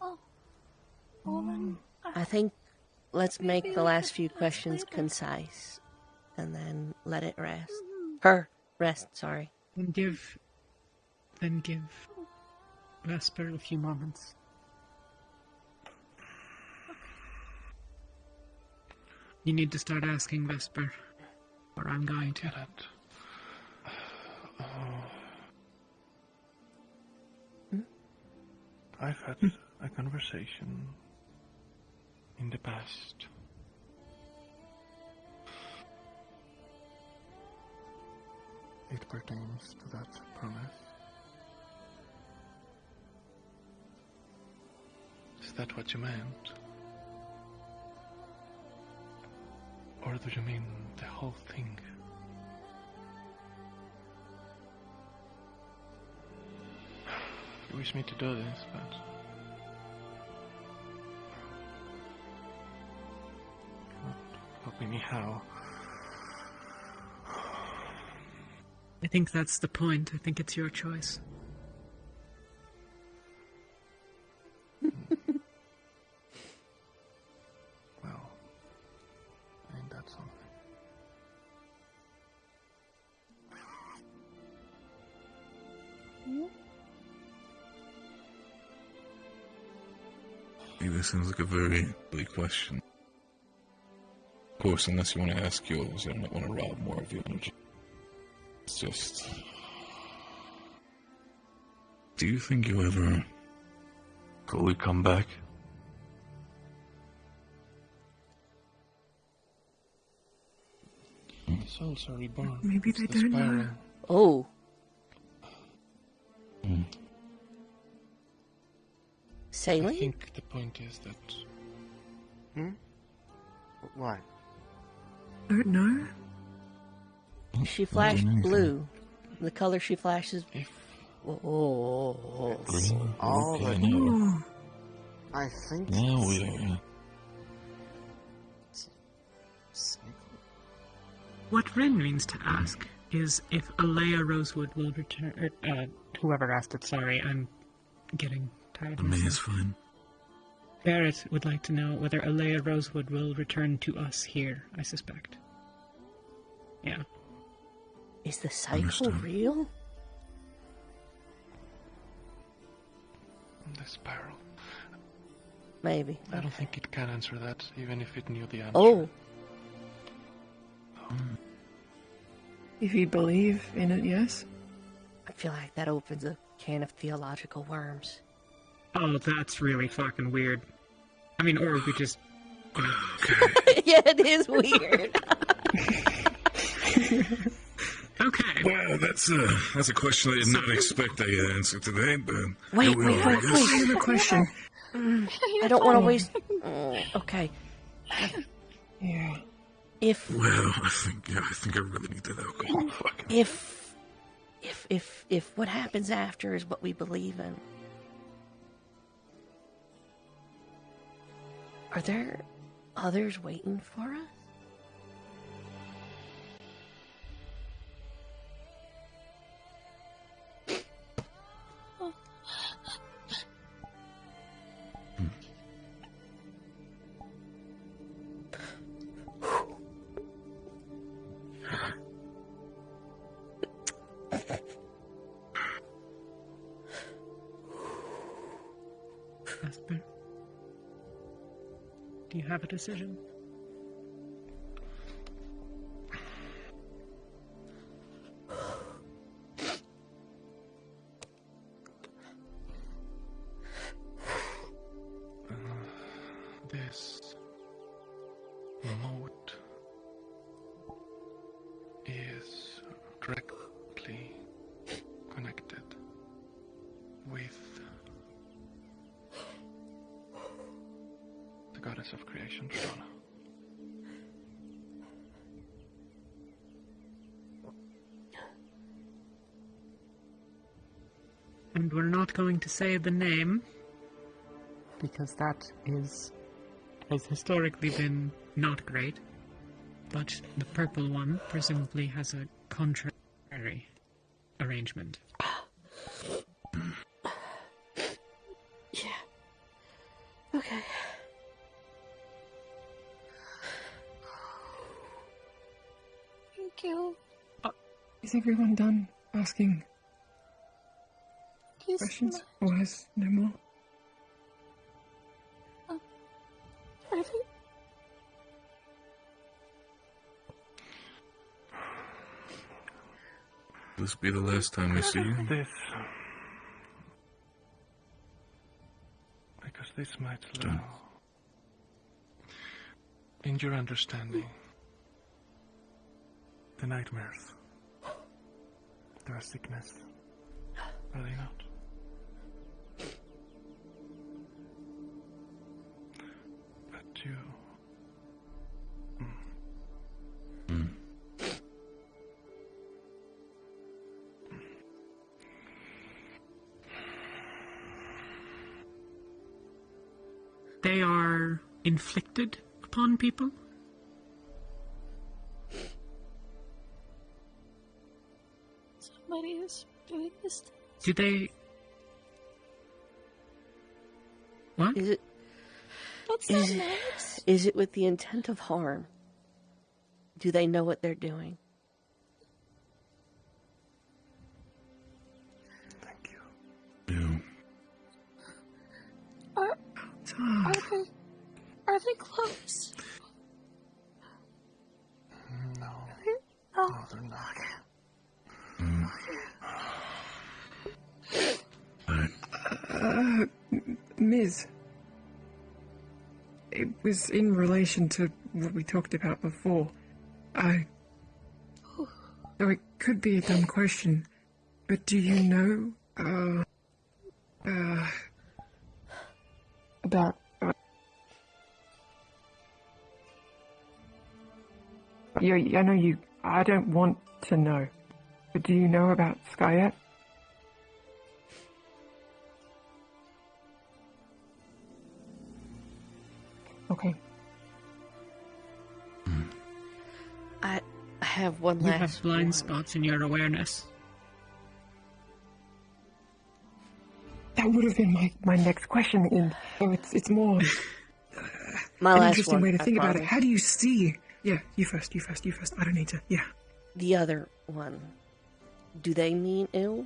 Oh. Well then, I think let's make Maybe the we last could few do this questions later. concise, and then let it rest. Her rest, sorry. Then give Vesper a few moments. You need to start asking Vesper, or I'm going to. Get it. I've had a conversation in the past. It pertains to that promise. Is that what you meant? Or do you mean the whole thing? You wish me to do this, but not helping me how. I think that's the point. I think it's your choice. Well, ain't that something? This seems like a very big question. Of course, unless you want to ask yours, I don't want to rob more of your energy. It's just... Do you think you'll ever fully come back? The souls are reborn. Maybe It's they the don't know. spiral. Oh. I Saline? think the point is that... What? Don't know. She flashed anything. blue. The color she flashes. If Oh. Green? All Okay, the- now, I think. now we are. What Rin means to ask is if Alea Rosewood will return. Whoever asked it, sorry, I'm getting tired. Me is fine. Barrett would like to know whether Alea Rosewood will return to us here, I suspect. Yeah. Is the cycle Understood. real? the spiral. Maybe. I don't think it can answer that, even if it knew the answer. Oh. If you believe in it, yes. I feel like that opens a can of theological worms. Oh, that's really fucking weird. I mean, or we just... Yeah, it is weird. Okay. Well, that's a question I did not expect I could answer today, but Wait, here we wait, are, I wait, guess. I have a question. I don't want to waste. Okay. Yeah. Well, I think I really need that alcohol. Fuck. If what happens after is what we believe in, are there others waiting for us? Jasper, do you have a decision? This moat is directly connected with the goddess of creation, Shona. And we're not going to say the name, because that has historically been not great. But the purple one presumably has a contrary arrangement. Yeah. Okay. Thank you. Is everyone done asking He's questions? not- Or has no more? I think This be the last time I see you. Because this might slow in your understanding the nightmares. They're a sickness, are they not? But you... They are inflicted upon people? somebody is doing this to us. Do they... What? Is it? That's Is not it, nice. is it with the intent of harm? Do they know what they're doing? Are they close? No. Oh. No, they're not. Ms. It was in relation to what we talked about before. Though it could be a dumb question, but do you know, about, I know you, I don't want to know, but do you know about Skyette? Okay. I have one You last have blind one. spots in your awareness. That would have been my next question, and so it's more My an last interesting one, way to I think about it. promise. How do you see? Yeah, you first. I don't need to. Yeah. The other one. Do they mean ill?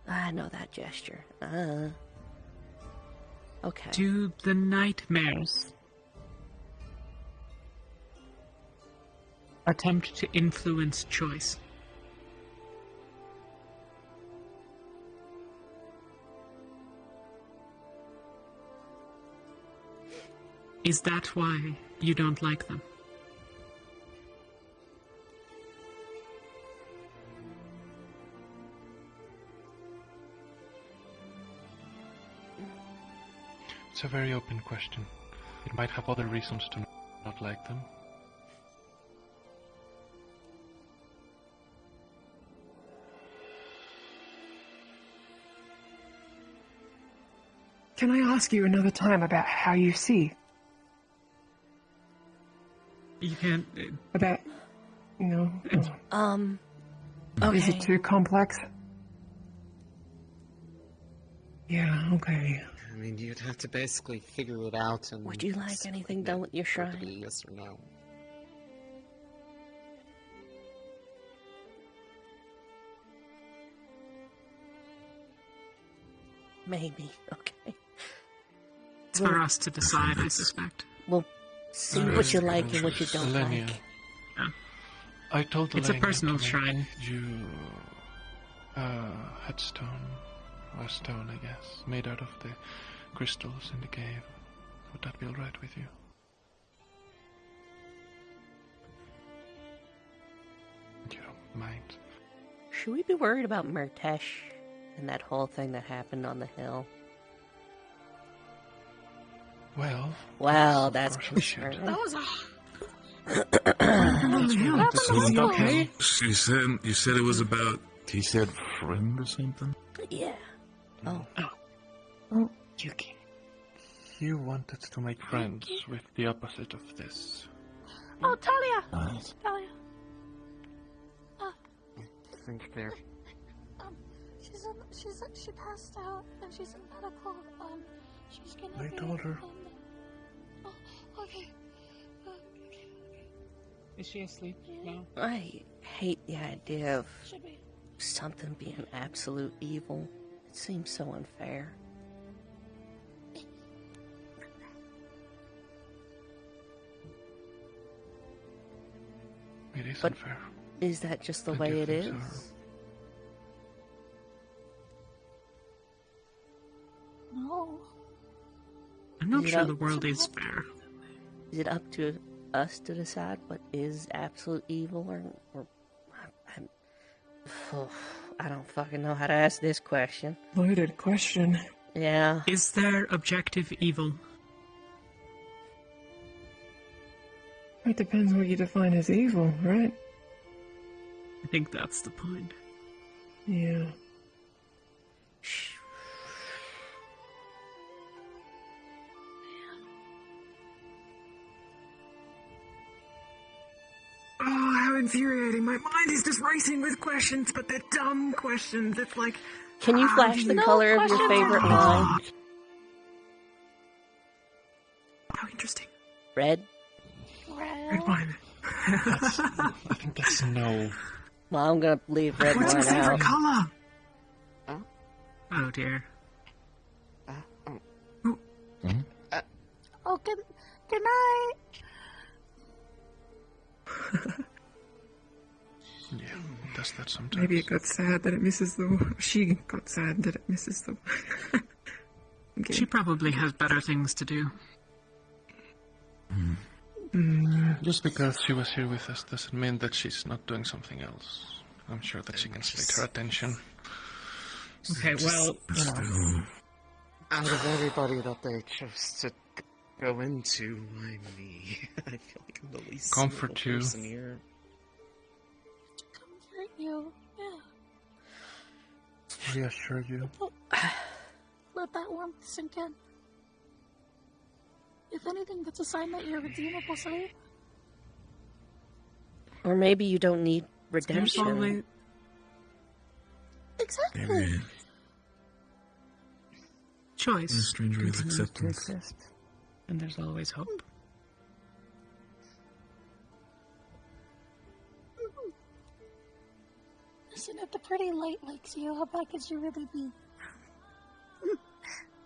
I know that gesture. Okay. Do the nightmares attempt to influence choice? Is that why you don't like them? It's a very open question. It might have other reasons to not like them. Can I ask you another time about how you see? You can't. About, you know. Okay. Is it too complex? Yeah, okay. I mean, you'd have to basically figure it out and... Would you like anything done with your shrine? Yes or no. Maybe. Okay. It's for us to decide, I suspect. We'll see what you like and what you don't Selenia. like. I told It's a Elenia personal to make shrine. You headstone, or stone, I guess, made out of the crystals in the cave. Would that be all right with you? You don't mind? Should we be worried about Murtesh and that whole thing that happened on the hill? Well, that's of course we should. concerning. That was a... Okay. You said it was about. He said friend or something. Yeah. Oh. Oh, Yuki. You wanted to make friends with the opposite of this. Oh, Talia! Nice. Talia. I think they're... She passed out and she's in medical. She's gonna I be... told her. Oh, okay. Is she asleep now? I hate the idea of Should be. something being absolute evil. It seems so unfair. It is But unfair. is that just the The way it is? difference No. I'm not Is it sure up- the world is fair. Is it up to us to decide what is absolute evil or I don't fucking know how to ask this question. Loaded question. Yeah. Is there objective evil? It depends what you define as evil, right? I think that's the point. Yeah. Oh, how infuriating. My mind is just racing with questions, but they're dumb questions. It's like... Can you flash the color of your favorite line? How interesting. Red? Red wine. I think that's no. Well, I'm gonna leave red What's your wine favorite out. color? Oh dear. Oh, good night. Yeah, it does that sometimes. Maybe it got sad that it misses the... She got sad that it misses the... Okay. She probably has better things to do. Just because she was here with us doesn't mean that she's not doing something else. I'm sure that she can split her attention. Okay, well... Out of everybody that they chose to go into, why me? I feel like I'm the least Comfort suitable you. person here. Comfort you. Yeah. Reassure you. Let that warmth sink in. If anything, that's a sign that you're redeemable, slave. Or maybe you don't need There's redemption. only... Exactly. choice. A stranger with acceptance. And there's always hope. Listen, if the pretty light likes you, how bad could you really be?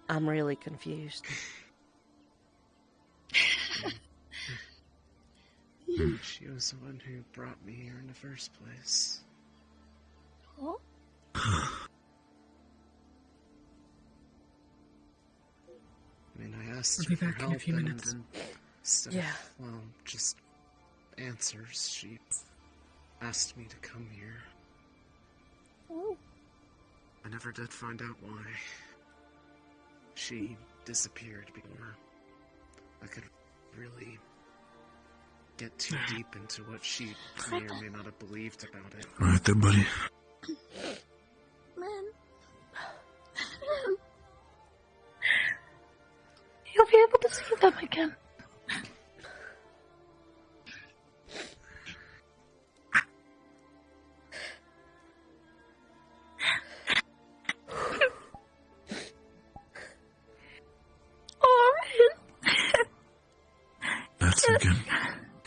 I'm really confused. She was the one who brought me here in the first place. Oh? mean, I asked We'll her be for back in a help, few and minutes. instead Yeah. of, well, just answers, she asked me to come here. Oh. I never did find out why. She disappeared before I could really get too deep into what she may or may not have believed about it. Right there, buddy. Man. You'll be able to see them again. That's again.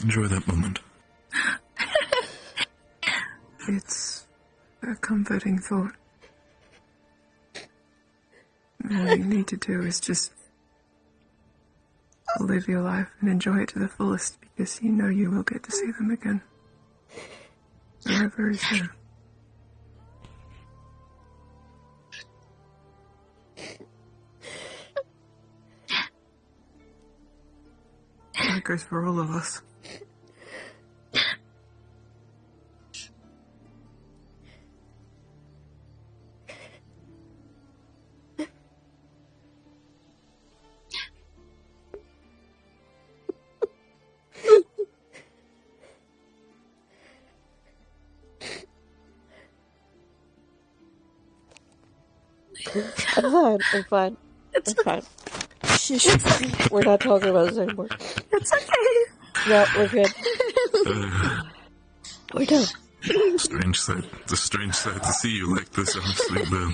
Enjoy that moment. It's a comforting thought. All you need to do is just live your life and enjoy it to the fullest, because you know you will get to see them again. Wherever is there. That goes for all of us. I'm fine. I'm fine. Shush. We're not talking about this anymore. It's okay. No, we're good. We're done. Strange sight. It's a strange sight to see you like this, honestly, but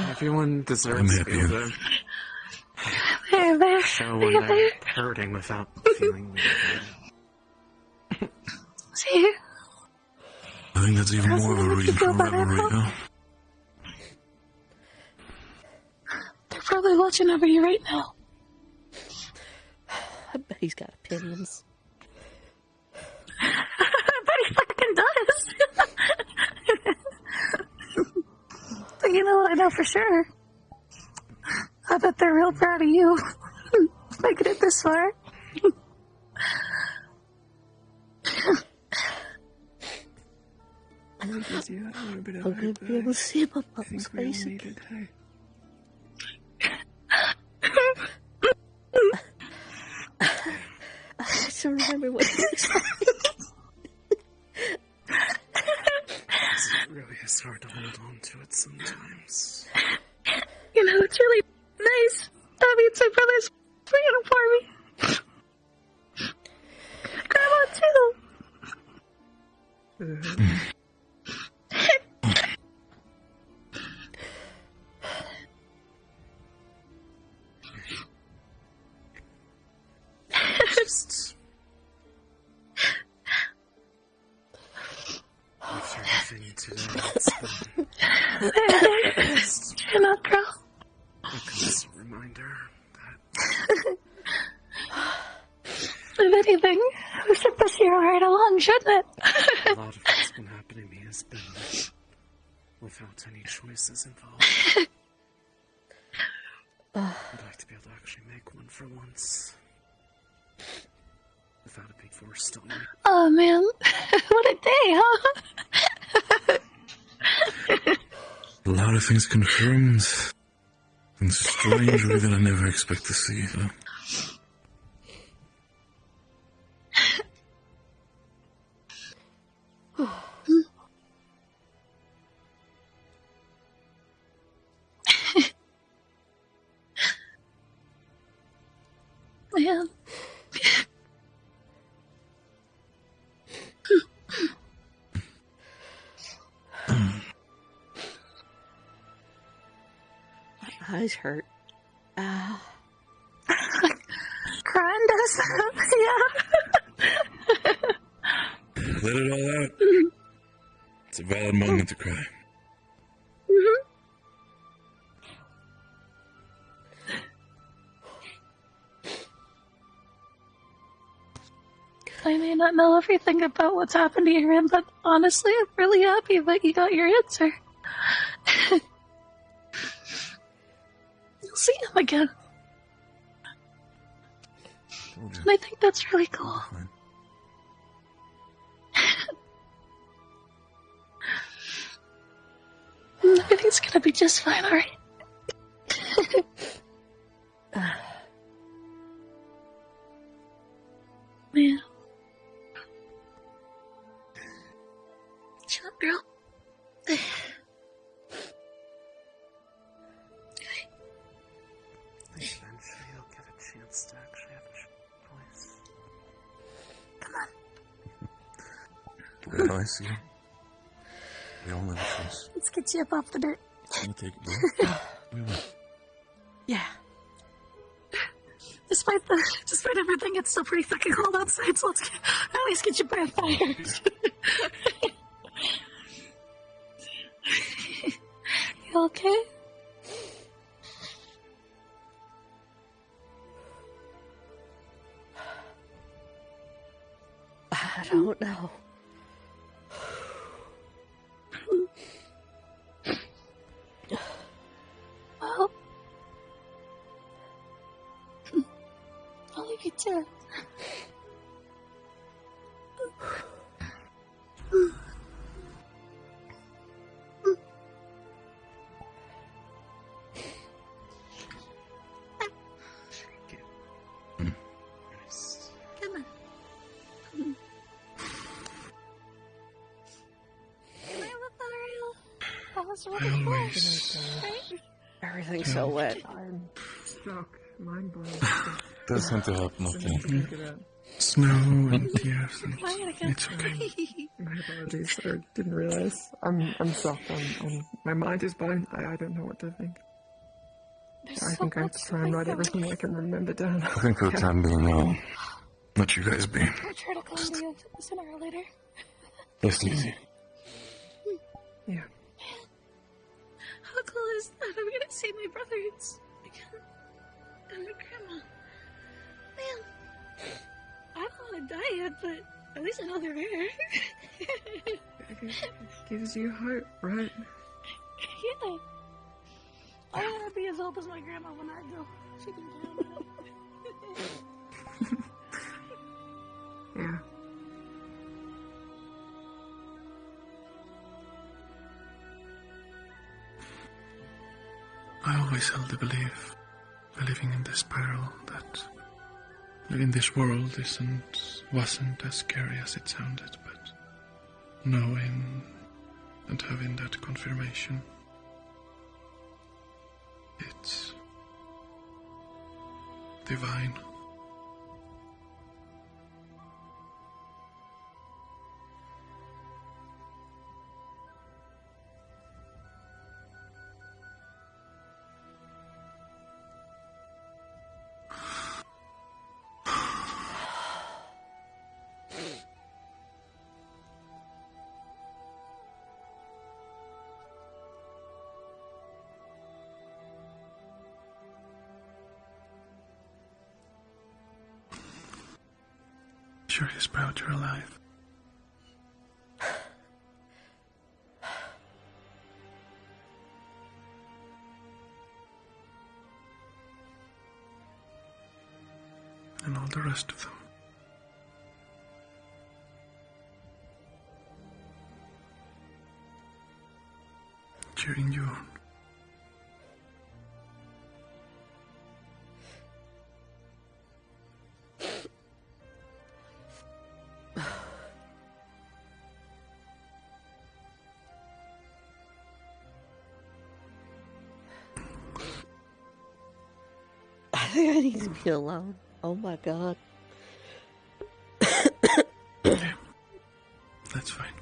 Everyone deserves I'm to happy. be able to There, there. show when There, they're there. hurting without feeling weird. See? I think that's even more of a reason for revelry, huh? They're probably watching over you right now. I bet he's got opinions. I bet he fucking does. But you know what I know for sure? I bet they're real proud of you. Making it this far. It gives you a little bit of I'm hope gonna that be able to see my I think mom's we all face needed, hey? I have to remember what he looks like. It really is hard to hold on to it sometimes. You know, it's really nice having two brothers waiting for me. Grandma, too. Just after everything today, it's been You're not girl. a constant reminder If anything, we should push you right along, shouldn't it? a lot of what's been happening to me has been without any choices involved. I'd like to be able to actually make one for once. Without it being forced on me. Oh man, what a day, huh? A lot of things confirmed. And strangely that I never expect to see, though. Man. My eyes hurt. Ah. Crying does. Yeah. Let it all out. It's a valid moment to cry. I may not know everything about what's happened to you, Ren, but honestly, I'm really happy that you got your answer. see him again. And I think that's really cool. Everything's gonna be just fine, alright? Man. Chill out, girl. Eventually you'll get a chance to actually have a voice. Come on. Well, I see. We all have a choice. Let's get you up off the dirt. Can you take it? We will. Yeah. Despite everything, it's still pretty fucking cold outside, so let's at least get you by a fire. You okay? I don't know. Well, I'll leave you to it. Come on. Can I look Ariel? That was really cool. Right? Everything's so wet. I'm stuck. Mind blown. Does tend to happen, okay. Snow and tears. It's okay. My apologies. I didn't realize. I'm shocked. My mind is blown. I don't know what to think. I think I have to try and write everything I can remember down. I think for the time being, I'll let you guys be. I'll try to call you sooner or later. Rest easy. Yeah. How cool is that? I'm gonna see my brothers again. And my grandma. Man. I don't want to die yet, but at least I know they're there. It gives you hope, right? Yeah. I don't want to be as old as my grandma when I go. She can plan it. Yeah. I always held the belief, living in this spiral, that living this world wasn't as scary as it sounded, but knowing and having that confirmation, it's divine. Sure is proud you're alive. And all the rest of them. Cheering you on. I think I need to be alone. Oh my god. That's fine.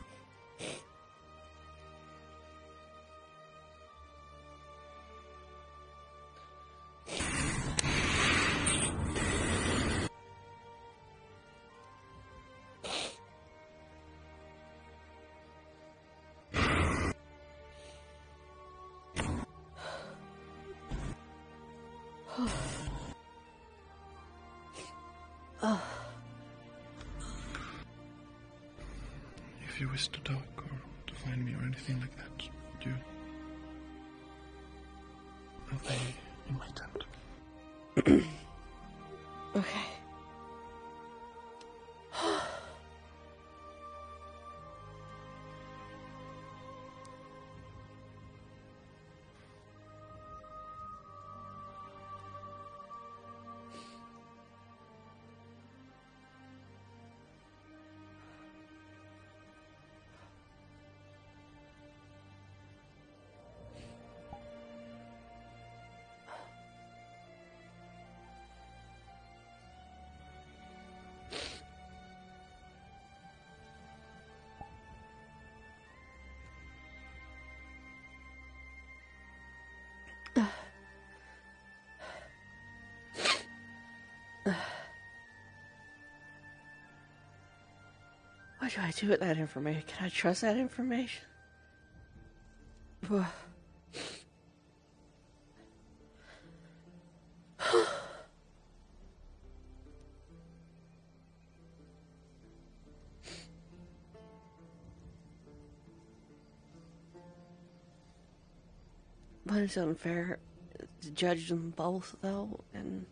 If you wish to talk or to find me or anything like that, I'll be in my tent. Okay. What do I do with that information? Can I trust that information? But it's unfair to judge them both, though, and...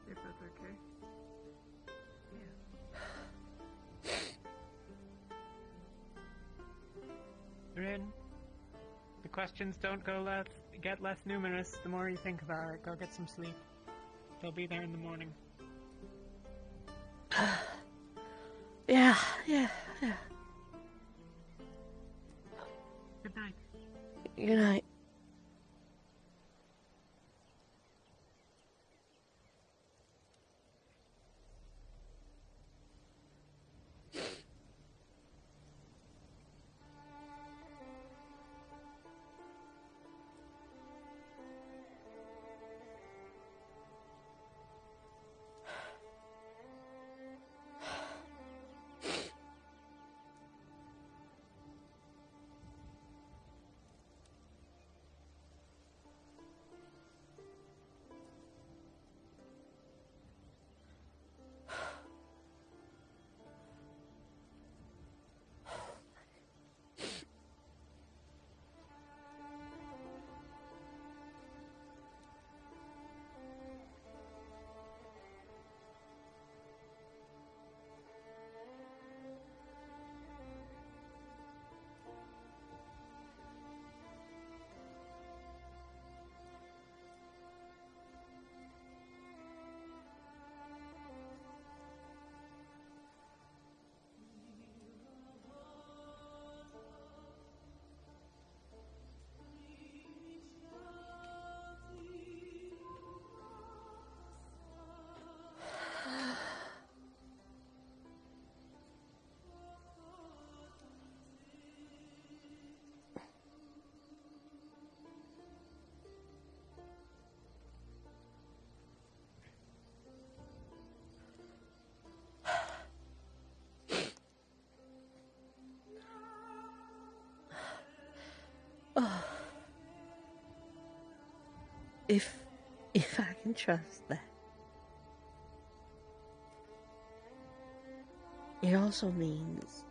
If that's okay. Rin, the questions don't get less numerous the more you think about it. Go get some sleep. They'll be there in the morning. Yeah. Good night. Good night. If If I can trust that. It also means